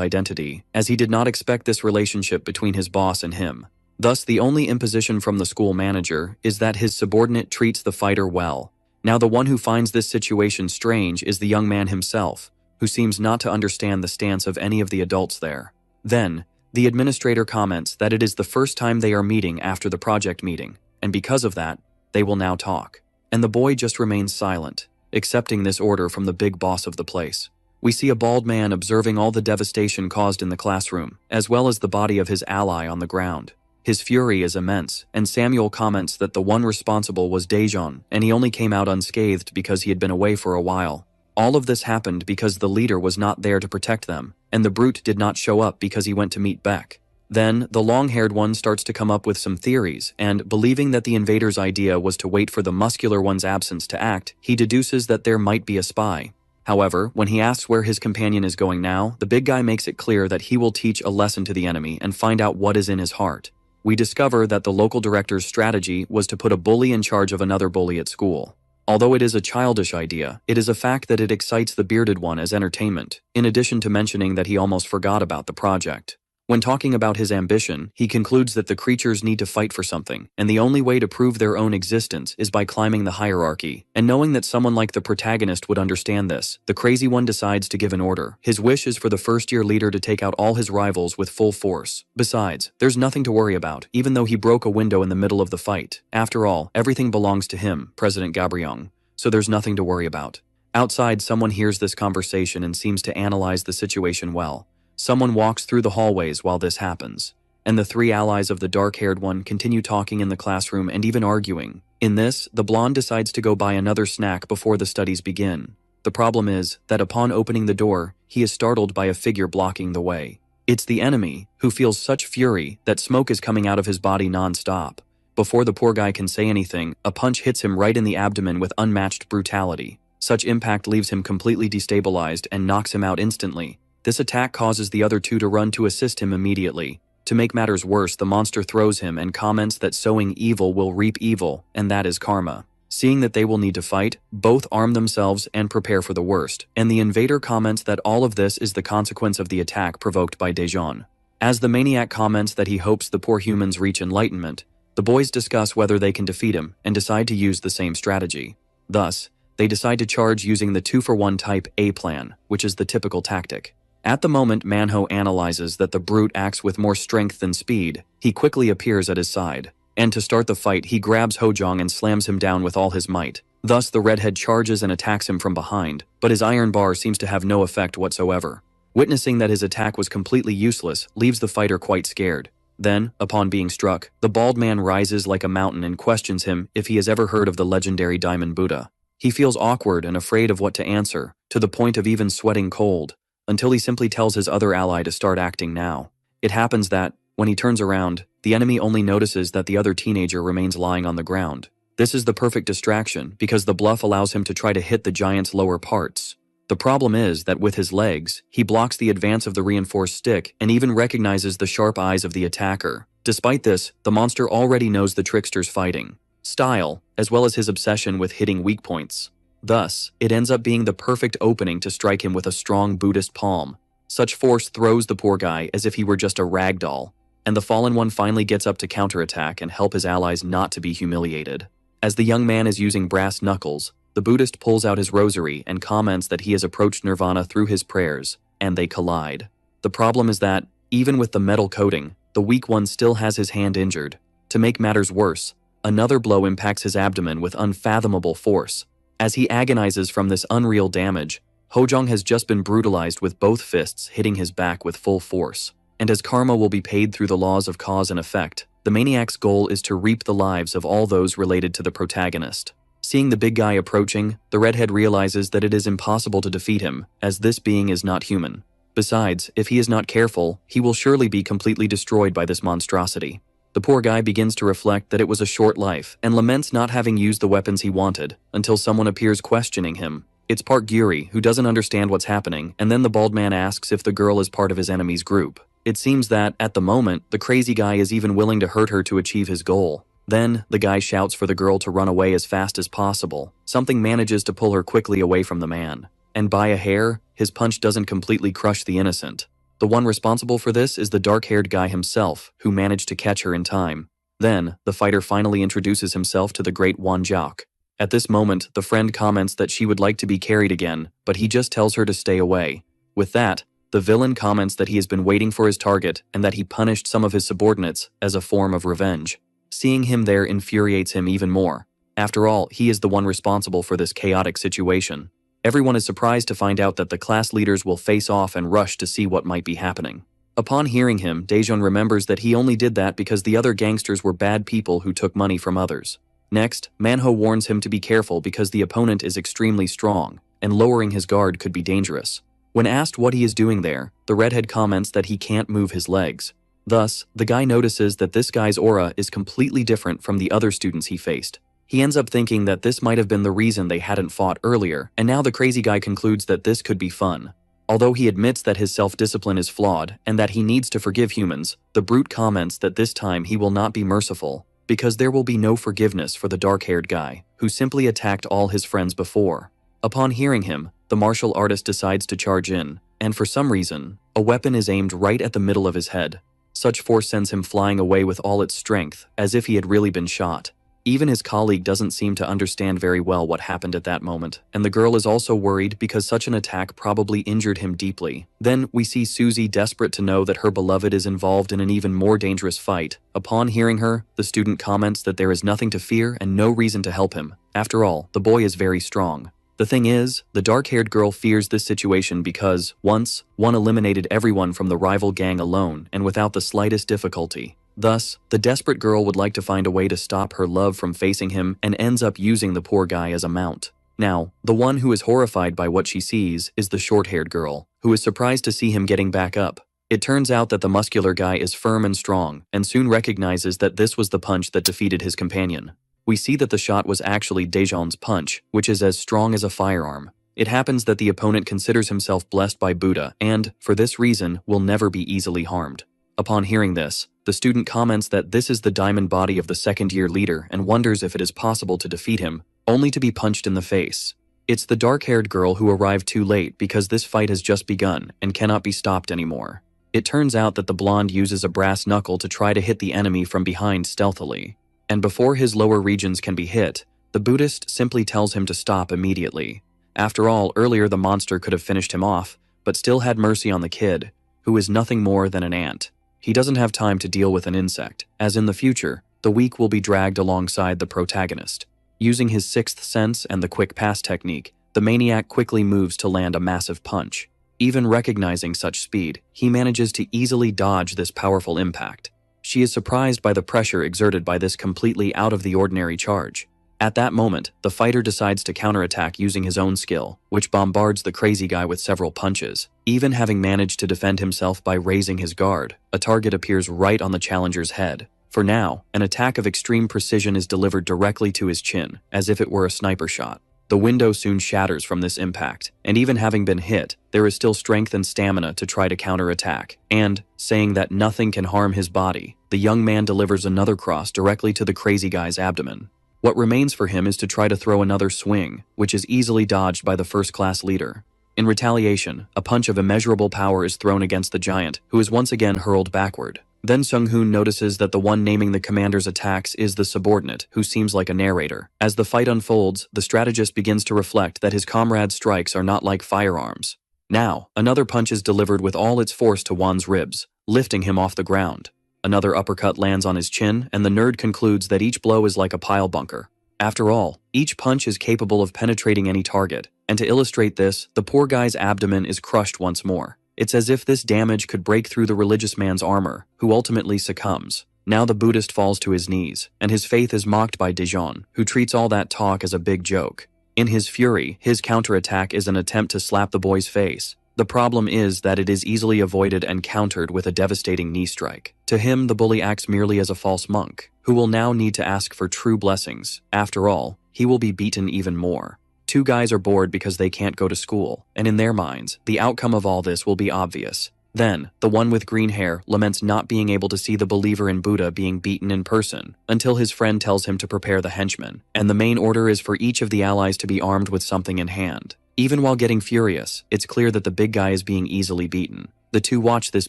identity, as he did not expect this relationship between his boss and him. Thus, the only imposition from the school manager is that his subordinate treats the fighter well. Now, the one who finds this situation strange is the young man himself, who seems not to understand the stance of any of the adults there. Then, the administrator comments that it is the first time they are meeting after the project meeting, and because of that, they will now talk. And the boy just remains silent, accepting this order from the big boss of the place. We see a bald man observing all the devastation caused in the classroom, as well as the body of his ally on the ground. His fury is immense, and Samuel comments that the one responsible was Daejeon, and he only came out unscathed because he had been away for a while. All of this happened because the leader was not there to protect them, and the brute did not show up because he went to meet Beck. Then, the long-haired one starts to come up with some theories, and believing that the invader's idea was to wait for the muscular one's absence to act, he deduces that there might be a spy. However, when he asks where his companion is going now, the big guy makes it clear that he will teach a lesson to the enemy and find out what is in his heart. We discover that the local director's strategy was to put a bully in charge of another bully at school. Although it is a childish idea, it is a fact that it excites the bearded one as entertainment, in addition to mentioning that he almost forgot about the project. When talking about his ambition, he concludes that the creatures need to fight for something, and the only way to prove their own existence is by climbing the hierarchy. And knowing that someone like the protagonist would understand this, the crazy one decides to give an order. His wish is for the first-year leader to take out all his rivals with full force. Besides, there's nothing to worry about, even though he broke a window in the middle of the fight. After all, everything belongs to him, President Gabriong, so there's nothing to worry about. Outside, someone hears this conversation and seems to analyze the situation well. Someone walks through the hallways while this happens, and the three allies of the dark-haired one continue talking in the classroom and even arguing. In this, the blonde decides to go buy another snack before the studies begin. The problem is that upon opening the door, he is startled by a figure blocking the way. It's the enemy, who feels such fury that smoke is coming out of his body non-stop. Before the poor guy can say anything, a punch hits him right in the abdomen with unmatched brutality. Such impact leaves him completely destabilized and knocks him out instantly. This attack causes the other two to run to assist him immediately. To make matters worse, the monster throws him and comments that sowing evil will reap evil, and that is karma. Seeing that they will need to fight, both arm themselves and prepare for the worst, and the invader comments that all of this is the consequence of the attack provoked by Daejeon. As the maniac comments that he hopes the poor humans reach enlightenment, the boys discuss whether they can defeat him and decide to use the same strategy. Thus, they decide to charge using the 2-for-1 type A plan, which is the typical tactic. At the moment Manhwa analyzes that the brute acts with more strength than speed, he quickly appears at his side. And to start the fight, he grabs Hojong and slams him down with all his might. Thus, the redhead charges and attacks him from behind, but his iron bar seems to have no effect whatsoever. Witnessing that his attack was completely useless leaves the fighter quite scared. Then, upon being struck, the bald man rises like a mountain and questions him if he has ever heard of the legendary Diamond Buddha. He feels awkward and afraid of what to answer, to the point of even sweating cold, until he simply tells his other ally to start acting now. It happens that, When he turns around, the enemy only notices that the other teenager remains lying on the ground. This is the perfect distraction because the bluff allows him to try to hit the giant's lower parts. The problem is that with his legs, he blocks the advance of the reinforced stick and even recognizes the sharp eyes of the attacker. Despite this, the monster already knows the trickster's fighting style, as well as his obsession with hitting weak points. Thus, it ends up being the perfect opening to strike him with a strong Buddhist palm. Such force throws the poor guy as if he were just a rag doll, and the fallen one finally gets up to counterattack and help his allies not to be humiliated. As the young man is using brass knuckles, the Buddhist pulls out his rosary and comments that he has approached nirvana through his prayers, and they collide. The problem is that, even with the metal coating, the weak one still has his hand injured. To make matters worse, another blow impacts his abdomen with unfathomable force. As he agonizes from this unreal damage, Hojong has just been brutalized with both fists hitting his back with full force. And as karma will be paid through the laws of cause and effect, the maniac's goal is to reap the lives of all those related to the protagonist. Seeing the big guy approaching, the redhead realizes that it is impossible to defeat him, as this being is not human. Besides, if he is not careful, he will surely be completely destroyed by this monstrosity. The poor guy begins to reflect that it was a short life and laments not having used the weapons he wanted, until someone appears questioning him. It's Park Gyuri, who doesn't understand what's happening, and then the bald man asks if the girl is part of his enemy's group. It seems that, at the moment, the crazy guy is even willing to hurt her to achieve his goal. Then, the guy shouts for the girl to run away as fast as possible. Something manages to pull her quickly away from the man. And by a hair, his punch doesn't completely crush the innocent. The one responsible for this is the dark-haired guy himself, who managed to catch her in time. Then, the fighter finally introduces himself to the great Wanjiak. At this moment, the friend comments that she would like to be carried again, but he just tells her to stay away. With that, the villain comments that he has been waiting for his target and that he punished some of his subordinates as a form of revenge. Seeing him there infuriates him even more. After all, he is the one responsible for this chaotic situation. Everyone is surprised to find out that the class leaders will face off and rush to see what might be happening. Upon hearing him, Daejeon remembers that he only did that because the other gangsters were bad people who took money from others. Next, Manhwa warns him to be careful because the opponent is extremely strong, and lowering his guard could be dangerous. When asked what he is doing there, the redhead comments that he can't move his legs. Thus, the guy notices that this guy's aura is completely different from the other students he faced. He ends up thinking that this might have been the reason they hadn't fought earlier, and now the crazy guy concludes that this could be fun. Although he admits that his self-discipline is flawed and that he needs to forgive humans, the brute comments that this time he will not be merciful, because there will be no forgiveness for the dark-haired guy, who simply attacked all his friends before. Upon hearing him, the martial artist decides to charge in, and for some reason, a weapon is aimed right at the middle of his head. Such force sends him flying away with all its strength, as if he had really been shot. Even his colleague doesn't seem to understand very well what happened at that moment, and the girl is also worried because such an attack probably injured him deeply. Then, we see Suzy desperate to know that her beloved is involved in an even more dangerous fight. Upon hearing her, the student comments that there is nothing to fear and no reason to help him. After all, the boy is very strong. The thing is, the dark-haired girl fears this situation because, once, one eliminated everyone from the rival gang alone and without the slightest difficulty. Thus, the desperate girl would like to find a way to stop her love from facing him and ends up using the poor guy as a mount. Now, the one who is horrified by what she sees is the short-haired girl, who is surprised to see him getting back up. It turns out that the muscular guy is firm and strong, and soon recognizes that this was the punch that defeated his companion. We see that the shot was actually Daejeon's punch, which is as strong as a firearm. It happens that the opponent considers himself blessed by Buddha and, for this reason, will never be easily harmed. Upon hearing this, the student comments that this is the diamond body of the second-year leader and wonders if it is possible to defeat him, only to be punched in the face. It's the dark-haired girl who arrived too late because this fight has just begun and cannot be stopped anymore. It turns out that the blonde uses a brass knuckle to try to hit the enemy from behind stealthily. And before his lower regions can be hit, the Buddhist simply tells him to stop immediately. After all, earlier the monster could have finished him off, but still had mercy on the kid, who is nothing more than an ant. He doesn't have time to deal with an insect, as in the future, the weak will be dragged alongside the protagonist. Using his sixth sense and the quick pass technique, the maniac quickly moves to land a massive punch. Even recognizing such speed, he manages to easily dodge this powerful impact. She is surprised by the pressure exerted by this completely out-of-the-ordinary charge. At that moment, the fighter decides to counterattack using his own skill, which bombards the crazy guy with several punches. Even having managed to defend himself by raising his guard, a target appears right on the challenger's head. For now, an attack of extreme precision is delivered directly to his chin, as if it were a sniper shot. The window soon shatters from this impact, and even having been hit, there is still strength and stamina to try to counterattack. And, saying that nothing can harm his body, the young man delivers another cross directly to the crazy guy's abdomen. What remains for him is to try to throw another swing, which is easily dodged by the first-class leader. In retaliation, a punch of immeasurable power is thrown against the giant, who is once again hurled backward. Then Sung-hoon notices that the one naming the commander's attacks is the subordinate, who seems like a narrator. As the fight unfolds, the strategist begins to reflect that his comrade's strikes are not like firearms. Now, another punch is delivered with all its force to Won's ribs, lifting him off the ground. Another uppercut lands on his chin, and the nerd concludes that each blow is like a pile bunker. After all, each punch is capable of penetrating any target, and to illustrate this, the poor guy's abdomen is crushed once more. It's as if this damage could break through the religious man's armor, who ultimately succumbs. Now the Buddhist falls to his knees, and his faith is mocked by Daejeon, who treats all that talk as a big joke. In his fury, his counterattack is an attempt to slap the boy's face. The problem is that it is easily avoided and countered with a devastating knee strike. To him, the bully acts merely as a false monk, who will now need to ask for true blessings. After all, he will be beaten even more. Two guys are bored because they can't go to school, and in their minds, the outcome of all this will be obvious. Then, the one with green hair laments not being able to see the believer in Buddha being beaten in person, until his friend tells him to prepare the henchmen, and the main order is for each of the allies to be armed with something in hand. Even while getting furious, it's clear that the big guy is being easily beaten. The two watch this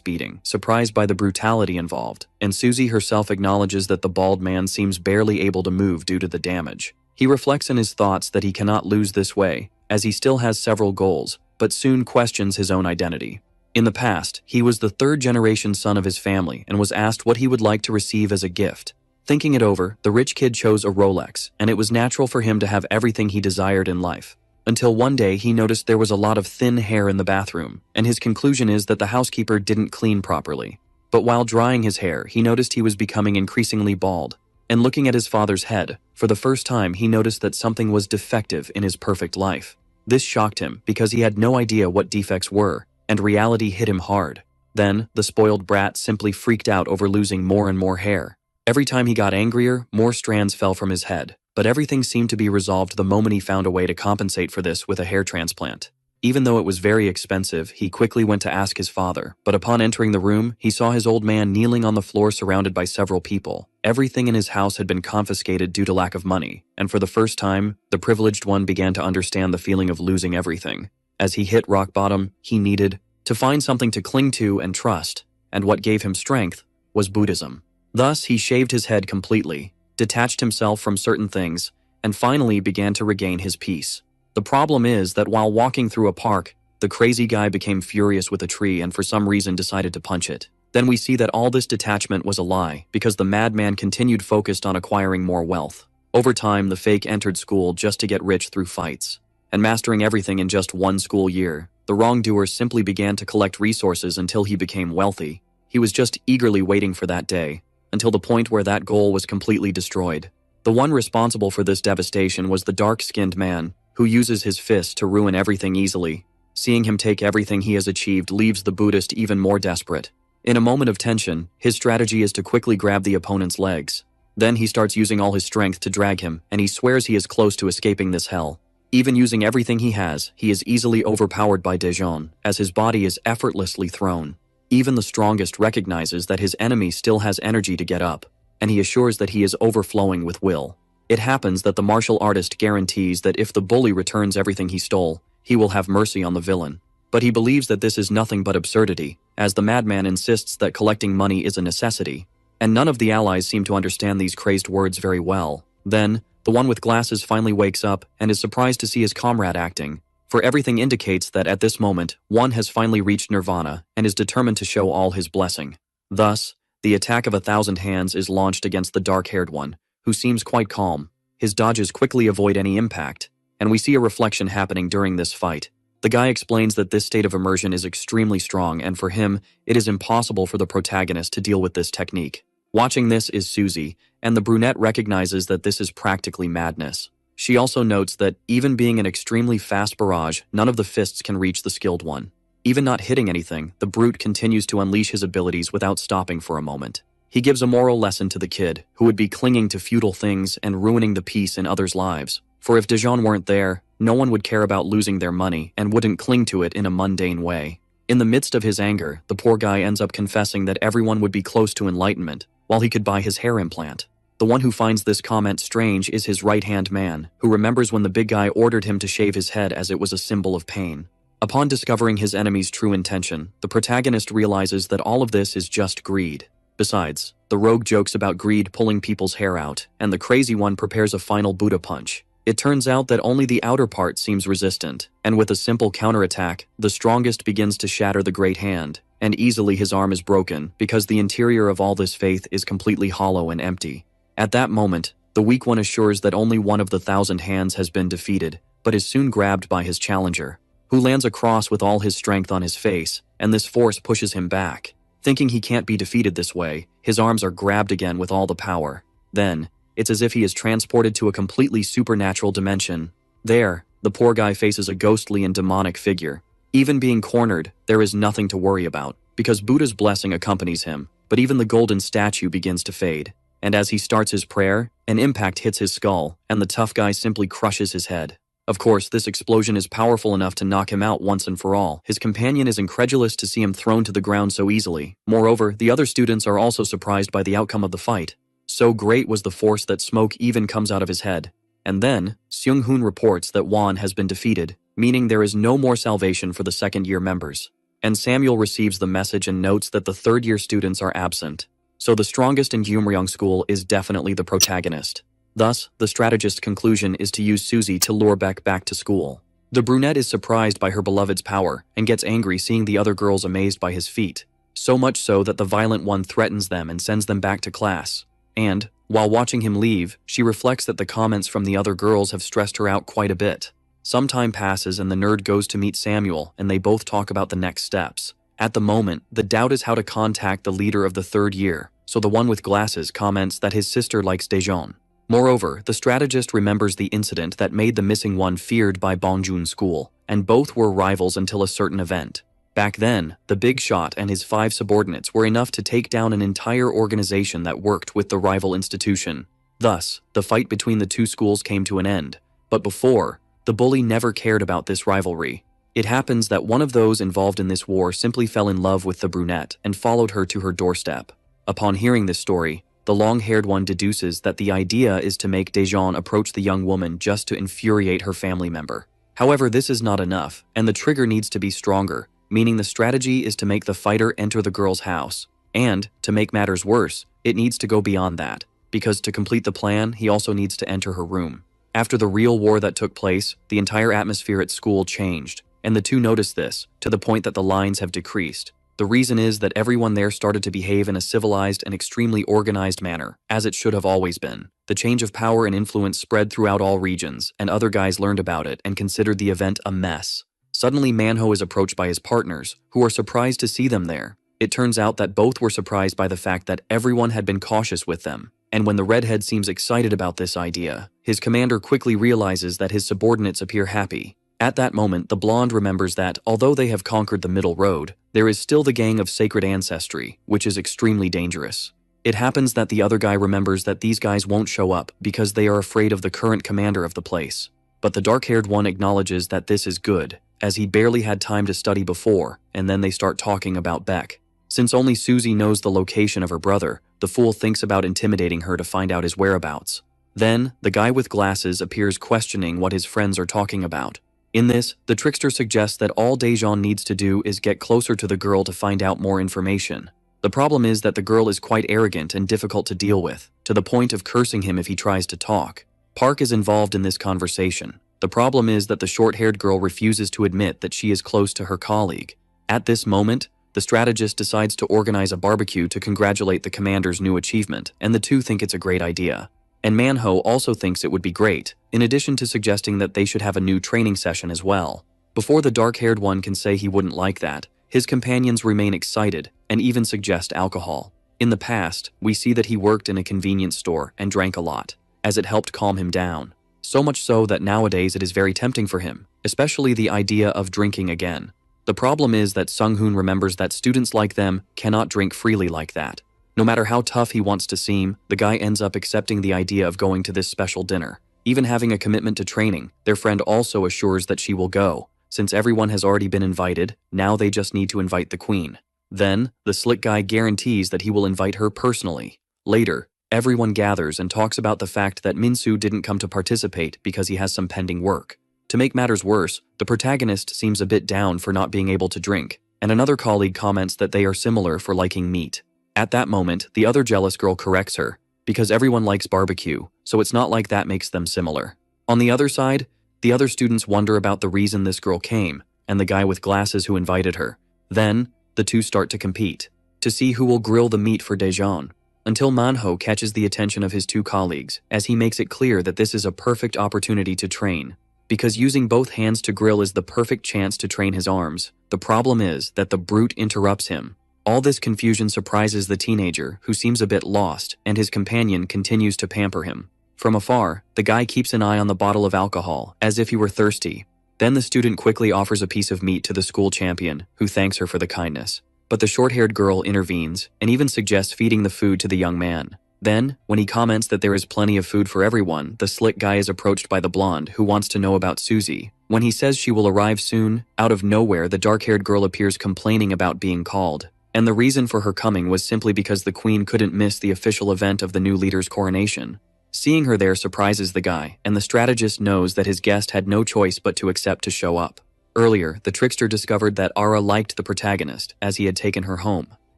beating, surprised by the brutality involved, and Susie herself acknowledges that the bald man seems barely able to move due to the damage. He reflects in his thoughts that he cannot lose this way, as he still has several goals, but soon questions his own identity. In the past, he was the third-generation son of his family and was asked what he would like to receive as a gift. Thinking it over, the rich kid chose a Rolex, and it was natural for him to have everything he desired in life. Until one day he noticed there was a lot of thin hair in the bathroom, and his conclusion is that the housekeeper didn't clean properly. But while drying his hair, he noticed he was becoming increasingly bald. And looking at his father's head, for the first time he noticed that something was defective in his perfect life. This shocked him because he had no idea what defects were, and reality hit him hard. Then, the spoiled brat simply freaked out over losing more and more hair. Every time he got angrier, more strands fell from his head. But everything seemed to be resolved the moment he found a way to compensate for this with a hair transplant. Even though it was very expensive, he quickly went to ask his father, but upon entering the room, he saw his old man kneeling on the floor surrounded by several people. Everything in his house had been confiscated due to lack of money, and for the first time, the privileged one began to understand the feeling of losing everything. As he hit rock bottom, he needed to find something to cling to and trust, and what gave him strength was Buddhism. Thus, he shaved his head completely, detached himself from certain things, and finally began to regain his peace. The problem is that while walking through a park, the crazy guy became furious with a tree and for some reason decided to punch it. Then we see that all this detachment was a lie because the madman continued focused on acquiring more wealth. Over time, the fake entered school just to get rich through fights. And mastering everything in just one school year, the wrongdoer simply began to collect resources until he became wealthy. He was just eagerly waiting for that day, until the point where that goal was completely destroyed. The one responsible for this devastation was the dark-skinned man, who uses his fist to ruin everything easily. Seeing him take everything he has achieved leaves the Buddhist even more desperate. In a moment of tension, his strategy is to quickly grab the opponent's legs. Then he starts using all his strength to drag him, and he swears he is close to escaping this hell. Even using everything he has, he is easily overpowered by Daejeon, as his body is effortlessly thrown. Even the strongest recognizes that his enemy still has energy to get up, and he assures that he is overflowing with will. It happens that the martial artist guarantees that if the bully returns everything he stole, he will have mercy on the villain. But he believes that this is nothing but absurdity, as the madman insists that collecting money is a necessity. And none of the allies seem to understand these crazed words very well. Then, the one with glasses finally wakes up and is surprised to see his comrade acting, for everything indicates that at this moment, one has finally reached nirvana and is determined to show all his blessing. Thus, the attack of 1,000 hands is launched against the dark-haired one, who seems quite calm. His dodges quickly avoid any impact, and we see a reflection happening during this fight. The guy explains that this state of immersion is extremely strong, and for him, it is impossible for the protagonist to deal with this technique. Watching this is Susie, and the brunette recognizes that this is practically madness. She also notes that, even being an extremely fast barrage, none of the fists can reach the skilled one. Even not hitting anything, the brute continues to unleash his abilities without stopping for a moment. He gives a moral lesson to the kid, who would be clinging to futile things and ruining the peace in others' lives. For if Daejeon weren't there, no one would care about losing their money and wouldn't cling to it in a mundane way. In the midst of his anger, the poor guy ends up confessing that everyone would be close to enlightenment, while he could buy his hair implant. The one who finds this comment strange is his right-hand man, who remembers when the big guy ordered him to shave his head as it was a symbol of pain. Upon discovering his enemy's true intention, the protagonist realizes that all of this is just greed. Besides, the rogue jokes about greed pulling people's hair out, and the crazy one prepares a final Buddha punch. It turns out that only the outer part seems resistant, and with a simple counterattack, the strongest begins to shatter the great hand, and easily his arm is broken because the interior of all this faith is completely hollow and empty. At that moment, the weak one assures that only one of the 1,000 hands has been defeated, but is soon grabbed by his challenger, who lands a cross with all his strength on his face, and this force pushes him back. Thinking he can't be defeated this way, his arms are grabbed again with all the power. Then, it's as if he is transported to a completely supernatural dimension. There, the poor guy faces a ghostly and demonic figure. Even being cornered, there is nothing to worry about, because Buddha's blessing accompanies him, but even the golden statue begins to fade. And as he starts his prayer, an impact hits his skull, and the tough guy simply crushes his head. Of course, this explosion is powerful enough to knock him out once and for all. His companion is incredulous to see him thrown to the ground so easily. Moreover, the other students are also surprised by the outcome of the fight. So great was the force that smoke even comes out of his head. And then, Seung-hoon reports that Won has been defeated, meaning there is no more salvation for the second-year members. And Samuel receives the message and notes that the third-year students are absent. So the strongest in Gyeomryong School is definitely the protagonist. Thus, the strategist's conclusion is to use Suzy to lure Beck back to school. The brunette is surprised by her beloved's power and gets angry seeing the other girls amazed by his feat. So much so that the violent one threatens them and sends them back to class. And, while watching him leave, she reflects that the comments from the other girls have stressed her out quite a bit. Some time passes and the nerd goes to meet Samuel and they both talk about the next steps. At the moment, the doubt is how to contact the leader of the third year, so the one with glasses comments that his sister likes Daejeon. Moreover, the strategist remembers the incident that made the missing one feared by Bongjun School, and both were rivals until a certain event. Back then, the big shot and his 5 subordinates were enough to take down an entire organization that worked with the rival institution. Thus, the fight between the two schools came to an end. But before, the bully never cared about this rivalry. It happens that one of those involved in this war simply fell in love with the brunette and followed her to her doorstep. Upon hearing this story, the long-haired one deduces that the idea is to make Daejeon approach the young woman just to infuriate her family member. However, this is not enough, and the trigger needs to be stronger, meaning the strategy is to make the fighter enter the girl's house. And, to make matters worse, it needs to go beyond that, because to complete the plan, he also needs to enter her room. After the real war that took place, the entire atmosphere at school changed, and the two notice this, to the point that the lines have decreased. The reason is that everyone there started to behave in a civilized and extremely organized manner, as it should have always been. The change of power and influence spread throughout all regions, and other guys learned about it and considered the event a mess. Suddenly Manhwa is approached by his partners, who are surprised to see them there. It turns out that both were surprised by the fact that everyone had been cautious with them, and when the redhead seems excited about this idea, his commander quickly realizes that his subordinates appear happy. At that moment, the blonde remembers that, although they have conquered the middle road, there is still the gang of sacred ancestry, which is extremely dangerous. It happens that the other guy remembers that these guys won't show up because they are afraid of the current commander of the place. But the dark-haired one acknowledges that this is good, as he barely had time to study before, and then they start talking about Beck. Since only Suzy knows the location of her brother, the fool thinks about intimidating her to find out his whereabouts. Then, the guy with glasses appears questioning what his friends are talking about. In this, the trickster suggests that all Daejeon needs to do is get closer to the girl to find out more information. The problem is that the girl is quite arrogant and difficult to deal with, to the point of cursing him if he tries to talk. Park is involved in this conversation. The problem is that the short-haired girl refuses to admit that she is close to her colleague. At this moment, the strategist decides to organize a barbecue to congratulate the commander's new achievement, and the two think it's a great idea. And Manhwa also thinks it would be great, in addition to suggesting that they should have a new training session as well. Before the dark-haired one can say he wouldn't like that, his companions remain excited and even suggest alcohol. In the past, we see that he worked in a convenience store and drank a lot, as it helped calm him down. So much so that nowadays it is very tempting for him, especially the idea of drinking again. The problem is that Sung-hoon remembers that students like them cannot drink freely like that. No matter how tough he wants to seem, the guy ends up accepting the idea of going to this special dinner. Even having a commitment to training, their friend also assures that she will go. Since everyone has already been invited, now they just need to invite the queen. Then, the slick guy guarantees that he will invite her personally. Later, everyone gathers and talks about the fact that Min-soo didn't come to participate because he has some pending work. To make matters worse, the protagonist seems a bit down for not being able to drink, and another colleague comments that they are similar for liking meat. At that moment, the other jealous girl corrects her, because everyone likes barbecue, so it's not like that makes them similar. On the other side, the other students wonder about the reason this girl came, and the guy with glasses who invited her. Then, the two start to compete, to see who will grill the meat for Daejeon, until Manhwa catches the attention of his two colleagues, as he makes it clear that this is a perfect opportunity to train. Because using both hands to grill is the perfect chance to train his arms. The problem is that the brute interrupts him. All this confusion surprises the teenager, who seems a bit lost, and his companion continues to pamper him. From afar, the guy keeps an eye on the bottle of alcohol, as if he were thirsty. Then the student quickly offers a piece of meat to the school champion, who thanks her for the kindness. But the short-haired girl intervenes, and even suggests feeding the food to the young man. Then, when he comments that there is plenty of food for everyone, the slick guy is approached by the blonde, who wants to know about Susie. When he says she will arrive soon, out of nowhere the dark-haired girl appears complaining about being called. And the reason for her coming was simply because the queen couldn't miss the official event of the new leader's coronation. Seeing her there surprises the guy, and the strategist knows that his guest had no choice but to accept to show up. Earlier, the trickster discovered that Ara liked the protagonist, as he had taken her home.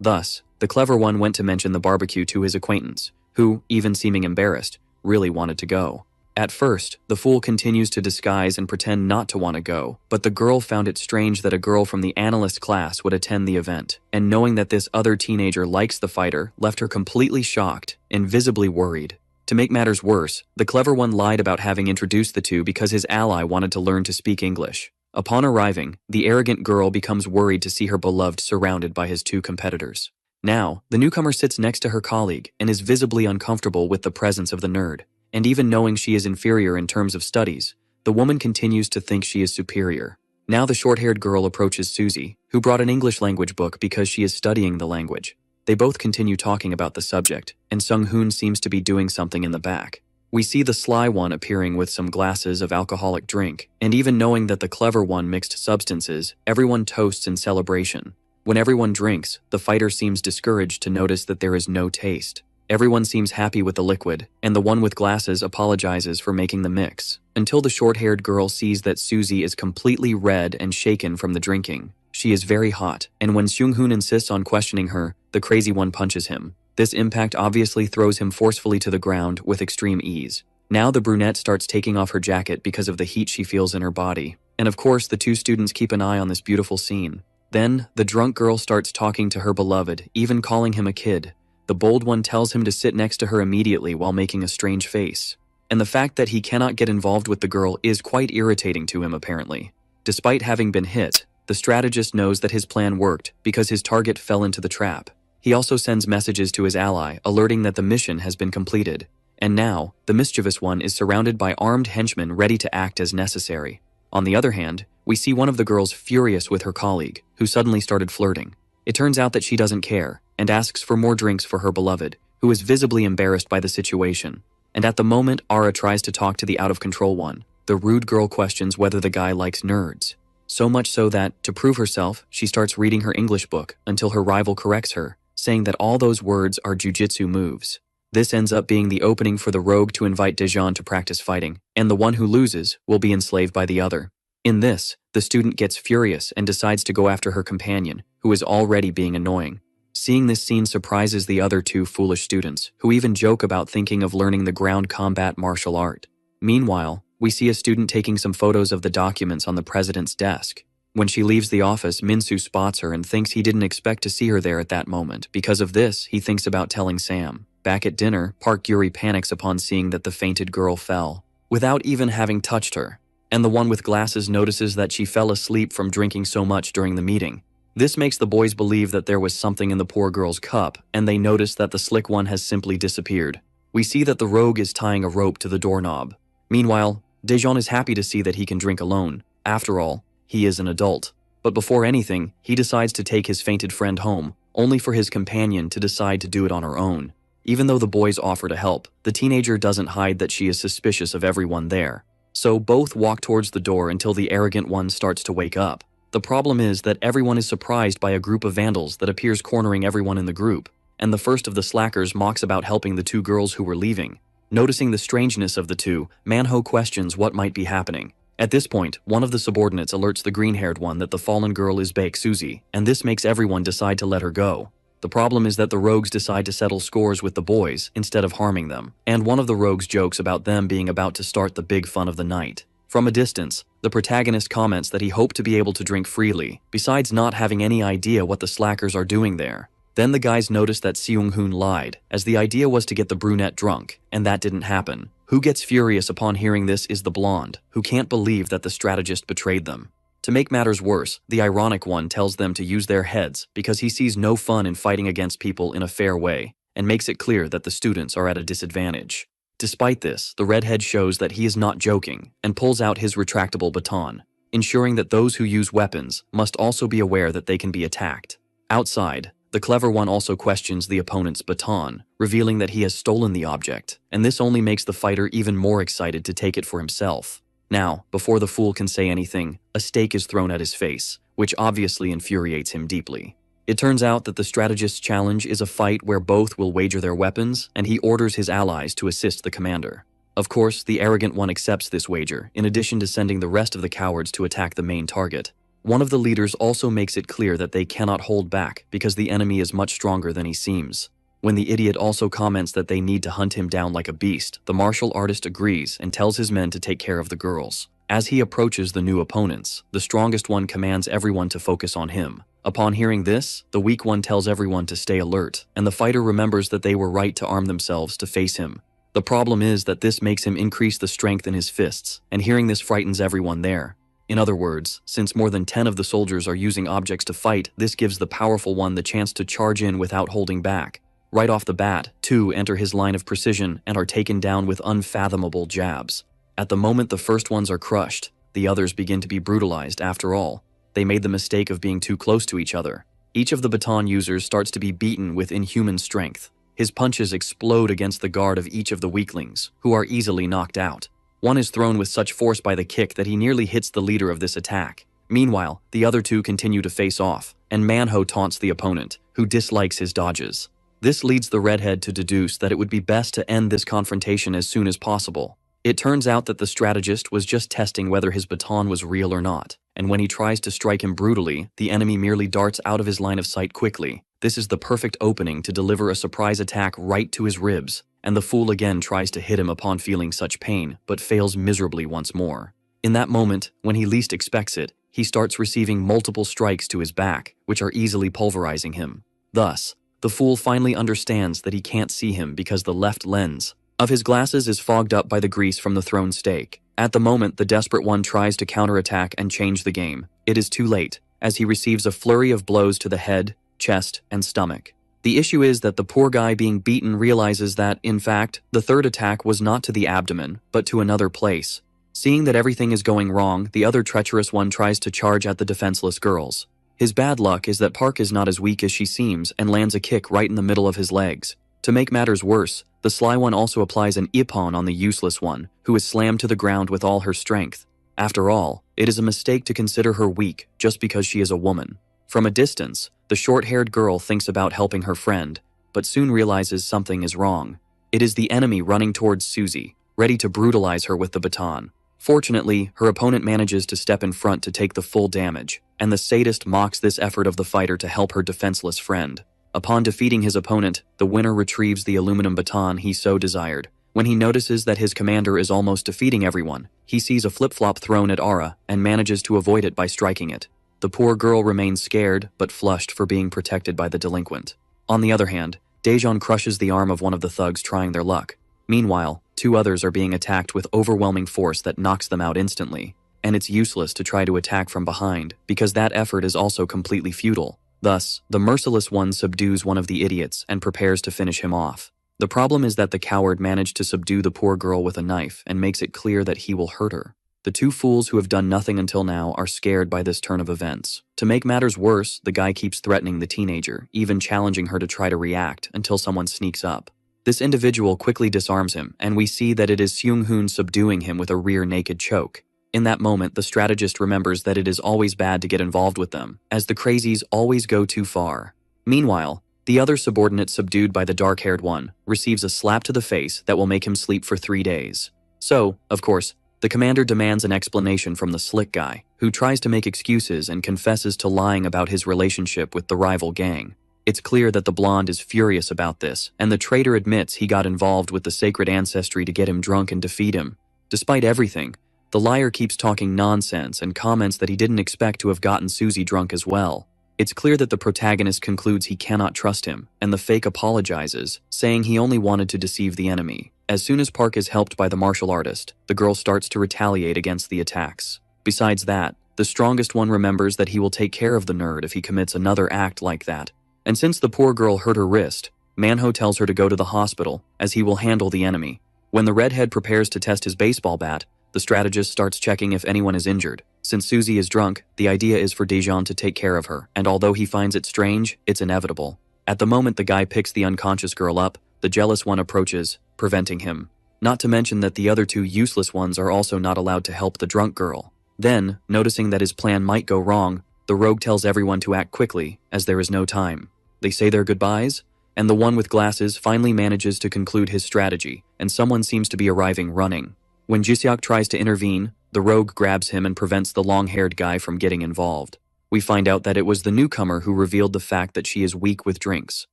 Thus, the clever one went to mention the barbecue to his acquaintance, who, even seeming embarrassed, really wanted to go. At first, the fool continues to disguise and pretend not to want to go, but the girl found it strange that a girl from the analyst class would attend the event, and knowing that this other teenager likes the fighter left her completely shocked and visibly worried. To make matters worse, the clever one lied about having introduced the two because his ally wanted to learn to speak English. Upon arriving, the arrogant girl becomes worried to see her beloved surrounded by his two competitors. Now, the newcomer sits next to her colleague and is visibly uncomfortable with the presence of the nerd. And even knowing she is inferior in terms of studies, the woman continues to think she is superior. Now the short-haired girl approaches Susie, who brought an English language book because she is studying the language. They both continue talking about the subject, and Sung-hoon seems to be doing something in the back. We see the sly one appearing with some glasses of alcoholic drink, and even knowing that the clever one mixed substances, everyone toasts in celebration. When everyone drinks, the fighter seems discouraged to notice that there is no taste. Everyone seems happy with the liquid, and the one with glasses apologizes for making the mix, until the short-haired girl sees that Susie is completely red and shaken from the drinking. She is very hot, and when Sung-hoon insists on questioning her, the crazy one punches him. This impact obviously throws him forcefully to the ground with extreme ease. Now the brunette starts taking off her jacket because of the heat she feels in her body, and of course the two students keep an eye on this beautiful scene. Then, the drunk girl starts talking to her beloved, even calling him a kid. The bold one tells him to sit next to her immediately while making a strange face. And the fact that he cannot get involved with the girl is quite irritating to him apparently. Despite having been hit, the strategist knows that his plan worked because his target fell into the trap. He also sends messages to his ally alerting that the mission has been completed. And now, the mischievous one is surrounded by armed henchmen ready to act as necessary. On the other hand, we see one of the girls furious with her colleague, who suddenly started flirting. It turns out that she doesn't care, and asks for more drinks for her beloved, who is visibly embarrassed by the situation. And at the moment Ara tries to talk to the out-of-control one, the rude girl questions whether the guy likes nerds. So much so that, to prove herself, she starts reading her English book until her rival corrects her, saying that all those words are jujitsu moves. This ends up being the opening for the rogue to invite Daejeon to practice fighting, and the one who loses will be enslaved by the other. In this, the student gets furious and decides to go after her companion, who is already being annoying. Seeing this scene surprises the other two foolish students, who even joke about thinking of learning the ground combat martial art. Meanwhile, we see a student taking some photos of the documents on the president's desk. When she leaves the office, Min-soo spots her and thinks he didn't expect to see her there at that moment. Because of this, he thinks about telling Sam. Back at dinner, Park Yuri panics upon seeing that the fainted girl fell, without even having touched her. And the one with glasses notices that she fell asleep from drinking so much during the meeting. This makes the boys believe that there was something in the poor girl's cup, and they notice that the slick one has simply disappeared. We see that the rogue is tying a rope to the doorknob. Meanwhile, Daejeon is happy to see that he can drink alone. After all, he is an adult. But before anything, he decides to take his fainted friend home, only for his companion to decide to do it on her own. Even though the boys offer to help, the teenager doesn't hide that she is suspicious of everyone there. So both walk towards the door until the arrogant one starts to wake up. The problem is that everyone is surprised by a group of vandals that appears cornering everyone in the group, and the first of the slackers mocks about helping the two girls who were leaving. Noticing the strangeness of the two, Manhwa questions what might be happening. At this point, one of the subordinates alerts the green-haired one that the fallen girl is Baek Suzy, and this makes everyone decide to let her go. The problem is that the rogues decide to settle scores with the boys instead of harming them, and one of the rogues jokes about them being about to start the big fun of the night. From a distance, the protagonist comments that he hoped to be able to drink freely, besides not having any idea what the slackers are doing there. Then the guys notice that Seung-hoon lied, as the idea was to get the brunette drunk, and that didn't happen. Who gets furious upon hearing this is the blonde, who can't believe that the strategist betrayed them. To make matters worse, the ironic one tells them to use their heads because he sees no fun in fighting against people in a fair way, and makes it clear that the students are at a disadvantage. Despite this, the redhead shows that he is not joking and pulls out his retractable baton, ensuring that those who use weapons must also be aware that they can be attacked. Outside, the clever one also questions the opponent's baton, revealing that he has stolen the object, and this only makes the fighter even more excited to take it for himself. Now, before the fool can say anything, a stake is thrown at his face, which obviously infuriates him deeply. It turns out that the strategist's challenge is a fight where both will wager their weapons, and he orders his allies to assist the commander. Of course, the arrogant one accepts this wager, in addition to sending the rest of the cowards to attack the main target. One of the leaders also makes it clear that they cannot hold back because the enemy is much stronger than he seems. When the idiot also comments that they need to hunt him down like a beast, the martial artist agrees and tells his men to take care of the girls. As he approaches the new opponents, the strongest one commands everyone to focus on him. Upon hearing this, the weak one tells everyone to stay alert, and the fighter remembers that they were right to arm themselves to face him. The problem is that this makes him increase the strength in his fists, and hearing this frightens everyone there. In other words, since more than 10 of the soldiers are using objects to fight, this gives the powerful one the chance to charge in without holding back. Right off the bat, 2 enter his line of precision and are taken down with unfathomable jabs. At the moment the first ones are crushed, the others begin to be brutalized after all. They made the mistake of being too close to each other. Each of the baton users starts to be beaten with inhuman strength. His punches explode against the guard of each of the weaklings, who are easily knocked out. One is thrown with such force by the kick that he nearly hits the leader of this attack. Meanwhile, the other 2 continue to face off, and Manhwa taunts the opponent, who dislikes his dodges. This leads the redhead to deduce that it would be best to end this confrontation as soon as possible. It turns out that the strategist was just testing whether his baton was real or not, and when he tries to strike him brutally, the enemy merely darts out of his line of sight quickly. This is the perfect opening to deliver a surprise attack right to his ribs, and the fool again tries to hit him upon feeling such pain, but fails miserably once more. In that moment, when he least expects it, he starts receiving multiple strikes to his back, which are easily pulverizing him. Thus, the fool finally understands that he can't see him because the left lens of his glasses is fogged up by the grease from the thrown stake. At the moment, the desperate one tries to counterattack and change the game. It is too late, as he receives a flurry of blows to the head, chest, and stomach. The issue is that the poor guy being beaten realizes that, in fact, the third attack was not to the abdomen, but to another place. Seeing that everything is going wrong, the other treacherous one tries to charge at the defenseless girls. His bad luck is that Park is not as weak as she seems and lands a kick right in the middle of his legs. To make matters worse, the sly one also applies an ippon on the useless one, who is slammed to the ground with all her strength. After all, it is a mistake to consider her weak just because she is a woman. From a distance, the short-haired girl thinks about helping her friend, but soon realizes something is wrong. It is the enemy running towards Suzy, ready to brutalize her with the baton. Fortunately, her opponent manages to step in front to take the full damage, and the sadist mocks this effort of the fighter to help her defenseless friend. Upon defeating his opponent, the winner retrieves the aluminum baton he so desired. When he notices that his commander is almost defeating everyone, he sees a flip-flop thrown at Ara and manages to avoid it by striking it. The poor girl remains scared, but flushed for being protected by the delinquent. On the other hand, Daejeon crushes the arm of one of the thugs trying their luck. Meanwhile, 2 others are being attacked with overwhelming force that knocks them out instantly. and it's useless to try to attack from behind, because that effort is also completely futile. Thus, the merciless one subdues one of the idiots and prepares to finish him off. The problem is that the coward managed to subdue the poor girl with a knife and makes it clear that he will hurt her. The two fools who have done nothing until now are scared by this turn of events. To make matters worse, the guy keeps threatening the teenager, even challenging her to try to react until someone sneaks up. This individual quickly disarms him, and we see that it is Seung-hoon subduing him with a rear naked choke. In that moment, the strategist remembers that it is always bad to get involved with them, as the crazies always go too far. Meanwhile, the other subordinate subdued by the dark-haired one receives a slap to the face that will make him sleep for 3 days. So, of course, the commander demands an explanation from the slick guy, who tries to make excuses and confesses to lying about his relationship with the rival gang. It's clear that the blonde is furious about this, and the traitor admits he got involved with the sacred ancestry to get him drunk and defeat him. Despite everything, the liar keeps talking nonsense and comments that he didn't expect to have gotten Susie drunk as well. It's clear that the protagonist concludes he cannot trust him, and the fake apologizes, saying he only wanted to deceive the enemy. As soon as Park is helped by the martial artist, the girl starts to retaliate against the attacks. Besides that, the strongest one remembers that he will take care of the nerd if he commits another act like that. And since the poor girl hurt her wrist, Manhwa tells her to go to the hospital, as he will handle the enemy. When the redhead prepares to test his baseball bat, the strategist starts checking if anyone is injured. Since Susie is drunk, the idea is for Daejeon to take care of her, and although he finds it strange, it's inevitable. At the moment the guy picks the unconscious girl up, the jealous one approaches, preventing him. Not to mention that the other two useless ones are also not allowed to help the drunk girl. Then, noticing that his plan might go wrong, the rogue tells everyone to act quickly, as there is no time. They say their goodbyes, and the one with glasses finally manages to conclude his strategy, and someone seems to be arriving running. When Jiseok tries to intervene, the rogue grabs him and prevents the long-haired guy from getting involved. We find out that it was the newcomer who revealed the fact that she is weak with drinks,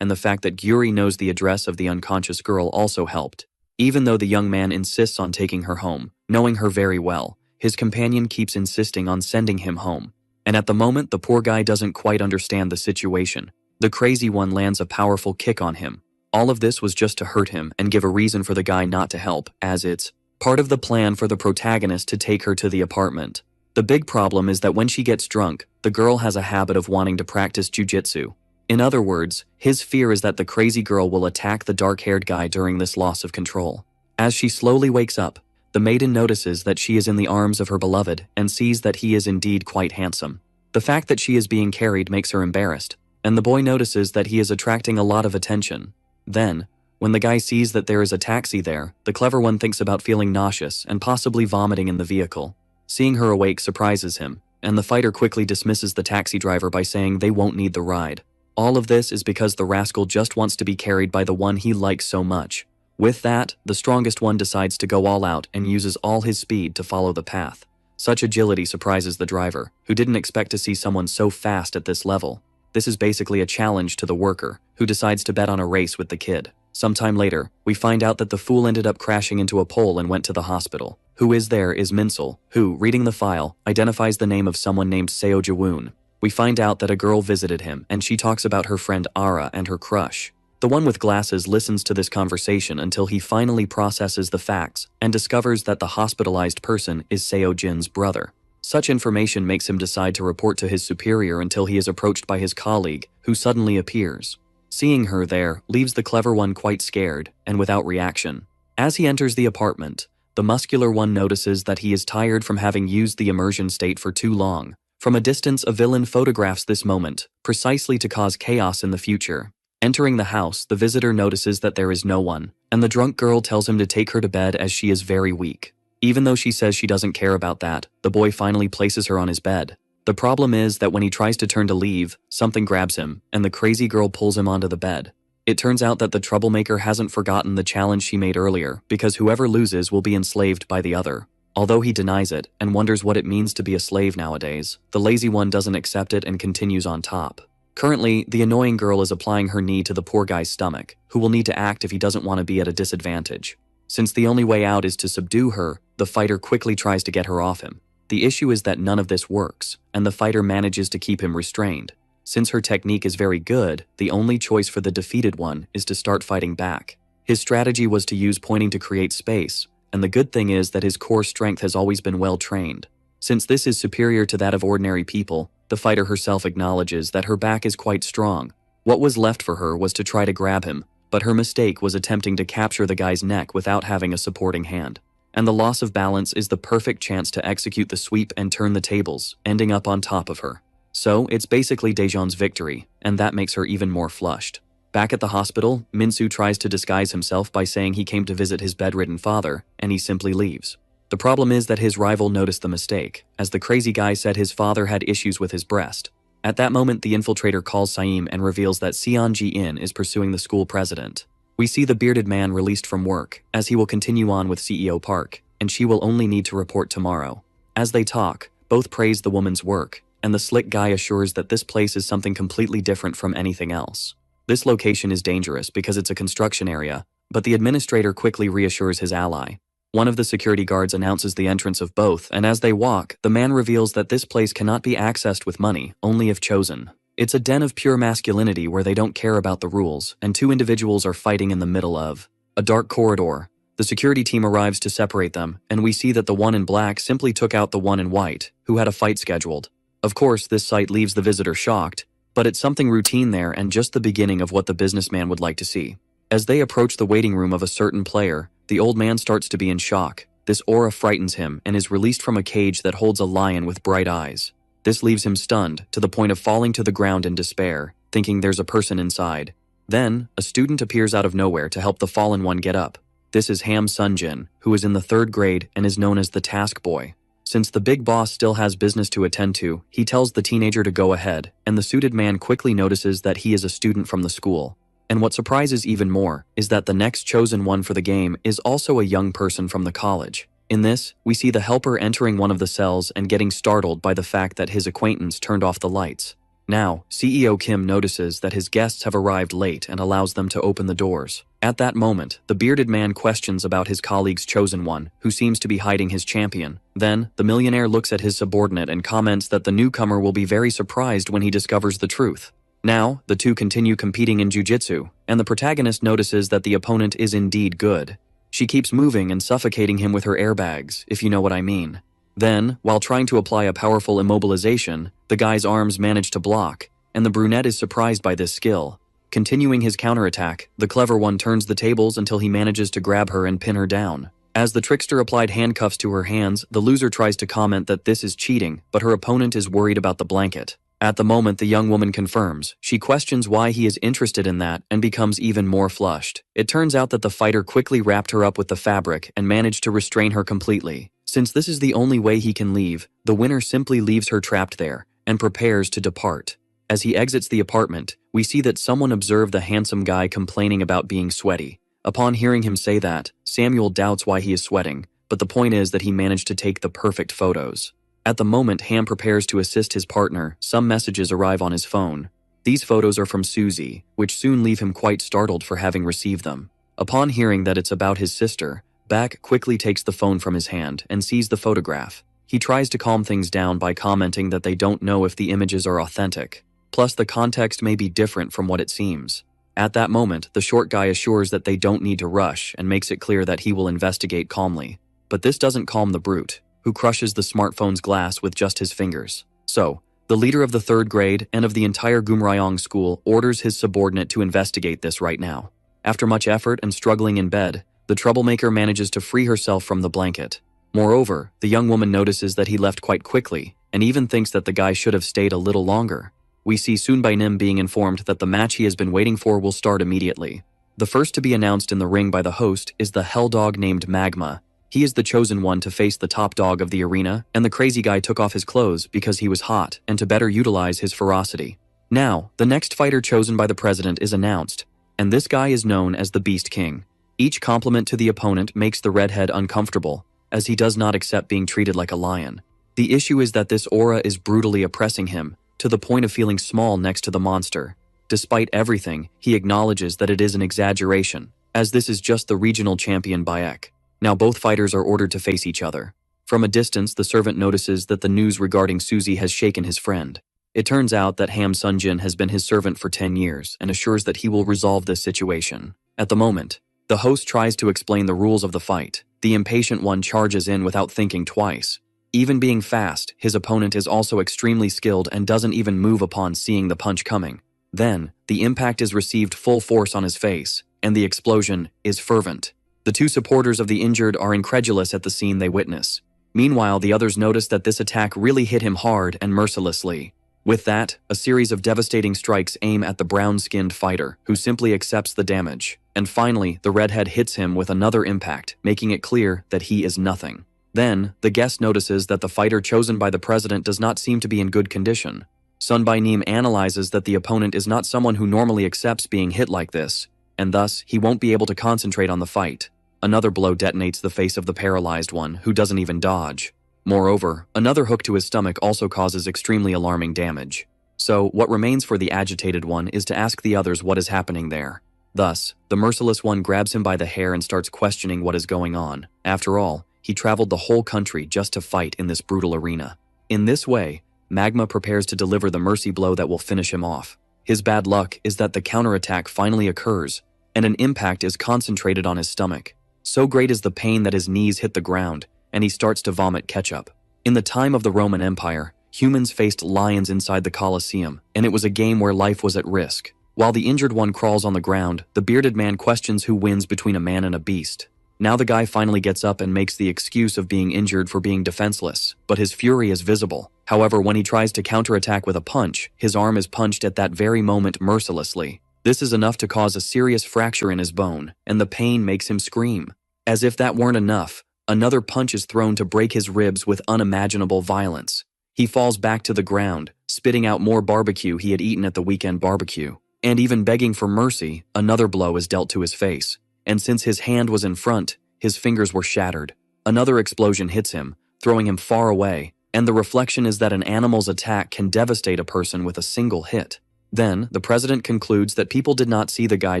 and the fact that Gyuri knows the address of the unconscious girl also helped. Even though the young man insists on taking her home, knowing her very well, his companion keeps insisting on sending him home. And at the moment, the poor guy doesn't quite understand the situation. The crazy one lands a powerful kick on him. All of this was just to hurt him and give a reason for the guy not to help, as it's part of the plan for the protagonist to take her to the apartment. The big problem is that when she gets drunk, the girl has a habit of wanting to practice jujitsu. In other words, his fear is that the crazy girl will attack the dark-haired guy during this loss of control. As she slowly wakes up, the maiden notices that she is in the arms of her beloved and sees that he is indeed quite handsome. The fact that she is being carried makes her embarrassed, and the boy notices that he is attracting a lot of attention. Then, when the guy sees that there is a taxi there, the clever one thinks about feeling nauseous and possibly vomiting in the vehicle. Seeing her awake surprises him, and the fighter quickly dismisses the taxi driver by saying they won't need the ride. All of this is because the rascal just wants to be carried by the one he likes so much. With that, the strongest one decides to go all out and uses all his speed to follow the path. Such agility surprises the driver, who didn't expect to see someone so fast at this level. This is basically a challenge to the worker, who decides to bet on a race with the kid. Sometime later, we find out that the fool ended up crashing into a pole and went to the hospital. Who is there is Minsel, who, reading the file, identifies the name of someone named Seo Jawoon. We find out that a girl visited him, and she talks about her friend Ara and her crush. The one with glasses listens to this conversation until he finally processes the facts and discovers that the hospitalized person is Seo Jin's brother. Such information makes him decide to report to his superior until he is approached by his colleague, who suddenly appears. Seeing her there leaves the clever one quite scared and without reaction. As he enters the apartment, the muscular one notices that he is tired from having used the immersion state for too long. From a distance, a villain photographs this moment, precisely to cause chaos in the future. Entering the house, the visitor notices that there is no one, and the drunk girl tells him to take her to bed as she is very weak. Even though she says she doesn't care about that, the boy finally places her on his bed. The problem is that when he tries to turn to leave, something grabs him, and the crazy girl pulls him onto the bed. It turns out that the troublemaker hasn't forgotten the challenge she made earlier, because whoever loses will be enslaved by the other. Although he denies it, and wonders what it means to be a slave nowadays, the lazy one doesn't accept it and continues on top. Currently, the annoying girl is applying her knee to the poor guy's stomach, who will need to act if he doesn't want to be at a disadvantage. Since the only way out is to subdue her, the fighter quickly tries to get her off him. The issue is that none of this works, and the fighter manages to keep him restrained. Since her technique is very good, the only choice for the defeated one is to start fighting back. His strategy was to use pointing to create space, and the good thing is that his core strength has always been well trained. Since this is superior to that of ordinary people, the fighter herself acknowledges that her back is quite strong. What was left for her was to try to grab him, but her mistake was attempting to capture the guy's neck without having a supporting hand. And the loss of balance is the perfect chance to execute the sweep and turn the tables, ending up on top of her. So, it's basically Daejeon's victory, and that makes her even more flushed. Back at the hospital, Minsu tries to disguise himself by saying he came to visit his bedridden father, and he simply leaves. The problem is that his rival noticed the mistake, as the crazy guy said his father had issues with his breast. At that moment, the infiltrator calls Saeem and reveals that Seon-ji-in is pursuing the school president. We see the bearded man released from work, as he will continue on with CEO Park, and she will only need to report tomorrow. As they talk, both praise the woman's work, and the slick guy assures that this place is something completely different from anything else. This location is dangerous because it's a construction area, but the administrator quickly reassures his ally. One of the security guards announces the entrance of both, and as they walk, the man reveals that this place cannot be accessed with money, only if chosen. It's a den of pure masculinity where they don't care about the rules, and two individuals are fighting in the middle of a dark corridor. The security team arrives to separate them, and we see that the one in black simply took out the one in white, who had a fight scheduled. Of course, this sight leaves the visitor shocked, but it's something routine there and just the beginning of what the businessman would like to see. As they approach the waiting room of a certain player, the old man starts to be in shock. This aura frightens him and is released from a cage that holds a lion with bright eyes. This leaves him stunned, to the point of falling to the ground in despair, thinking there's a person inside. Then, a student appears out of nowhere to help the fallen one get up. This is Ham Sunjin, who is in the 3rd grade and is known as the Task Boy. Since the big boss still has business to attend to, he tells the teenager to go ahead, and the suited man quickly notices that he is a student from the school. And what surprises even more is that the next chosen one for the game is also a young person from the college. In this, we see the helper entering one of the cells and getting startled by the fact that his acquaintance turned off the lights. Now, CEO Kim notices that his guests have arrived late and allows them to open the doors. At that moment, the bearded man questions about his colleague's chosen one, who seems to be hiding his champion. Then, the millionaire looks at his subordinate and comments that the newcomer will be very surprised when he discovers the truth. Now, the two continue competing in jujitsu, and the protagonist notices that the opponent is indeed good. She keeps moving and suffocating him with her airbags, if you know what I mean. Then, while trying to apply a powerful immobilization, the guy's arms manage to block, and the brunette is surprised by this skill. Continuing his counterattack, the clever one turns the tables until he manages to grab her and pin her down. As the trickster applied handcuffs to her hands, the loser tries to comment that this is cheating, but her opponent is worried about the blanket. At the moment, the young woman confirms. She questions why he is interested in that and becomes even more flushed. It turns out that the fighter quickly wrapped her up with the fabric and managed to restrain her completely. Since this is the only way he can leave, the winner simply leaves her trapped there and prepares to depart. As he exits the apartment, we see that someone observed the handsome guy complaining about being sweaty. Upon hearing him say that, Samuel doubts why he is sweating, but the point is that he managed to take the perfect photos. At the moment Ham prepares to assist his partner, some messages arrive on his phone. These photos are from Susie, which soon leave him quite startled for having received them. Upon hearing that it's about his sister, Bak quickly takes the phone from his hand and sees the photograph. He tries to calm things down by commenting that they don't know if the images are authentic. Plus, the context may be different from what it seems. At that moment, the short guy assures that they don't need to rush and makes it clear that he will investigate calmly. But this doesn't calm the brute, who crushes the smartphone's glass with just his fingers. So, the leader of the 3rd grade and of the entire Gumryong school orders his subordinate to investigate this right now. After much effort and struggling in bed, the troublemaker manages to free herself from the blanket. Moreover, the young woman notices that he left quite quickly, and even thinks that the guy should have stayed a little longer. We see Soon Nim being informed that the match he has been waiting for will start immediately. The first to be announced in the ring by the host is the hell dog named Magma. He is the chosen one to face the top dog of the arena, and the crazy guy took off his clothes because he was hot and to better utilize his ferocity. Now, the next fighter chosen by the president is announced, and this guy is known as the Beast King. Each compliment to the opponent makes the redhead uncomfortable, as he does not accept being treated like a lion. The issue is that this aura is brutally oppressing him, to the point of feeling small next to the monster. Despite everything, he acknowledges that it is an exaggeration, as this is just the regional champion Bayek. Now both fighters are ordered to face each other. From a distance, the servant notices that the news regarding Susie has shaken his friend. It turns out that Ham Sunjin has been his servant for 10 years and assures that he will resolve this situation. At the moment, the host tries to explain the rules of the fight. The impatient one charges in without thinking twice. Even being fast, his opponent is also extremely skilled and doesn't even move upon seeing the punch coming. Then, the impact is received full force on his face, and the explosion is fervent. The two supporters of the injured are incredulous at the scene they witness. Meanwhile, the others notice that this attack really hit him hard and mercilessly. With that, a series of devastating strikes aim at the brown-skinned fighter, who simply accepts the damage. And finally, the redhead hits him with another impact, making it clear that he is nothing. Then, the guest notices that the fighter chosen by the president does not seem to be in good condition. Sunbai Neem analyzes that the opponent is not someone who normally accepts being hit like this, and thus, he won't be able to concentrate on the fight. Another blow detonates the face of the paralyzed one, who doesn't even dodge. Moreover, another hook to his stomach also causes extremely alarming damage. So, what remains for the agitated one is to ask the others what is happening there. Thus, the merciless one grabs him by the hair and starts questioning what is going on. After all, he traveled the whole country just to fight in this brutal arena. In this way, Magma prepares to deliver the mercy blow that will finish him off. His bad luck is that the counterattack finally occurs, and an impact is concentrated on his stomach. So great is the pain that his knees hit the ground, and he starts to vomit ketchup. In the time of the Roman Empire, humans faced lions inside the Colosseum, and it was a game where life was at risk. While the injured one crawls on the ground, the bearded man questions who wins between a man and a beast. Now the guy finally gets up and makes the excuse of being injured for being defenseless, but his fury is visible. However, when he tries to counterattack with a punch, his arm is punched at that very moment mercilessly. This is enough to cause a serious fracture in his bone, and the pain makes him scream. As if that weren't enough, another punch is thrown to break his ribs with unimaginable violence. He falls back to the ground, spitting out more barbecue he had eaten at the weekend barbecue. And even begging for mercy, another blow is dealt to his face. And since his hand was in front, his fingers were shattered. Another explosion hits him, throwing him far away, and the reflection is that an animal's attack can devastate a person with a single hit. Then, the president concludes that people did not see the guy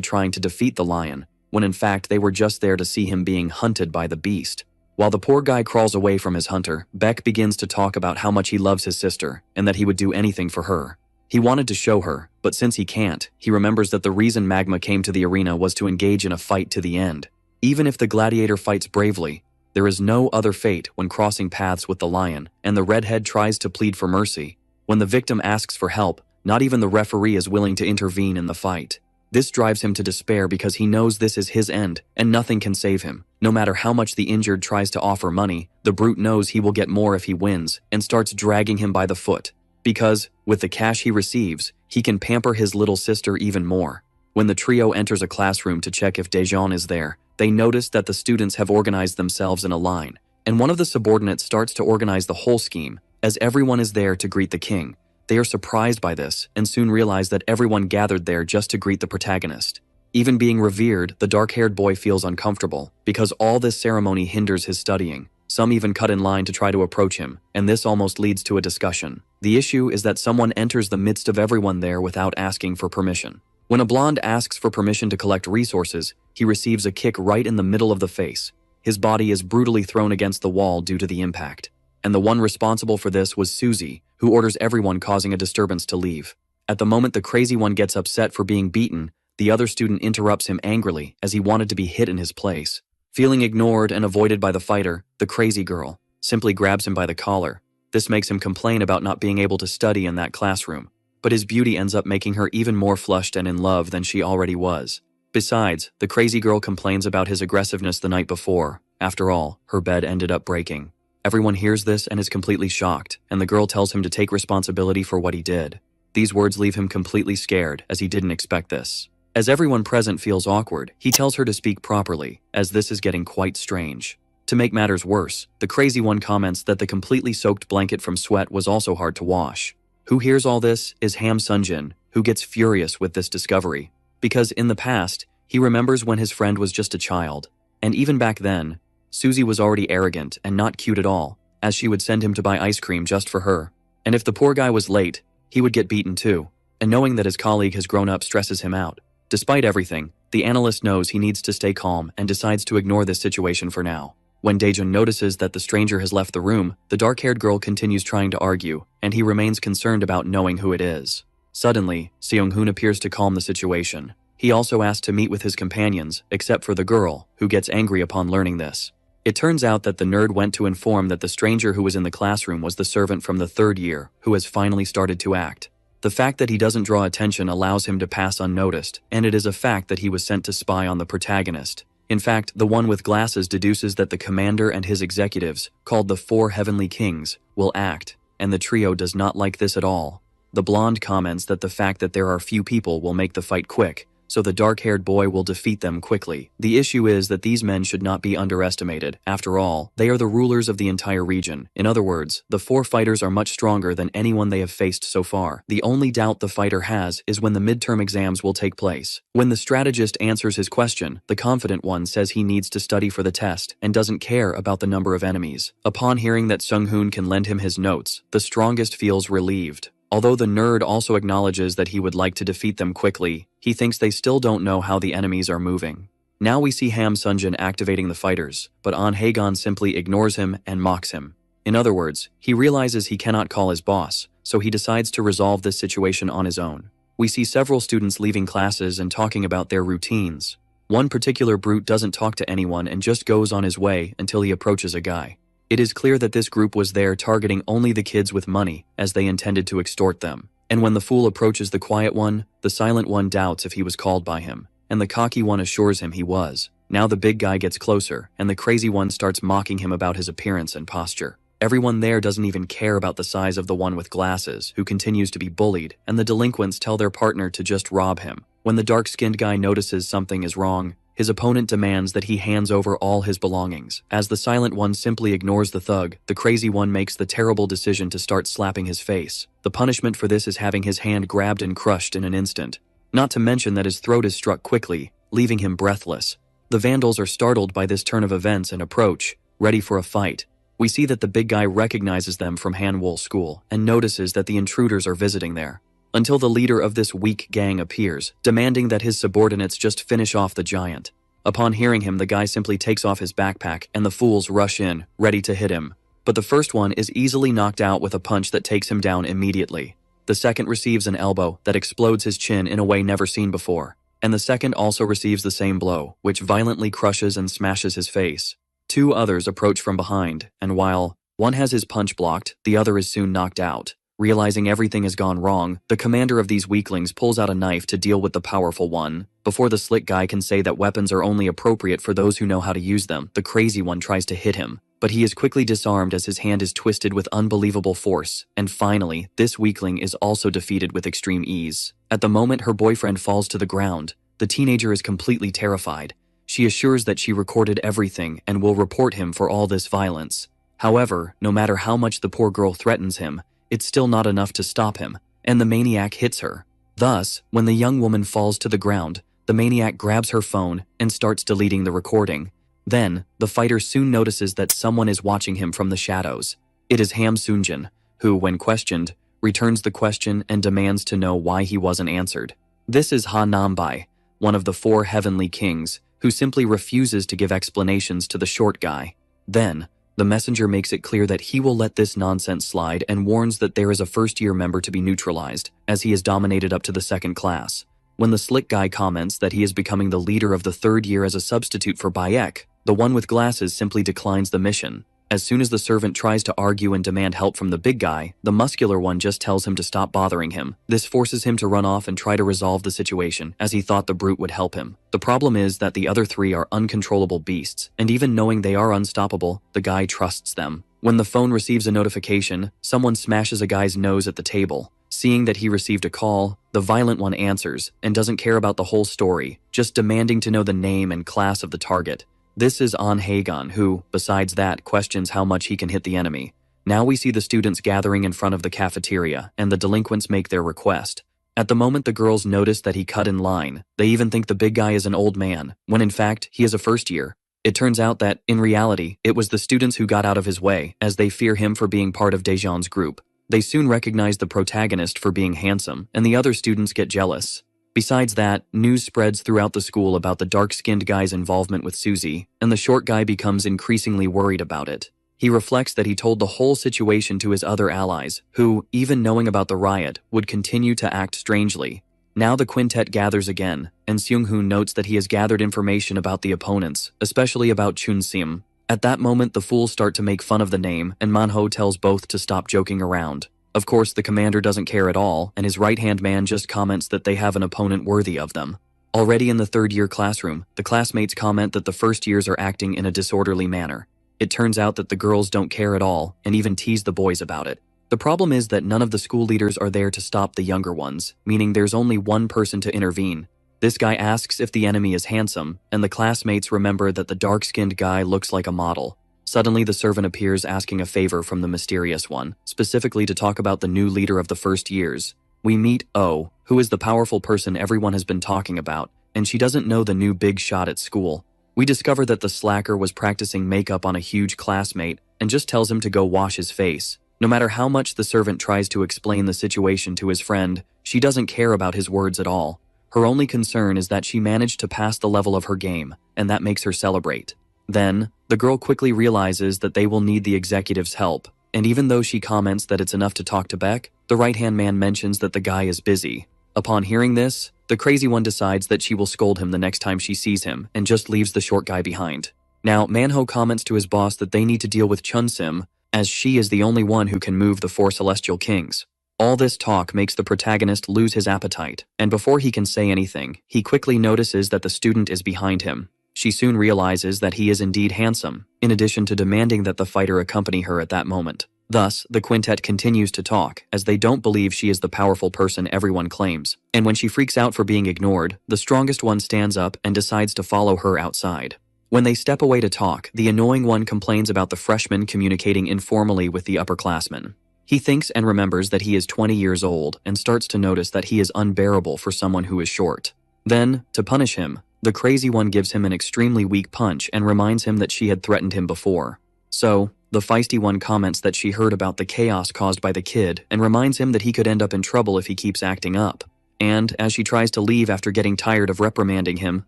trying to defeat the lion, when in fact they were just there to see him being hunted by the beast. While the poor guy crawls away from his hunter, Beck begins to talk about how much he loves his sister, and that he would do anything for her. He wanted to show her, but since he can't, he remembers that the reason Magma came to the arena was to engage in a fight to the end. Even if the gladiator fights bravely, there is no other fate when crossing paths with the lion, and the redhead tries to plead for mercy. When the victim asks for help, not even the referee is willing to intervene in the fight. This drives him to despair because he knows this is his end, and nothing can save him. No matter how much the injured tries to offer money, the brute knows he will get more if he wins, and starts dragging him by the foot. Because, with the cash he receives, he can pamper his little sister even more. When the trio enters a classroom to check if Dejan is there, they notice that the students have organized themselves in a line, and one of the subordinates starts to organize the whole scheme, as everyone is there to greet the king. They are surprised by this, and soon realize that everyone gathered there just to greet the protagonist. Even being revered, the dark-haired boy feels uncomfortable, because all this ceremony hinders his studying. Some even cut in line to try to approach him, and this almost leads to a discussion. The issue is that someone enters the midst of everyone there without asking for permission. When a blonde asks for permission to collect resources, he receives a kick right in the middle of the face. His body is brutally thrown against the wall due to the impact. And the one responsible for this was Susie, who orders everyone causing a disturbance to leave. At the moment the crazy one gets upset for being beaten, the other student interrupts him angrily as he wanted to be hit in his place. Feeling ignored and avoided by the fighter, the crazy girl simply grabs him by the collar. This makes him complain about not being able to study in that classroom. But his beauty ends up making her even more flushed and in love than she already was. Besides, the crazy girl complains about his aggressiveness the night before. After all, her bed ended up breaking. Everyone hears this and is completely shocked, and the girl tells him to take responsibility for what he did. These words leave him completely scared, as he didn't expect this. As everyone present feels awkward, he tells her to speak properly, as this is getting quite strange. To make matters worse, the crazy one comments that the completely soaked blanket from sweat was also hard to wash. Who hears all this is Ham Sunjin, who gets furious with this discovery. Because in the past, he remembers when his friend was just a child. And even back then, Susie was already arrogant and not cute at all, as she would send him to buy ice cream just for her. And if the poor guy was late, he would get beaten too. And knowing that his colleague has grown up stresses him out. Despite everything, the analyst knows he needs to stay calm and decides to ignore this situation for now. When Daejun notices that the stranger has left the room, the dark-haired girl continues trying to argue, and he remains concerned about knowing who it is. Suddenly, Seong-hoon appears to calm the situation. He also asks to meet with his companions, except for the girl, who gets angry upon learning this. It turns out that the nerd went to inform that the stranger who was in the classroom was the servant from the 3rd year who has finally started to act. The fact that he doesn't draw attention allows him to pass unnoticed, and it is a fact that he was sent to spy on the protagonist. In fact, the one with glasses deduces that the commander and his executives, called the 4 Heavenly Kings, will act, and the trio does not like this at all. The blonde comments that the fact that there are few people will make the fight quick, so the dark-haired boy will defeat them quickly. The issue is that these men should not be underestimated. After all, they are the rulers of the entire region. In other words, the 4 fighters are much stronger than anyone they have faced so far. The only doubt the fighter has is when the midterm exams will take place. When the strategist answers his question, the confident one says he needs to study for the test and doesn't care about the number of enemies. Upon hearing that Sung-hoon can lend him his notes, the strongest feels relieved. Although the nerd also acknowledges that he would like to defeat them quickly, he thinks they still don't know how the enemies are moving. Now we see Ham Sunjin activating the fighters, but An Haegon simply ignores him and mocks him. In other words, he realizes he cannot call his boss, so he decides to resolve this situation on his own. We see several students leaving classes and talking about their routines. One particular brute doesn't talk to anyone and just goes on his way until he approaches a guy. It is clear that this group was there targeting only the kids with money, as they intended to extort them. And when the fool approaches the quiet one, the silent one doubts if he was called by him, and the cocky one assures him he was. Now the big guy gets closer, and the crazy one starts mocking him about his appearance and posture. Everyone there doesn't even care about the size of the one with glasses, who continues to be bullied, and the delinquents tell their partner to just rob him. When the dark-skinned guy notices something is wrong, his opponent demands that he hands over all his belongings. As the silent one simply ignores the thug, the crazy one makes the terrible decision to start slapping his face. The punishment for this is having his hand grabbed and crushed in an instant. Not to mention that his throat is struck quickly, leaving him breathless. The vandals are startled by this turn of events and approach, ready for a fight. We see that the big guy recognizes them from Hanwol School and notices that the intruders are visiting there. Until the leader of this weak gang appears, demanding that his subordinates just finish off the giant. Upon hearing him, the guy simply takes off his backpack and the fools rush in, ready to hit him. But the first one is easily knocked out with a punch that takes him down immediately. The second receives an elbow that explodes his chin in a way never seen before. And the second also receives the same blow, which violently crushes and smashes his face. 2 others approach from behind, and while one has his punch blocked, the other is soon knocked out. Realizing everything has gone wrong, the commander of these weaklings pulls out a knife to deal with the powerful one. Before the slick guy can say that weapons are only appropriate for those who know how to use them, the crazy one tries to hit him. But he is quickly disarmed as his hand is twisted with unbelievable force. And finally, this weakling is also defeated with extreme ease. At the moment her boyfriend falls to the ground, the teenager is completely terrified. She assures that she recorded everything and will report him for all this violence. However, no matter how much the poor girl threatens him, it's still not enough to stop him, and the maniac hits her. Thus, when the young woman falls to the ground, the maniac grabs her phone and starts deleting the recording. Then, the fighter soon notices that someone is watching him from the shadows. It is Ham Sunjin, who, when questioned, returns the question and demands to know why he wasn't answered. This is Ha Nambai, one of the 4 heavenly kings, who simply refuses to give explanations to the short guy. Then, the messenger makes it clear that he will let this nonsense slide and warns that there is a first-year member to be neutralized, as he is dominated up to the 2nd class. When the slick guy comments that he is becoming the leader of the 3rd year as a substitute for Bayek, the one with glasses simply declines the mission. As soon as the servant tries to argue and demand help from the big guy, the muscular one just tells him to stop bothering him. This forces him to run off and try to resolve the situation, as he thought the brute would help him. The problem is that the other 3 are uncontrollable beasts, and even knowing they are unstoppable, the guy trusts them. When the phone receives a notification, someone smashes a guy's nose at the table. Seeing that he received a call, the violent one answers and doesn't care about the whole story, just demanding to know the name and class of the target. This is An Haegon, who, besides that, questions how much he can hit the enemy. Now we see the students gathering in front of the cafeteria, and the delinquents make their request. At the moment the girls notice that he cut in line, they even think the big guy is an old man, when in fact, he is a first year. It turns out that, in reality, it was the students who got out of his way, as they fear him for being part of Daejeon's group. They soon recognize the protagonist for being handsome, and the other students get jealous. Besides that, news spreads throughout the school about the dark-skinned guy's involvement with Suzy, and the short guy becomes increasingly worried about it. He reflects that he told the whole situation to his other allies, who, even knowing about the riot, would continue to act strangely. Now the quintet gathers again, and Seung-hoon notes that he has gathered information about the opponents, especially about Chun Sim. At that moment, the fools start to make fun of the name, and Manhwa tells both to stop joking around. Of course, the commander doesn't care at all, and his right-hand man just comments that they have an opponent worthy of them. Already in the third-year classroom, the classmates comment that the first years are acting in a disorderly manner. It turns out that the girls don't care at all, and even tease the boys about it. The problem is that none of the school leaders are there to stop the younger ones, meaning there's only one person to intervene. This guy asks if the enemy is handsome, and the classmates remember that the dark-skinned guy looks like a model. Suddenly, the servant appears asking a favor from the mysterious one, specifically to talk about the new leader of the first years. We meet O, who is the powerful person everyone has been talking about, and she doesn't know the new big shot at school. We discover that the slacker was practicing makeup on a huge classmate and just tells him to go wash his face. No matter how much the servant tries to explain the situation to his friend, she doesn't care about his words at all. Her only concern is that she managed to pass the level of her game, and that makes her celebrate. Then, the girl quickly realizes that they will need the executive's help, and even though she comments that it's enough to talk to Beck, the right-hand man mentions that the guy is busy. Upon hearing this, the crazy one decides that she will scold him the next time she sees him and just leaves the short guy behind. Now, Manhwa comments to his boss that they need to deal with Chunsim, as she is the only one who can move the four celestial kings. All this talk makes the protagonist lose his appetite, and before he can say anything, he quickly notices that the student is behind him. She soon realizes that he is indeed handsome, in addition to demanding that the fighter accompany her at that moment. Thus, the quintet continues to talk, as they don't believe she is the powerful person everyone claims. And when she freaks out for being ignored, the strongest one stands up and decides to follow her outside. When they step away to talk, the annoying one complains about the freshman communicating informally with the upperclassmen. He thinks and remembers that he is 20 years old and starts to notice that he is unbearable for someone who is short. Then, to punish him, the crazy one gives him an extremely weak punch and reminds him that she had threatened him before. So, the feisty one comments that she heard about the chaos caused by the kid and reminds him that he could end up in trouble if he keeps acting up. And, as she tries to leave after getting tired of reprimanding him,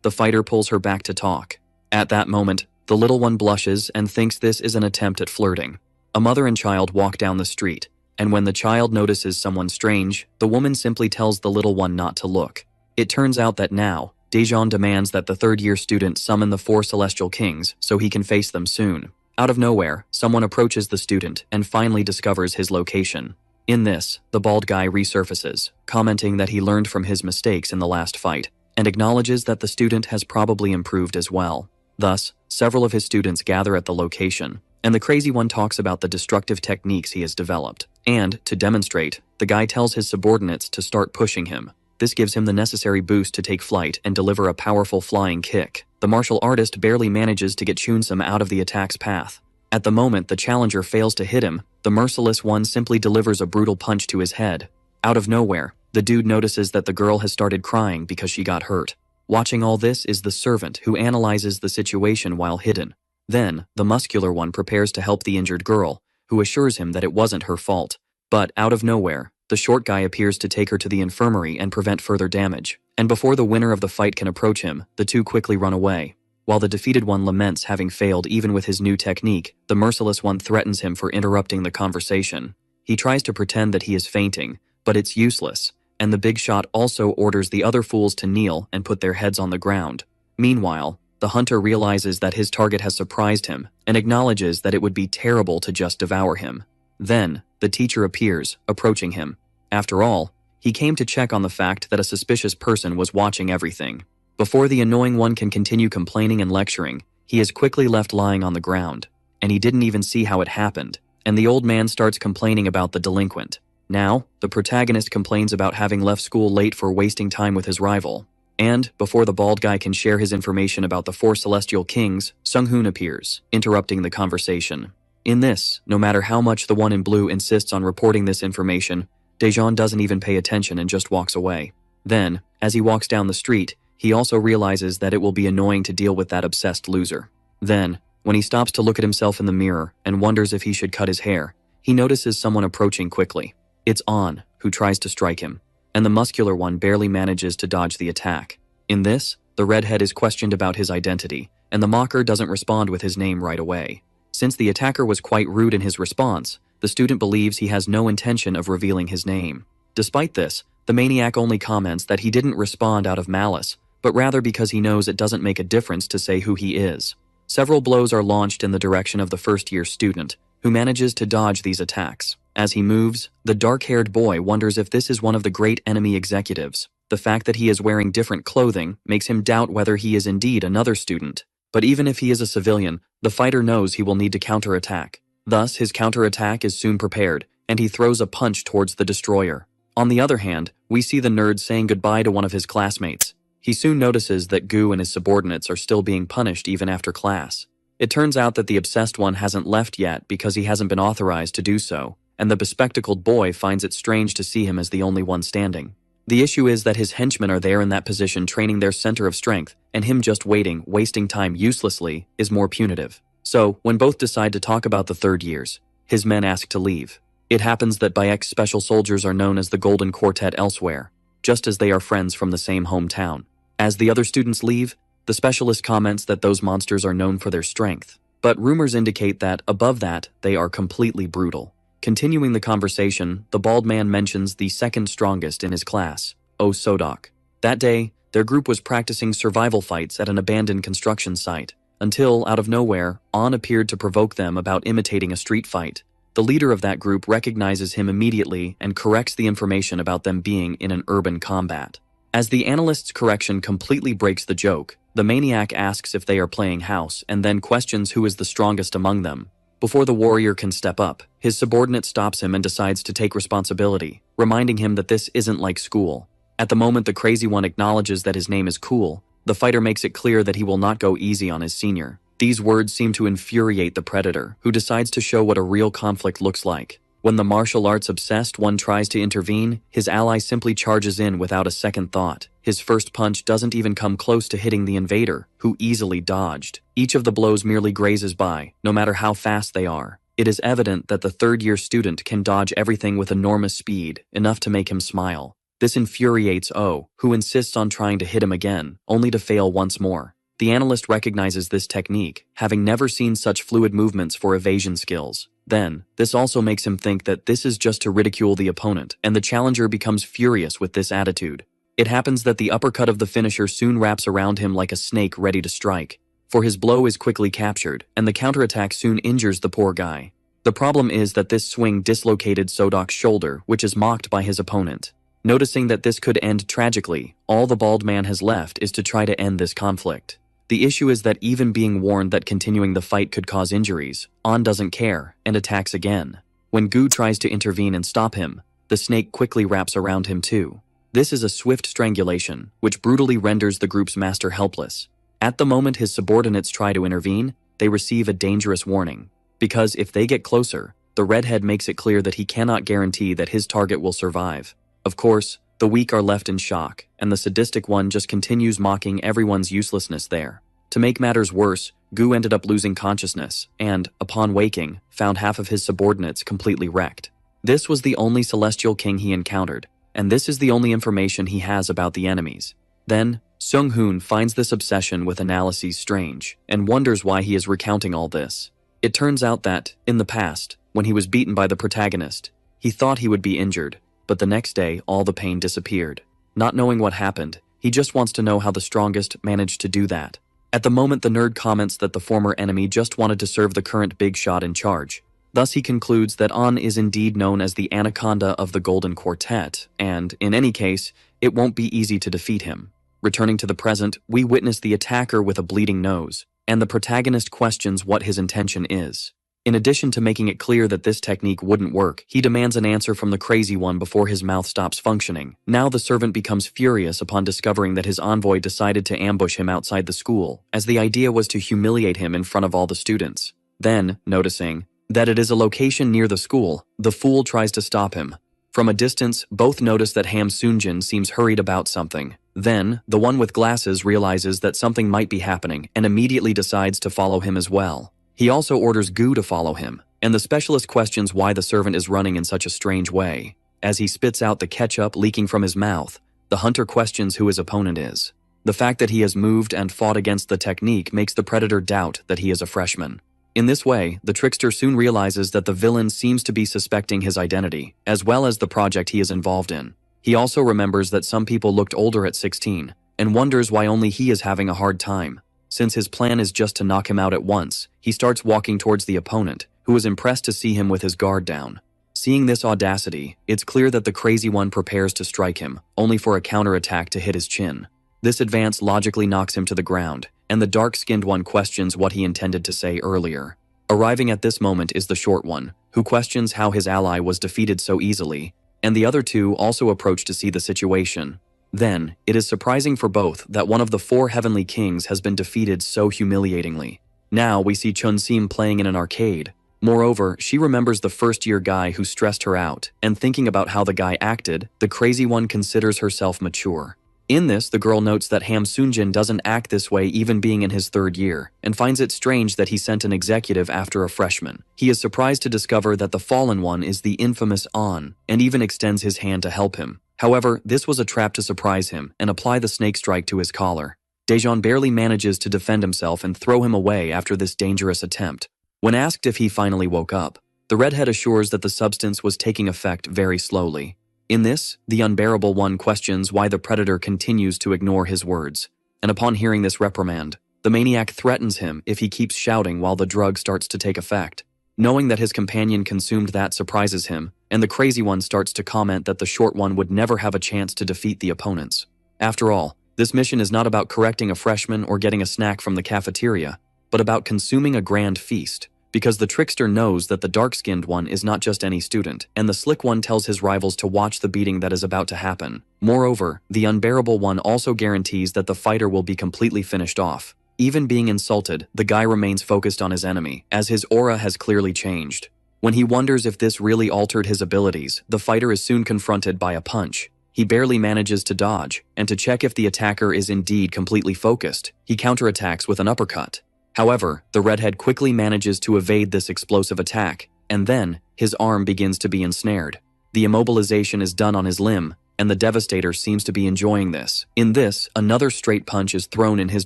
the fighter pulls her back to talk. At that moment, the little one blushes and thinks this is an attempt at flirting. A mother and child walk down the street, and when the child notices someone strange, the woman simply tells the little one not to look. It turns out that now, Daejeon demands that the third-year student summon the four celestial kings so he can face them soon. Out of nowhere, someone approaches the student and finally discovers his location. In this, the bald guy resurfaces, commenting that he learned from his mistakes in the last fight, and acknowledges that the student has probably improved as well. Thus, several of his students gather at the location, and the crazy one talks about the destructive techniques he has developed. And, to demonstrate, the guy tells his subordinates to start pushing him. This gives him the necessary boost to take flight and deliver a powerful flying kick. The martial artist barely manages to get Chunsim out of the attack's path. At the moment the challenger fails to hit him, the merciless one simply delivers a brutal punch to his head. Out of nowhere, the dude notices that the girl has started crying because she got hurt. Watching all this is the servant who analyzes the situation while hidden. Then, the muscular one prepares to help the injured girl, who assures him that it wasn't her fault. But out of nowhere, the short guy appears to take her to the infirmary and prevent further damage. And before the winner of the fight can approach him, the two quickly run away. While the defeated one laments having failed even with his new technique, the merciless one threatens him for interrupting the conversation. He tries to pretend that he is fainting, but it's useless, and the big shot also orders the other fools to kneel and put their heads on the ground. Meanwhile, the hunter realizes that his target has surprised him and acknowledges that it would be terrible to just devour him. Then, the teacher appears, approaching him. After all, he came to check on the fact that a suspicious person was watching everything. Before the annoying one can continue complaining and lecturing, he is quickly left lying on the ground, and he didn't even see how it happened, and the old man starts complaining about the delinquent. Now, the protagonist complains about having left school late for wasting time with his rival. And, before the bald guy can share his information about the four celestial kings, Sung-hoon appears, interrupting the conversation. In this, no matter how much the one in blue insists on reporting this information, Daejeon doesn't even pay attention and just walks away. Then, as he walks down the street, he also realizes that it will be annoying to deal with that obsessed loser. Then, when he stops to look at himself in the mirror and wonders if he should cut his hair, he notices someone approaching quickly. It's An, who tries to strike him, and the muscular one barely manages to dodge the attack. In this, the redhead is questioned about his identity, and the mocker doesn't respond with his name right away. Since the attacker was quite rude in his response, the student believes he has no intention of revealing his name. Despite this, the maniac only comments that he didn't respond out of malice, but rather because he knows it doesn't make a difference to say who he is. Several blows are launched in the direction of the first-year student, who manages to dodge these attacks. As he moves, the dark-haired boy wonders if this is one of the great enemy executives. The fact that he is wearing different clothing makes him doubt whether he is indeed another student. But even if he is a civilian, the fighter knows he will need to counterattack. Thus, his counterattack is soon prepared, and he throws a punch towards the destroyer. On the other hand, we see the nerd saying goodbye to one of his classmates. He soon notices that Gu and his subordinates are still being punished even after class. It turns out that the obsessed one hasn't left yet because he hasn't been authorized to do so, and the bespectacled boy finds it strange to see him as the only one standing. The issue is that his henchmen are there in that position training their center of strength, and him just wasting time uselessly, is more punitive. So, when both decide to talk about the third years, his men ask to leave. It happens that Bayek's special soldiers are known as the Golden Quartet elsewhere, just as they are friends from the same hometown. As the other students leave, the specialist comments that those monsters are known for their strength, but rumors indicate that, above that, they are completely brutal. Continuing the conversation, the bald man mentions the second strongest in his class, Sodok. That day, their group was practicing survival fights at an abandoned construction site, until, out of nowhere, On appeared to provoke them about imitating a street fight. The leader of that group recognizes him immediately and corrects the information about them being in an urban combat. As the analyst's correction completely breaks the joke, the maniac asks if they are playing house and then questions who is the strongest among them. Before the warrior can step up, his subordinate stops him and decides to take responsibility, reminding him that this isn't like school. At the moment the crazy one acknowledges that his name is Cool, the fighter makes it clear that he will not go easy on his senior. These words seem to infuriate the predator, who decides to show what a real conflict looks like. When the martial arts obsessed one tries to intervene, his ally simply charges in without a second thought. His first punch doesn't even come close to hitting the invader, who easily dodged. Each of the blows merely grazes by, no matter how fast they are. It is evident that the third-year student can dodge everything with enormous speed, enough to make him smile. This infuriates O, who insists on trying to hit him again, only to fail once more. The analyst recognizes this technique, having never seen such fluid movements for evasion skills. Then, this also makes him think that this is just to ridicule the opponent, and the challenger becomes furious with this attitude. It happens that the uppercut of the finisher soon wraps around him like a snake ready to strike, for his blow is quickly captured, and the counterattack soon injures the poor guy. The problem is that this swing dislocated Sodok's shoulder, which is mocked by his opponent. Noticing that this could end tragically, all the bald man has left is to try to end this conflict. The issue is that even being warned that continuing the fight could cause injuries, On doesn't care and attacks again. When Gu tries to intervene and stop him, the snake quickly wraps around him too. This is a swift strangulation, which brutally renders the group's master helpless. At the moment his subordinates try to intervene, they receive a dangerous warning. Because if they get closer, the redhead makes it clear that he cannot guarantee that his target will survive. Of course, the weak are left in shock, and the sadistic one just continues mocking everyone's uselessness there. To make matters worse, Gu ended up losing consciousness, and, upon waking, found half of his subordinates completely wrecked. This was the only celestial king he encountered, and this is the only information he has about the enemies. Then, Seung-hoon finds this obsession with analyses strange, and wonders why he is recounting all this. It turns out that, in the past, when he was beaten by the protagonist, he thought he would be injured, but the next day all the pain disappeared. Not knowing what happened, he just wants to know how the strongest managed to do that. At the moment the nerd comments that the former enemy just wanted to serve the current big shot in charge. Thus he concludes that On is indeed known as the Anaconda of the Golden Quartet, and, in any case, it won't be easy to defeat him. Returning to the present, we witness the attacker with a bleeding nose, and the protagonist questions what his intention is. In addition to making it clear that this technique wouldn't work, he demands an answer from the crazy one before his mouth stops functioning. Now the servant becomes furious upon discovering that his envoy decided to ambush him outside the school, as the idea was to humiliate him in front of all the students. Then, noticing that it is a location near the school, the fool tries to stop him. From a distance, both notice that Ham Soonjin seems hurried about something. Then, the one with glasses realizes that something might be happening and immediately decides to follow him as well. He also orders Gu to follow him, and the specialist questions why the servant is running in such a strange way. As he spits out the ketchup leaking from his mouth, the hunter questions who his opponent is. The fact that he has moved and fought against the technique makes the predator doubt that he is a freshman. In this way, the trickster soon realizes that the villain seems to be suspecting his identity, as well as the project he is involved in. He also remembers that some people looked older at 16, and wonders why only he is having a hard time. Since his plan is just to knock him out at once, he starts walking towards the opponent, who is impressed to see him with his guard down. Seeing this audacity, it's clear that the crazy one prepares to strike him, only for a counterattack to hit his chin. This advance logically knocks him to the ground, and the dark-skinned one questions what he intended to say earlier. Arriving at this moment is the short one, who questions how his ally was defeated so easily, and the other two also approach to see the situation. Then, it is surprising for both that one of the 4 heavenly kings has been defeated so humiliatingly. Now we see Chunsim playing in an arcade. Moreover, she remembers the first-year guy who stressed her out, and thinking about how the guy acted, the crazy one considers herself mature. In this, the girl notes that Ham Soonjin doesn't act this way even being in his 3rd year, and finds it strange that he sent an executive after a freshman. He is surprised to discover that the fallen one is the infamous An, and even extends his hand to help him. However, this was a trap to surprise him and apply the snake strike to his collar. Daejeon barely manages to defend himself and throw him away after this dangerous attempt. When asked if he finally woke up, the redhead assures that the substance was taking effect very slowly. In this, the unbearable one questions why the predator continues to ignore his words, and upon hearing this reprimand, the maniac threatens him if he keeps shouting while the drug starts to take effect. Knowing that his companion consumed that surprises him, and the crazy one starts to comment that the short one would never have a chance to defeat the opponents. After all, this mission is not about correcting a freshman or getting a snack from the cafeteria, but about consuming a grand feast. Because the trickster knows that the dark-skinned one is not just any student, and the slick one tells his rivals to watch the beating that is about to happen. Moreover, the unbearable one also guarantees that the fighter will be completely finished off. Even being insulted, the guy remains focused on his enemy, as his aura has clearly changed. When he wonders if this really altered his abilities, the fighter is soon confronted by a punch. He barely manages to dodge, and to check if the attacker is indeed completely focused, he counterattacks with an uppercut. However, the redhead quickly manages to evade this explosive attack, and then, his arm begins to be ensnared. The immobilization is done on his limb, and the Devastator seems to be enjoying this. In this, another straight punch is thrown in his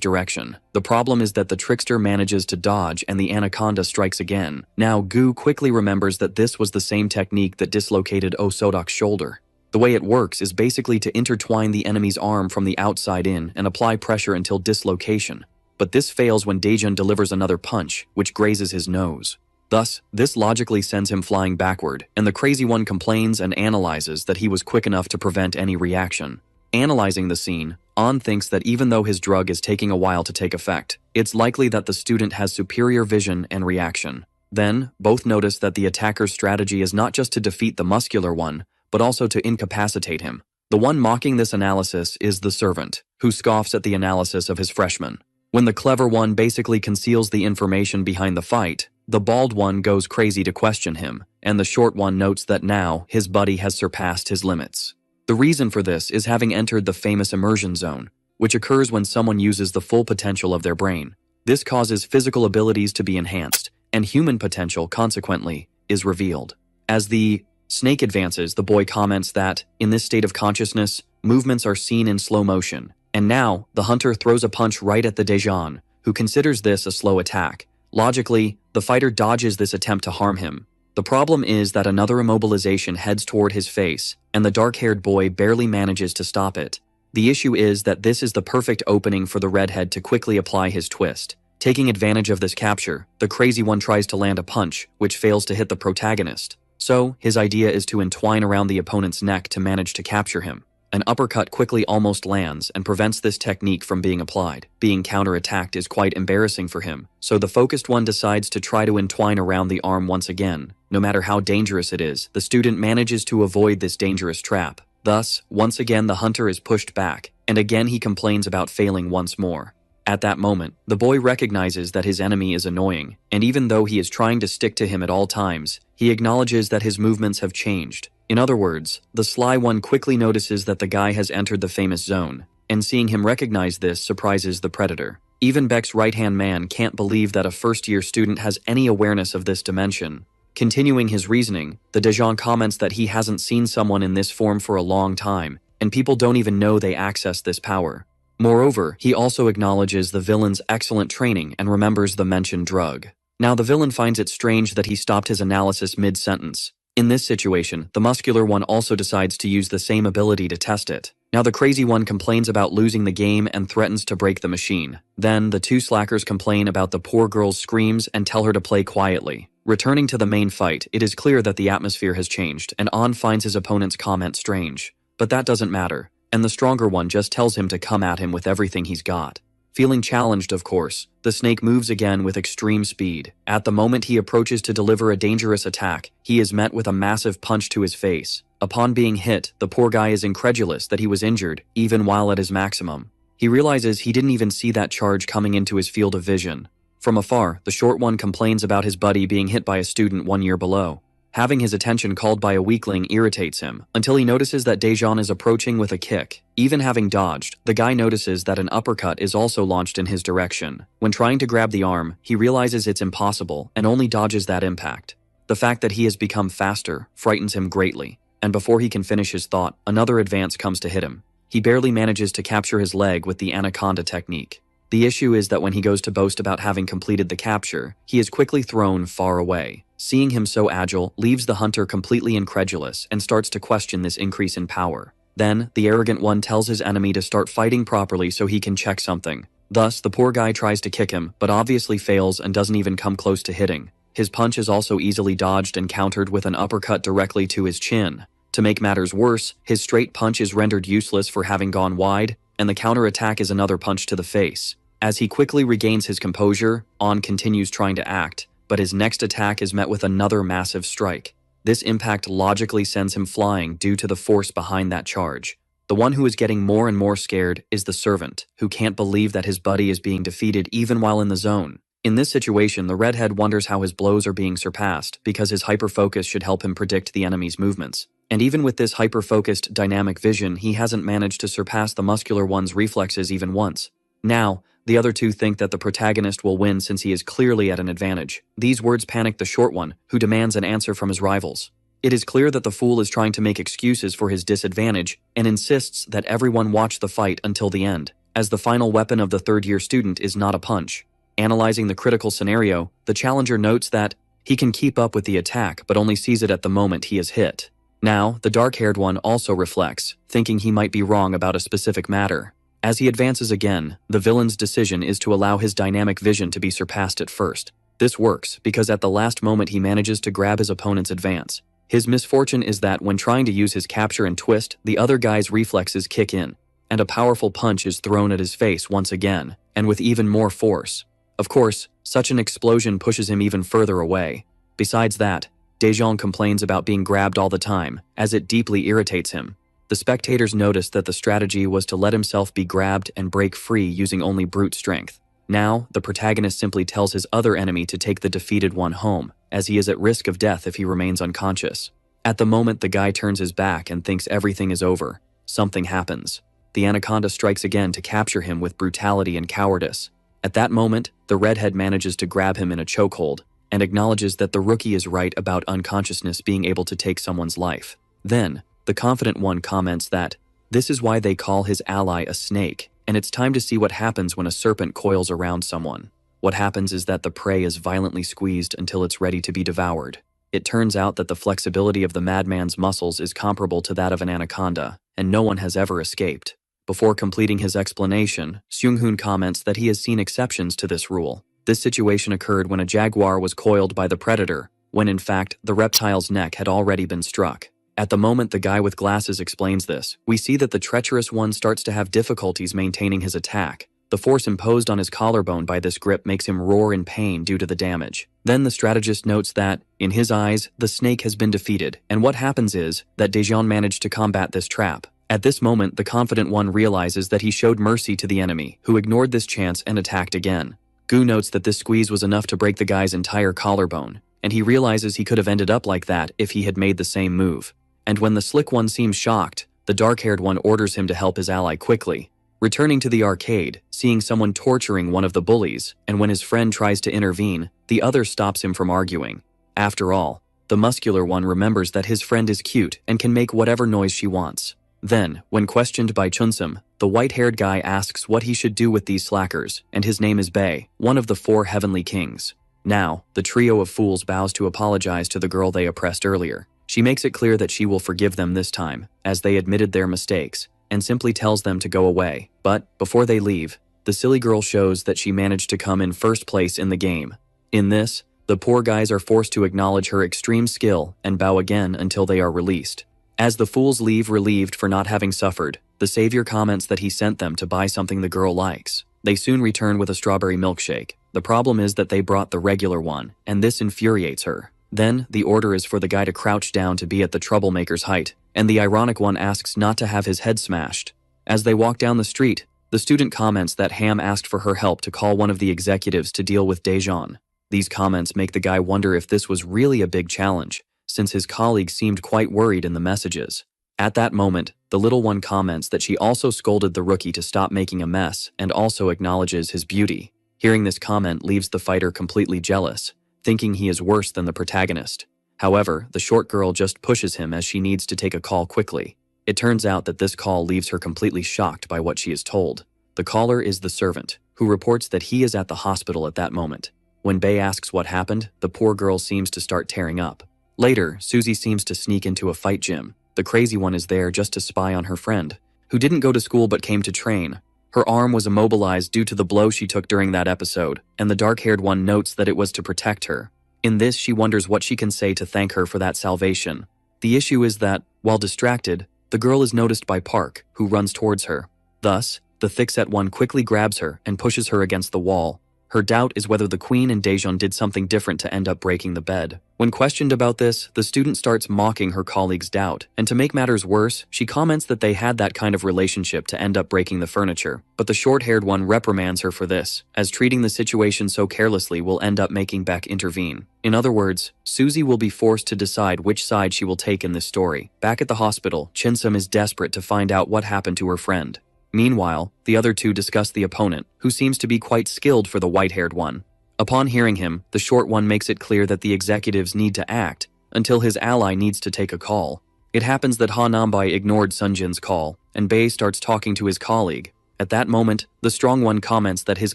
direction. The problem is that the trickster manages to dodge and the anaconda strikes again. Now, Gu quickly remembers that this was the same technique that dislocated Osodok's shoulder. The way it works is basically to intertwine the enemy's arm from the outside in and apply pressure until dislocation. But this fails when Daejeon delivers another punch, which grazes his nose. Thus, this logically sends him flying backward, and the crazy one complains and analyzes that he was quick enough to prevent any reaction. Analyzing the scene, An thinks that even though his drug is taking a while to take effect, it's likely that the student has superior vision and reaction. Then, both notice that the attacker's strategy is not just to defeat the muscular one, but also to incapacitate him. The one mocking this analysis is the servant, who scoffs at the analysis of his freshman. When the clever one basically conceals the information behind the fight, the bald one goes crazy to question him, and the short one notes that now his buddy has surpassed his limits. The reason for this is having entered the famous immersion zone, which occurs when someone uses the full potential of their brain. This causes physical abilities to be enhanced, and human potential, consequently, is revealed. As the snake advances, the boy comments that, in this state of consciousness, movements are seen in slow motion. And now, the hunter throws a punch right at the Daejeon, who considers this a slow attack. Logically, the fighter dodges this attempt to harm him. The problem is that another immobilization heads toward his face, and the dark-haired boy barely manages to stop it. The issue is that this is the perfect opening for the redhead to quickly apply his twist. Taking advantage of this capture, the crazy one tries to land a punch, which fails to hit the protagonist. So, his idea is to entwine around the opponent's neck to manage to capture him. An uppercut quickly almost lands and prevents this technique from being applied. Being counterattacked is quite embarrassing for him, so the focused one decides to try to entwine around the arm once again. No matter how dangerous it is, the student manages to avoid this dangerous trap. Thus, once again the hunter is pushed back, and again he complains about failing once more. At that moment, the boy recognizes that his enemy is annoying, and even though he is trying to stick to him at all times, he acknowledges that his movements have changed. In other words, the sly one quickly notices that the guy has entered the famous zone, and seeing him recognize this surprises the predator. Even Beck's right-hand man can't believe that a first-year student has any awareness of this dimension. Continuing his reasoning, the Daejeon comments that he hasn't seen someone in this form for a long time, and people don't even know they access this power. Moreover, he also acknowledges the villain's excellent training and remembers the mentioned drug. Now the villain finds it strange that he stopped his analysis mid-sentence. In this situation, the muscular one also decides to use the same ability to test it. Now the crazy one complains about losing the game and threatens to break the machine. Then the two slackers complain about the poor girl's screams and tell her to play quietly. Returning to the main fight, it is clear that the atmosphere has changed, and An finds his opponent's comment strange. But that doesn't matter, and the stronger one just tells him to come at him with everything he's got. Feeling challenged, of course, the snake moves again with extreme speed. At the moment he approaches to deliver a dangerous attack, he is met with a massive punch to his face. Upon being hit, the poor guy is incredulous that he was injured, even while at his maximum. He realizes he didn't even see that charge coming into his field of vision. From afar, the short one complains about his buddy being hit by a student 1 year below. Having his attention called by a weakling irritates him, until he notices that Daejeon is approaching with a kick. Even having dodged, the guy notices that an uppercut is also launched in his direction. When trying to grab the arm, he realizes it's impossible and only dodges that impact. The fact that he has become faster frightens him greatly, and before he can finish his thought, another advance comes to hit him. He barely manages to capture his leg with the anaconda technique. The issue is that when he goes to boast about having completed the capture, he is quickly thrown far away. Seeing him so agile leaves the hunter completely incredulous and starts to question this increase in power. Then, the arrogant one tells his enemy to start fighting properly so he can check something. Thus, the poor guy tries to kick him, but obviously fails and doesn't even come close to hitting. His punch is also easily dodged and countered with an uppercut directly to his chin. To make matters worse, his straight punch is rendered useless for having gone wide, and the counter-attack is another punch to the face. As he quickly regains his composure, An continues trying to act, but his next attack is met with another massive strike. This impact logically sends him flying due to the force behind that charge. The one who is getting more and more scared is the servant, who can't believe that his buddy is being defeated even while in the zone. In this situation, the redhead wonders how his blows are being surpassed, because his hyper-focus should help him predict the enemy's movements. And even with this hyper-focused dynamic vision, he hasn't managed to surpass the muscular one's reflexes even once. Now, the other two think that the protagonist will win since he is clearly at an advantage. These words panic the short one, who demands an answer from his rivals. It is clear that the fool is trying to make excuses for his disadvantage and insists that everyone watch the fight until the end, as the final weapon of the third-year student is not a punch. Analyzing the critical scenario, the challenger notes that he can keep up with the attack but only sees it at the moment he is hit. Now, the dark-haired one also reflects, thinking he might be wrong about a specific matter. As he advances again, the villain's decision is to allow his dynamic vision to be surpassed at first. This works because at the last moment he manages to grab his opponent's advance. His misfortune is that when trying to use his capture and twist, the other guy's reflexes kick in, and a powerful punch is thrown at his face once again, and with even more force. Of course, such an explosion pushes him even further away. Besides that, Daejeon complains about being grabbed all the time, as it deeply irritates him. The spectators notice that the strategy was to let himself be grabbed and break free using only brute strength. Now, the protagonist simply tells his other enemy to take the defeated one home, as he is at risk of death if he remains unconscious. At the moment the guy turns his back and thinks everything is over, something happens. The anaconda strikes again to capture him with brutality and cowardice. At that moment, the redhead manages to grab him in a chokehold, and acknowledges that the rookie is right about unconsciousness being able to take someone's life. Then, the confident one comments that this is why they call his ally a snake, and it's time to see what happens when a serpent coils around someone. What happens is that the prey is violently squeezed until it's ready to be devoured. It turns out that the flexibility of the madman's muscles is comparable to that of an anaconda, and no one has ever escaped. Before completing his explanation, Seung-hoon comments that he has seen exceptions to this rule. This situation occurred when a jaguar was coiled by the predator, when in fact the reptile's neck had already been struck. At the moment the guy with glasses explains this, we see that the treacherous one starts to have difficulties maintaining his attack. The force imposed on his collarbone by this grip makes him roar in pain due to the damage. Then the strategist notes that, in his eyes, the snake has been defeated, and what happens is that Daejeon managed to combat this trap. At this moment, the confident one realizes that he showed mercy to the enemy, who ignored this chance and attacked again. Gu notes that this squeeze was enough to break the guy's entire collarbone, and he realizes he could have ended up like that if he had made the same move. And when the slick one seems shocked, the dark-haired one orders him to help his ally quickly. Returning to the arcade, seeing someone torturing one of the bullies, and when his friend tries to intervene, the other stops him from arguing. After all, the muscular one remembers that his friend is cute and can make whatever noise she wants. Then, when questioned by Chunsim, the white-haired guy asks what he should do with these slackers, and his name is Bae, one of the 4 heavenly kings. Now, the trio of fools bows to apologize to the girl they oppressed earlier. She makes it clear that she will forgive them this time, as they admitted their mistakes, and simply tells them to go away. But before they leave, the silly girl shows that she managed to come in first place in the game. In this, the poor guys are forced to acknowledge her extreme skill and bow again until they are released. As the fools leave relieved for not having suffered, the savior comments that he sent them to buy something the girl likes. They soon return with a strawberry milkshake. The problem is that they brought the regular one, and this infuriates her. Then, the order is for the guy to crouch down to be at the troublemaker's height, and the ironic one asks not to have his head smashed. As they walk down the street, the student comments that Ham asked for her help to call one of the executives to deal with Daejeon. These comments make the guy wonder if this was really a big challenge, since his colleague seemed quite worried in the messages. At that moment, the little one comments that she also scolded the rookie to stop making a mess and also acknowledges his beauty. Hearing this comment leaves the fighter completely jealous, thinking he is worse than the protagonist. However, the short girl just pushes him as she needs to take a call quickly. It turns out that this call leaves her completely shocked by what she is told. The caller is the servant, who reports that he is at the hospital at that moment. When Bae asks what happened, the poor girl seems to start tearing up. Later, Susie seems to sneak into a fight gym. The crazy one is there just to spy on her friend, who didn't go to school but came to train. Her arm was immobilized due to the blow she took during that episode, and the dark-haired one notes that it was to protect her. In this, she wonders what she can say to thank her for that salvation. The issue is that, while distracted, the girl is noticed by Park, who runs towards her. Thus, the thick-set one quickly grabs her and pushes her against the wall. Her doubt is whether the queen and Daejeon did something different to end up breaking the bed. When questioned about this, the student starts mocking her colleague's doubt, and to make matters worse, she comments that they had that kind of relationship to end up breaking the furniture. But the short-haired one reprimands her for this, as treating the situation so carelessly will end up making Beck intervene. In other words, Susie will be forced to decide which side she will take in this story. Back at the hospital, Chinsum is desperate to find out what happened to her friend. Meanwhile, the other two discuss the opponent, who seems to be quite skilled for the white-haired one. Upon hearing him, the short one makes it clear that the executives need to act, until his ally needs to take a call. It happens that Ha Nambai ignored Sunjin's call, and Bae starts talking to his colleague. At that moment, the strong one comments that his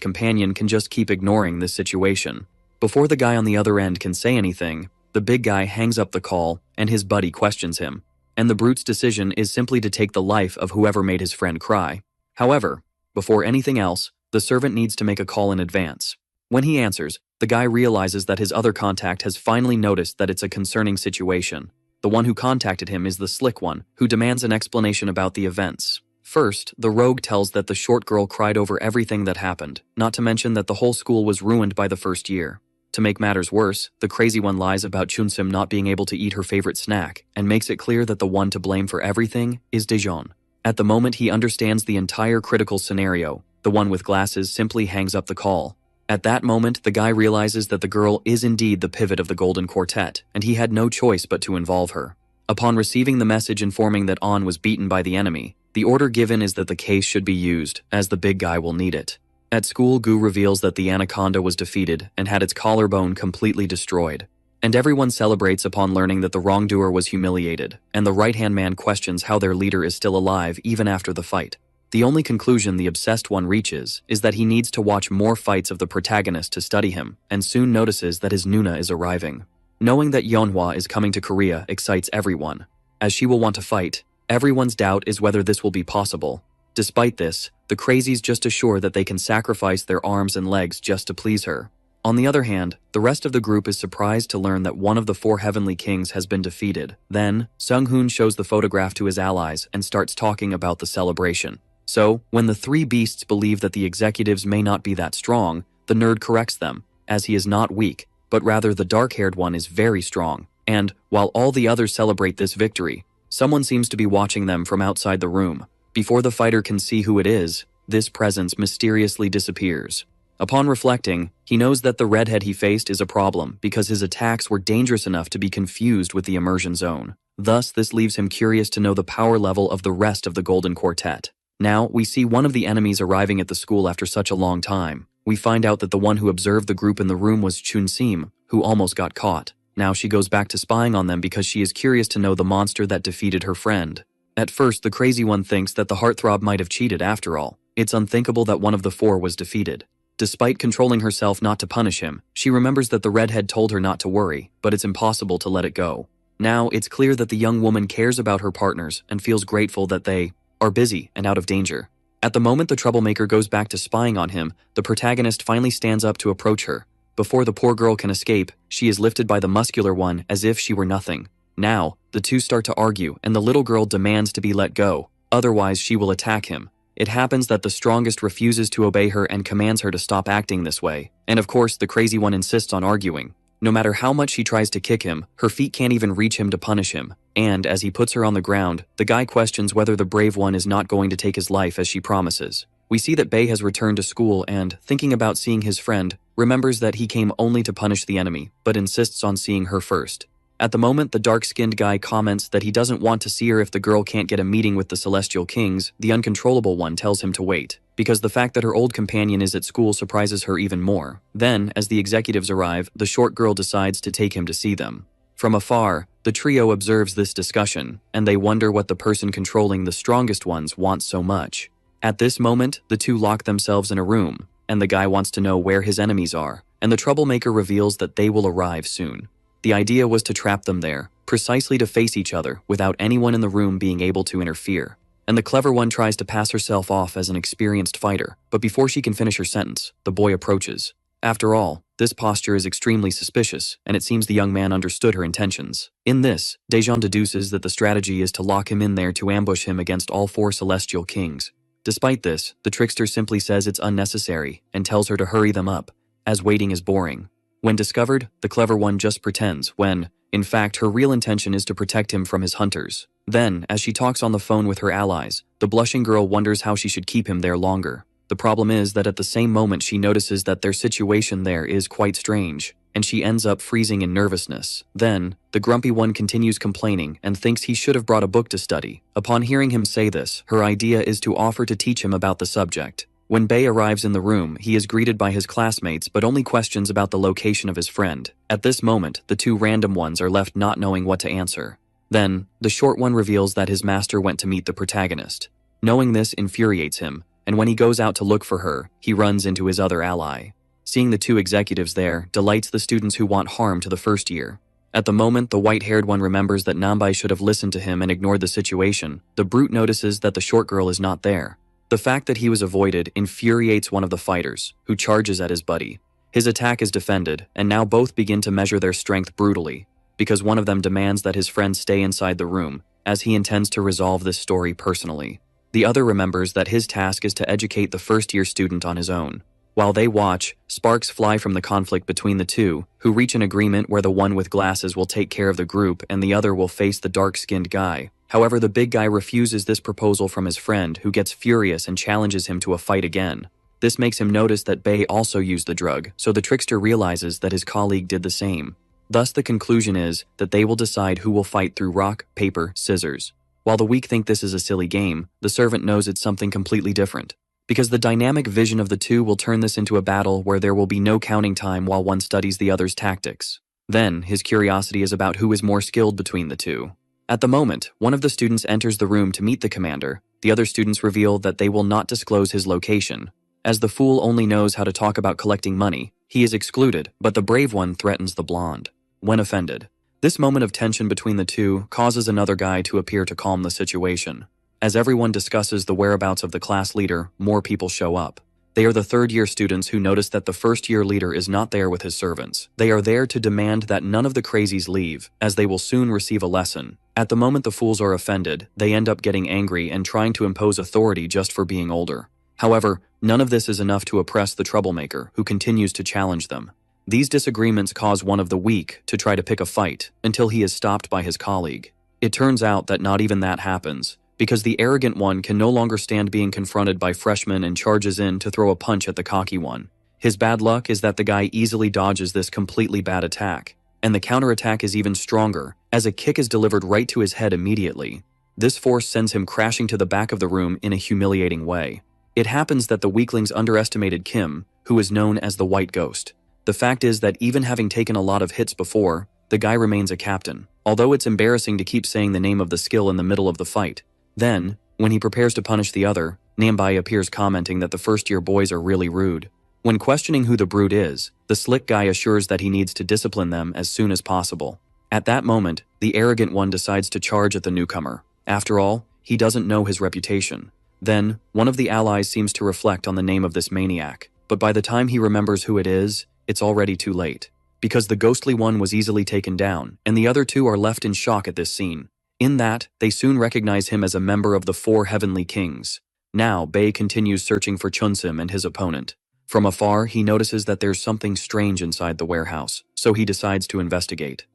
companion can just keep ignoring this situation. Before the guy on the other end can say anything, the big guy hangs up the call, and his buddy questions him. And the brute's decision is simply to take the life of whoever made his friend cry. However, before anything else, the servant needs to make a call in advance. When he answers, the guy realizes that his other contact has finally noticed that it's a concerning situation. The one who contacted him is the slick one, who demands an explanation about the events. First, the rogue tells that the short girl cried over everything that happened, not to mention that the whole school was ruined by the first year. To make matters worse, the crazy one lies about Chunsim not being able to eat her favorite snack, and makes it clear that the one to blame for everything is Daejeon. At the moment he understands the entire critical scenario, the one with glasses simply hangs up the call. At that moment, the guy realizes that the girl is indeed the pivot of the Golden Quartet, and he had no choice but to involve her. Upon receiving the message informing that On was beaten by the enemy, the order given is that the case should be used, as the big guy will need it. At school, Gu reveals that the anaconda was defeated and had its collarbone completely destroyed. And everyone celebrates upon learning that the wrongdoer was humiliated, and the right-hand man questions how their leader is still alive even after the fight. The only conclusion the obsessed one reaches is that he needs to watch more fights of the protagonist to study him, and soon notices that his Nuna is arriving. Knowing that Yeonhwa is coming to Korea excites everyone. As she will want to fight, everyone's doubt is whether this will be possible. Despite this, the crazies just assure that they can sacrifice their arms and legs just to please her. On the other hand, the rest of the group is surprised to learn that one of the four heavenly kings has been defeated. Then, Sung-hoon shows the photograph to his allies and starts talking about the celebration. So, when the three beasts believe that the executives may not be that strong, the nerd corrects them, as he is not weak, but rather the dark-haired one is very strong. And, while all the others celebrate this victory, someone seems to be watching them from outside the room. Before the fighter can see who it is, this presence mysteriously disappears. Upon reflecting, he knows that the redhead he faced is a problem because his attacks were dangerous enough to be confused with the immersion zone. Thus, this leaves him curious to know the power level of the rest of the Golden Quartet. Now, we see one of the enemies arriving at the school after such a long time. We find out that the one who observed the group in the room was Chun-sim, who almost got caught. Now she goes back to spying on them because she is curious to know the monster that defeated her friend. At first, the crazy one thinks that the heartthrob might have cheated after all. It's unthinkable that one of the four was defeated. Despite controlling herself not to punish him, she remembers that the redhead told her not to worry, but it's impossible to let it go. Now, it's clear that the young woman cares about her partners and feels grateful that they are busy and out of danger. At the moment the troublemaker goes back to spying on him, the protagonist finally stands up to approach her. Before the poor girl can escape, she is lifted by the muscular one as if she were nothing. Now, the two start to argue and the little girl demands to be let go, otherwise she will attack him. It happens that the strongest refuses to obey her and commands her to stop acting this way. And of course, the crazy one insists on arguing. No matter how much she tries to kick him, her feet can't even reach him to punish him. And as he puts her on the ground, the guy questions whether the brave one is not going to take his life as she promises. We see that Bei has returned to school and, thinking about seeing his friend, remembers that he came only to punish the enemy, but insists on seeing her first. At the moment, the dark-skinned guy comments that he doesn't want to see her if the girl can't get a meeting with the Celestial Kings. The uncontrollable one tells him to wait, because the fact that her old companion is at school surprises her even more. Then, as the executives arrive, the short girl decides to take him to see them. From afar, the trio observes this discussion, and they wonder what the person controlling the strongest ones wants so much. At this moment, the two lock themselves in a room, and the guy wants to know where his enemies are, and the troublemaker reveals that they will arrive soon. The idea was to trap them there, precisely to face each other without anyone in the room being able to interfere. And the clever one tries to pass herself off as an experienced fighter, but before she can finish her sentence, the boy approaches. After all, this posture is extremely suspicious, and it seems the young man understood her intentions. In this, Daejeon deduces that the strategy is to lock him in there to ambush him against all four Celestial Kings. Despite this, the trickster simply says it's unnecessary and tells her to hurry them up, as waiting is boring. When discovered, the clever one just pretends when, in fact, her real intention is to protect him from his hunters. Then, as she talks on the phone with her allies, the blushing girl wonders how she should keep him there longer. The problem is that at the same moment she notices that their situation there is quite strange, and she ends up freezing in nervousness. Then, the grumpy one continues complaining and thinks he should have brought a book to study. Upon hearing him say this, her idea is to offer to teach him about the subject. When Bei arrives in the room, he is greeted by his classmates but only questions about the location of his friend. At this moment, the two random ones are left not knowing what to answer. Then, the short one reveals that his master went to meet the protagonist. Knowing this infuriates him, and when he goes out to look for her, he runs into his other ally. Seeing the two executives there delights the students who want harm to the first year. At the moment, the white-haired one remembers that Nambai should have listened to him and ignored the situation. The brute notices that the short girl is not there. The fact that he was avoided infuriates one of the fighters, who charges at his buddy. His attack is defended, and now both begin to measure their strength brutally, because one of them demands that his friend stay inside the room, as he intends to resolve this story personally. The other remembers that his task is to educate the first-year student on his own. While they watch, sparks fly from the conflict between the two, who reach an agreement where the one with glasses will take care of the group and the other will face the dark-skinned guy. However, the big guy refuses this proposal from his friend, who gets furious and challenges him to a fight again. This makes him notice that Bei also used the drug, so the trickster realizes that his colleague did the same. Thus, the conclusion is that they will decide who will fight through rock, paper, scissors. While the weak think this is a silly game, the servant knows it's something completely different. Because the dynamic vision of the two will turn this into a battle where there will be no counting time while one studies the other's tactics. Then, his curiosity is about who is more skilled between the two. At the moment, one of the students enters the room to meet the commander. The other students reveal that they will not disclose his location. As the fool only knows how to talk about collecting money, he is excluded, but the brave one threatens the blonde. When offended, this moment of tension between the two causes another guy to appear to calm the situation. As everyone discusses the whereabouts of the class leader, more people show up. They are the third-year students who notice that the first-year leader is not there with his servants. They are there to demand that none of the crazies leave, as they will soon receive a lesson. At the moment the fools are offended, they end up getting angry and trying to impose authority just for being older. However, none of this is enough to oppress the troublemaker, who continues to challenge them. These disagreements cause one of the weak to try to pick a fight, until he is stopped by his colleague. It turns out that not even that happens, because the arrogant one can no longer stand being confronted by freshmen and charges in to throw a punch at the cocky one. His bad luck is that the guy easily dodges this completely bad attack, and the counterattack is even stronger, as a kick is delivered right to his head immediately. This force sends him crashing to the back of the room in a humiliating way. It happens that the weaklings underestimated Kim, who is known as the White Ghost. The fact is that even having taken a lot of hits before, the guy remains a captain, although it's embarrassing to keep saying the name of the skill in the middle of the fight. Then, when he prepares to punish the other, Nambai appears commenting that the first-year boys are really rude. When questioning who the brute is, the slick guy assures that he needs to discipline them as soon as possible. At that moment, the arrogant one decides to charge at the newcomer. After all, He doesn't know his reputation. Then, one of the allies seems to reflect on the name of this maniac, but by the time he remembers who it is, it's already too late. Because the ghostly one was easily taken down, and the other two are left in shock at this scene. In that, they soon recognize him as a member of the four heavenly kings. Now, Bei continues searching for Chunsim and his opponent. From afar, he notices that there's something strange inside the warehouse, so he decides to investigate.